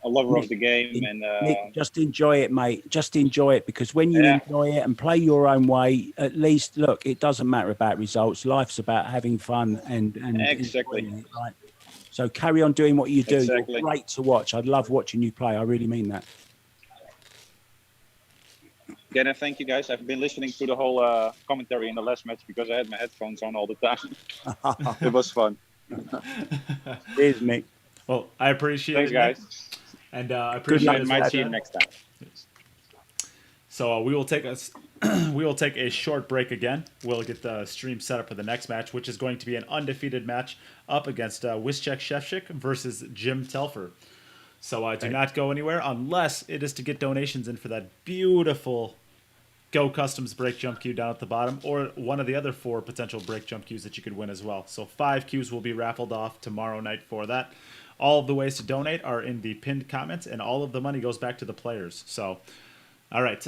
a lover of the game. And Nick, just enjoy it, mate. Just enjoy it, because when you enjoy it and play your own way, at least, look, it doesn't matter about results. Life's about having fun and exactly. It, right? So carry on doing what you do. Exactly. You're great to watch. I love watching you play. I really mean that. Again, thank you guys. I've been listening to the whole commentary in the last match because I had my headphones on all the time. It was fun. Cheers, Nick. Well, I appreciate it. Thanks, guys. And I appreciate it. Might see you next time. So we will take a short break again. We'll get the stream set up for the next match, which is going to be an undefeated match up against Wischek Shevchik versus Jim Telfer. So do not go anywhere unless it is to get donations in for that beautiful Go Customs break jump cue down at the bottom, or one of the other 4 potential break jump cues that you could win as well. So 5 cues will be raffled off tomorrow night for that. All of the ways to donate are in the pinned comments, and all of the money goes back to the players. So, all right,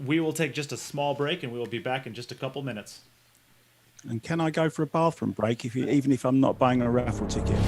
we will take just a small break, and we will be back in just a couple minutes. And can I go for a bathroom break, even if I'm not buying a raffle ticket?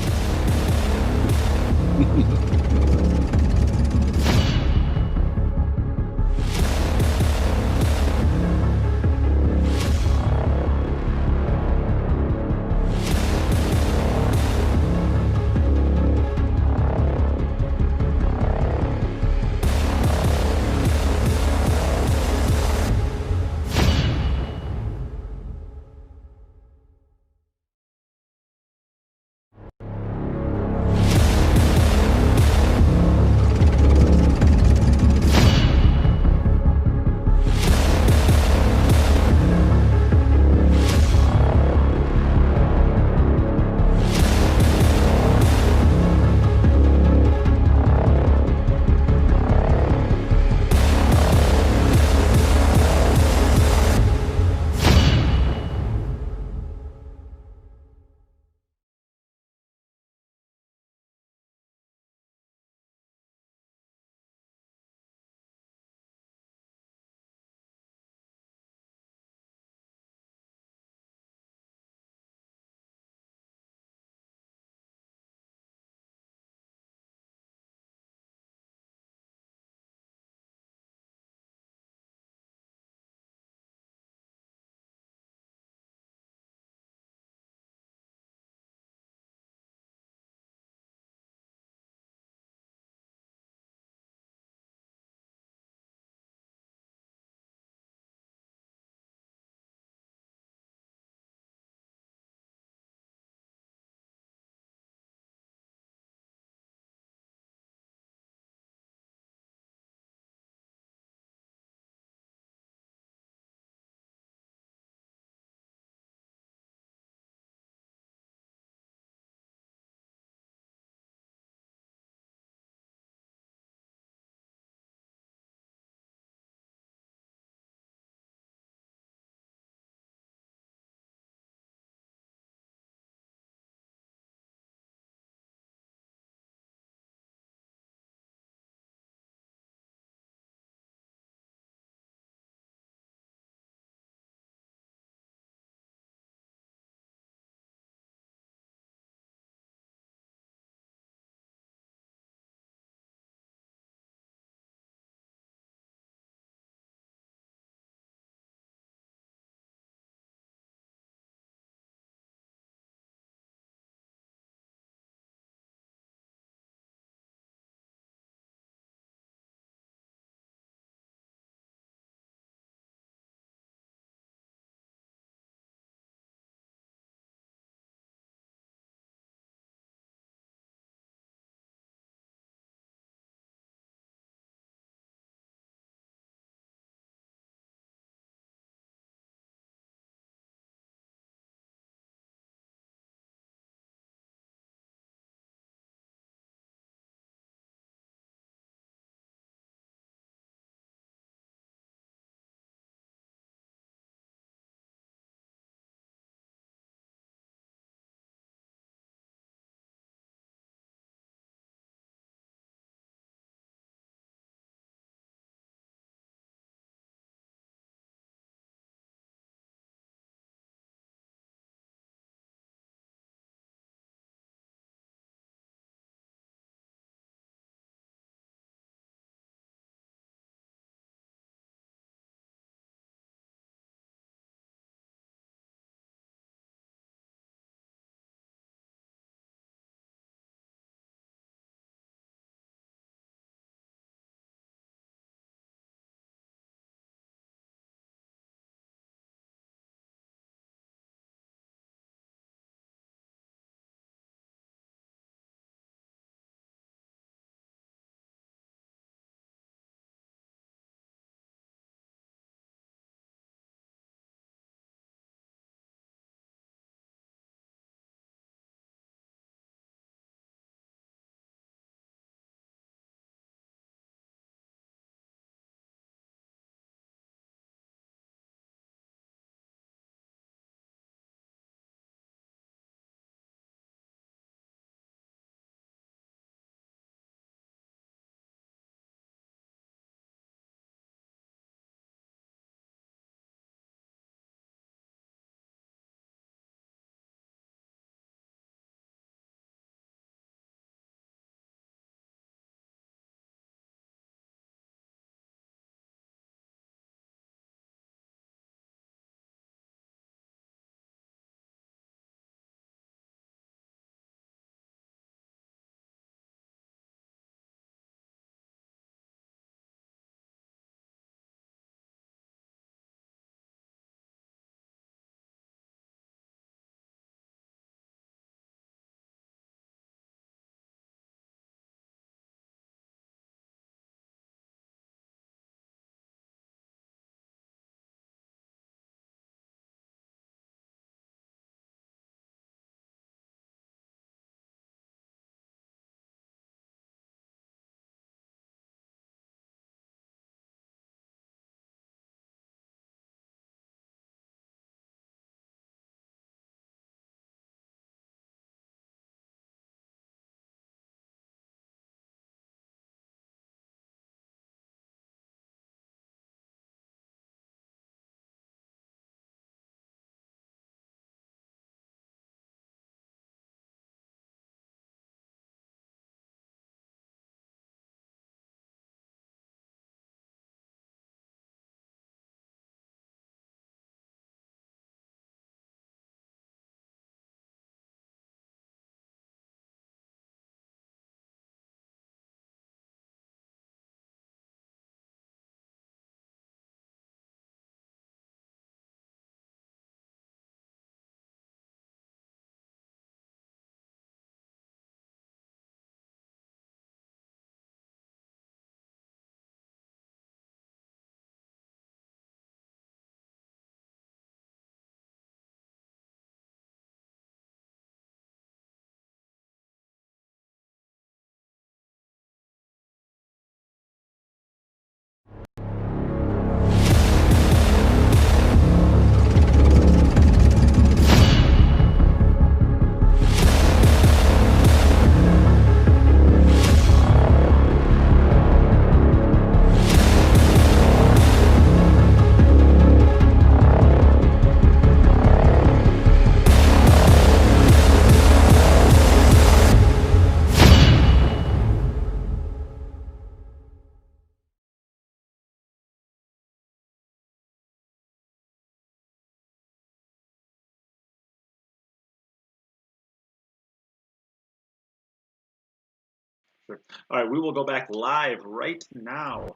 Sure. All right, we will go back live right now.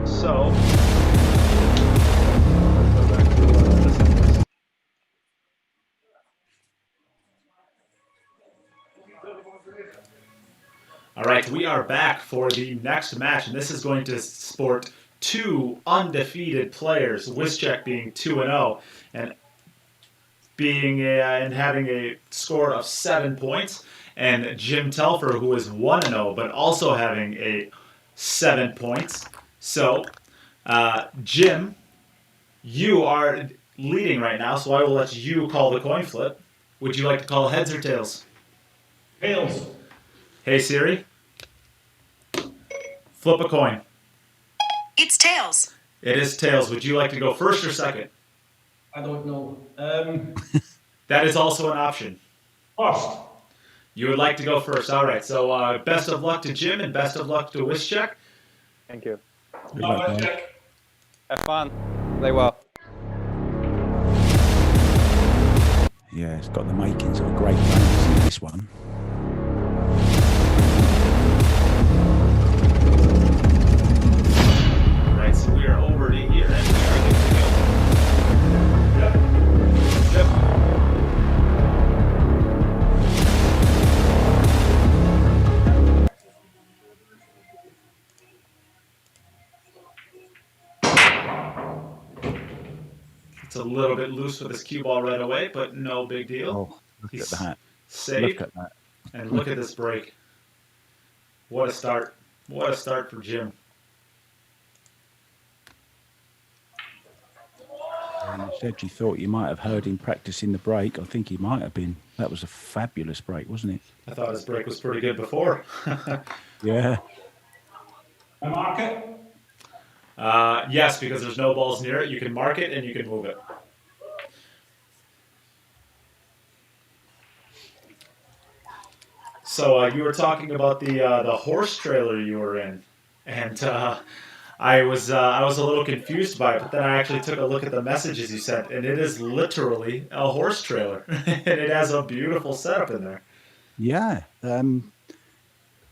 So, go back to the settings. All right, we are back for the next match, and this is going to sport two undefeated players, Wischek being 2-0 and and having a score of 7 points, and Jim Telfer, who is 1-0 but also having a 7 points. So, Jim, you are leading right now, so I will let you call the coin flip. Would you like to call heads or tails? Tails. Hey Siri, flip a coin. It's tails. It is tails. Would you like to go first or second? I don't know. That is also an option. First. You would like to go first. All right. So best of luck to Jim and best of luck to Wischek. Thank you. Good luck, guys. Have fun. Play well. Yeah, it's got the makings of a great game, isn't it, this one? Right. So we are over to here and we are good to go. Yep. It's a little bit loose with his cue ball right away, but no big deal. Oh, look He's at that. saved. Look at that. And look at this break. What a start. What a start for Jim. And you said you thought you might have heard him practicing the break. I think he might have been. That was a fabulous break, wasn't it? I thought his break was pretty good before. Yeah. I mark it. Yes, because there's no balls near it. You can mark it and you can move it. So you were talking about the horse trailer you were in, and I was a little confused by it. But then I actually took a look at the messages you sent, and it is literally a horse trailer, and it has a beautiful setup in there. Yeah.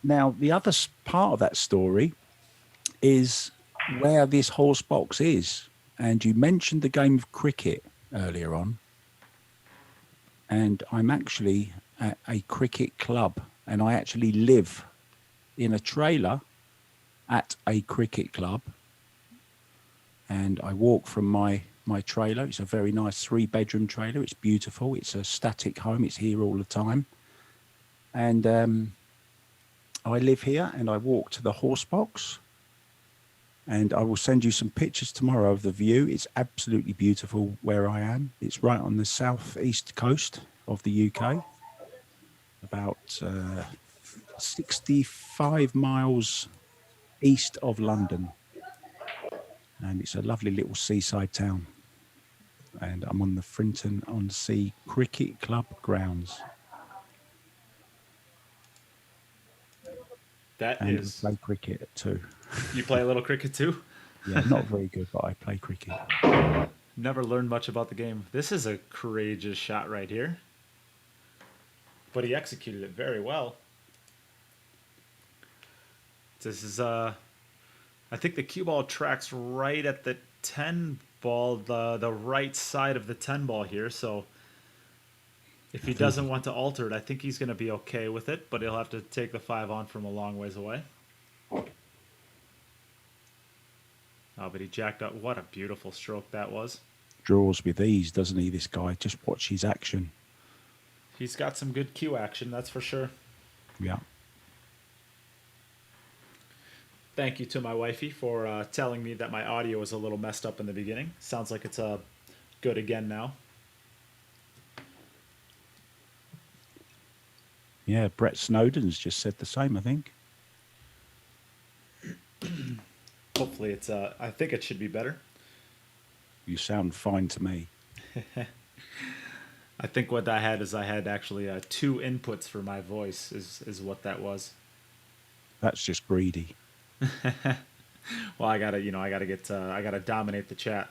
Now, the other part of that story is where this horse box is. And you mentioned the game of cricket earlier on. And I'm actually at a cricket club, and I actually live in a trailer at a cricket club. And I walk from my trailer. It's a very nice 3-bedroom trailer. It's beautiful. It's a static home. It's here all the time. And I live here, and I walk to the horse box. And I will send you some pictures tomorrow of the view. It's absolutely beautiful where I am. It's right on the southeast coast of the UK, about 65 miles east of London. And it's a lovely little seaside town. And I'm on the Frinton-on-Sea Cricket Club grounds. That and is. I play cricket too. You play a little cricket too? Yeah, not very good, but I play cricket. Never learned much about the game. This is a courageous shot right here. But he executed it very well. This is, I think the cue ball tracks right at the 10 ball, the right side of the 10 ball here. So if he doesn't want to alter it, I think he's going to be okay with it. But he'll have to take the 5 on from a long ways away. Oh, but he jacked up. What a beautiful stroke that was. Draws with ease, doesn't he, this guy? Just watch his action. He's got some good cue action, that's for sure. Yeah. Thank you to my wifey for telling me that my audio was a little messed up in the beginning. Sounds like it's good again now. Yeah, Brett Snowden's just said the same, I think. Hopefully it's, I think it should be better. You sound fine to me. I think what I had is I had actually 2 inputs for my voice is what that was. That's just greedy. Well, I gotta dominate the chat.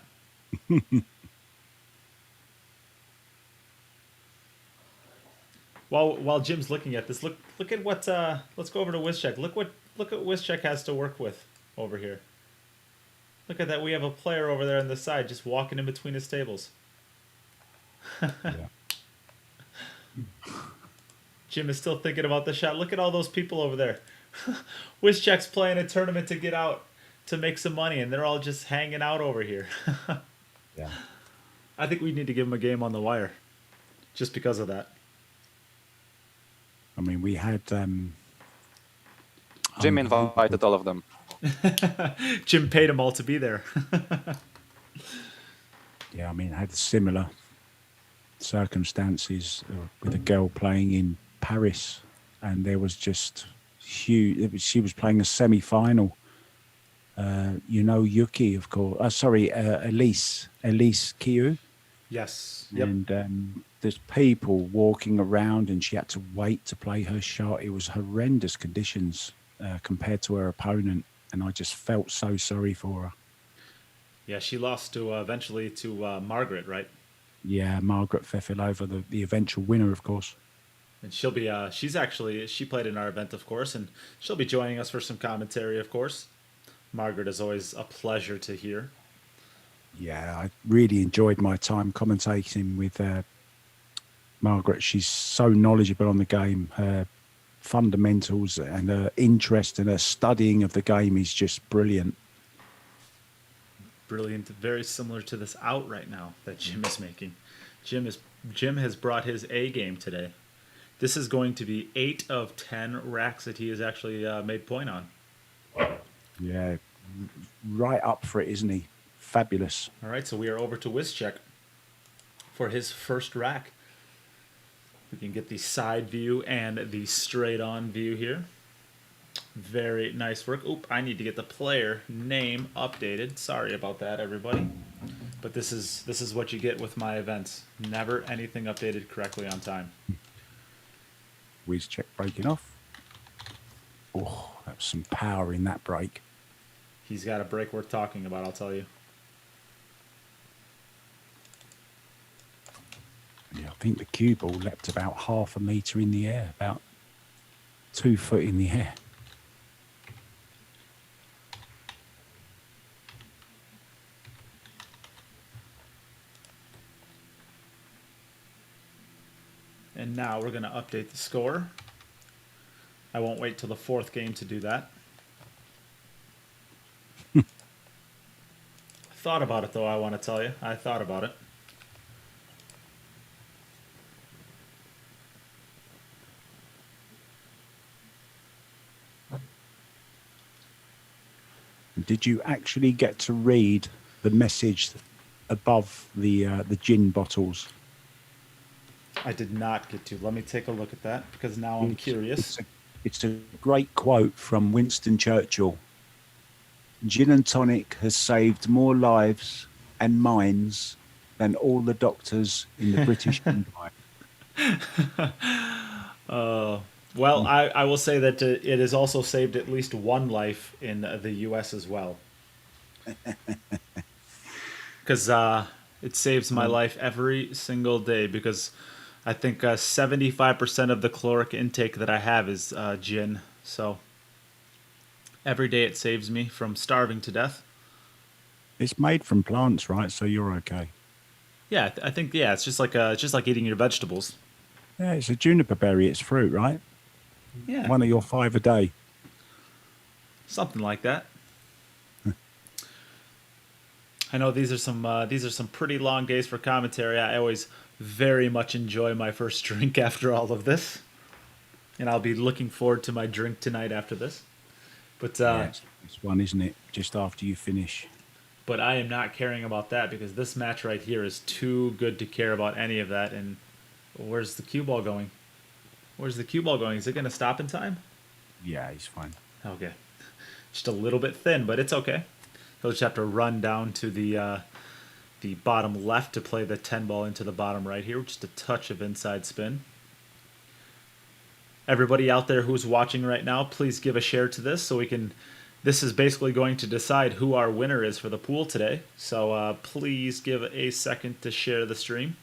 While Jim's looking at this, look at what. Let's go over to Wischek. Look what Wischek has to work with over here. Look at that. We have a player over there on the side just walking in between his tables. Yeah. Jim is still thinking about the shot. Look at all those people over there. Wischek's playing a tournament to get out to make some money, and they're all just hanging out over here. Yeah. I think we need to give him a game on the wire, just because of that. I mean, we had. Jim invited all of them. Jim paid them all to be there. Yeah, I mean, I had similar circumstances with a girl playing in Paris, and there was just huge. She was playing a semi-final. Yuki, of course. Elise Kiu. Yes. Yep. And there's people walking around, and she had to wait to play her shot. It was horrendous conditions compared to her opponent, and I just felt so sorry for her. Yeah, she lost to eventually to Margaret, right? Yeah, Margaret Fefilova, the eventual winner, of course. And she'll be she played in our event, of course, and she'll be joining us for some commentary, of course. Margaret is always a pleasure to hear. Yeah, I really enjoyed my time commentating with Margaret. She's so knowledgeable on the game. Her fundamentals and her interest and her studying of the game is just brilliant. Brilliant, very similar to this out right now that Jim is making. Jim has brought his A game today. This is going to be 8 of 10 racks that he has actually made point on. Yeah, right up for it, isn't he? Fabulous. All right, so we are over to Wischek for his first rack. We can get the side view and the straight on view here. Very nice work. Oop, I need to get the player name updated. Sorry about that, everybody. But this is what you get with my events. Never anything updated correctly on time. Wischek breaking off. Oh, that was some power in that break. He's got a break worth talking about, I'll tell you. Yeah, I think the cue ball leapt about 0.5 metre in the air, about 2 foot in the air. And now we're going to update the score. I won't wait till the 4th game to do that. I thought about it, though, I want to tell you. I thought about it. Did you actually get to read the message above the gin bottles? I did not get to. Let me take a look at that, because now I'm curious. It's a great quote from Winston Churchill. Gin and tonic has saved more lives and minds than all the doctors in the British Empire. Well, I will say that it has also saved at least one life in the U.S. as well. Because it saves my life every single day, because I think 75% of the caloric intake that I have is gin. So every day it saves me from starving to death. It's made from plants, right? So you're okay. Yeah, I think it's just like eating your vegetables. Yeah, it's a juniper berry. It's fruit, right? Yeah, One of your 5 a day. something like that. I know these are some pretty long days for commentary. I always very much enjoy my first drink after all of this, and I'll be looking forward to my drink tonight after this. But It's one, isn't it? Just after you finish. But I am not caring about that, because this match right here is too good to care about any of that. And where's the cue ball going? Where's the cue ball going? Is it going to stop in time? Yeah, he's fine. Okay. Just a little bit thin, but it's okay. He'll just have to run down to the bottom left to play the 10 ball into the bottom right here. Just a touch of inside spin. Everybody out there who's watching right now, please give a share to this so we can... This is basically going to decide who our winner is for the pool today. So please give a second to share the stream.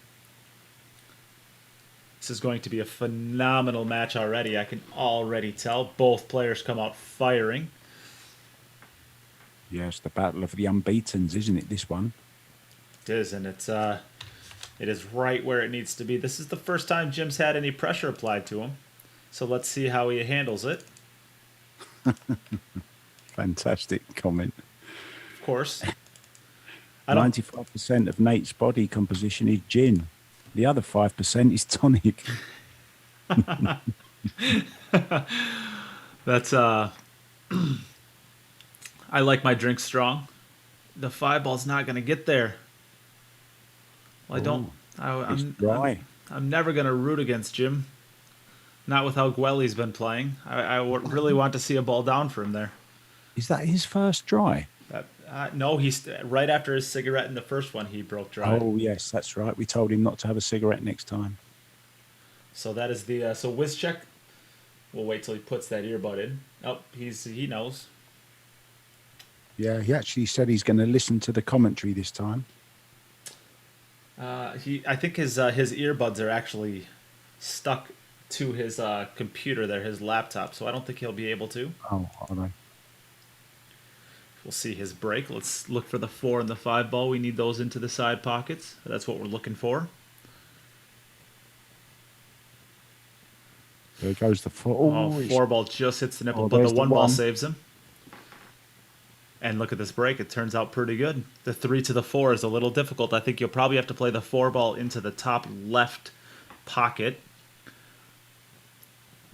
This is going to be a phenomenal match already. I can already tell. Both players come out firing. Yeah, it's the battle of the unbeatens, isn't it, this one? It is, and it is right where it needs to be. This is the first time Jim's had any pressure applied to him. So let's see how he handles it. Fantastic comment. Of course. 95% of Nate's body composition is gin. The other 5% is tonic. That's I like my drink strong. The 5-ball's not going to get there. Well, I don't. It's dry. I'm never going to root against Jim. Not with how Gwelly's been playing. I really want to see a ball down for him there. Is that his first dry? No, he's right after his cigarette in the first one. He broke dry. Oh yes, that's right. We told him not to have a cigarette next time. So that is the so Wischek. We'll wait till he puts that earbud in. Oh, he knows. Yeah, he actually said he's going to listen to the commentary this time. I think his earbuds are actually stuck to his computer there, his laptop. So I don't think he'll be able to. Oh, are they? We'll see his break. Let's look for the 4 and the 5-ball. We need those into the side pockets. That's what we're looking for. There goes the 4. Oh, 4-ball just hits the nipple, but the 1-ball saves him. And look at this break. It turns out pretty good. The 3 to the 4 is a little difficult. I think you'll probably have to play the 4-ball into the top left pocket.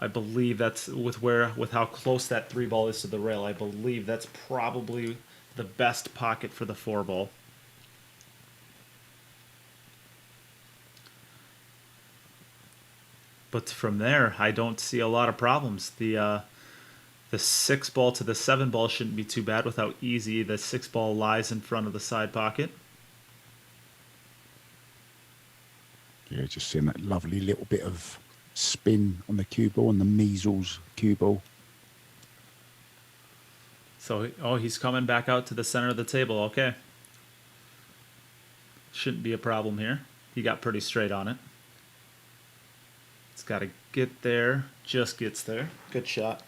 I believe that's with how close that 3-ball is to the rail. I believe that's probably the best pocket for the 4-ball. But from there, I don't see a lot of problems. The 6-ball to the 7-ball shouldn't be too bad with how easy the 6-ball lies in front of the side pocket. Yeah, just seeing that lovely little bit of spin on the cue ball and the measles cue ball. So, he's coming back out to the center of the table. Okay. Shouldn't be a problem here. He got pretty straight on it. It's got to get there. Just gets there. Good shot.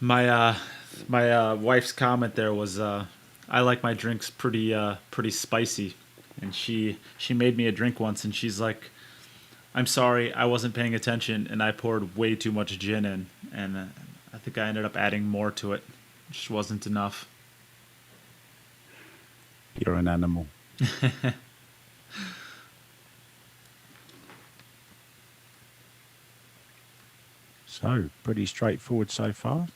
My wife's comment there was, I like my drinks pretty spicy. And she made me a drink once, and she's like, I'm sorry, I wasn't paying attention, and I poured way too much gin in, and I think I ended up adding more to it. It just wasn't enough. You're an animal. So, pretty straightforward so far.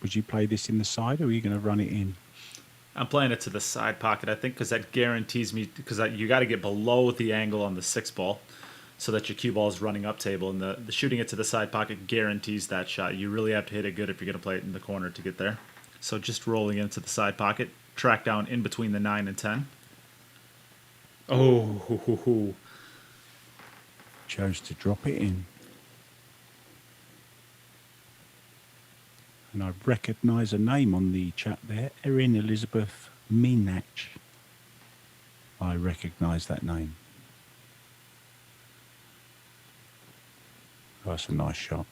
Would you play this in the side, or are you going to run it in? I'm playing it to the side pocket, I think, because that guarantees me, because you got to get below the angle on the 6-ball so that your cue ball is running up table, and the shooting it to the side pocket guarantees that shot. You really have to hit it good if you're going to play it in the corner to get there. So just rolling into the side pocket, track down in between the 9 and 10. Oh, Chose to drop it in. And I recognise a name on the chat there, Erin Elizabeth Minach. I recognise that name. Oh, that's a nice shot.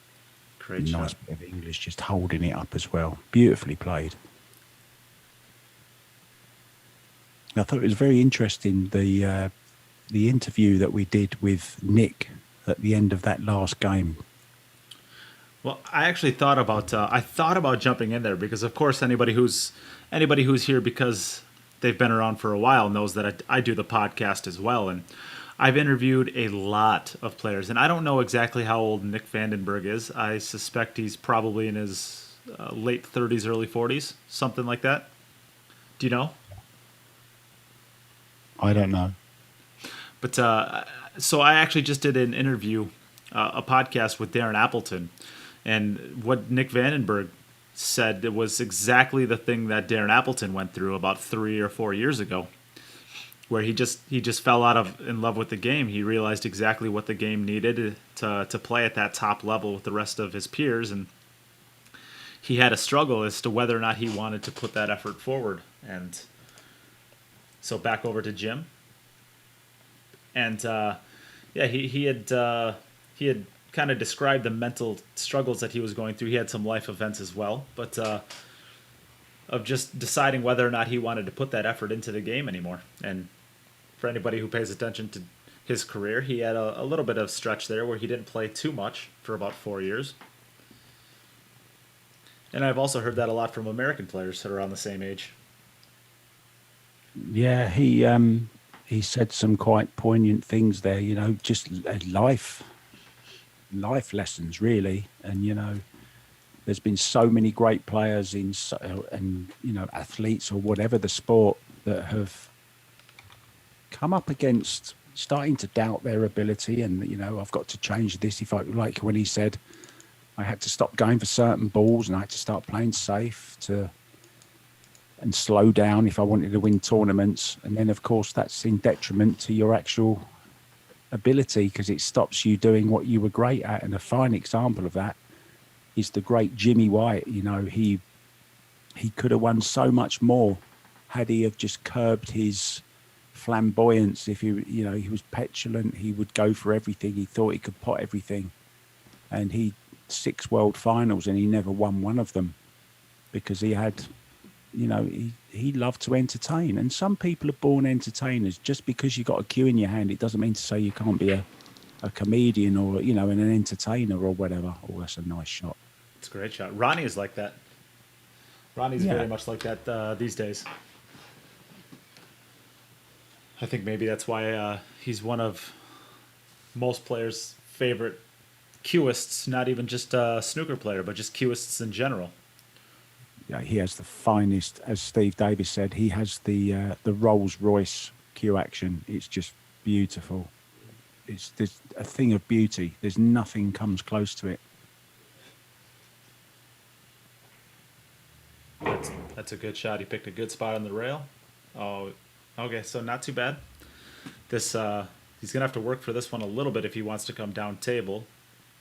great Nice shot. bit of English, just holding it up as well. Beautifully played. I thought it was very interesting, the interview that we did with Nick at the end of that last game. Well, I actually thought about jumping in there because, of course, anybody who's here because they've been around for a while knows that I do the podcast as well, and I've interviewed a lot of players, and I don't know exactly how old Nick Vandenberg is. I suspect he's probably in his late 30s, early 40s, something like that. Do you know? I don't know. But so I actually just did an interview, a podcast with Darren Appleton, and what Nick Vandenberg said was exactly the thing that Darren Appleton went through about 3 or 4 years ago, where he just fell in love with the game. He realized exactly what the game needed to play at that top level with the rest of his peers, and he had a struggle as to whether or not he wanted to put that effort forward. And so back over to Jim. and yeah, he had kind of described the mental struggles that he was going through. He had some life events as well, but of just deciding whether or not he wanted to put that effort into the game anymore. And for anybody who pays attention to his career, he had a little bit of stretch there where he didn't play too much for about 4 years. And I've also heard that a lot from American players that are around the same age. Yeah, he said some quite poignant things there. You know, just life lessons really, and you know, there's been so many great players and you know, athletes or whatever the sport that have come up against starting to doubt their ability, and you know, I've got to change this. If I like when he said I had to stop going for certain balls and I had to start playing safe and slow down if I wanted to win tournaments. And then of course that's in detriment to your actual ability because it stops you doing what you were great at. And a fine example of that is the great Jimmy White. You know, he could have won so much more had he have just curbed his flamboyance. If he, you know, he was petulant, he would go for everything. He thought he could pot everything, and he 6 world finals and he never won one of them because he had, you know, he loved to entertain. And some people are born entertainers. Just because you got a cue in your hand, it doesn't mean to say you can't be a comedian or, you know, an entertainer or whatever. Oh, that's a nice shot. It's a great shot. Ronnie is like that. Ronnie's Yeah. very much like that these days. I think maybe that's why he's one of most players' favorite cueists, not even just a snooker player, but just cueists in general. Yeah, he has the finest, as Steve Davis said, he has the Rolls Royce cue action. It's just beautiful. It's a thing of beauty. There's nothing comes close to it. That's a good shot. He picked a good spot on the rail. Oh, okay, so not too bad. This he's gonna have to work for this one a little bit if he wants to come down table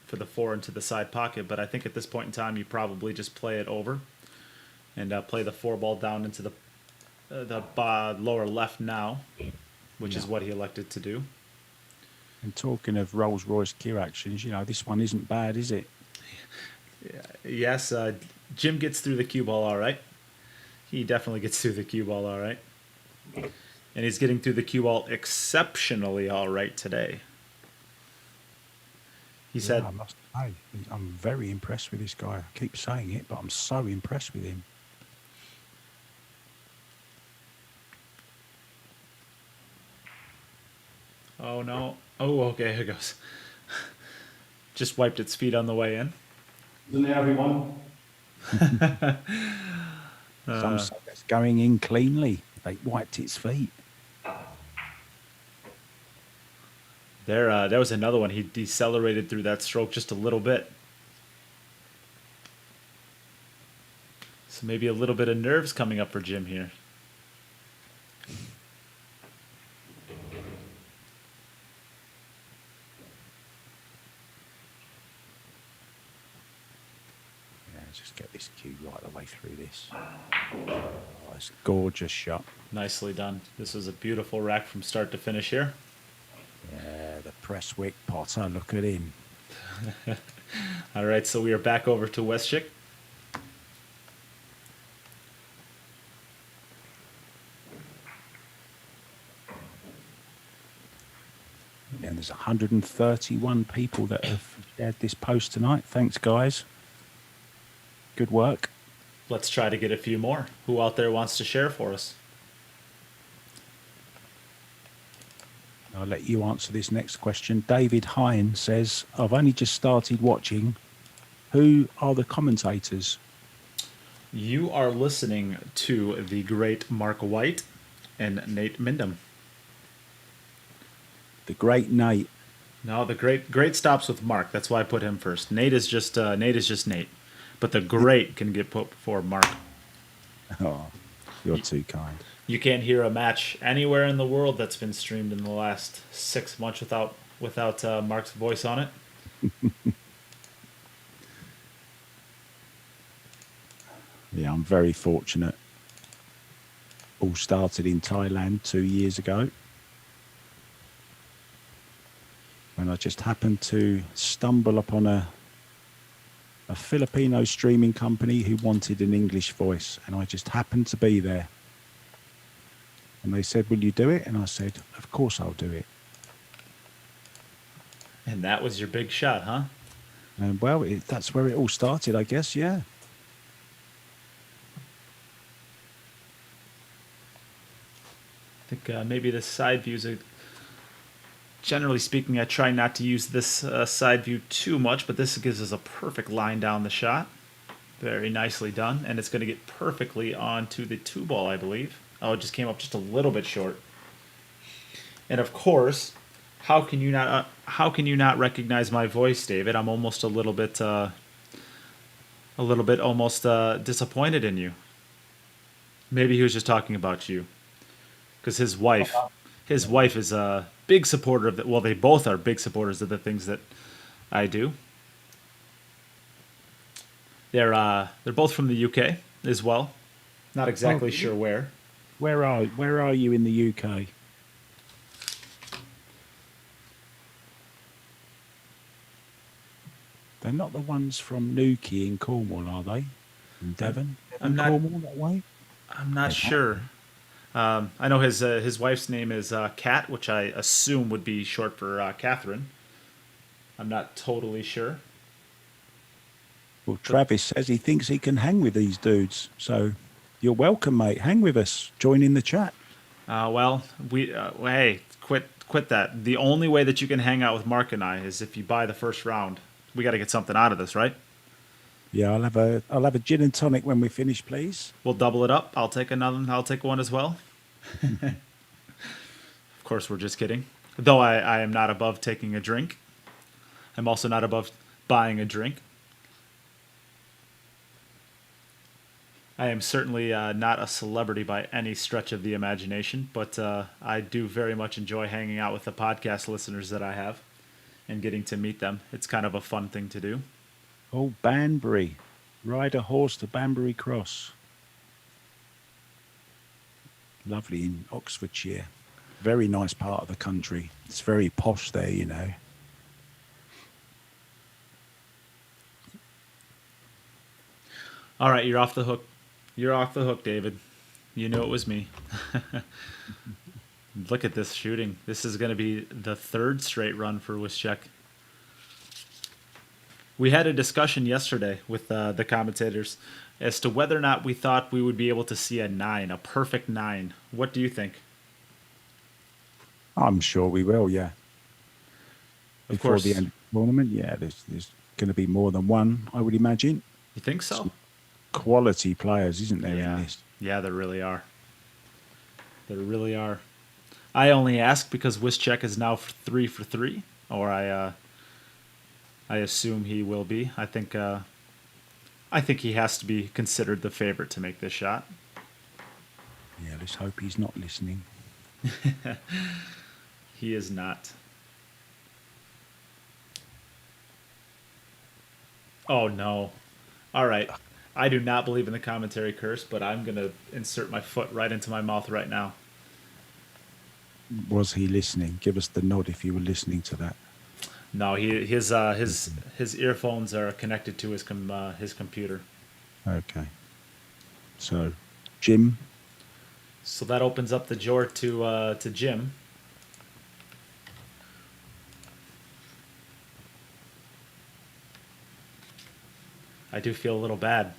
for the 4 into the side pocket. But I think at this point in time, you probably just play it over and play the 4 ball down into the lower left now, which is what he elected to do. And talking of Rolls Royce cue actions, you know, this one isn't bad, is it? Yes, Jim gets through the cue ball all right. He definitely gets through the cue ball all right. And he's getting through the cue ball exceptionally all right today. He said, I must say, I'm very impressed with this guy. I keep saying it, but I'm so impressed with him. oh no. Oh, okay, here goes. Just wiped its feet on the way in. Isn't there, everyone? Some say that's going in cleanly. They wiped its feet. There was another one. He decelerated through that stroke just a little bit. So maybe a little bit of nerves coming up for Jim here. Yeah, just get this cue right the way through this. Oh, it's a gorgeous shot. Nicely done. This is a beautiful rack from start to finish here. Yeah, the Presswick Potter, look at him. All right, so we are back over to Westchick. And there's 131 people that have shared this post tonight. Thanks, guys. Good work. Let's try to get a few more. Who out there wants to share for us? I'll let you answer this next question. David Hine says, I've only just started watching. Who are the commentators? You are listening to the great Mark White and Nate Mindham. The great Nate. No, the great stops with Mark. That's why I put him first. Nate is just Nate. But the great can get put before Mark. Oh, you're too kind. You can't hear a match anywhere in the world that's been streamed in the last 6 months without Mark's voice on it. Yeah, I'm very fortunate. All started in Thailand 2 years ago. and I just happened to stumble upon a Filipino streaming company who wanted an English voice, and I just happened to be there. And they said, "Will you do it?" And I said, "Of course I'll do it." And that was your big shot, huh? And well, that's where it all started, I guess. Yeah. I think maybe the side views are. Generally speaking, I try not to use this side view too much, but this gives us a perfect line down the shot. Very nicely done, and it's going to get perfectly onto the 2-ball, I believe. Oh, it just came up just a little bit short. And of course, how can you not recognize my voice, David? I'm almost a little bit almost disappointed in you. Maybe he was just talking about you, because his wife is a big supporter of the. Well, they both are big supporters of the things that I do. They're both from the UK as well. Not exactly sure where. Where are you in the UK? They're not the ones from Newquay in Cornwall, are they? In Devon? Cornwall that way? I'm not sure. I know his wife's name is Kat, which I assume would be short for Catherine. I'm not totally sure. Well, Travis says he thinks he can hang with these dudes. So you're welcome, mate. Hang with us. Join in the chat. Well, hey, quit that. The only way that you can hang out with Mark and I is if you buy the first round. We got to get something out of this, right? Yeah, I'll have a gin and tonic when we finish, please. We'll double it up. I'll take one as well. Of course, we're just kidding. Though I am not above taking a drink. I'm also not above buying a drink. I am certainly not a celebrity by any stretch of the imagination, but I do very much enjoy hanging out with the podcast listeners that I have and getting to meet them. It's kind of a fun thing to do. Oh, Banbury. Ride a horse to Banbury Cross. Lovely in Oxfordshire. Very nice part of the country. It's very posh there, you know. All right, you're off the hook. You're off the hook, David. You knew it was me. Look at this shooting. This is going to be the third straight run for Wyszczek. We had a discussion yesterday with the commentators as to whether or not we thought we would be able to see a 9, a perfect 9. What do you think? I'm sure we will, yeah. Before the end of the tournament, yeah, there's going to be more than one, I would imagine. You think so? Some quality players, isn't there, in this? Yeah, there really are. There really are. I only ask because Wyszczek is now 3 for 3, or I assume he will be. I think he has to be considered the favorite to make this shot. Yeah, let's hope he's not listening. He is not. Oh, no. All right. I do not believe in the commentary curse, but I'm going to insert my foot right into my mouth right now. Was he listening? Give us the nod if you were listening to that. No, his earphones are connected to his computer. Okay. So, Jim. So that opens up the door to Jim. I do feel a little bad.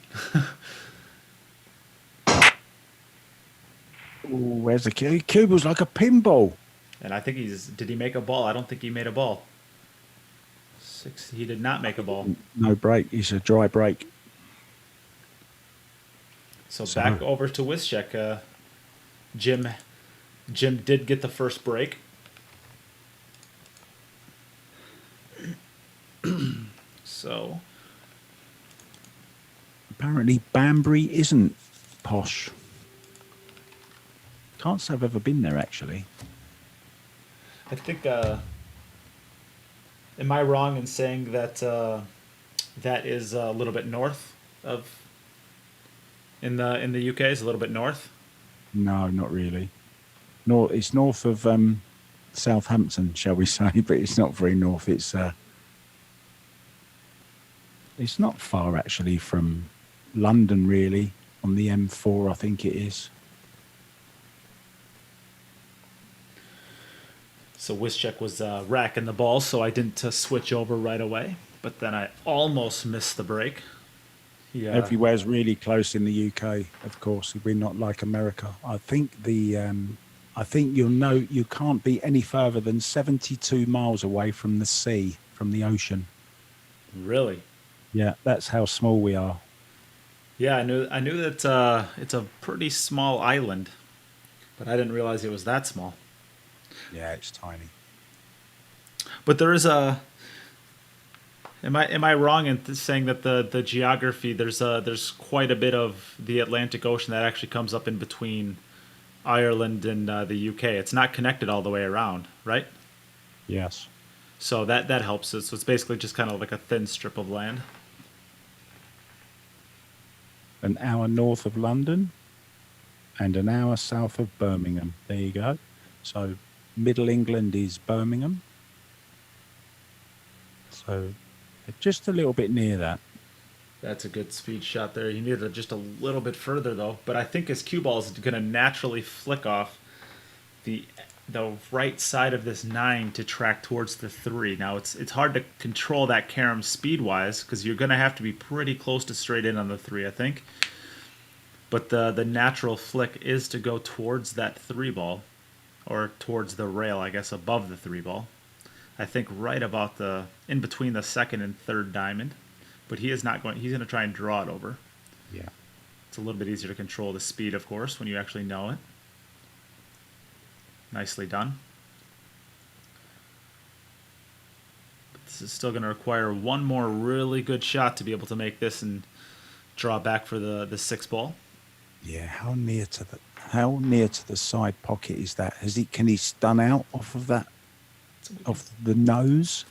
Ooh, where's the cube? Cube was like a pinball. And I think did he make a ball? I don't think he made a ball. 6, he did not make a ball. No break. It's a dry break. So back over to Wyszczek. Jim did get the first break. So apparently Banbury isn't posh. Can't say I've ever been there, actually. I think. Am I wrong in saying that that is a little bit north of? In the UK, is a little bit north. No, not really. It's north of Southampton, shall we say? But it's not very north. It's not far actually from London, really, on the M4, I think it is. So Wischek was racking the ball, so I didn't switch over right away. But then I almost missed the break. Yeah. Everywhere's really close in the UK, of course. We're not like America. I think you can't be any further than 72 miles away from the sea, from the ocean. Really? Yeah, that's how small we are. Yeah, I knew that it's a pretty small island, but I didn't realize it was that small. Yeah, it's tiny. But there is a. Am I wrong in saying that the geography there's quite a bit of the Atlantic Ocean that actually comes up in between Ireland and the UK. It's not connected all the way around, right? Yes. So that helps us. So it's basically just kind of like a thin strip of land. An hour north of London and an hour south of Birmingham. There you go. So Middle England is Birmingham. So just a little bit near that. That's a good speed shot there. You needed it just a little bit further though. But I think his cue ball is going to naturally flick off the right side of this 9 to track towards the 3. Now it's hard to control that carom speed wise because you're going to have to be pretty close to straight in on the 3, I think. But the natural flick is to go towards that 3 ball, or towards the rail, I guess, above the 3 ball. I think right about in between the 2nd and 3rd diamond. But he is not going. He's going to try and draw it over. Yeah. It's a little bit easier to control the speed, of course, when you actually know it. Nicely done. But this is still going to require one more really good shot to be able to make this and draw back for the 6 ball. Yeah. How near to the side pocket is that? Can he stun out off of that? Off the nose?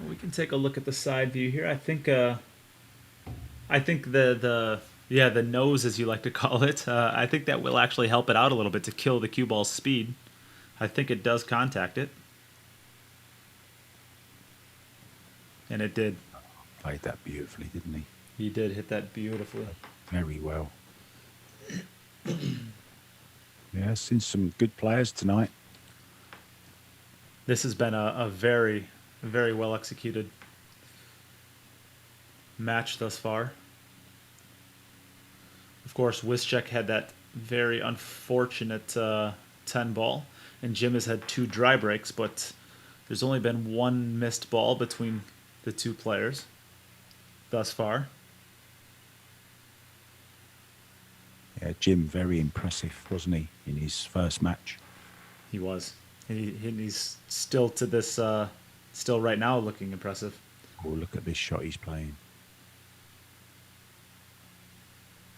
We can take a look at the side view here. I think the nose, as you like to call it, I think that will actually help it out a little bit to kill the cue ball's speed. I think it does contact it. And it did. Played that beautifully, didn't he? He did hit that beautifully. Very well. Yeah, seen some good players tonight. This has been a very, very well executed match thus far. Of course, Wischek had that very unfortunate 10 ball, and Jim has had 2 dry breaks, but there's only been 1 missed ball between the 2 players thus far. Yeah, Jim, very impressive, wasn't he, in his first match? He was. And he's still to this, still right now looking impressive. Oh, look at this shot he's playing.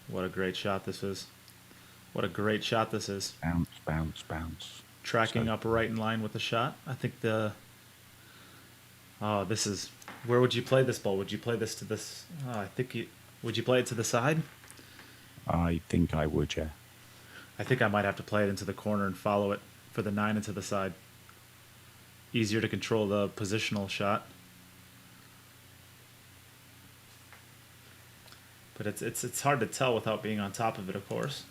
What a great shot this is. What a great shot this is. Bounce, bounce, bounce. Tracking up right in line with the shot. I think this is... Where would you play this ball? Would you play this to this... would you play it to the side? I think I would, yeah. I think I might have to play it into the corner and follow it for the 9 into the side. Easier to control the positional shot. But it's hard to tell without being on top of it, of course.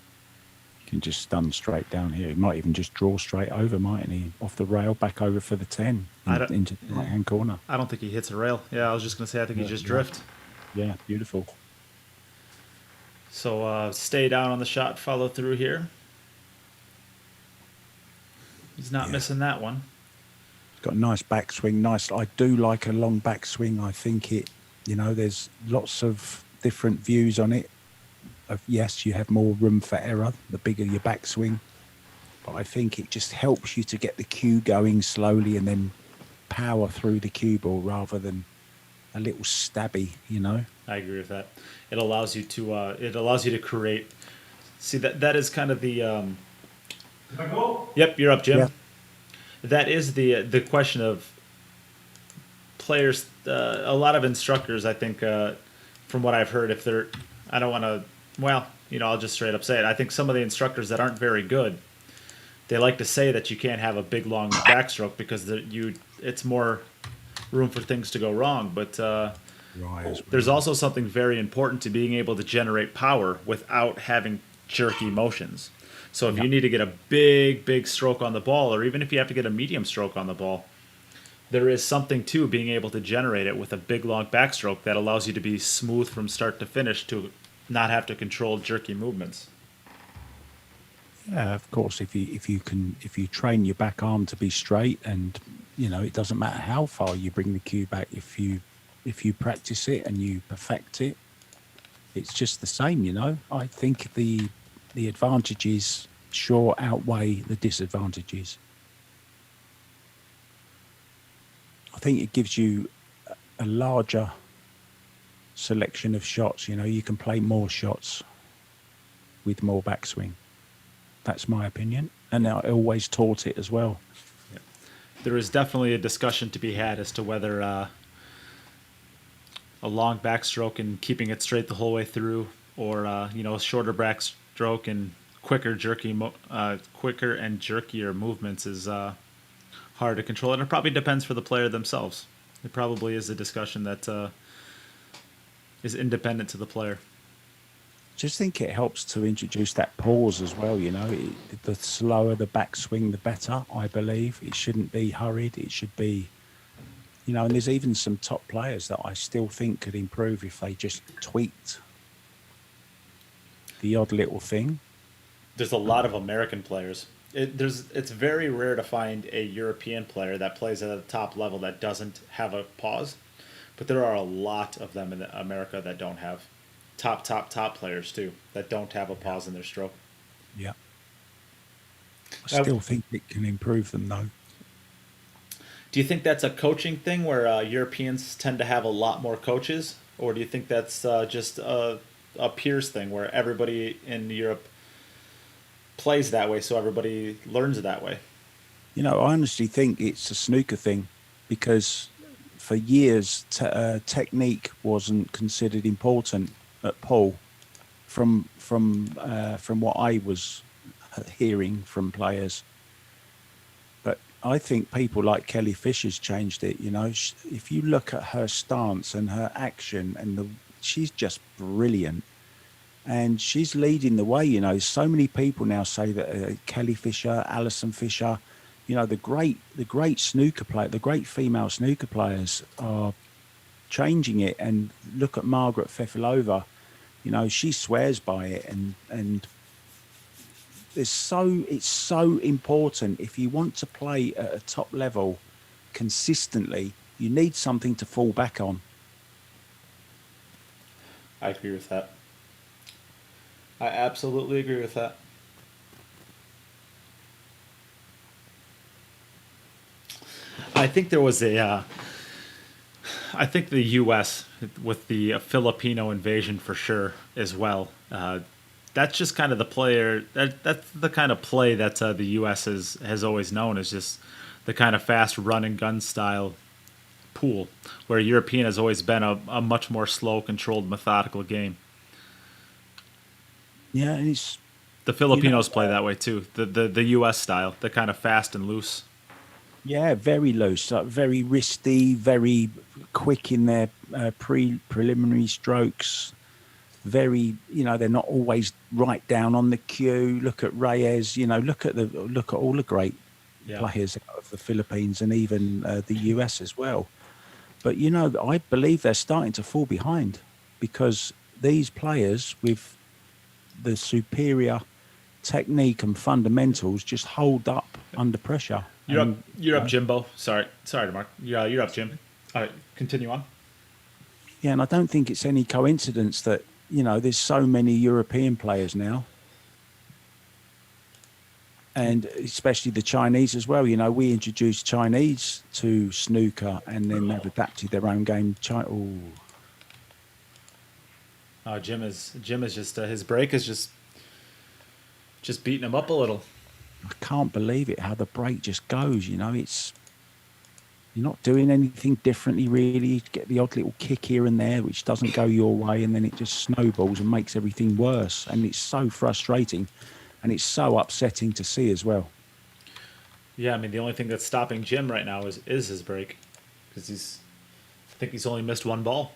You can just stun straight down here. He might even just draw straight over, mightn't he? Off the rail, back over for the 10, into the right-hand corner. I don't think he hits a rail. Yeah, I was just going to say I think he just drift. Yeah, beautiful. So stay down on the shot, follow through here. He's not missing that one. Got a nice backswing. Nice. I do like a long backswing. I think there's lots of different views on it. Yes, you have more room for error the bigger your backswing. But I think it just helps you to get the cue going slowly and then power through the cue ball rather than a little stabby, I agree with that. It allows you to create. See, that is kind of the. Yep, you're up, Jim. Yeah. That is the question of players. A lot of instructors, I think, from what I've heard, if they're, I don't want to. Well, I'll just straight up say it. I think some of the instructors that aren't very good they like to say that you can't have a big long backstroke because it's more room for things to go wrong. But Right. there's also something very important to being able to generate power without having jerky motions. So if you need to get a big stroke on the ball, or even if you have to get a medium stroke on the ball, there is something to being able to generate it with a big long backstroke that allows you to be smooth from start to finish to not have to control jerky movements. Yeah, of course. If you train your back arm to be straight, and it doesn't matter how far you bring the cue back. If you practice it and you perfect it, it's just the same. I think the advantages sure outweigh the disadvantages. I think it gives you a larger selection of shots. You can play more shots with more backswing. That's my opinion, and I always taught it as well. There is definitely a discussion to be had as to whether a long backstroke and keeping it straight the whole way through, or a shorter backstroke and quicker and jerkier movements is hard to control. And it probably depends for the player themselves. It probably is a discussion that is independent to the player. Just think it helps to introduce that pause as well. The slower the backswing, the better. I believe it shouldn't be hurried. It should be, and there's even some top players that I still think could improve if they just tweaked the odd little thing. There's a lot of American players. It's very rare to find a European player that plays at a top level that doesn't have a pause, but there are a lot of them in America that don't have. Top players too that don't have a pause in their stroke. Yeah, I still think it can improve them though. Do you think that's a coaching thing where Europeans tend to have a lot more coaches, or do you think that's just a peers thing where everybody in Europe plays that way, so everybody learns that way? I honestly think it's a snooker thing, because for years technique wasn't considered important at pool, from what I was hearing from players. But I think people like Kelly Fisher's changed it. If you look at her stance and her action, and she's just brilliant, and she's leading the way. So many people now say that Kelly Fisher, Alison Fisher, the great snooker player, the great female snooker players are changing it. And look at Margaret Fefilova. She swears by it, and it's so important. If you want to play at a top level consistently, you need something to fall back on. I agree with that. I absolutely agree with that. I think there was I think the U.S. with the Filipino invasion for sure as well. That's just kind of the player. That's the kind of play that the U.S. has always known, is just the kind of fast run and gun style pool, where European has always been a much more slow, controlled, methodical game. Yeah, and it's The Filipinos play that way too. The U.S. style, the kind of fast and loose. Yeah, very loose, very wristy, very quick in their preliminary strokes. Very, they're not always right down on the cue. Look at Reyes. Look at all the great players of the Philippines, and even the US as well. But I believe they're starting to fall behind, because these players with the superior technique and fundamentals just hold up under pressure. You're up, Jimbo. Sorry, Mark. You're up, Jim. All right, continue on. Yeah, and I don't think it's any coincidence that there's so many European players now, and especially the Chinese as well. We introduced Chinese to snooker, and then they've adapted their own game. Jim is just his break is just beating him up a little. I can't believe it, how the break just goes. It's, you're not doing anything differently really. You get the odd little kick here and there which doesn't go your way, and then it just snowballs and makes everything worse. And it's so frustrating, and it's so upsetting to see as well. Yeah, I mean the only thing that's stopping Jim right now is his break, because I think he's only missed one ball.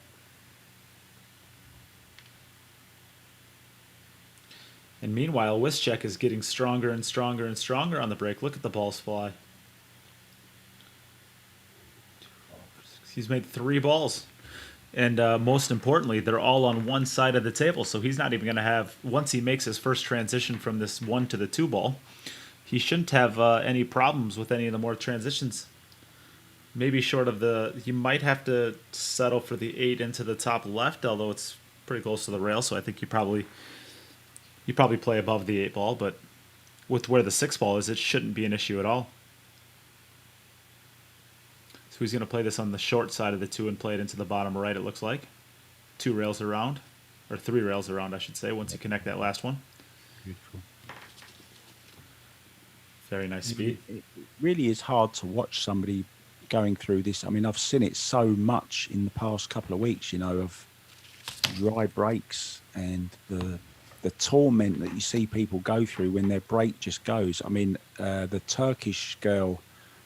And meanwhile, Wischek is getting stronger and stronger and stronger on the break. Look at the balls fly. He's made 3 balls. And most importantly, they're all on one side of the table. So he's not even going to have, once he makes his first transition from this 1 to the 2 ball, he shouldn't have any problems with any of the more transitions. Maybe short of he might have to settle for the 8 into the top left, although it's pretty close to the rail. So I think you probably play above the 8 ball, but with where the 6 ball is, it shouldn't be an issue at all. So he's going to play this on the short side of the 2 and play it into the bottom right, it looks like. 2 rails around, or 3 rails around, I should say, once you connect that last one. Beautiful. Very nice speed. It really is hard to watch somebody going through this. I mean, I've seen it so much in the past couple of weeks, of dry breaks and the torment that you see people go through when their break just goes. I mean, the Turkish girl,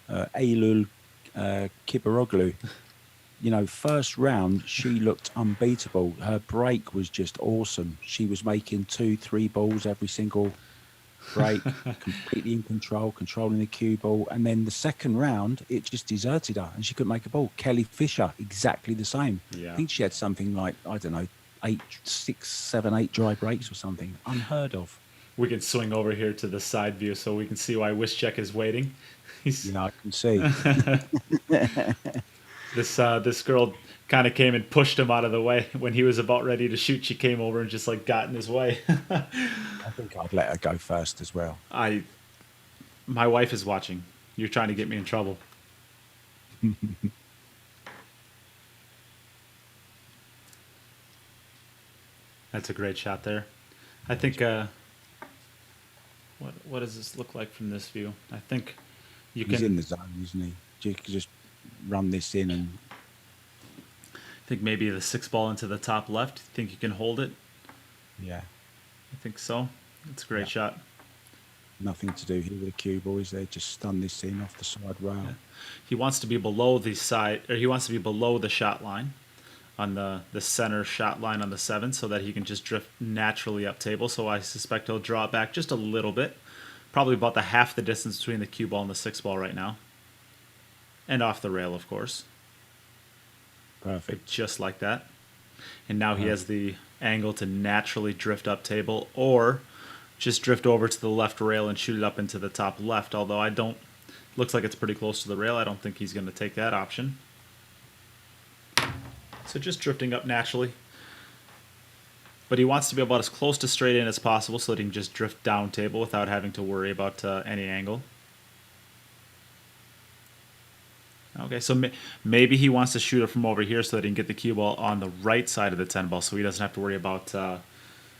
Eylül Kibaroglu, first round, she looked unbeatable. Her break was just awesome. She was making 2-3 balls every single break, completely in control, controlling the cue ball. And then the second round, it just deserted her and she couldn't make a ball. Kelly Fisher, exactly the same. Yeah. I think she had something like, I don't know, 6, 7, 8 dry breaks or something. Unheard of. We can swing over here to the side view so we can see why Wischek is waiting. I can see. This girl kind of came and pushed him out of the way when he was about ready to shoot. She came over and just got in his way. I think I'd let her go first as well. My wife is watching. You're trying to get me in trouble. That's a great shot there. I think. What does this look like from this view? I think He's in the zone, isn't he? You can just run this in and. I think maybe the 6 ball into the top left. Think you can hold it? Yeah. I think so. It's a great shot. Nothing to do here with the cue ball, is there? Just stun this in off the side rail. Yeah. He wants to be below the side, or he wants to be below the shot line, on the center shot line on the 7, so that he can just drift naturally up table. So I suspect he'll draw it back just a little bit, probably about the half the distance between the cue ball and the 6 ball right now, and off the rail, of course. Perfect. Just like that. And now he has the angle to naturally drift up table, or just drift over to the left rail and shoot it up into the top left. Although looks like it's pretty close to the rail. I don't think he's going to take that option. So just drifting up naturally. But he wants to be about as close to straight in as possible so that he can just drift down table without having to worry about any angle. Okay, so maybe he wants to shoot it from over here so that he can get the cue ball on the right side of the 10 ball, so he doesn't have to worry about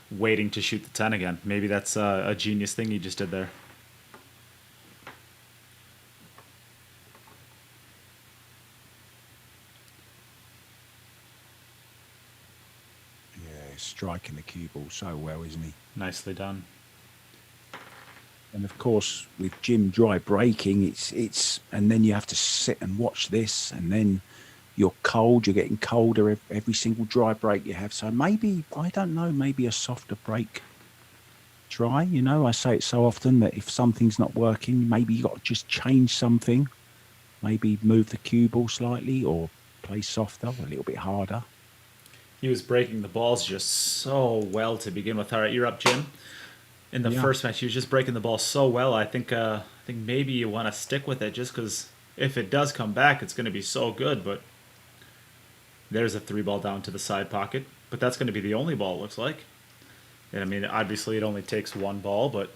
waiting to shoot the 10 again. Maybe that's a genius thing he just did there. Yeah, striking the cue ball so well, isn't he? Nicely done. And of course, with Jim dry breaking, it's and then you have to sit and watch this, and then you're cold. You're getting colder every single dry break you have. So maybe, I don't know, maybe a softer break dry. I say it so often that if something's not working, maybe you got to just change something. Maybe move the cue ball slightly or play softer, a little bit harder. He was breaking the balls just so well to begin with. All right, you're up, Jim. In the first match, he was just breaking the ball so well. I think maybe you want to stick with it, just because if it does come back, it's going to be so good. But there's a 3 ball down to the side pocket. But that's going to be the only ball, it looks like. And I mean, obviously it only takes 1 ball, but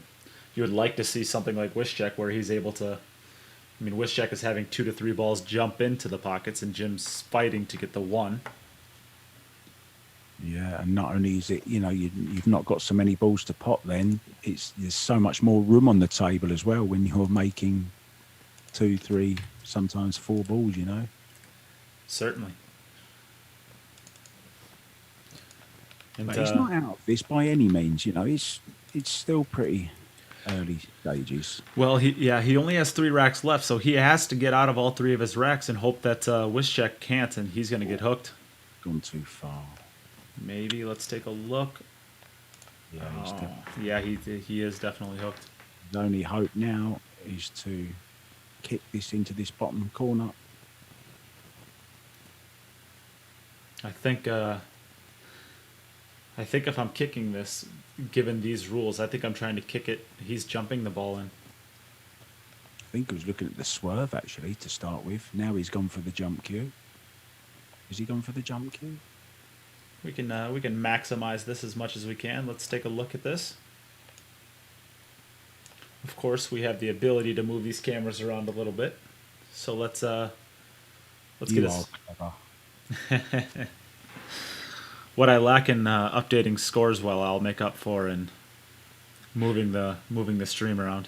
you would like to see something like Wischek where he's able to. I mean, Wischek is having 2 to 3 balls jump into the pockets, and Jim's fighting to get the 1. Yeah, and not only is it, you've not got so many balls to pot then, there's so much more room on the table as well when you're making 2, 3, sometimes 4 balls, Certainly. And, but he's not out of this by any means, it's still pretty early stages. Well, he only has 3 racks left, so he has to get out of all 3 of his racks and hope that Wischek can't, and he's going to get hooked. Gone too far. Maybe. Let's take a look. Yeah, he is definitely hooked. His only hope now is to kick this into this bottom corner. I think if I'm kicking this, given these rules, I think I'm trying to kick it. He's jumping the ball in. I think he was looking at the swerve, actually, to start with. Now he's gone for the jump cue. Has he gone for the jump cue? We can maximize this as much as we can. Let's take a look at this. Of course, we have the ability to move these cameras around a little bit. So let's get us. What I lack in updating scores well, I'll make up for in moving the stream around.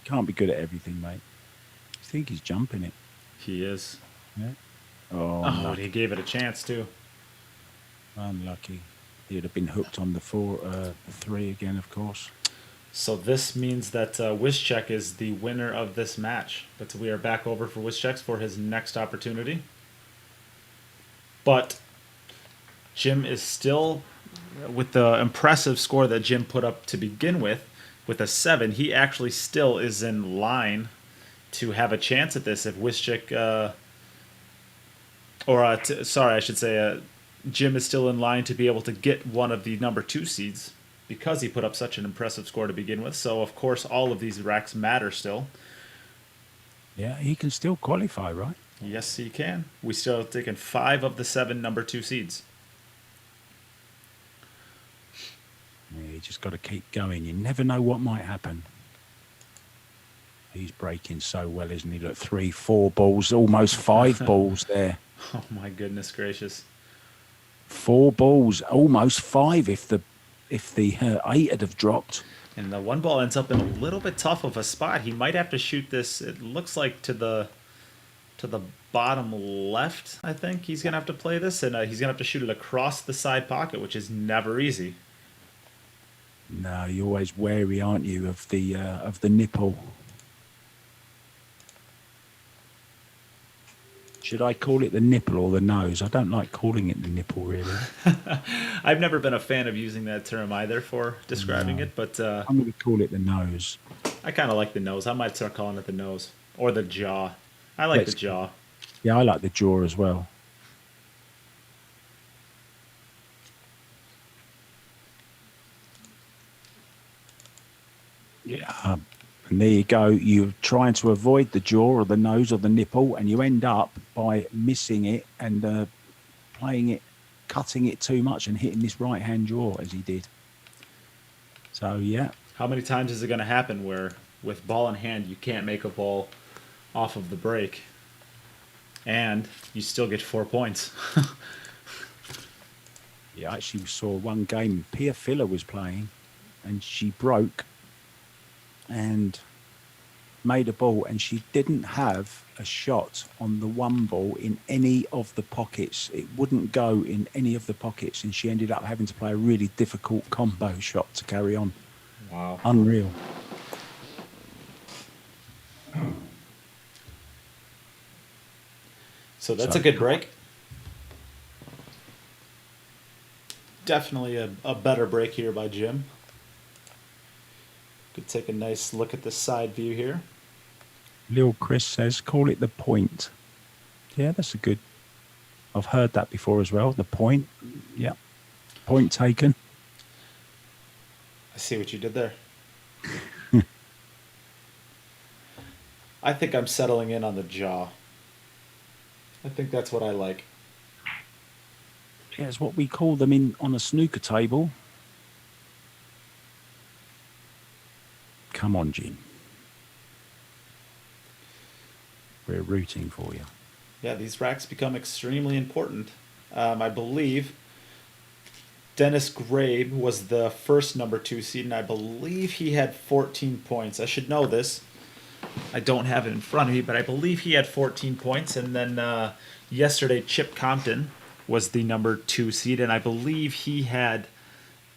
Can't be good at everything, mate. I think he's jumping it. He is. Yeah. Oh, and he gave it a chance too. Unlucky. He'd have been hooked on the 3 again, of course. So this means that Wischek is the winner of this match. But we are back over for Wischek for his next opportunity. But Jim is still, with the impressive score that Jim put up to begin with a 7, he actually still is in line to have a chance at this if Wischek, Jim is still in line to be able to get one of the number 2 seeds because he put up such an impressive score to begin with. So, of course, all of these racks matter still. Yeah, he can still qualify, right? Yes, he can. We still have taken 5 of the 7 number 2 seeds. Yeah, you just got to keep going. You never know what might happen. He's breaking so well, isn't he? Look, 3, 4 balls, almost 5 balls there. Oh, my goodness gracious. 4 balls, almost 5 if the 8 had have dropped. And the 1 ball ends up in a little bit tough of a spot. He might have to shoot this, it looks like, to the bottom left, I think. He's going to have to play this, and he's going to have to shoot it across the side pocket, which is never easy. No, you're always wary, aren't you, of the nipple. Should I call it the nipple or the nose? I don't like calling it the nipple, really. I've never been a fan of using that term either for describing it, but I'm going to call it the nose. I kind of like the nose. I might start calling it the nose or the jaw. I like the jaw. Yeah, I like the jaw as well. Yeah, and there you go. You're trying to avoid the jaw or the nose or the nipple, and you end up by missing it and playing it, cutting it too much and hitting this right-hand jaw as he did. So, yeah. How many times is it going to happen where with ball in hand you can't make a ball off of the break and you still get 4 points? Yeah, I actually saw one game Pia Filler was playing and she broke and made a ball, and she didn't have a shot on the 1 ball in any of the pockets. It wouldn't go in any of the pockets, and she ended up having to play a really difficult combo shot to carry on. Wow. Unreal. So that's a good break. Definitely a better break here by Jim. Could take a nice look at the side view here. Lil Chris says, call it the point. Yeah, that's a good... I've heard that before as well. The point. Yeah. Point taken. I see what you did there. I think I'm settling in on the jaw. I think that's what I like. Yeah, it's what we call them on a snooker table. Come on, Jim. We're rooting for you. Yeah, these racks become extremely important. I believe Dennis Grabe was the first number 2 seed, and I believe he had 14 points. I should know this. I don't have it in front of me, but I believe he had 14 points. And then yesterday, Chip Compton was the number 2 seed, and I believe he had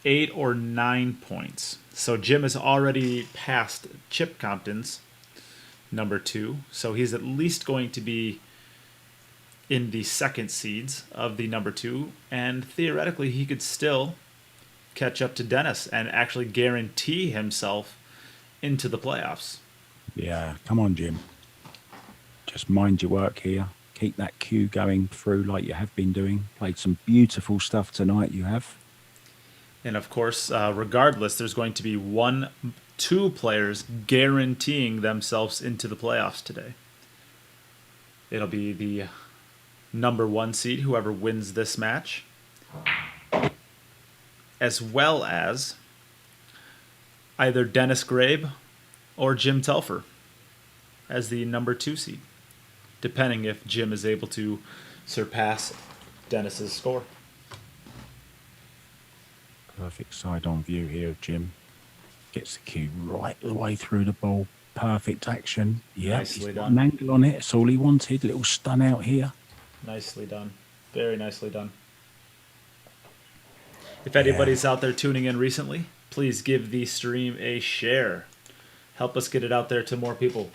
8 or 9 points. So Jim is already past Chip Compton's number 2. So he's at least going to be in the second seeds of the number 2. And theoretically, he could still catch up to Dennis and actually guarantee himself into the playoffs. Yeah, come on, Jim. Just mind your work here. Keep that queue going through like you have been doing. Played some beautiful stuff tonight, you have. And of course, regardless, there's going to be 2 players guaranteeing themselves into the playoffs today. It'll be the number 1 seed, whoever wins this match, as well as either Dennis Grabe or Jim Telfer as the number 2 seed, depending if Jim is able to surpass Dennis's score. Perfect side-on view here of Jim. Gets the cue right the way through the ball. Perfect action. Yeah, Nicely he's got done. an angle on it. That's all he wanted. Little stun out here. Nicely done. Very nicely done. If anybody's out there tuning in recently, please give the stream a share. Help us get it out there to more people.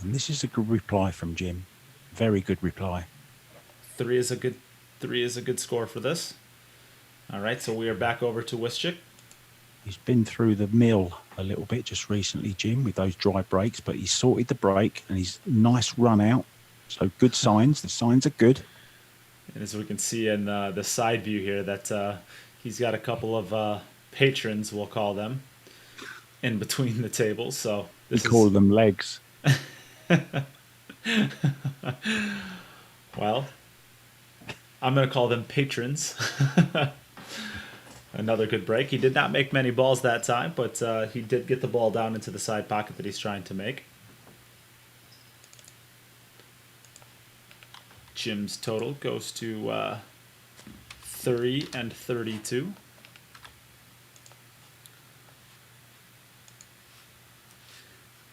And this is a good reply from Jim. Very good reply. 3 is a good score for this. All right, so we are back over to Wischik. He's been through the mill a little bit just recently, Jim, with those dry breaks, but he's sorted the break and he's nice run out. So good signs. The signs are good. And as we can see in the side view here, that he's got a couple of patrons, we'll call them, in between the tables. So We call them legs. Well, I'm going to call them patrons. Another good break. He did not make many balls that time, but he did get the ball down into the side pocket that he's trying to make. Jim's total goes to 30 and 32.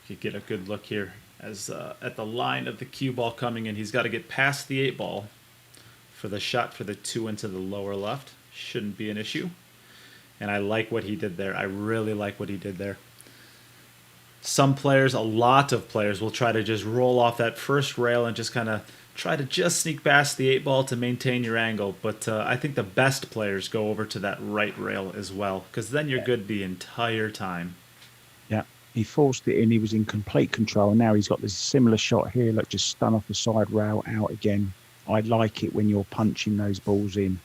You get a good look here as at the line of the cue ball coming in. He's got to get past the 8 ball for the shot for the 2 into the lower left. Shouldn't be an issue. And I like what he did there. I really like what he did there. Some players, a lot of players, will try to just roll off that first rail and just kind of try to just sneak past the 8 ball to maintain your angle. But I think the best players go over to that right rail as well, because then you're good the entire time. Yeah, he forced it in. He was in complete control. Now he's got this similar shot here. Look, just stun off the side rail, out again. I like it when you're punching those balls in,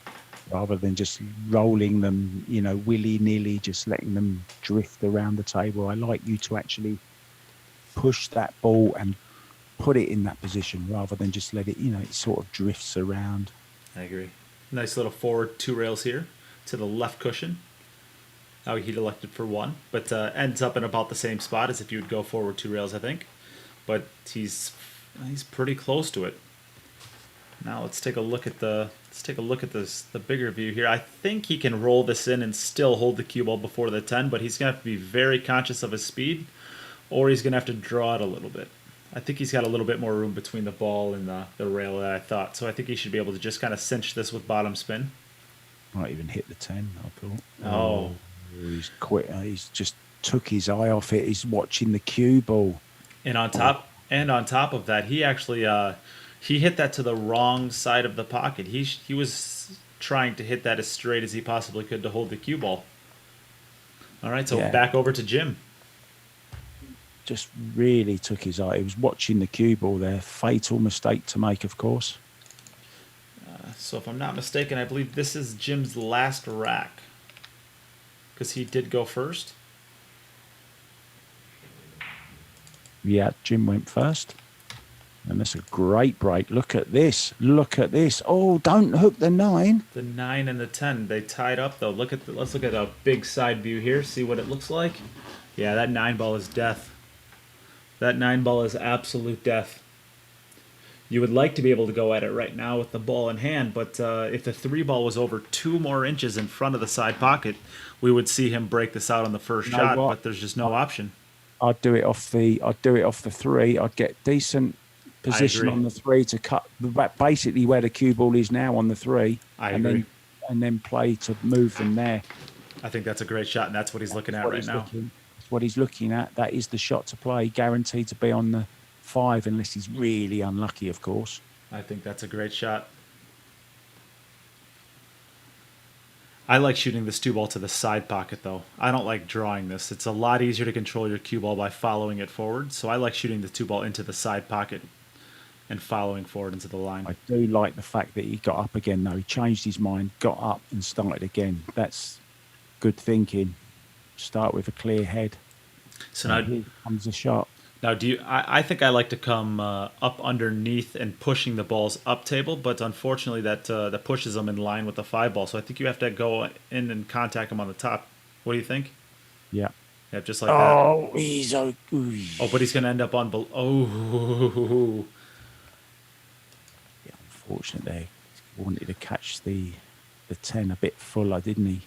rather than just rolling them, you know, willy-nilly, just letting them drift around the table. I like you to actually push that ball and put it in that position rather than just let it, you know, it sort of drifts around. I agree. Nice little forward 2 rails here to the left cushion. Oh, he'd elected for 1, but ends up in about the same spot as if you would go forward 2 rails, I think. But he's pretty close to it. Now let's take a look at the bigger view here. I think he can roll this in and still hold the cue ball before the 10, but he's gonna have to be very conscious of his speed, or he's gonna have to draw it a little bit. I think he's got a little bit more room between the ball and the rail than I thought, so I think he should be able to just kind of cinch this with bottom spin. Might even hit the 10, I thought. Oh. He's quit. He's just took his eye off it. He's watching the cue ball. And on top of that, he actually he hit that to the wrong side of the pocket. He was trying to hit that as straight as he possibly could to hold the cue ball. All right, so back over to Jim. Just really took his eye. He was watching the cue ball there. Fatal mistake to make, of course. So if I'm not mistaken, I believe this is Jim's last rack, because he did go first. Yeah, Jim went first. And that's a great break. Look at this. Look at this. Oh, don't hook the 9. The 9 and the 10, they tied up though. Let's look at a big side view here. See what it looks like. Yeah, that 9 ball is death. That 9 ball is absolute death. You would like to be able to go at it right now with the ball in hand, but if the 3 ball was over 2 more inches in front of the side pocket, we would see him break this out on the first shot. But there's just no option. I'd do it off the 3. I'd get decent position on the 3 to cut basically where the cue ball is now on the 3. I agree. and then play to move them there. I think that's a great shot, and that's what he's looking at right now. That's what he's looking at. That is the shot to play, guaranteed to be on the 5, unless he's really unlucky, of course. I think that's a great shot. I like shooting this 2 ball to the side pocket, though. I don't like drawing this. It's a lot easier to control your cue ball by following it forward. So I like shooting the 2 ball into the side pocket and following forward into the line. I do like the fact that he got up again, though. He changed his mind, got up and started again. That's good thinking. Start with a clear head. So now here comes the shot. Now, I think I like to come up underneath and pushing the balls up table, but unfortunately that pushes them in line with the 5 ball. So I think you have to go in and contact them on the top. What do you think? Yeah. Yeah, just like that. Oh, he's Oh, but he's going to end up on... Oh. Yeah, unfortunately, he wanted to catch the 10 a bit fuller, didn't he?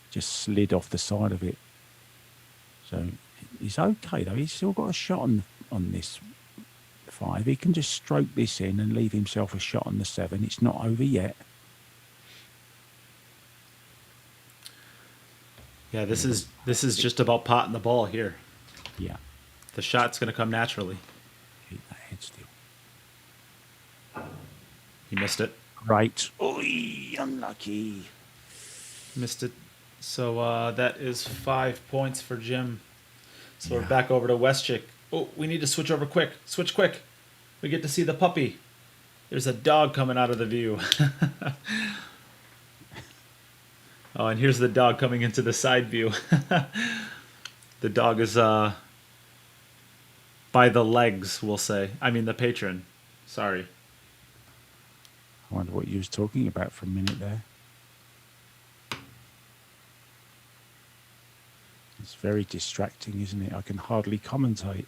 Just slid off the side of it. So... he's okay though. He's still got a shot on this 5. He can just stroke this in and leave himself a shot on the 7. It's not over yet. Yeah, this is just about potting the ball here. Yeah. The shot's going to come naturally. Keep that head still. He missed it. Right. Oy, unlucky. Missed it. So that is 5 points for Jim. So we're back over to Westchick. Oh, we need to switch over quick. Switch quick. We get to see the puppy. There's a dog coming out of the view. Oh, and here's the dog coming into the side view. The dog is by the legs, we'll say. I mean the patron. Sorry. I wonder what you was talking about for a minute there. It's very distracting, isn't it? I can hardly commentate.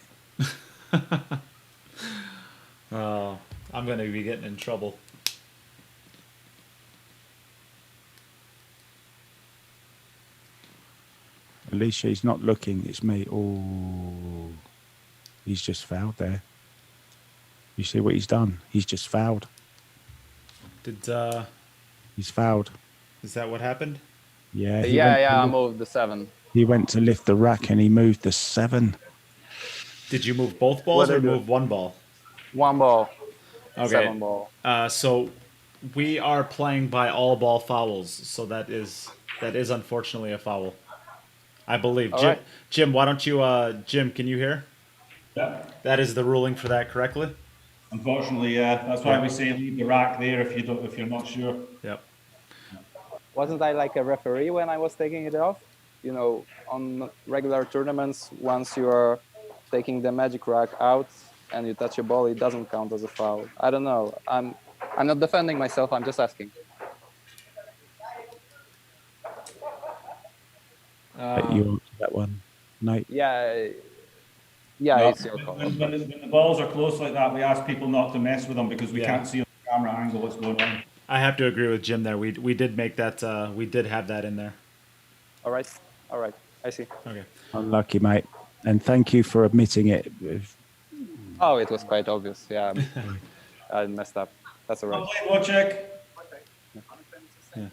Oh, I'm going to be getting in trouble. Alicia, he's not looking. It's me. Oh, he's just fouled there. You see what he's done? He's just fouled. He's fouled. Is that what happened? Yeah. I moved the 7. He went to lift the rack and he moved the 7. Did you move both balls or move 1 ball? 1 ball. Okay. 7 ball. So we are playing by all ball fouls. So that is unfortunately a foul. I believe. Jim, Right. Jim, why don't you, Jim, can you hear? Yeah. That is the ruling for that correctly? Unfortunately, yeah. That's why we say leave the rack there if you're not sure. Yep. Wasn't I like a referee when I was taking it off? You know, on regular tournaments, once you are taking the magic rack out and you touch your ball, it doesn't count as a foul. I don't know. I'm not defending myself. I'm just asking. You that one, Nate. Yeah, No, it's your call. when the balls are close like that, we ask people not to mess with them because we can't see on the camera angle what's going on. I have to agree with Jim there. We did make that, we did have that in there. All right. I see. Okay. Unlucky, mate. And thank you for admitting it. Oh, it was quite obvious. Yeah, I messed up. That's all right. Well played, Wojciech. Yeah.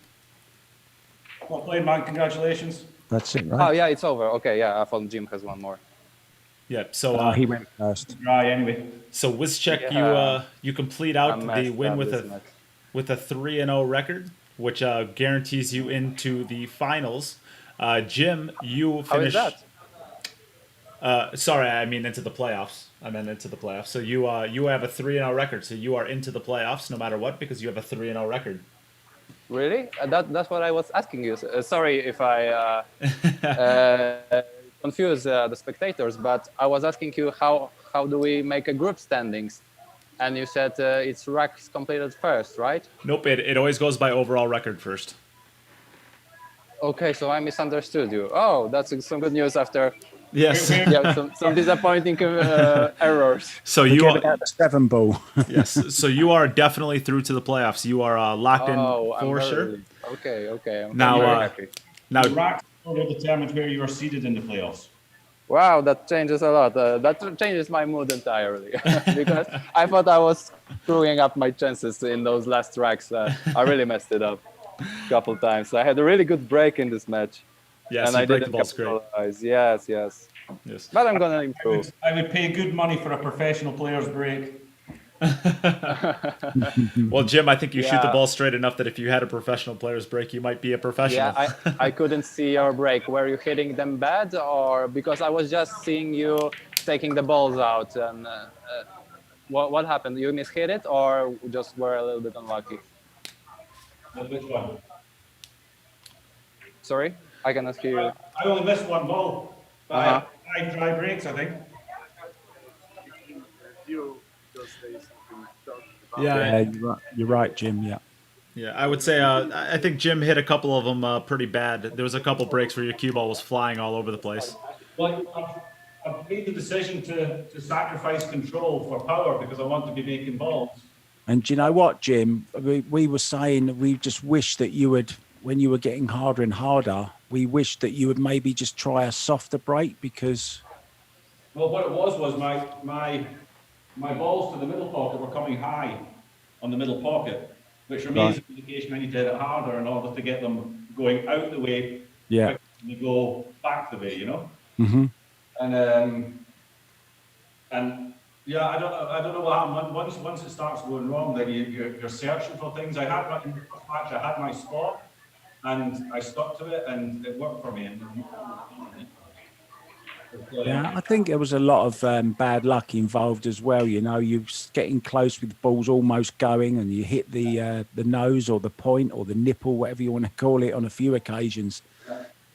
Well played, man. Congratulations. That's it, Oh, right? yeah, it's over. Okay, yeah, I thought Jim has 1 more. Yeah. So He went first. Right, anyway. so Wischek, Yeah. you complete out I the messed win up with this a match. 3-0 record, which guarantees you into the finals. Jim, you How is finished. that? Sorry, I mean into the playoffs. I meant into the playoffs. So you have a 3-0 record. So you are into the playoffs no matter what because you have a 3-0 record. Really? That's what I was asking you. Sorry if I confuse the spectators, but I was asking you how do we make a group standings? And you said it's racks completed first, right? Nope. It always goes by overall record first. Okay, so I misunderstood you. Oh, that's some good news after Yes. yeah, some disappointing errors. So Forget you are, about the 7 ball. yes. So you are definitely through to the playoffs. You are locked in Oh, for I'm sure. very, okay. I'm Now, very happy. Now, The rack will determine where you are seated in the playoffs. Wow, that changes a lot. That changes my mood entirely because I thought I was screwing up my chances in those last tracks. I really messed it up. couple times. I had a really good break in this match, Yes, and you I break the didn't balls great. capitalize. Yes, yes. Yes. But I'm gonna improve. I would pay good money for a professional player's break. Well, Jim, I think you shoot the Yeah. ball straight enough that if you had a professional player's break, you might be a professional. Yeah, I couldn't see your break. Were you hitting them bad, or because I was just seeing you taking the balls out? And what happened? You mishit it, or just were a little bit unlucky? Which one? Sorry, I cannot hear you. I only missed one ball. But I Uh-huh. had 5 dry breaks, I think. Yeah, Yeah, you're right, Jim. Yeah. yeah. I would say I think Jim hit a couple of them pretty bad. There was a couple breaks where your cue ball was flying all over the place. Well, I've made the decision to sacrifice control for power because I want to be making balls. And do you know what, Jim? We were saying we just wish that you would, when you were getting harder and harder, we wish that you would maybe just try a softer break because. Well, what it was my balls to the middle pocket were coming high on the middle pocket, which for me is an indication I need to hit it harder in order to get them going out the way. Yeah. You go back the way, you know. Mm-hmm. And yeah, I don't know what happened. Once it starts going wrong, then you're searching for things. In the first match, I had my spot, and I stuck to it, and it worked for me. Yeah, I think there was a lot of bad luck involved as well. You know, you're getting close with the balls almost going, and you hit the nose or the point or the nipple, whatever you want to call it, on a few occasions.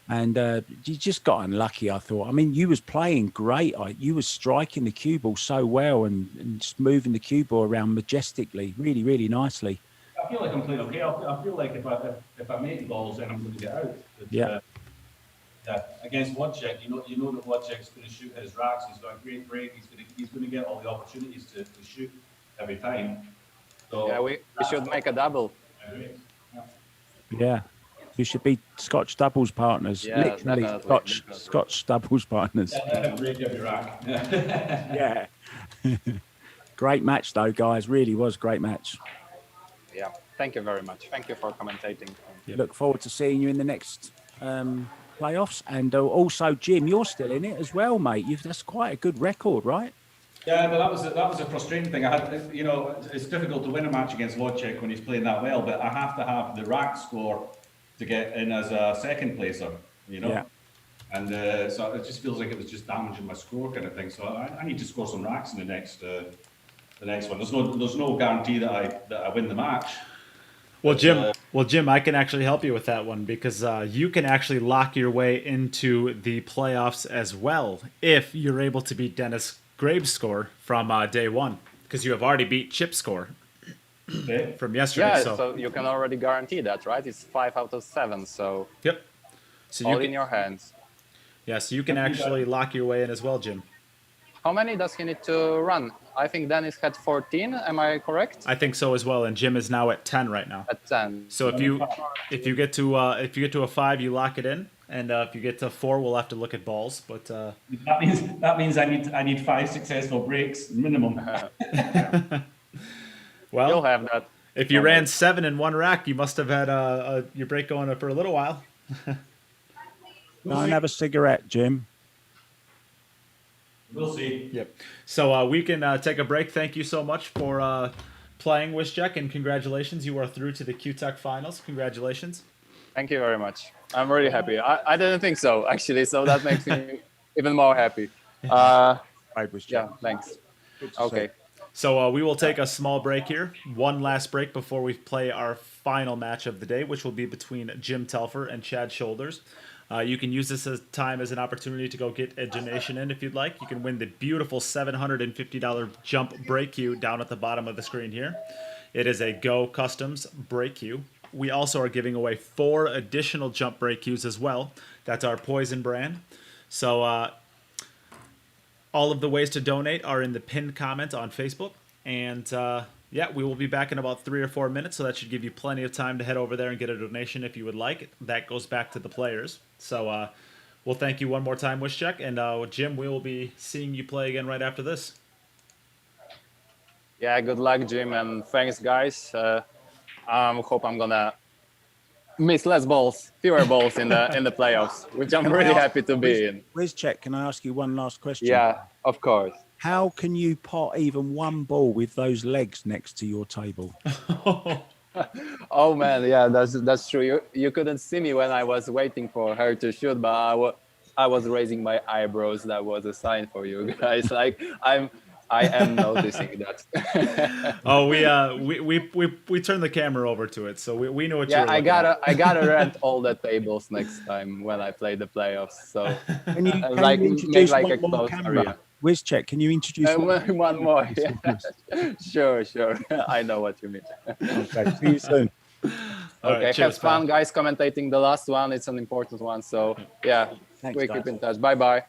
And you just got unlucky, I thought. I mean, you was playing great. You was striking the cue ball so well and just moving the cue ball around majestically, really, really nicely. I feel like I'm playing okay. I feel like if I make balls, then I'm going to get out. But, Yeah. yeah. Against Wojciech, you know that Wojciech's going to shoot his racks. He's got a great break. He's going to get all the opportunities to shoot every time. So Yeah, we should make a double. Yeah. You should be Scotch doubles partners. Yeah, Literally definitely. Scotch doubles partners. Break every rack. Yeah. Great match though, guys. Really was a great match. Yeah, thank you very much. Thank you for commentating. Look forward to seeing you in the next playoffs. And also, Jim, you're still in it as well, mate. That's quite a good record, right? Yeah, but that was a frustrating thing. I had, you know, it's difficult to win a match against Wojciech when he's playing that well, but I have to have the rack score to get in as a second placer, you know. Yeah. And so it just feels like it was just damaging my score kind of thing. So I need to score some racks in the next one. There's no guarantee that I win the match. Well, Jim, I can actually help you with that one because you can actually lock your way into the playoffs as well if you're able to beat Dennis Graves' score from day one because you have already beat Chip's score from yesterday. Yeah, so you can already guarantee that, right? It's 5 out of 7, so yep. So all in your hands. Yeah, so you can actually lock your way in as well, Jim. How many does he need to run? I think Dennis had 14. Am I correct? I think so as well, and Jim is now at 10 right now. At 10. So if you get to a 5, you lock it in, and if you get to 4, we'll have to look at balls. But that means I need 5 successful breaks minimum. Well, you'll have that. If you ran 7 in one rack, you must have had your break going for a little while. Don't have a cigarette, Jim. We'll see. Yep. So we can take a break. Thank you so much for playing Wisczek, and congratulations. You are through to the QTech finals. Congratulations. Thank you very much. I'm really happy. I didn't think so, actually, so that makes me even more happy. Yeah, thanks. Okay. So we will take a small break here. One last break before we play our final match of the day, which will be between Jim Telfer and Chad Shoulders. You can use this as time as an opportunity to go get a donation in if you'd like. You can win the beautiful $750 jump break cue down at the bottom of the screen here. It is a Go Customs break cue. We also are giving away 4 additional jump break cues as well. That's our Poison brand. So all of the ways to donate are in the pinned comment on Facebook. And yeah, we will be back in about 3 or 4 minutes, so that should give you plenty of time to head over there and get a donation if you would like. That goes back to the players. So we'll thank you one more time, Wisczek. And Jim, we will be seeing you play again right after this. Yeah, good luck, Jim, and thanks, guys. Hope I'm gonna miss less balls, fewer balls in the playoffs, which I'm really happy to be in. Check. Can I ask you one last question? Yeah, of course. How can you pot even one ball with those legs next to your table? Oh man, yeah, that's true. You couldn't see me when I was waiting for her to shoot, but I was raising my eyebrows. That was a sign for you guys. Like I am noticing that. Oh, we turned the camera over to it, so we know what Yeah, you're looking at. I gotta rent all the tables next time when I play the playoffs. So Can you like make introduce like one a more closed camera? area. Check. Can you introduce One more. Yeah. Sure. I know what you mean. Okay. See you soon. All Okay, right, cheers, have fun, pal. guys, commentating the last one. It's an important one. So yeah, Thanks, we guys. keep in touch. Bye. Right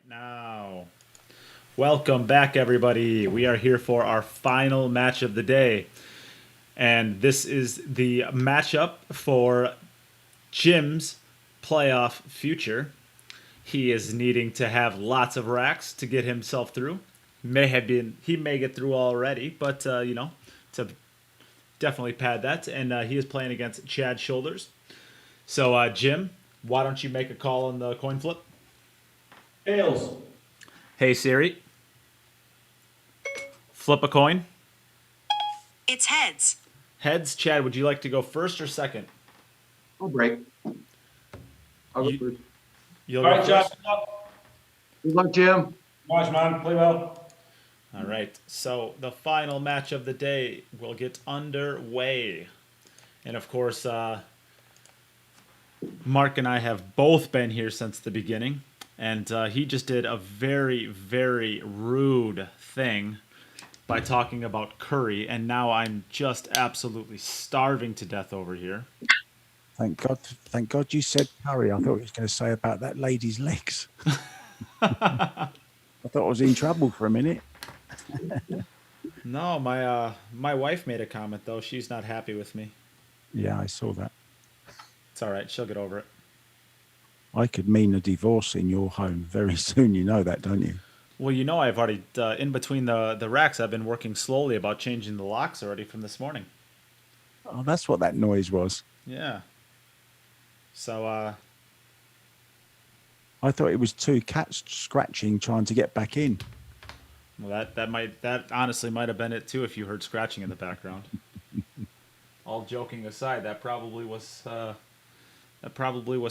now. Welcome back, everybody. We are here for our final match of the day. And this is the matchup for Jim's playoff future. He is needing to have lots of racks to get himself through. He may get through already, but to definitely pad that. And he is playing against Chad Shoulders. So Jim, why don't you make a call on the coin flip? Tails. Hey Siri, flip a coin. It's heads. Heads. Chad, would you like to go first or second? I'll break. I'll go You- first. You'll All go right, Josh. first? Good luck, Jim. Nice, man. Play well. All right. So the final match of the day will get underway. And of course, Mark and I have both been here since the beginning. And he just did a very, very rude thing by talking about curry. And now I'm just absolutely starving to death over here. Thank God you said curry. I thought he was going to say about that lady's legs. I thought I was in trouble for a minute. No, my wife made a comment, though. She's not happy with me. Yeah, I saw that. It's all right. She'll get over it. I could mean a divorce in your home very soon. You know that, don't you? Well, I've already, in between the racks, I've been working slowly about changing the locks already from this morning. Oh, that's what that noise was. Yeah. So, I thought it was two cats scratching, trying to get back in. well, that honestly might have been it too if you heard scratching in the background. All joking aside, that probably was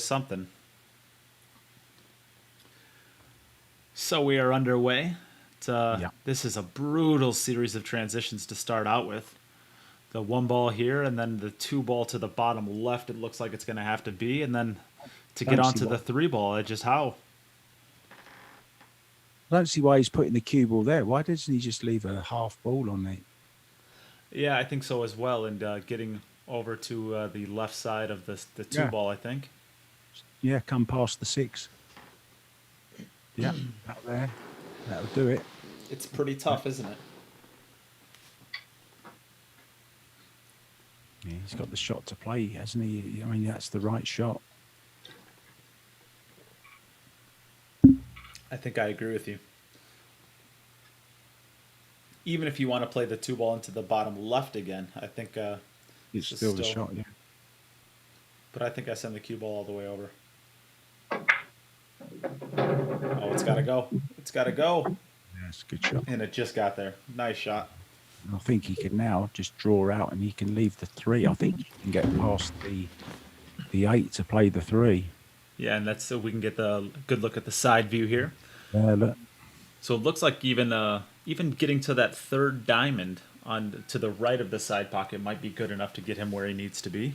something. So we are underway. This is a brutal series of transitions to start out with. The one ball here, and then the two ball to the bottom left. It looks like it's going to have to be, and then to get onto the three ball. Just how? I don't see why he's putting the cue ball there. Why doesn't he just leave a half ball on it? Yeah, I think so as well. And getting over to the left side of the two ball, I think. Yeah, come past the six. Yeah, out there. That'll do it. It's pretty tough, isn't it? Yeah, he's got the shot to play, hasn't he? I mean, that's the right shot. I think I agree with you. Even if you want to play the two ball into the bottom left again, I think It's still the shot, yeah. But I think I send the cue ball all the way over. Oh, it's got to go. It's got to go. Yeah, it's a good shot. And it just got there. Nice shot. I think he can now just draw out and he can leave the three. I think he can get past the eight to play the three. Yeah, and that's so we can get the good look at the side view here. Yeah, look. So it looks like even getting to that third diamond to the right of the side pocket might be good enough to get him where he needs to be.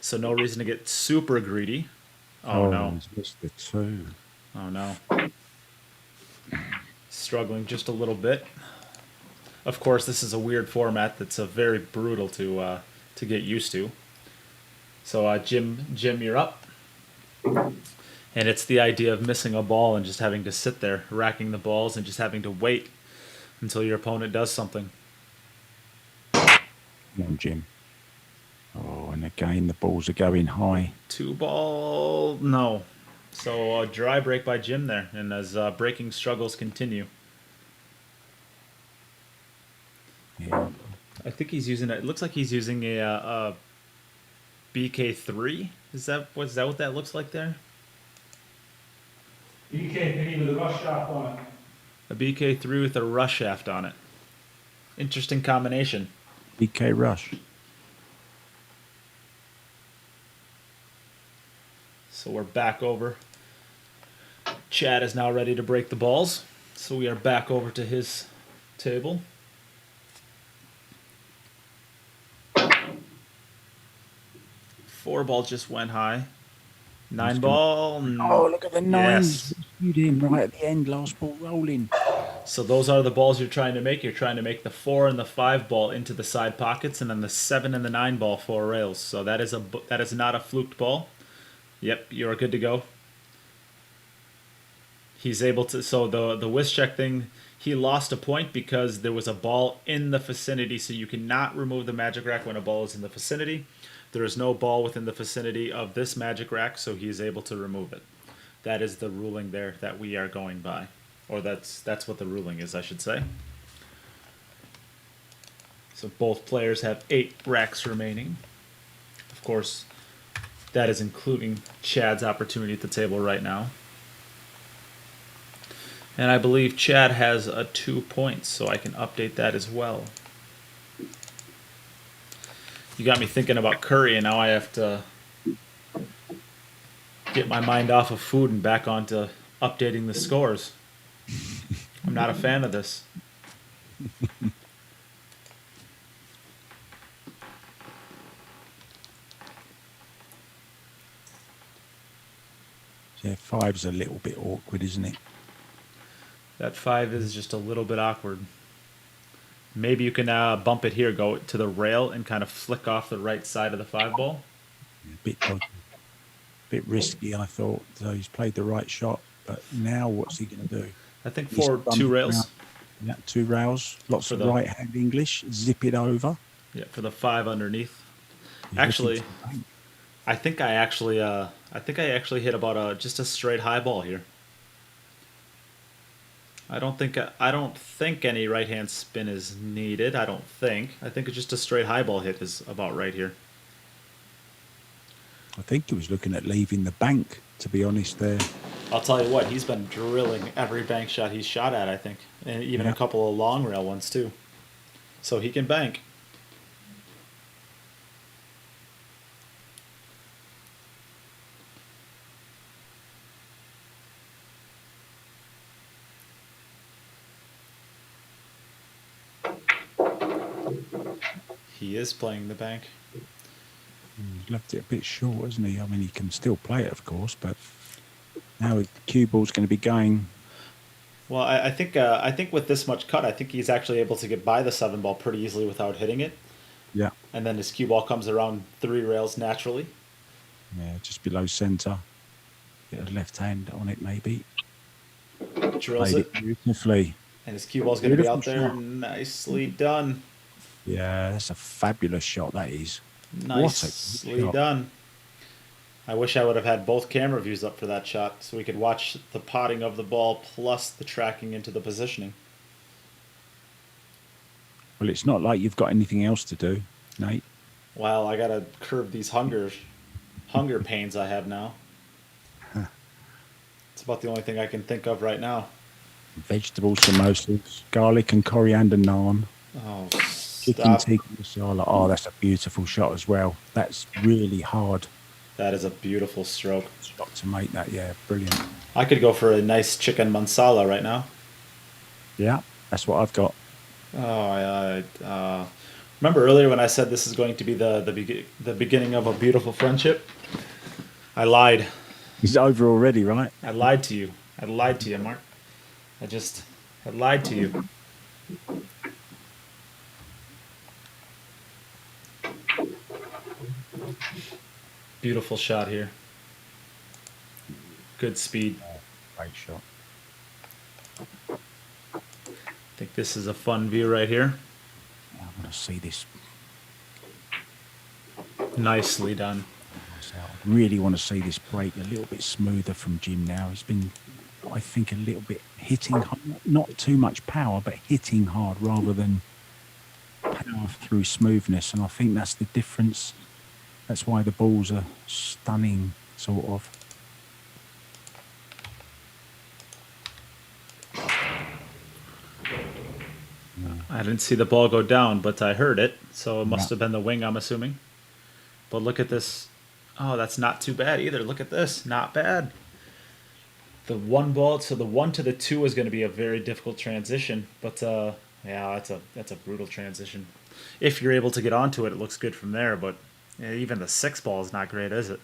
So no reason to get super greedy. Oh no. He's missed the two. Oh no. Struggling just a little bit. Of course, this is a weird format that's very brutal to get used to. So Jim, you're up. And it's the idea of missing a ball and just having to sit there, racking the balls and just having to wait until your opponent does something. Come on, Jim. Oh, and again, the balls are going high. Two ball, no. So a dry break by Jim there, and as breaking struggles continue. Yeah. I think he's using it looks like he's using a BK3. Is that what that looks like there? BK3 with a rush shaft on it. A BK3 with a rush shaft on it. Interesting combination. BK Rush. So we're back over. Chad is now ready to break the balls. So we are back over to his table. Four ball just went high. Nine ball. Oh, look at the nines. Yes. Rescued him right at the end. Last ball rolling. So those are the balls you're trying to make. You're trying to make the 4 and the 5 ball into the side pockets, and then the 7 and the 9 ball 4 rails. So that is not a fluked ball. Yep, you're good to go. he's able to. So the whisk check thing, he lost a point because there was a ball in the vicinity. So you cannot remove the magic rack when a ball is in the vicinity. There is no ball within the vicinity of this magic rack, so he is able to remove it. That is the ruling there that we are going by, or that's what the ruling is, I should say. So both players have 8 racks remaining. Of course, that is including Chad's opportunity at the table right now. And I believe Chad has a 2 points, so I can update that as well. You got me thinking about curry, and now I have to get my mind off of food and back onto updating the scores. I'm not a fan of this. Yeah, 5's a little bit awkward, isn't it? That 5 is just a little bit awkward. Maybe you can bump it here, go to the rail, and kind of flick off the right side of the 5 ball. A bit dodgy. Bit risky, I thought. So he's played the right shot, but now what's he going to do? I think He's for done 2 it rails. now. Yeah, 2 rails. Lots For of the- right-hand English. Zip it over. Yeah, for the 5 underneath. He's Actually, looking for the bank. I think I actually hit about just a straight high ball here. I don't think any right hand spin is needed. I think it's just a straight high ball hit is about right here. I think he was looking at leaving the bank, to be honest. There, I'll tell you what, he's been drilling every bank shot he's shot at, I think, and even Yeah. a couple of long rail ones too. So he can bank. He is playing the bank. he's left it a bit short, hasn't he? I mean, he can still play it, of course, but now the cue ball's going to be going. Well, I think with this much cut, I think he's actually able to get by the 7 ball pretty easily without hitting it. Yeah, And then his cue ball comes around 3 rails naturally. yeah, just below centre. Get a left hand on it, maybe. Drills Played it. it beautifully. And his cue ball's going to be Beautiful out there. shot. Nicely done. Yeah, that's a fabulous shot. That is. Nicely shot. done. I wish I would have had both camera views up for that shot so we could watch the potting of the ball plus the tracking into the positioning. Well, it's not like you've got anything else to do, Nate. Well, I gotta curb these hunger pains I have now. Huh. It's about the only thing I can think of right now. Vegetable samosas, garlic and coriander naan, Oh, chicken stop. tikka masala. Oh, that's a beautiful shot as well. That's really hard That is a beautiful stroke. shot to make. That, yeah, brilliant. I could go for a nice chicken mansala right now. Yeah, that's what I've got. Oh, remember earlier when I said this is going to be the beginning of a beautiful friendship? I lied. He's over already, right? I lied to you. I lied to you, Mark. I lied to you. Beautiful shot here. Good speed. Great shot. I think this is a fun view right here. Yeah, I want to see this. Nicely done. I really want to see this break a little bit smoother from Jim now. He's been, I think, a little bit hitting, not too much power, but hitting hard rather than power through smoothness. And I think that's the difference. That's why the balls are stunning, sort of. I didn't see the ball go down, but I heard it, so it must Yeah. have been the wing, I'm assuming. But look at this. Oh, that's not too bad either. Look at this. Not bad. The 1 ball, so the 1 to the 2 is going to be a very difficult transition, but yeah, that's a brutal transition. If you're able to get onto it, it looks good from there, but yeah, even the 6 ball is not great, is it?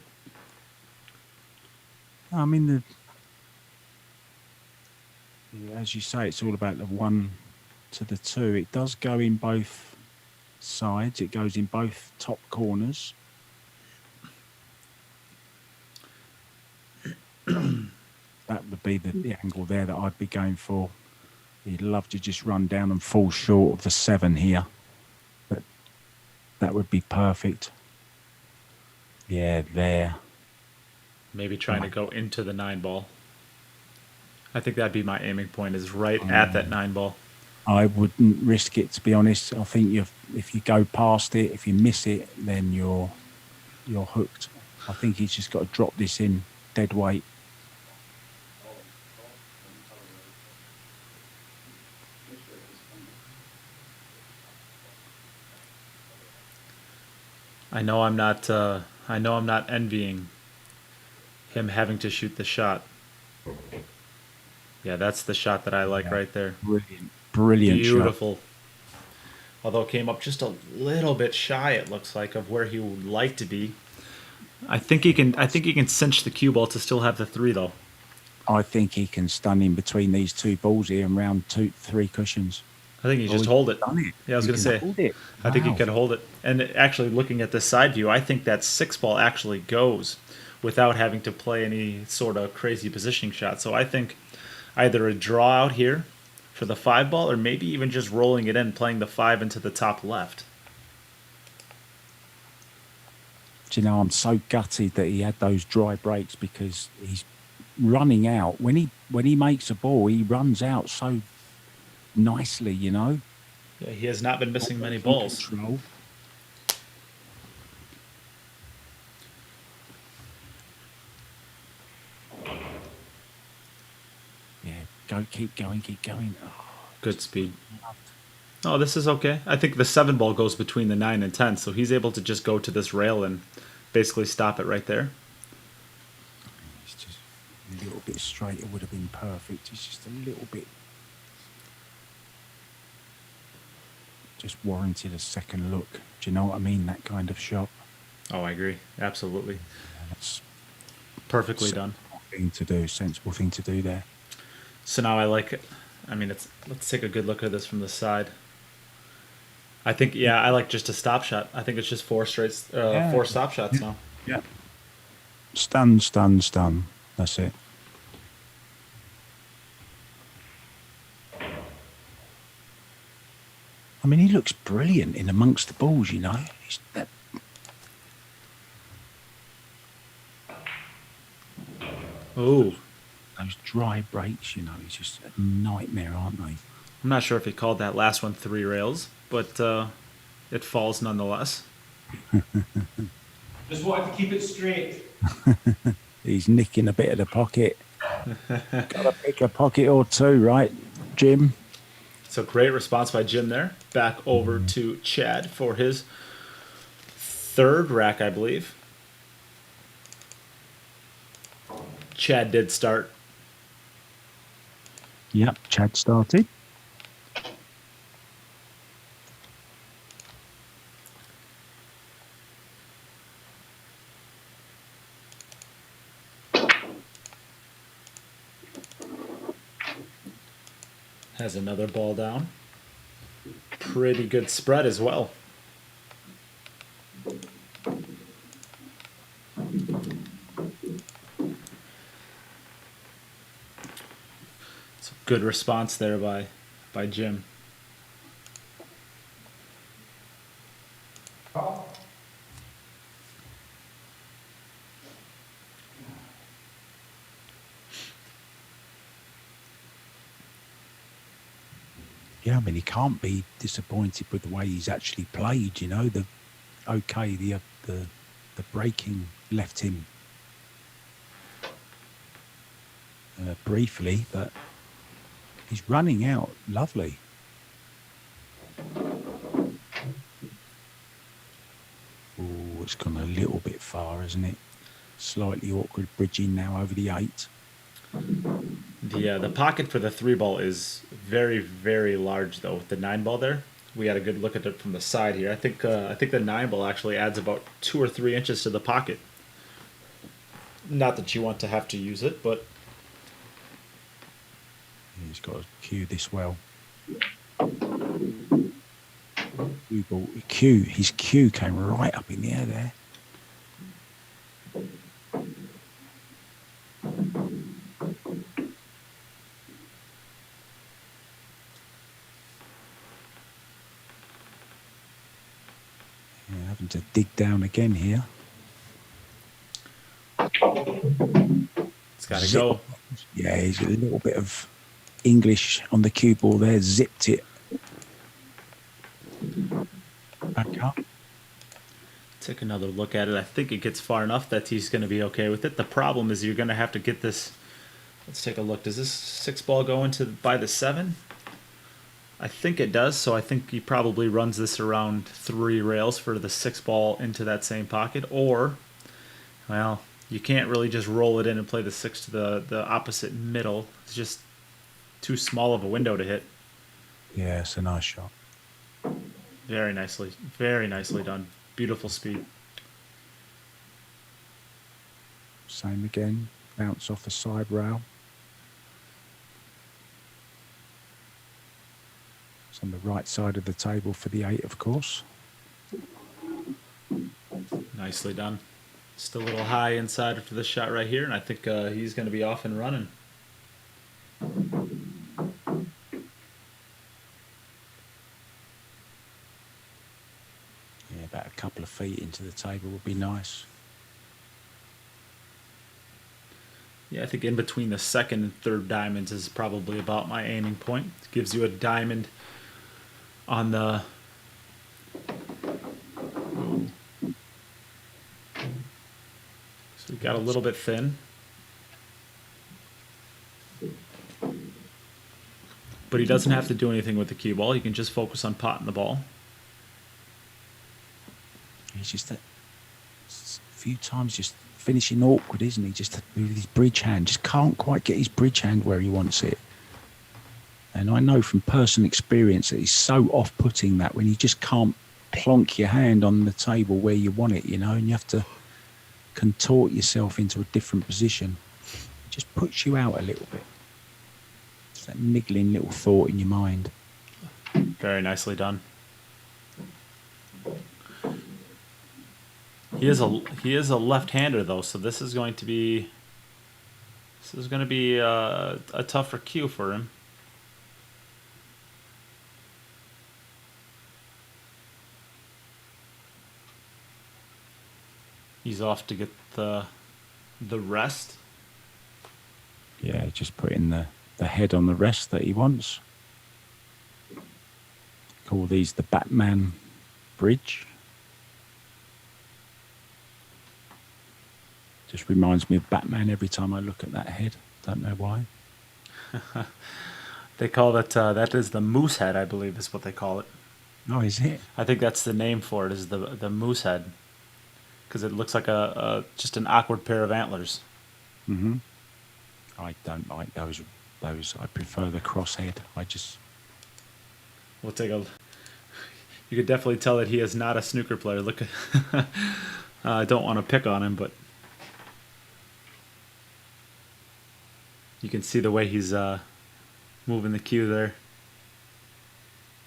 I mean, as you say, it's all about the 1 to the 2. It does go in both sides. It goes in both top corners. be the angle there that I'd be going for. He'd love to just run down and fall short of the 7 here. But that would be perfect. Yeah, there. Maybe trying to go into the 9 ball. I think that'd be my aiming point, is right at that 9 ball. I wouldn't risk it, to be honest. I think if you go past it, if you miss it, then you're hooked. I think he's just got to drop this in dead weight. I know I'm not envying him having to shoot the shot. Yeah, that's the shot that I like right there. Brilliant Beautiful. shot. Although it came up just a little bit shy, it looks like, of where he would like to be. I think he can cinch the cue ball to still have the 3 though. I think he can stun in between these 2 balls here and round 3 cushions. I think he just hold it. Yeah, I was going to say. I think he could hold it. And actually, looking at this side view, I think that 6 ball actually goes without having to play any sort of crazy positioning shot. So I think either a draw out here for the 5 ball, or maybe even just rolling it in, playing the 5 into the top left. Do you know, I'm so gutted that he had those dry breaks, because he's running out. When he makes a ball, he runs out so nicely, you know. Yeah, he has not been missing many balls. Control. Yeah, keep going. Oh, good speed. Oh, this is okay. I think the 7 ball goes between the 9 and 10, so he's able to just go to this rail and basically stop it right there. It's just a little bit straight. It would have been perfect. It's just a little bit. Just warranted a second look. Do you know what I mean? That kind of shot. Oh, I agree. Absolutely. Yeah, that's perfectly done. Sensible thing to do there. So now I like it. I mean, let's take a good look at this from the side. I think, yeah, I like just a stop shot. I think it's just 4 stop shots now. Yeah. Stun. That's it. I mean, he looks brilliant in amongst the balls, you know. Oh. Those dry breaks, you know, it's just a nightmare, aren't they? I'm not sure if he called that last one 3 rails, but it falls nonetheless. Just wanted to keep it straight. He's nicking a bit of the pocket. Got to pick a pocket or 2, right, Jim? So great response by Jim there. Back over to Chad for his 3rd rack, I believe. Chad did start. Yep, Chad started. Has another ball down. Pretty good spread as well. It's a good response there by Jim. Yeah, I mean, he can't be disappointed with the way he's actually played, you know. The breaking left him briefly, but he's running out lovely. Oh, it's gone a little bit far, isn't it? Slightly awkward bridging now over the 8. The pocket for the 3 ball is very, very large though. With the 9 ball there, we had a good look at it from the side here. I think the 9 ball actually adds about 2 or 3 inches to the pocket. Not that you want to have to use it, but he's got to cue this well. His cue came right up in the air there. Having to dig down again here. It's got to go. Yeah, he's a little bit of English on the cue ball there. Zipped it back up. Take another look at it. I think it gets far enough that he's going to be okay with it. The problem is you're going to have to get this. Let's take a look. Does this 6 ball go into by the 7? I think it does. So I think he probably runs this around 3 rails for the 6 ball into that same pocket. Or, well, you can't really just roll it in and play the 6 to the opposite middle. It's just too small of a window to hit. Yeah, it's a nice shot. Very nicely done. Beautiful speed. Same again. Bounce off the side rail. It's on the right side of the table for the 8, of course. Nicely done. Just a little high inside for this shot right here, and I think he's going to be off and running. Yeah, about a couple of feet into the table would be nice. Yeah, I think in between the 2nd and 3rd diamonds is probably about my aiming point. It gives you a diamond on the... So we got a little bit thin. But he doesn't have to do anything with the cue ball. He can just focus on potting the ball. He's just a few times just finishing awkward, isn't he? Just with his bridge hand. Just can't quite get his bridge hand where he wants it. And I know from personal experience that it's so off-putting that when you just can't plonk your hand on the table where you want it, you know, and you have to contort yourself into a different position. It just puts you out a little bit. It's that niggling little thought in your mind. Very nicely done. He is a left-hander though, so this is going to be a tougher cue for him. He's off to get the rest. Yeah, just putting the head on the rest that he wants. Call these the Batman bridge. Just reminds me of Batman every time I look at that head. Don't know why. They call that is the moose head, I believe is what they call it. Oh, is it? I think that's the name for it, is the moose head. Because it looks like a just an awkward pair of antlers. Mm-hmm. I don't like those. I prefer the crosshead. We'll take a... You could definitely tell that he is not a snooker player. Look at... I don't want to pick on him, but... You can see the way he's moving the cue there.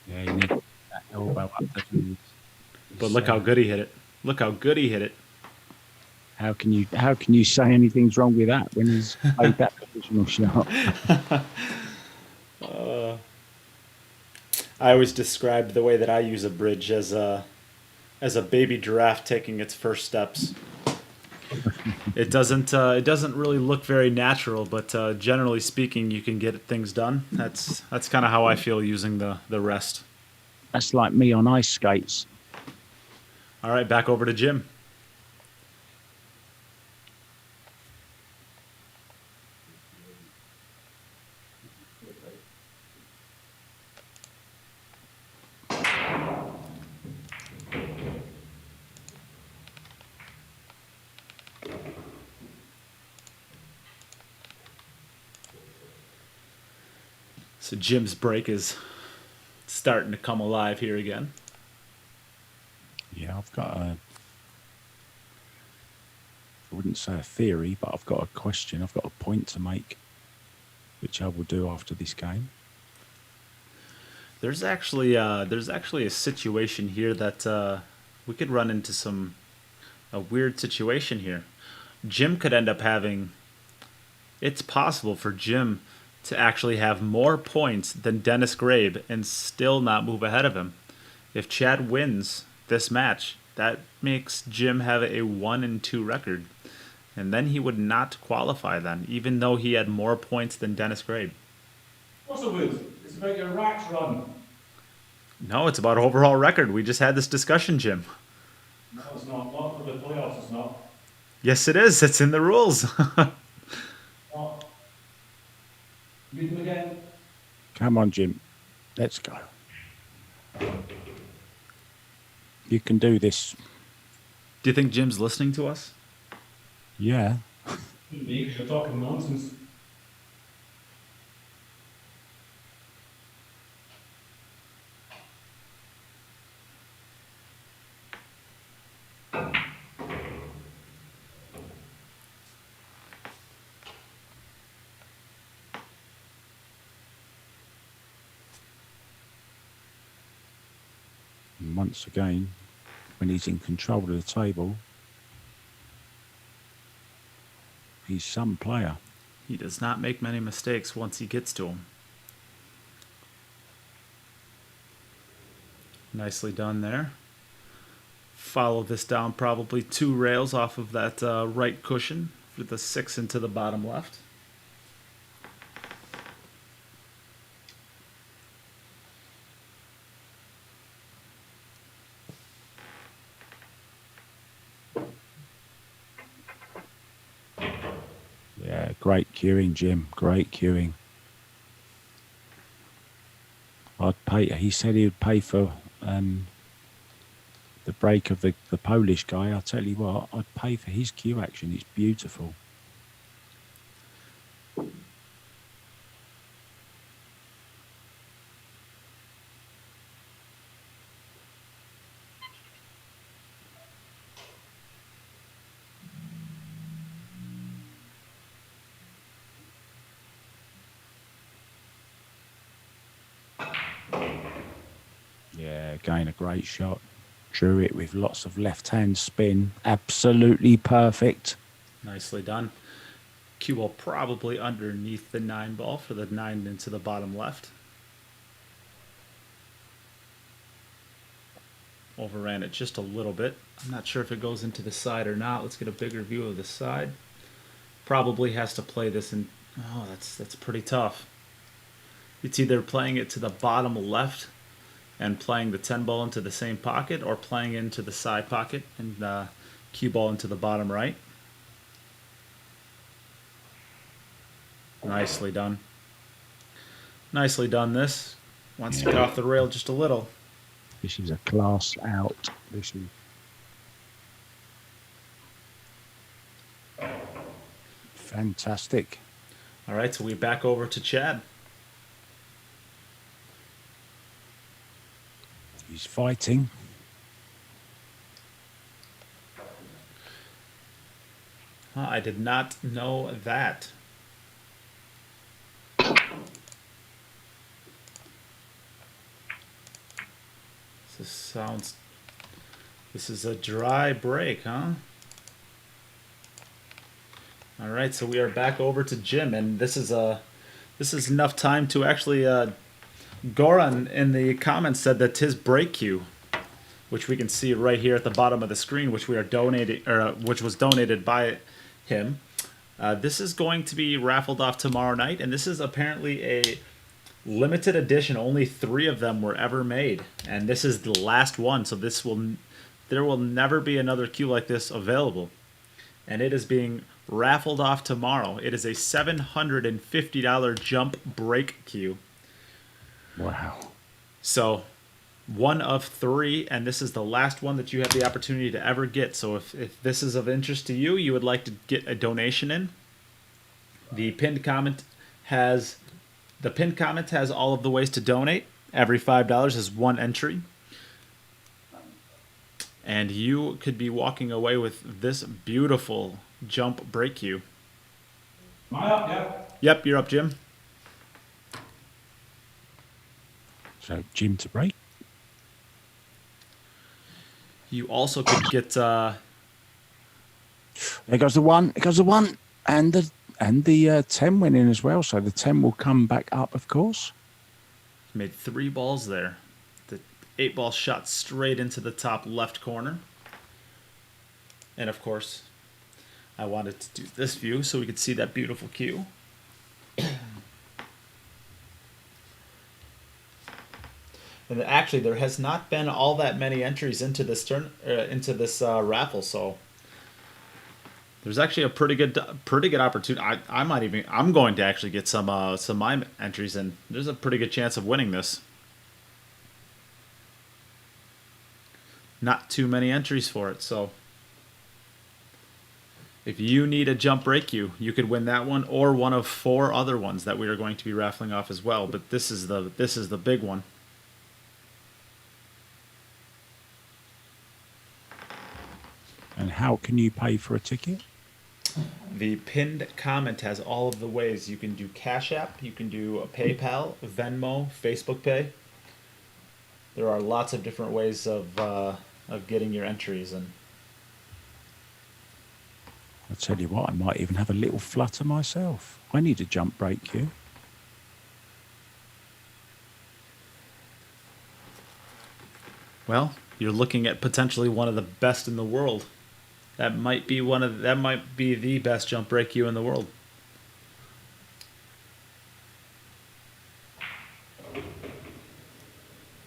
Yeah, you need that elbow up there. But look how good he hit it. Look how good he hit it. How can you say anything's wrong with that when he's played that positional shot? I always described the way that I use a bridge as a baby giraffe taking its first steps. It doesn't really look very natural, but generally speaking, you can get things done. That's kind of how I feel using the rest. That's like me on ice skates. All right, back over to Jim. So Jim's break is starting to come alive here again. Yeah, I've got I wouldn't say a theory, but I've got a question. I've got a point to make, which I will do after this game. There's actually a situation here that we could run into a weird situation here. Jim could end up having... It's possible for Jim to actually have more points than Dennis Grabe and still not move ahead of him. If Chad wins this match, that makes Jim have a 1-2 record. And then he would not qualify then, even though he had more points than Dennis Grabe. What's the wood? It's about your racks run. No, it's about overall record. We just had this discussion, Jim. No, it's not. Not for the playoffs, it's not. Yes, it is. It's in the rules. Not. Read them again. Come on, Jim. Let's go. You can do this. Do you think Jim's listening to us? Yeah. Shouldn't be, because you're talking nonsense. And once again, when he's in control of the table, he's some player. He does not make many mistakes once he gets to them. Nicely done there. Follow this down probably 2 rails off of that right cushion for the 6 into the bottom left. Yeah, great queuing, Jim. Great queuing. I'd pay. He said he would pay for the break of the Polish guy. I'll tell you what, I'd pay for his cue action. It's beautiful. Yeah, again, a great shot. Drew it with lots of left-hand spin. Absolutely perfect. Nicely done. Cue ball probably underneath the 9 ball for the 9 into the bottom left. Overran it just a little bit. I'm not sure if it goes into the side or not. Let's get a bigger view of the side. Probably has to play this in. Oh, that's pretty tough. It's either playing it to the bottom left and playing the 10 ball into the same pocket, or playing into the side pocket and cue ball into the bottom right. Nicely done. Nicely done this. Wants to get off the rail just a little. This is a class out. This is fantastic. All right, so we're back over to Chad. He's fighting. I did not know that. This is a dry break, huh? All right, so we are back over to Jim, and this is enough time to actually Goran in the comments said that his break cue, which we can see right here at the bottom of the screen, which we are donating, or which was donated by him. This is going to be raffled off tomorrow night, and this is apparently a limited edition. Only 3 of them were ever made, and this is the last one. So there will never be another cue like this available, and it is being raffled off tomorrow. It is a $750 jump break cue. Wow. So 1 of 3, and this is the last one that you have the opportunity to ever get. So if this is of interest to you, you would like to get a donation in, the pinned comment has all of the ways to donate. Every $5 is 1 entry. And you could be walking away with this beautiful jump break cue. Am I up, yeah? Yep, you're up, Jim. So Jim to break. You also could get There goes the 1. There goes the 1, and the 10 went in as well. So the 10 will come back up, of course. made 3 balls there. The 8 ball shot straight into the top left corner. And of course, I wanted to do this view so we could see that beautiful queue. And actually, there has not been all that many entries into this raffle, so there's actually a pretty good opportunity. I'm going to actually get some mime entries, and there's a pretty good chance of winning this. Not too many entries for it, so if you need a jump break you could win that one or one of 4 other ones that we are going to be raffling off as well. But this is the big one. And how can you pay for a ticket? The pinned comment has all of the ways. You can do Cash App, you can do a PayPal, Venmo, Facebook Pay. There are lots of different ways of getting your entries. And I'll tell you what, I might even have a little flutter myself. I need a jump break queue. well, you're looking at potentially one of the best in the world. That might be the best jump break you in the world.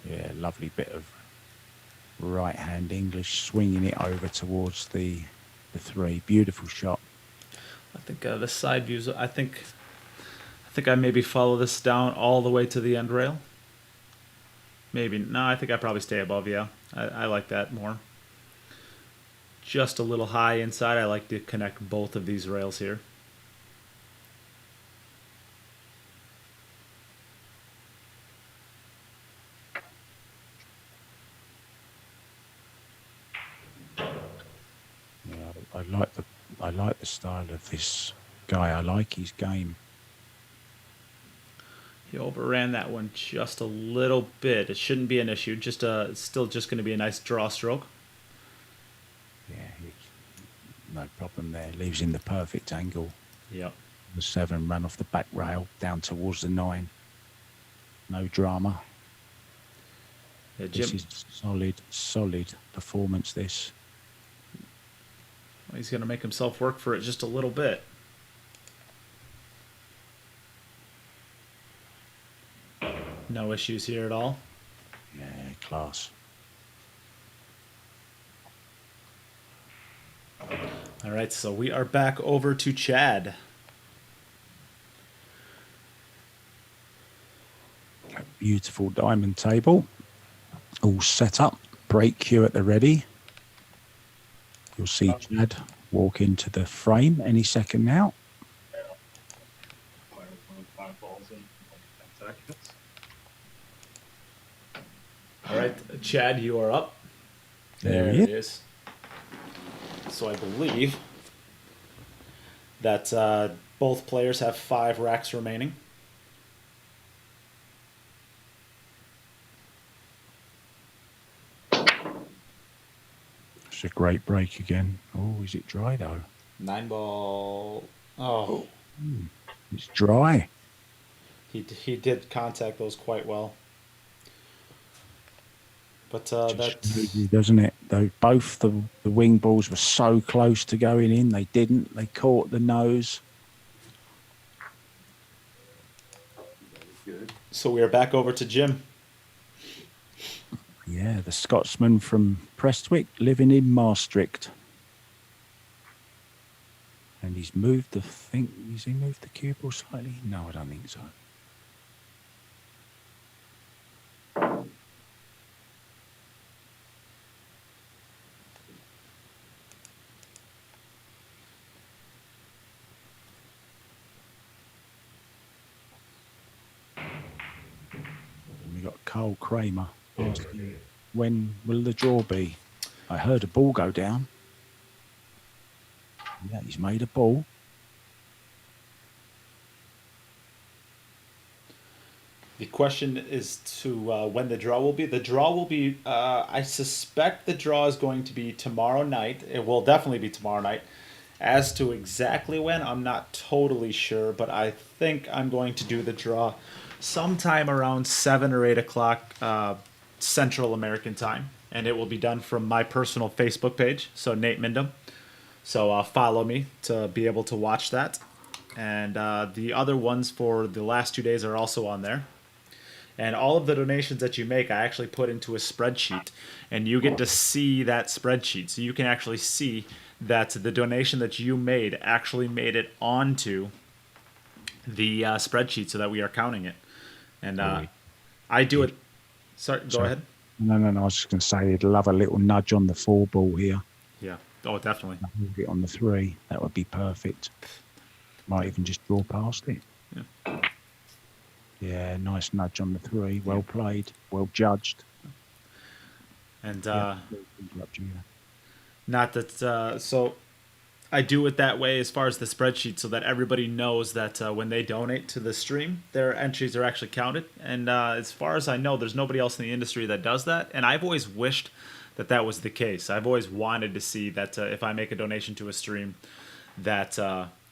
Yeah, lovely bit of right-hand English, swinging it over towards the 3. Beautiful shot. I think the side views. I think I maybe follow this down all the way to the end rail. Maybe no. I think I probably stay above. Yeah, I like that more. Just a little high inside. I like to connect both of these rails here. Yeah, I like the style of this guy. I like his game. He overran that one just a little bit. It shouldn't be an issue. It's still just going to be a nice draw stroke. Yeah, no problem there. Leaves in the perfect angle. Yep. The 7 ran off the back rail down towards the 9. No drama. Yeah, Jim. This is solid performance, this. He's going to make himself work for it just a little bit. No issues here at all. Yeah, class. All right, so we are back over to Chad. A beautiful diamond table. All set up. Break queue at the ready. You'll see Chad walk into the frame any second now. All right, Chad, you are up. There it he is. So I believe that both players have 5 racks remaining. It's a great break again. Oh, is it dry though? 9 ball. Oh. It's dry. He did contact those quite well. But doesn't it? Though both the wing balls were so close to going in, they didn't. They caught the nose. Good. So we are back over to Jim. Yeah, the Scotsman from Prestwick, living in Maastricht. And he's moved has he moved the cue ball slightly? No, I don't think so. And we got Carl Kramer asking, when will the draw be? I heard a ball go down. Yeah, he's made a ball. The question is to when the draw will be. The draw will be, I suspect the draw is going to be tomorrow night. It will definitely be tomorrow night. As to exactly when, I'm not totally sure, but I think I'm going to do the draw sometime around 7 or 8 o'clock Central American time. And it will be done from my personal Facebook page, so Nate Mindham. So follow me to be able to watch that. And the other ones for the last 2 days are also on there. And all of the donations that you make, I actually put into a spreadsheet, and you get to see that spreadsheet. So you can actually see that the donation that you made actually made it onto the spreadsheet, so that we are counting it. And I do it. Sorry, go Sorry. ahead. No. I was just going to say they'd love a little nudge on the 4 ball here. Yeah. Oh, definitely. Hold it on the 3. That would be perfect. Might even just draw past it. Yeah. Yeah, nice nudge on the 3. Well played. Well judged. And Interrupt you. not that so I do it that way as far as the spreadsheet, so that everybody knows that when they donate to the stream, their entries are actually counted. And as far as I know, there's nobody else in the industry that does that. And I've always wished that that was the case. I've always wanted to see that if I make a donation to a stream, that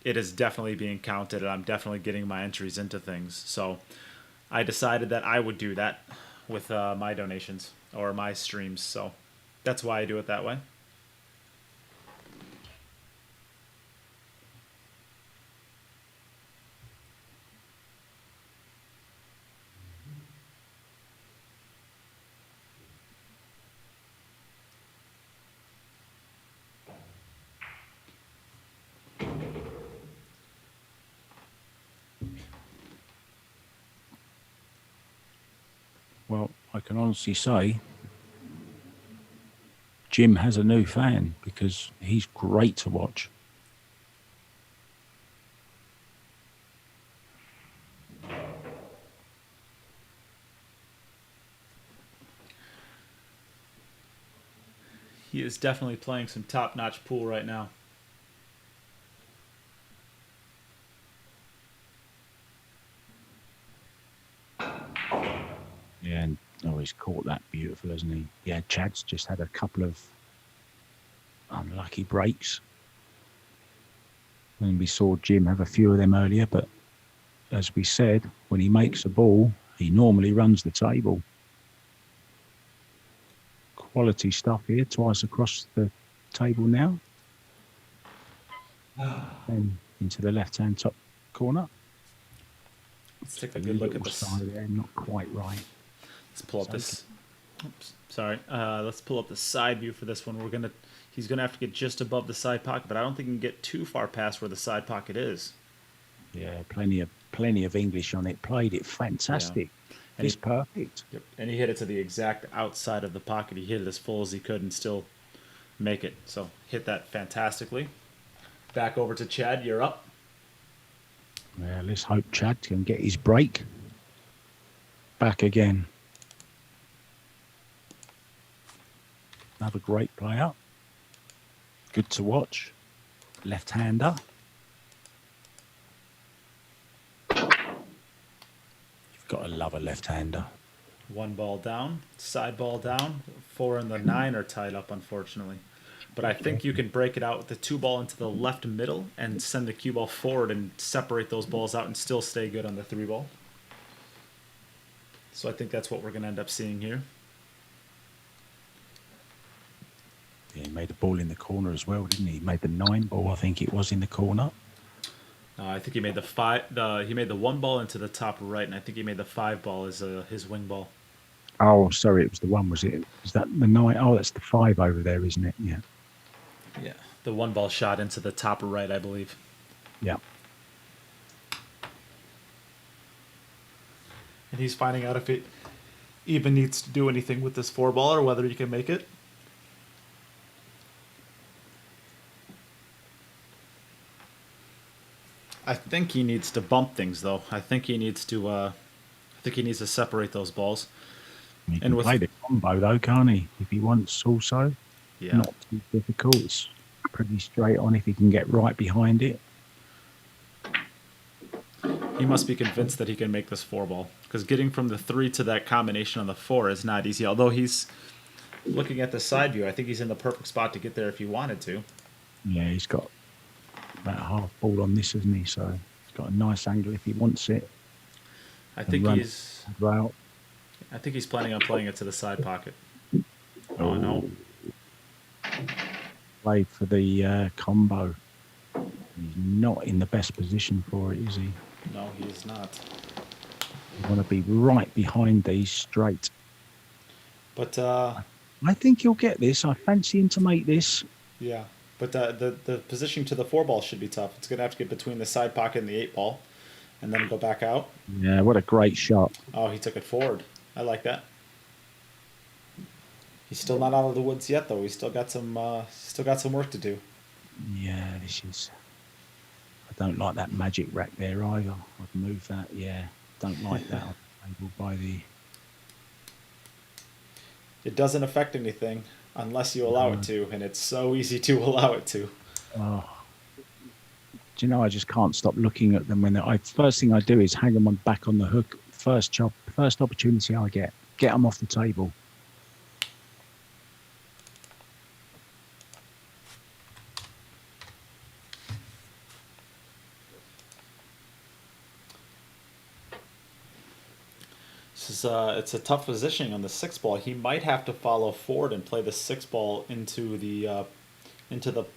it is definitely being counted, and I'm definitely getting my entries into things. So I decided that I would do that with my donations or my streams. So that's why I do it that way. Well, I can honestly say Jim has a new fan because he's great to watch. He is definitely playing some top-notch pool right now. Yeah, and he's caught that beautiful, hasn't he? Yeah, Chad's just had a couple of unlucky breaks. And we saw Jim have a few of them earlier, but as we said, when he makes a ball, he normally runs the table. Quality stuff here, twice across the table now. And into the left-hand top corner. Let's take a good look at this. Side there, not quite right. Let's pull up this. Oops, sorry. Let's pull up the side view for this one. He's gonna have to get just above the side pocket, but I don't think he can get too far past where the side pocket is. Yeah, plenty of English on it. Played it fantastic. Yeah. And it's perfect. Yep. And he hit it to the exact outside of the pocket. He hit it as full as he could and still make it. So hit that fantastically. Back over to Chad. You're up. Yeah, let's hope Chad can get his break. Back again. Another great player. Good to watch. Left-hander. You've got to love a left-hander. 1 ball down, side ball down. 4 and the 9 are tied up, unfortunately. But I think you can break it out with the 2 ball into the left middle and send the cue ball forward and separate those balls out and still stay good on the 3 ball. So I think that's what we're going to end up seeing here. Yeah, he made the ball in the corner as well, didn't he? He made the 9 ball, I think it was, in the corner. I think he made he made the 1 ball into the top right, and I think he made the 5 ball as his wing ball. Oh, sorry, it was the 1, was it? Is that the 9? Oh, that's the 5 over there, isn't it? Yeah. Yeah, the 1 ball shot into the top right, I believe. Yeah. And he's finding out if it even needs to do anything with this 4 ball or whether he can make it. I think he needs to bump things, though. I think he needs to separate those balls. He can play the combo, though, can't he? If he wants also. Yeah. Not too difficult. It's pretty straight on if he can get right behind it. He must be convinced that he can make this 4 ball. Because getting from the 3 to that combination on the 4 is not easy. Although he's looking at the side view, I think he's in the perfect spot to get there if he wanted to. Yeah, he's got about a half ball on this, hasn't he? So he's got a nice angle if he wants it. I think he's planning on playing it to the side pocket. Oh no. played for the combo. He's not in the best position for it, is he? No, he is not. You want to be right behind these straight. But I think he'll get this. I fancy him to make this. yeah, but the positioning to the 4 ball should be tough. It's gonna have to get between the side pocket and the 8 ball, and then go back out. Yeah, what a great shot. Oh, he took it forward. I like that. He's still not out of the woods yet, though. He's still got some work to do. Yeah, this is. I don't like that magic rack there either. I'd move that. Yeah, don't like that. I'm able by the. It doesn't affect anything unless you allow it to, and it's so easy to allow it to. Oh. Do you know? I just can't stop looking at them when first thing I do is hang them back on the hook. First opportunity I get them off the table. It's a tough positioning on the 6 ball. He might have to follow forward and play the 6 ball into the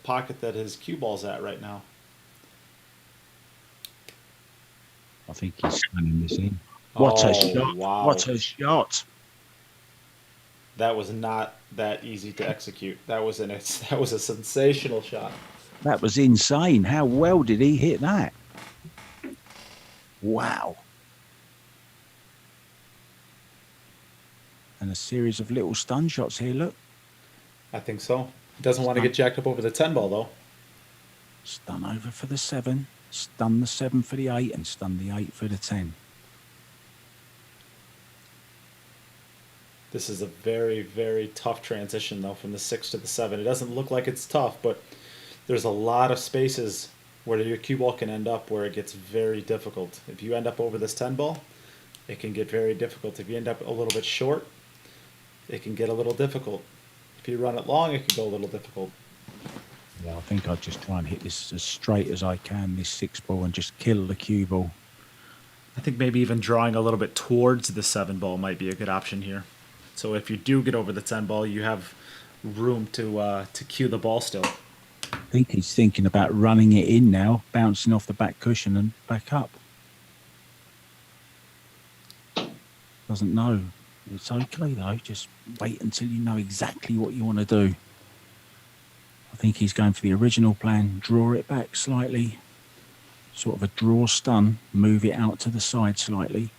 pocket that his cue ball's at right now. I think he's scanning this in. What a shot! Wow. What a shot! That was not that easy to execute. That was a sensational shot. That was insane. How well did he hit that? Wow. And a series of little stun shots here, look. I think so. He doesn't want to get jacked up over the 10 ball, though. Stun over for the 7, stun the 7 for the 8, and stun the 8 for the 10. This is a very, very tough transition, though, from the 6 to the 7. It doesn't look like it's tough, but there's a lot of spaces where your cue ball can end up where it gets very difficult. If you end up over this 10 ball, it can get very difficult. If you end up a little bit short, it can get a little difficult. If you run it long, it can go a little difficult. Yeah, I think I'll just try and hit this as straight as I can, this 6 ball, and just kill the cue ball. I think maybe even drawing a little bit towards the 7 ball might be a good option here. So if you do get over the 10 ball, you have room to cue the ball still. I think he's thinking about running it in now, bouncing off the back cushion and back up. Doesn't know. It's okay though, just wait until you know exactly what you want to do. I think he's going for the original plan, draw it back slightly, sort of a draw stun, move it out to the side slightly.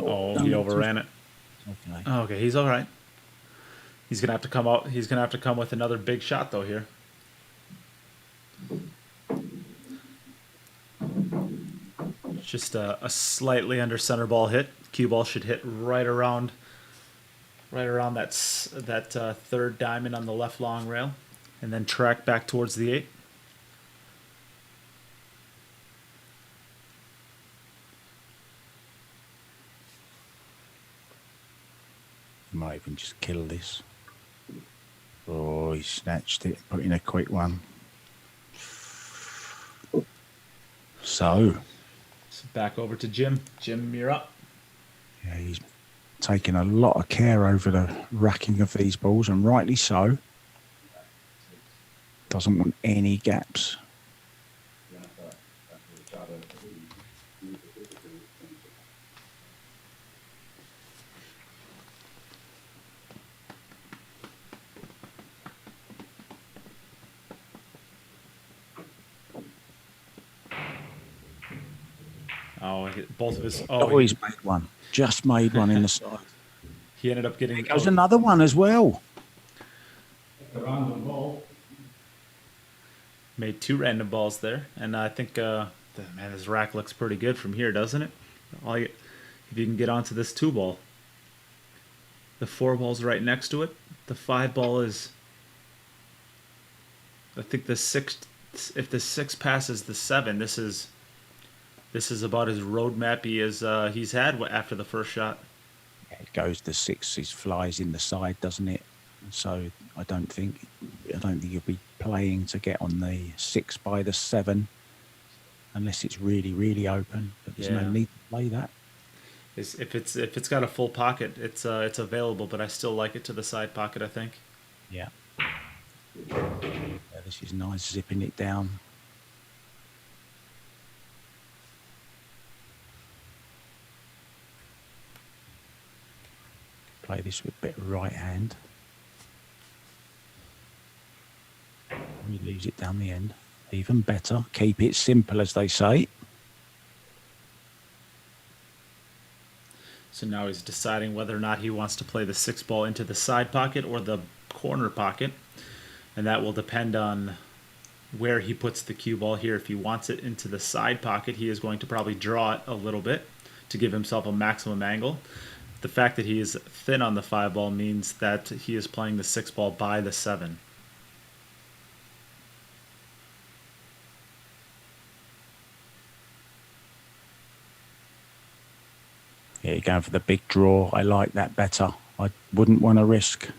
Oh, he overran it. Okay. Oh, okay, he's all right. He's gonna have to come out. He's gonna have to come with another big shot though here. Just a slightly under center ball hit. Cue ball should hit right around that third diamond on the left long rail, and then track back towards the 8. Might even just kill this. Oh, he snatched it, put in a quick one. So back over to Jim. Jim, you're up. Yeah, he's taking a lot of care over the racking of these balls, and rightly so. Doesn't want any gaps. Oh, both of his. Oh, he's made one. Just made one in the side. He ended up getting. There goes another one as well. A random ball. Made 2 random balls there, and I think man, his rack looks pretty good from here, doesn't it? If you can get onto this 2 ball, the 4 ball's right next to it. The 5 ball is. I think the 6. If the 6 passes the 7, this is about as roadmappy as he's had after the first shot. It goes the 6. It flies in the side, doesn't it? So I don't think you'll be playing to get on the 6 by the 7, unless it's really, really open. But there's no need to play that. If it's got a full pocket, it's available. But I still like it to the side pocket, I think. Yeah. Yeah, this is nice, zipping it down. Play this with a bit of right hand. He leaves it down the end. Even better. Keep it simple, as they say. So now he's deciding whether or not he wants to play the 6-ball into the side pocket or the corner pocket. And that will depend on where he puts the cue ball here. If he wants it into the side pocket, he is going to probably draw it a little bit to give himself a maximum angle. The fact that he is thin on the 5-ball means that he is playing the 6-ball by the 7. Yeah, you're going for the big draw. I like that better. I wouldn't want to risk.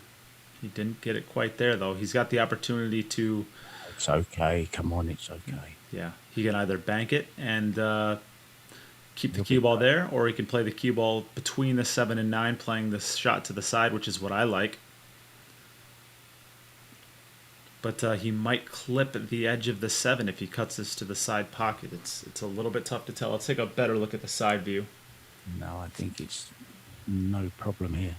He didn't get it quite there, though. He's got the opportunity to... It's okay. Come on, it's okay. Yeah, he can either bank it and keep the cue ball there, or he can play the cue ball between the 7 and 9, playing the shot to the side, which is what I like. But he might clip the edge of the 7 if he cuts this to the side pocket. It's a little bit tough to tell. Let's take a better look at the side view. No, I think it's no problem here.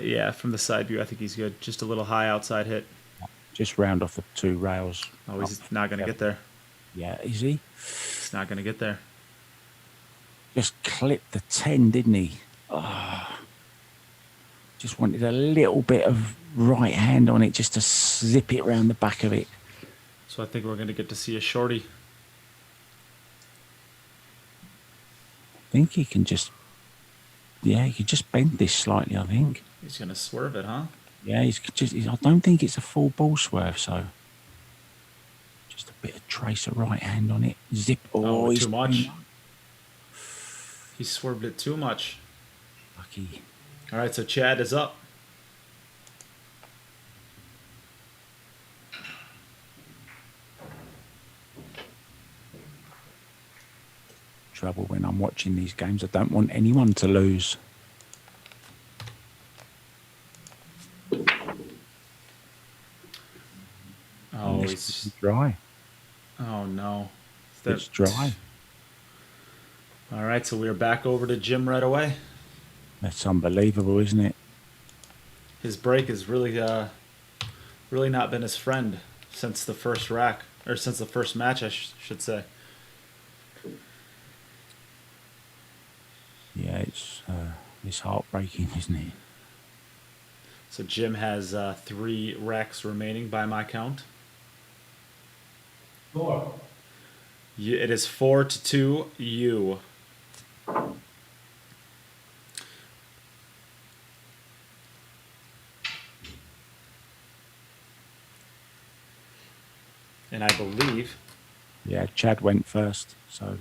Yeah, from the side view, I think he's good. Just a little high outside hit. Just round off the 2 rails. Oh, he's not going to get there. Yeah, is he? He's not going to get there. Just clipped the 10, didn't he? Oh, just wanted a little bit of right hand on it just to zip it round the back of it. So I think we're going to get to see a shorty. I think he can just... Yeah, he can just bend this slightly, I think. He's going to swerve it, huh? Yeah, I don't think it's a full ball swerve, so just a bit of trace of right hand on it. Zip. Oh, He's too much. He swerved it too much. Lucky. All right, so Chad is up. Trouble when I'm watching these games. I don't want anyone to lose. Oh, he's dry. Oh no, It's dry. All right, so we're back over to Jim right away. That's unbelievable, isn't it? His break has really not been his friend since the first rack, or since the first match, I should say. Yeah, it's heartbreaking, isn't it? So Jim has 3 racks remaining by my count. 4. It is 4-2 you. And I believe... Yeah, Chad went first, so...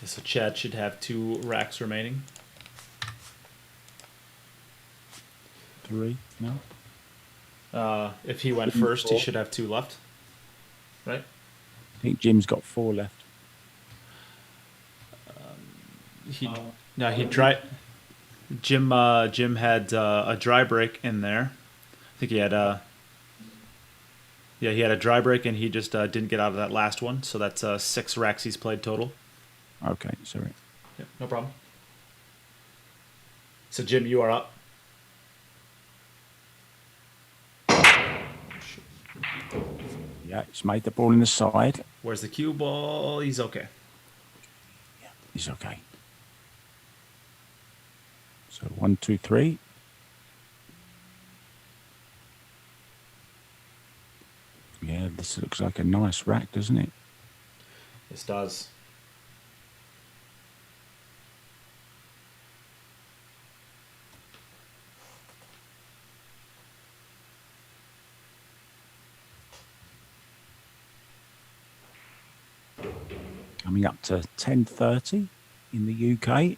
So Chad should have 2 racks remaining. 3, no? If he went first, he should have 2 left. Right? I think Jim's got 4 left. He tried. Jim had a dry break in there. I think he had he had a dry break, and he just didn't get out of that last one. So that's 6 racks he's played total. Okay, sorry. Yep, no problem. So Jim, you are up. Yeah, he's made the ball in the side. Where's the cue ball? He's okay. Yeah, he's okay. So 1, 2, 3. Yeah, this looks like a nice rack, doesn't it? This does. Coming up to 10:30 in the UK.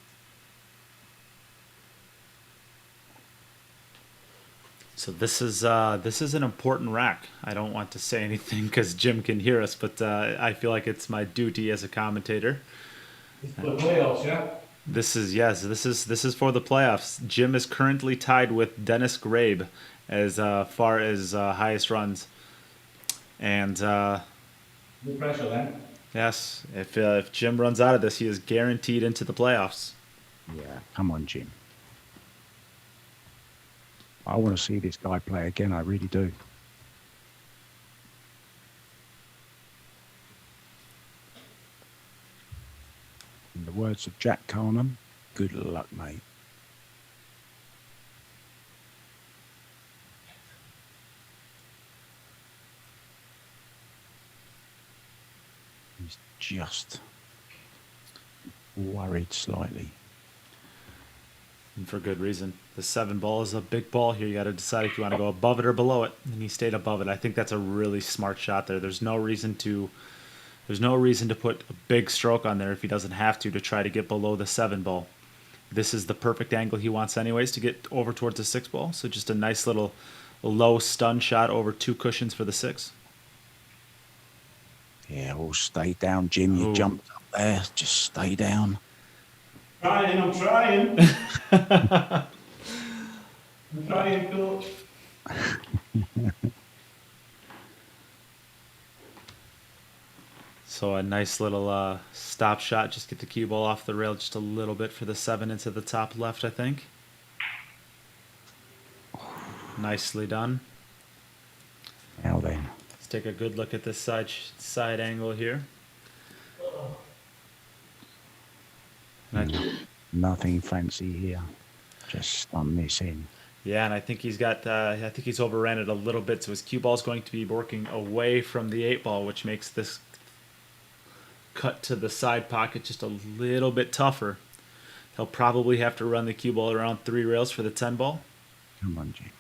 So this is an important rack. I don't want to say anything because Jim can hear us, but I feel like it's my duty as a commentator. It's for the playoffs, yeah? This is this is for the playoffs. Jim is currently tied with Dennis Grabe as far as highest runs, and No pressure then. yes, if Jim runs out of this, he is guaranteed into the playoffs. Yeah, come on, Jim. I want to see this guy play again. I really do. In the words of Jack Carnham, good luck, mate. He's just worried slightly. And for good reason. The 7 ball is a big ball here. You got to decide if you want to go above it or below it. And he stayed above it. I think that's a really smart shot there. There's no reason to put a big stroke on there if he doesn't have to try to get below the 7 ball. This is the perfect angle he wants anyways to get over towards the 6 ball. So just a nice little low stun shot over 2 cushions for the 6. Yeah, well, stay down, Jim. You Ooh. jumped up there. Just stay down. I'm trying. I'm trying, coach. So a nice little stop shot. Just get the cue ball off the rail just a little bit for the 7 into the top left, I think. Nicely done. Now then. Let's take a good look at this side angle here. Nothing fancy here. Just stun this in. Yeah, and I think he's got. I think he's overran it a little bit, so his cue ball is going to be working away from the 8 ball, which makes this cut to the side pocket just a little bit tougher. He'll probably have to run the cue ball around 3 rails for the 10 ball. Come on, Jim.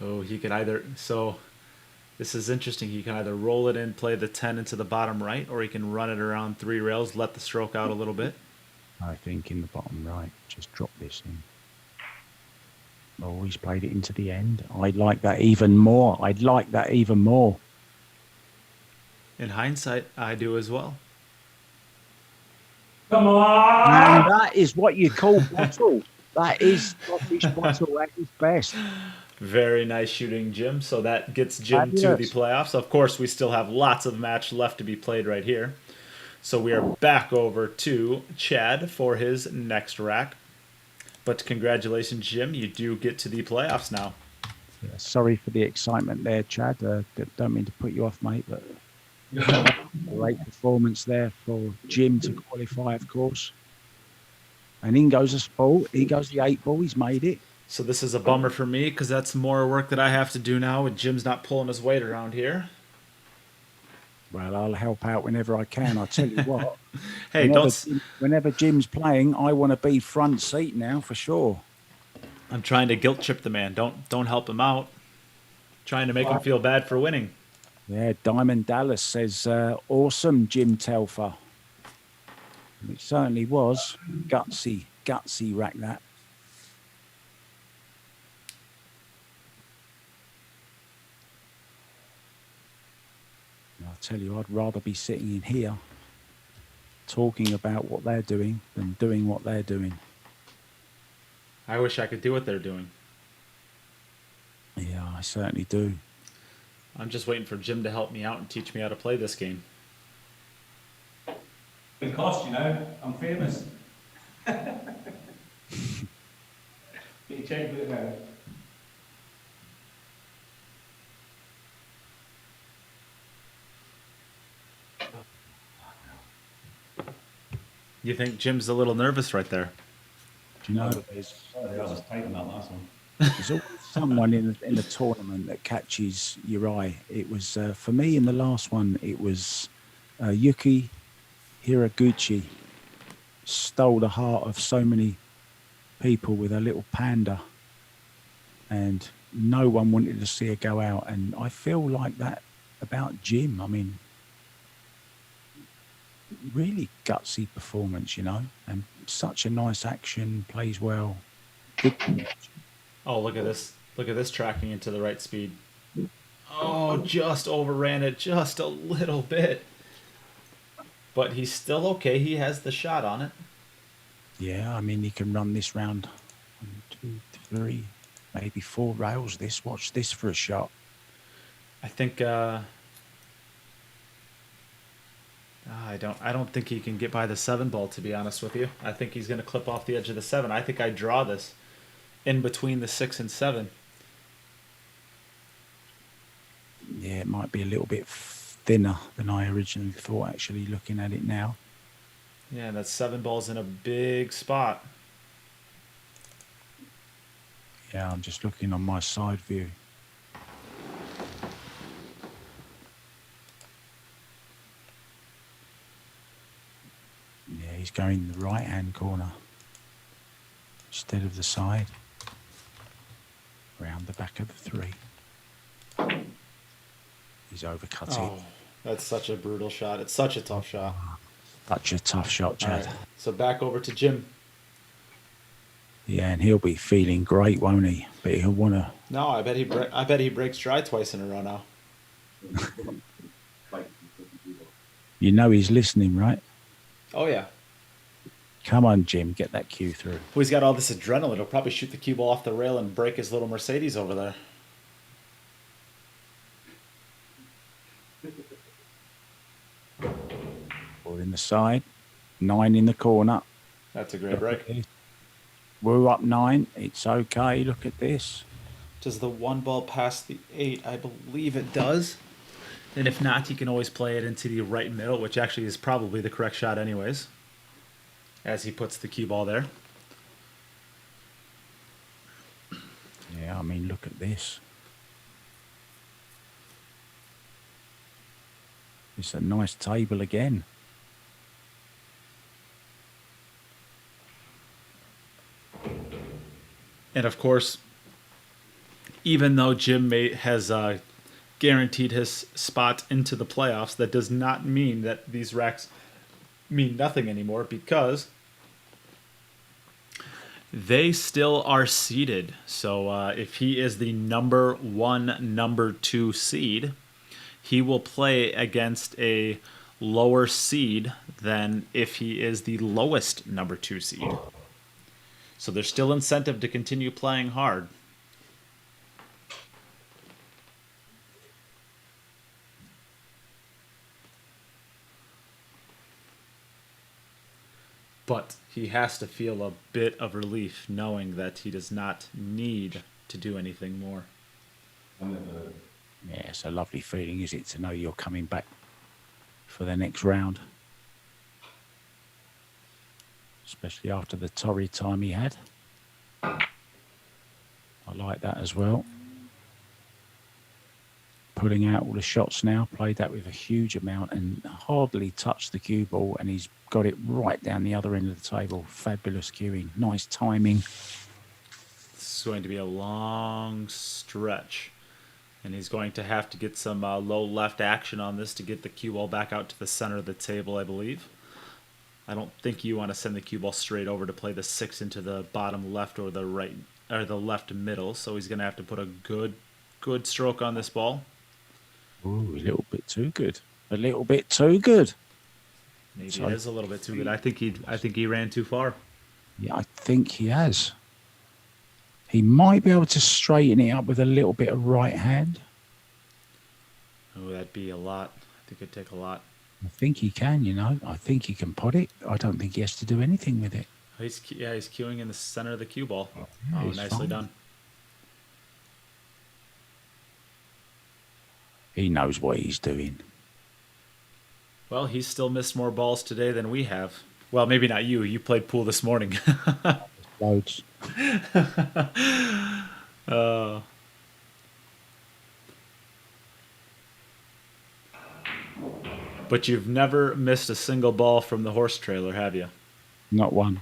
Oh, he could either. So this is interesting. He can either roll it in, play the 10 into the bottom right, or he can run it around 3 rails, let the stroke out a little bit. I think in the bottom right. Just drop this in. Oh, he's played it into the end. I'd like that even more. I'd like that even more. In hindsight, I do as well. Come on. And that is what you call bottle. That is Scottish bottle at its best. Very nice shooting, Jim. So that gets Jim to the playoffs. Of course, we still have lots of match left to be played right here. So we are back over to Chad for his next rack. But congratulations, Jim. You do get to the playoffs now. Yeah, sorry for the excitement there, Chad. Don't mean to put you off, mate, but great performance there for Jim to qualify, of course. And in goes a ball. In goes the 8 ball. He's made it. So this is a bummer for me because that's more work that I have to do now with Jim's not pulling his weight around here. Well, I'll help out whenever I can. I tell you what. Hey, whenever Jim's playing, I want to be front seat now for sure. I'm trying to guilt trip the man. Don't help him out. Trying to make him feel bad for winning. Yeah, Diamond Dallas says, awesome, Jim Telfer. It certainly was. Gutsy rack that. I'll tell you, I'd rather be sitting in here talking about what they're doing than doing what they're doing. I wish I could do what they're doing. Yeah, I certainly do. I'm just waiting for Jim to help me out and teach me how to play this game. It cost, you know. I'm famous. You check it out. You think Jim's a little nervous right there? Do you know, Sorry, I was tight on that last one. there's always someone in the tournament that catches your eye. It was, for me in the last one, it was Yuki Hiraguchi. Stole the heart of so many people with a little panda. And no one wanted to see her go out. And I feel like that about Jim. I mean, really gutsy performance, you know, and such a nice action, plays well. Good connection. Oh, look at this. Look at this tracking into the right speed. Oh, just overran it just a little bit. But he's still okay. He has the shot on it. Yeah, I mean, he can run this round 1, 2, 3, maybe 4 rails. Watch this for a shot. I think I don't think he can get by the 7 ball, to be honest with you. I think he's going to clip off the edge of the 7. I think I draw this in between the 6 and 7. Yeah, it might be a little bit thinner than I originally thought, actually, looking at it now. Yeah, that 7 ball's in a big spot. Yeah, I'm just looking on my side view. Yeah, he's going the right-hand corner instead of the side. Round the back of the 3. He's overcut it. That's such a brutal shot. It's such a tough shot. Such a tough shot, Chad. Right, so back over to Jim. Yeah, and he'll be feeling great, won't he? But he'll want to. No, I bet he breaks dry twice in a row now. You know he's listening, right? Oh yeah. Come on, Jim, get that cue through. Well, he's got all this adrenaline. He'll probably shoot the cue ball off the rail and break his little Mercedes over there. 4 in the side, 9 in the corner. That's a great break. We're up 9. It's okay. Look at this. Does the 1 ball pass the 8? I believe it does. And if not, he can always play it into the right middle, which actually is probably the correct shot anyways, as he puts the cue ball there. Yeah, I mean, look at this. It's a nice table again. And of course, even though Jim has guaranteed his spot into the playoffs, that does not mean that these racks mean nothing anymore, because they still are seeded. So if he is the number 1, number 2 seed, he will play against a lower seed than if he is the lowest number 2 seed. So there's still incentive to continue playing hard. But he has to feel a bit of relief knowing that he does not need to do anything more. Yeah, it's a lovely feeling, is it, to know you're coming back for the next round. Especially after the torrid time he had. I like that as well. Pulling out all the shots now. Played that with a huge amount and hardly touched the cue ball, and he's got it right down the other end of the table. Fabulous cueing. Nice timing. This is going to be a long stretch. And he's going to have to get some low left action on this to get the cue ball back out to the center of the table, I believe. I don't think you want to send the cue ball straight over to play the 6 into the bottom left or the right or the left middle. So he's going to have to put a good stroke on this ball. Ooh, a little bit too good. A little bit too good. Maybe it is a little bit too good. I think he ran too far. Yeah, I think he has. He might be able to straighten it up with a little bit of right hand. Oh, that'd be a lot. I think it'd take a lot. I think he can, you know. I think he can pot it. I don't think he has to do anything with it. He's cueing in the center of the cue ball. Yeah, Oh, nicely fine. done. He knows what he's doing. Well, he's still missed more balls today than we have. Well, maybe not you. You played pool this morning. Loads. But you've never missed a single ball from the horse trailer, have you? Not one.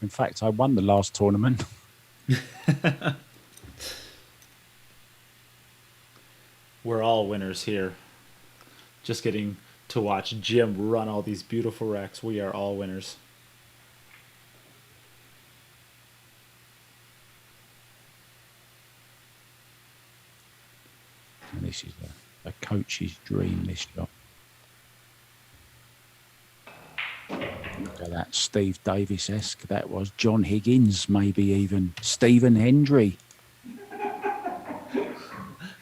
In fact, I won the last tournament. We're all winners here. Just getting to watch Jim run all these beautiful racks. We are all winners. And this is a coach's dream, this shot. Look Yeah, that Steve Davis-esque. That was John Higgins, maybe even Stephen Hendry.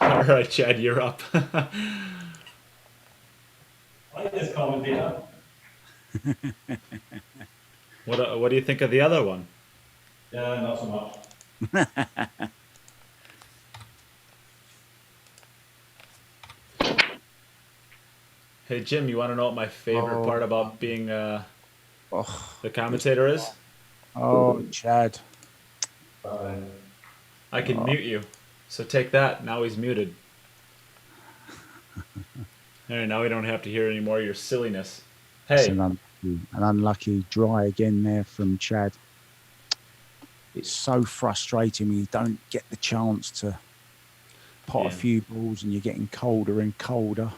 All right, Chad, you're up. I like this commentator. What do you think of the other one? Yeah, not so much. Hey, Jim, you want to know what my favorite part about being the commentator is? Oh, Chad. I can mute you. So take that. Now he's muted. All right, now we don't have to hear any more of your silliness. It's Hey, an unlucky dry again there from Chad. It's so frustrating when you don't get the chance to pot a few balls and you're getting colder and colder.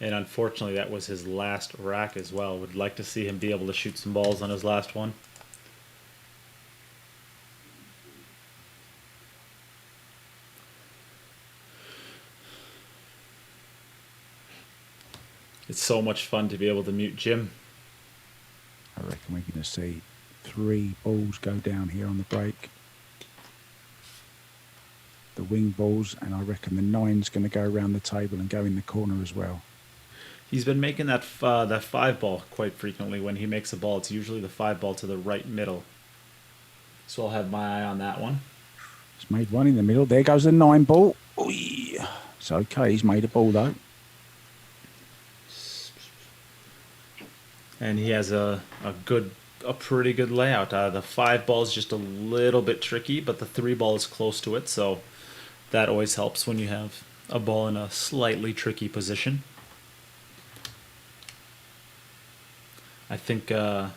and unfortunately, that was his last rack as well. Would like to see him be able to shoot some balls on his last one. It's so much fun to be able to mute Jim. I reckon we're going to see 3 balls go down here on the break. The wing balls, and I reckon the 9's going to go around the table and go in the corner as well. He's been making that 5 ball quite frequently. When he makes a ball, it's usually the 5 ball to the right middle. So I'll have my eye on that one. He's made one in the middle. There goes the 9 ball. Oh, yeah. It's okay. He's made a ball, though. And he has a pretty good layout. The 5 ball is just a little bit tricky, but the 3 ball is close to it, so that always helps when you have a ball in a slightly tricky position. I think I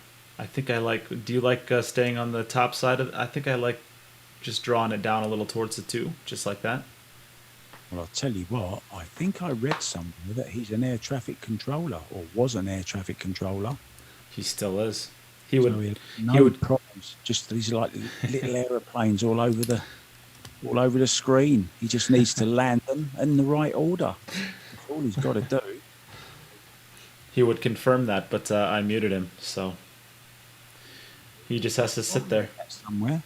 like. Do you like staying on the top side of? I think I like just drawing it down a little towards the 2, just like that. Well, I'll tell you what, I think I read somewhere that he's an air traffic controller, or was an air traffic controller. He still is. He would. No problems. Just these like little aeroplanes all over the screen. He just needs to land them in the right order. That's all he's got to do. He would confirm that, but I muted him, so he just has to sit there somewhere.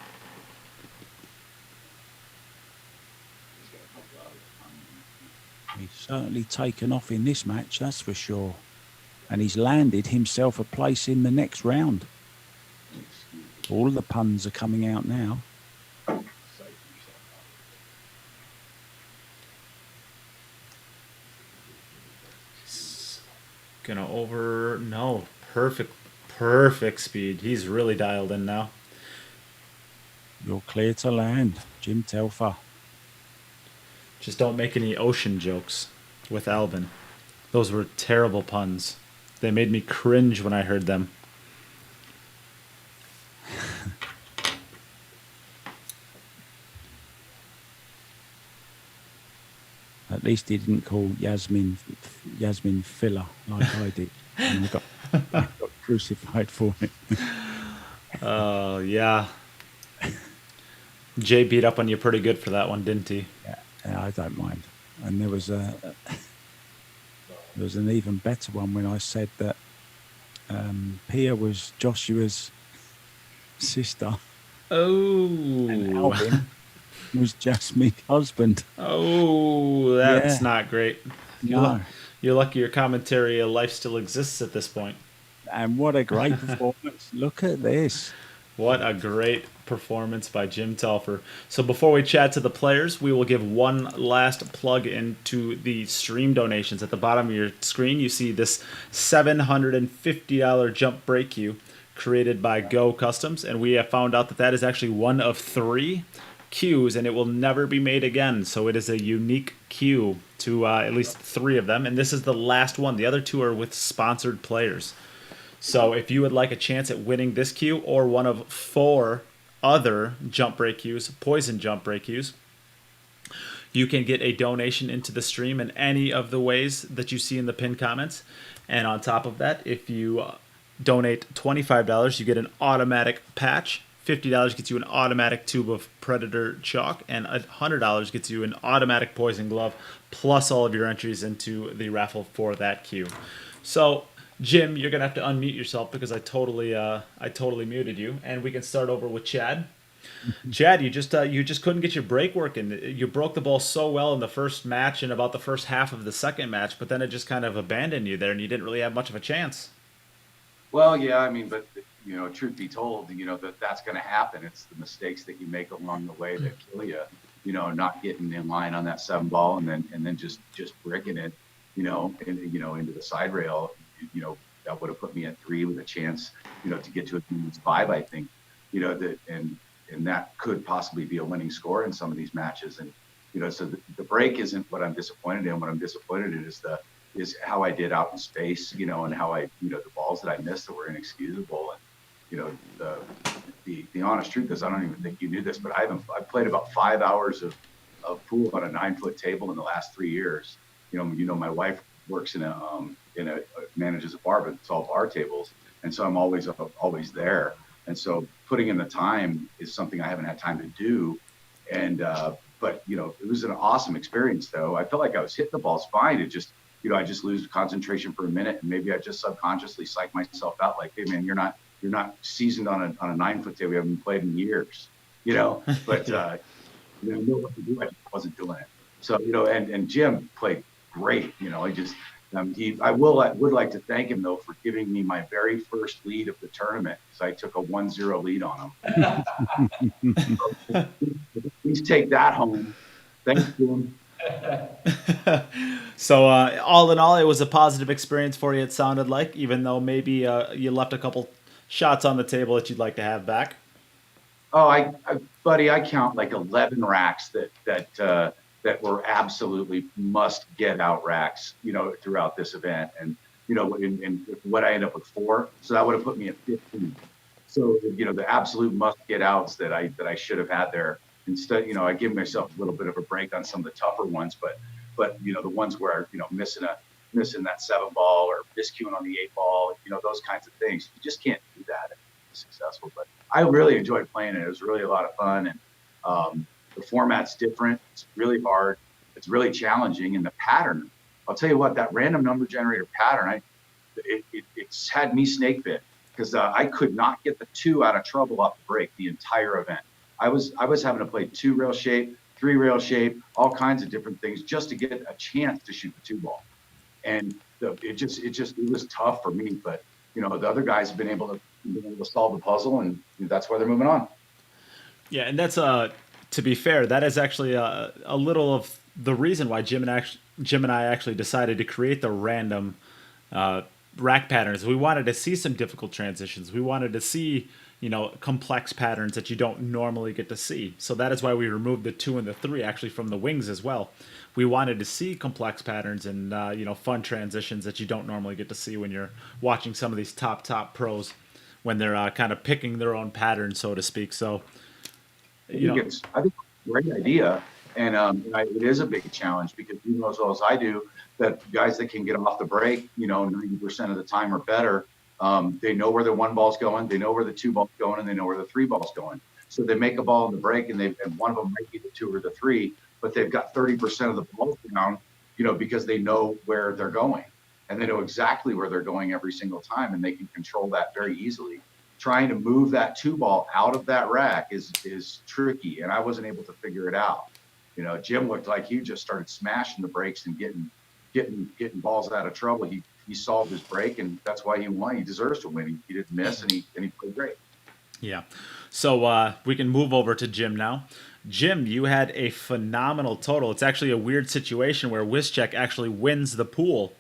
He's certainly taken off in this match, that's for sure. And he's landed himself a place in the next round. All the puns are coming out now. Perfect speed. He's really dialed in now. You're clear to land, Jim Telfer. Just don't make any ocean jokes with Alvin. Those were terrible puns. They made me cringe when I heard them. At least he didn't call Yasmin filler like I did. And I got crucified for it. Oh, yeah. Jay beat up on you pretty good for that one, didn't he? Yeah, I don't mind. And there was an even better one when I said that Pia was Joshua's sister. Oh. And Alvin was Jasmine's husband. Oh, that's not great. No. You're lucky your commentary life still exists at this point. And what a great performance. Look at this. What a great performance by Jim Telfer. So before we chat to the players, we will give one last plug into the stream donations. At the bottom of your screen, you see this $750 jump break cue created by Go Customs, and we have found out that that is actually one of 3 cues, and it will never be made again. So it is a unique cue to at least 3 of them, and this is the last one. The other 2 are with sponsored players. So if you would like a chance at winning this cue or one of 4 other jump break cues, poison jump break cues, you can get a donation into the stream in any of the ways that you see in the pinned comments. And on top of that, if you donate $25, you get an automatic patch. $50 gets you an automatic tube of Predator chalk, and $100 gets you an automatic poison glove, plus all of your entries into the raffle for that cue. So Jim, you're gonna have to unmute yourself because I totally muted you, and we can start over with Chad. Chad, you just couldn't get your break working. You broke the ball so well in the first match and about the first half of the second match, but then it just kind of abandoned you there, and you didn't really have much of a chance. Well, yeah, I mean, but truth be told, that's going to happen. It's the mistakes that you make along the way that kill you. Not getting in line on that 7 ball and then just bricking it, into the side rail. That would have put me at 3 with a chance, to get to a -5. I think, that and that could possibly be a winning score in some of these matches. And so the break isn't what I'm disappointed in. What I'm disappointed in is how I did out in space, and how the balls that I missed that were inexcusable. And, the honest truth is, I don't even think you knew this, but I've played about 5 hours of pool on a 9-foot table in the last 3 years. My wife works in a manages a bar, but it's all bar tables. And so I'm always there. And so putting in the time is something I haven't had time to do. And, but it was an awesome experience though. I felt like I was hitting the balls fine. It just, I just lose concentration for a minute, and maybe I just subconsciously psych myself out like, hey man, you're not seasoned on a 9-foot table. We haven't played in years, but, I know what to do. I just wasn't doing it. So, and Jim played great, I just, would like to thank him though, for giving me my very first lead of the tournament. So I took a 1-0 lead on him. Please take that home. Thanks, Jim. So, all in all, it was a positive experience for you. It sounded like, even though maybe you left a couple shots on the table that you'd like to have back. Oh, buddy, I count like 11 racks that were absolutely must get out racks, throughout this event. And, and what I ended up with 4. So that would have put me at 15. So, the absolute must get outs that I should have had there. Instead, I give myself a little bit of a break on some of the tougher ones, but the ones where, missing that 7-ball or miscuing on the 8-ball, those kinds of things, you just can't do that and be successful. But I really enjoyed playing it. It was really a lot of fun. And, the format's different. It's really hard. It's really challenging. And the pattern, I'll tell you what, that random number generator pattern, it's had me snake bit because I could not get the 2 out of trouble off the break the entire event. I was having to play 2-rail shape, 3-rail shape, all kinds of different things just to get a chance to shoot the 2-ball. And it was tough for me. But the other guys have been able to solve the puzzle, and that's why they're moving on. Yeah, and that's to be fair, that is actually a little of the reason why Jim and I actually decided to create the random rack patterns. We wanted to see some difficult transitions. We wanted to see complex patterns that you don't normally get to see. So that is why we removed the 2 and the 3 actually from the wings as well. We wanted to see complex patterns and fun transitions that you don't normally get to see when you're watching some of these top pros when they're kind of picking their own pattern, so to speak. So. I think it's a great idea, and it is a big challenge because you know as well as I do that guys that can get off the break, 90% of the time or better, they know where the 1-ball's going, they know where the 2-ball's going, and they know where the 3-ball's going. So they make a ball in the break, and one of them might be the 2 or the 3, but they've got 30% of the balls down, because they know where they're going, and they know exactly where they're going every single time, and they can control that very easily. Trying to move that 2-ball out of that rack is tricky, and I wasn't able to figure it out. Jim looked like he just started smashing the breaks and getting balls out of trouble. He solved his break, and that's why he won. He deserves to win. He didn't miss, and he played great. Yeah. So we can move over to Jim now. Jim, you had a phenomenal total. It's actually a weird situation where Wyszek actually wins the pool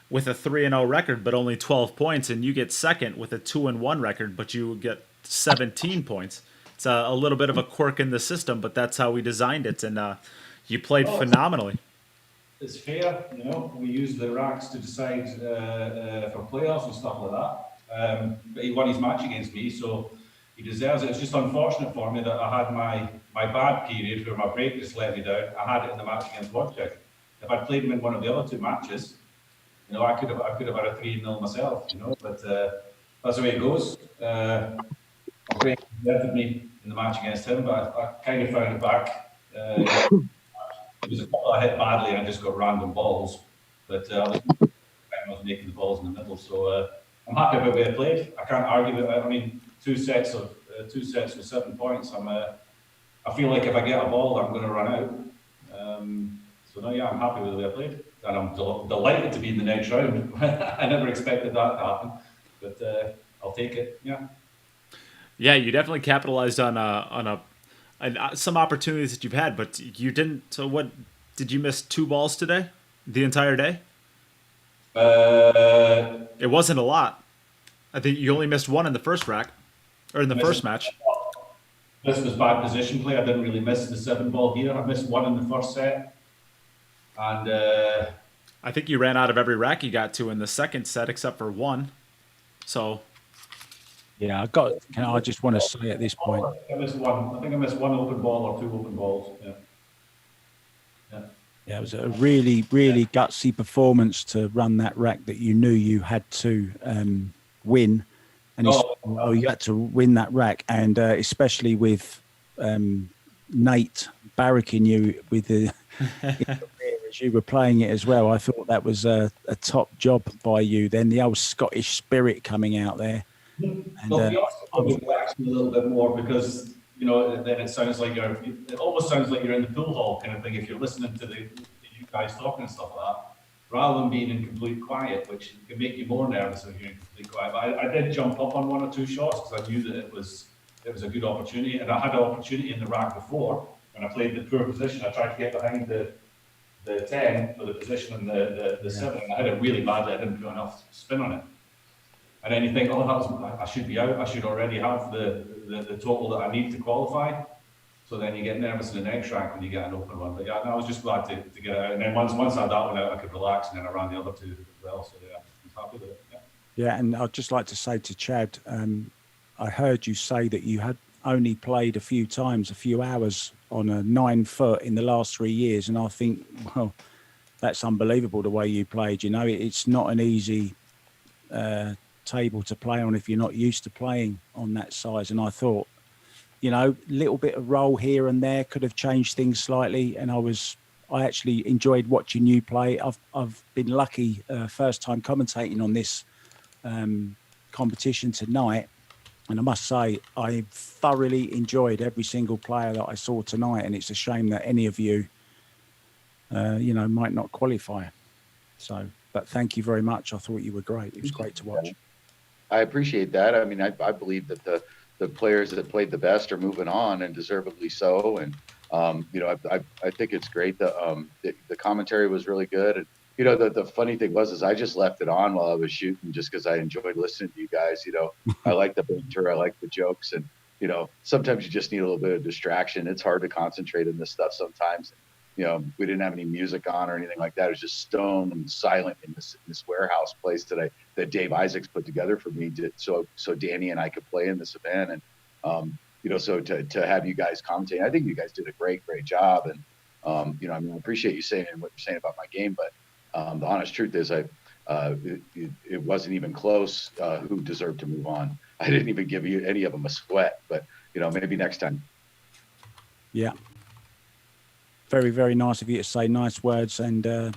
with a 3-0 record, but only 12 points, and you get second with a 2-1 record, but you get 17 points. It's a little bit of a quirk in the system, but that's how we designed it, and you played phenomenally. It's fair, we use the racks to decide for playoffs and stuff like that. But he won his match against me, so he deserves it. It's just unfortunate for me that I had my bad period where my break just let me down. I had it in the match against Wyszek. If I'd played him in one of the other 2 matches, I could have had a 3-0 myself, but that's the way it goes. Great deserved me in the match against him, but I kind of found it back. It was a couple I hit badly and I just got random balls, but I was time I was making the balls in the middle. So I'm happy with the way I played. I can't argue with it. I mean, two sets with 7 points. I feel like if I get a ball, I'm going to run out. So no, yeah, I'm happy with the way I played, and I'm delighted to be in the next round. I never expected that to happen, but I'll take it. Yeah. Yeah, you definitely capitalized on some opportunities that you've had, but you didn't. So what? Did you miss 2 balls today, the entire day? It wasn't a lot. I think you only missed 1 in the first rack, or in the first match. This was bad position play. I didn't really miss the 7 ball here. I missed 1 in the first set, and I think you ran out of every rack you got to in the second set except for 1. So Yeah, I just want to say at this point. I missed 1. I think I missed 1 open ball or 2 open balls. Yeah. Yeah, it was a really, really gutsy performance to run that rack that you knew you had to win, and you had to win that rack, and especially with Nate barracking you with the as you were playing it as well. I thought that was a top job by you. Then the old Scottish spirit coming out there. And, well, the also relaxed me a little bit more because then it sounds like it almost sounds like you're in the pool hall kind of thing if you're listening to you guys talking and stuff like that, rather than being in complete quiet, which can make you more nervous if you're in complete quiet. But I did jump up on 1 or 2 shots because I knew that it was a good opportunity, and I had an opportunity in the rack before when I played the poor position. I tried to get behind the 10 for the position and the 7, and I had it really badly. I didn't put enough spin on it. And then you think, I should be out. I should already have the total that I need to qualify. So then you get nervous in the next rack when you get an open one. But yeah, I was just glad to get it out. And then once I had that one out, I could relax, and then I ran the other 2 as well. So yeah, I'm happy with it. Yeah, and I'd just like to say to Chad, I heard you say that you had only played a few times, a few hours on a 9 foot in the last 3 years. And I think, well, that's unbelievable the way you played. It's not an easy table to play on if you're not used to playing on that size. And I thought, little bit of roll here and there could have changed things slightly. And I actually enjoyed watching you play. I've been lucky, first time commentating on this competition tonight. And I must say, I thoroughly enjoyed every single player that I saw tonight. And it's a shame that any of you, might not qualify. So, but thank you very much. I thought you were great. It was great to watch. I appreciate that. I mean, I believe that the players that played the best are moving on, and deservedly so. And I think it's great. The commentary was really good. And the funny thing is I just left it on while I was shooting just because I enjoyed listening to you guys. I like the banter, I like the jokes, and sometimes you just need a little bit of distraction. It's hard to concentrate on this stuff sometimes. We didn't have any music on or anything like that. It was just stone and silent in this warehouse place that Dave Isaacs put together for me so Danny and I could play in this event. And so to have you guys commentate, I think you guys did a great job. And I appreciate you saying what you're saying about my game, but the honest truth is it wasn't even close who deserved to move on. I didn't even give you any of them a sweat, but maybe next time. Yeah. Very, very nice of you to say nice words, and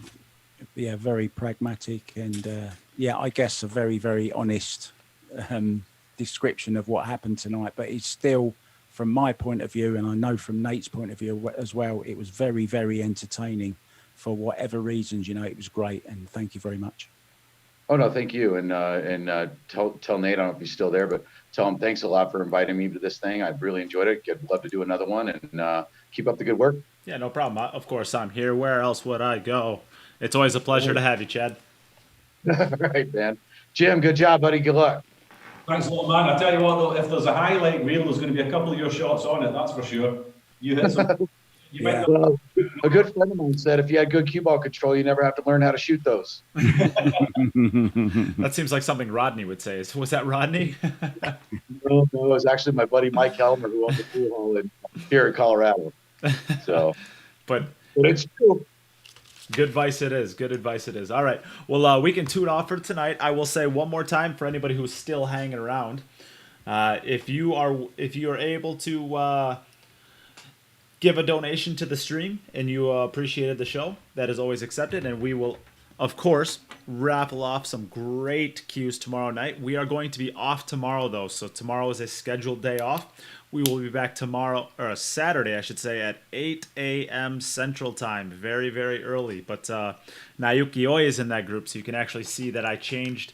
very pragmatic, and I guess a very, very honest description of what happened tonight. But it's still, from my point of view, and I know from Nate's point of view as well, it was very, very entertaining for whatever reasons. It was great, and thank you very much. Oh no, thank you, and tell Nate, I don't know if he's still there, but tell him thanks a lot for inviting me to this thing. I've really enjoyed it. I'd love to do another one, and keep up the good work. Yeah, no problem. Of course, I'm here. Where else would I go? It's always a pleasure to have you, Chad. All right, man. Jim, good job, buddy. Good luck. Thanks a lot, man. I tell you what, though, if there's a highlight reel, there's going to be a couple of your shots on it. That's for sure. You hit some. Well, a good friend of mine said if you had good cue ball control, you never have to learn how to shoot those. That seems like something Rodney would say. Was that Rodney? No, it was actually my buddy Mike Helmer, who owns the pool hall here in Colorado. So, but it's true. Good advice it is. Good advice it is. All right. Well, we can tune off for tonight. I will say one more time for anybody who's still hanging around. If you are able to give a donation to the stream and you appreciated the show, that is always accepted, and we will of course, raffle off some great cues tomorrow night. We are going to be off tomorrow, though, so tomorrow is a scheduled day off. We will be back tomorrow, or Saturday, I should say, at 8 a.m. Central Time, very, very early. But Nayuki Oi is in that group, so you can actually see that I changed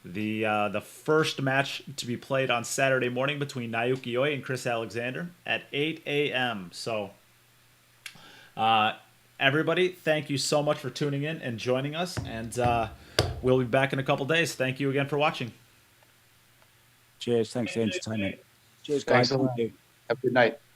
the first match to be played on Saturday morning between Nayuki Oi and Chris Alexander at 8 a.m. So, everybody, thank you so much for tuning in and joining us, and we'll be back in a couple days. Thank you again for watching. Cheers. Thanks for the entertainment. Cheers, Thanks guys. a lot. Thank you. Have a good night.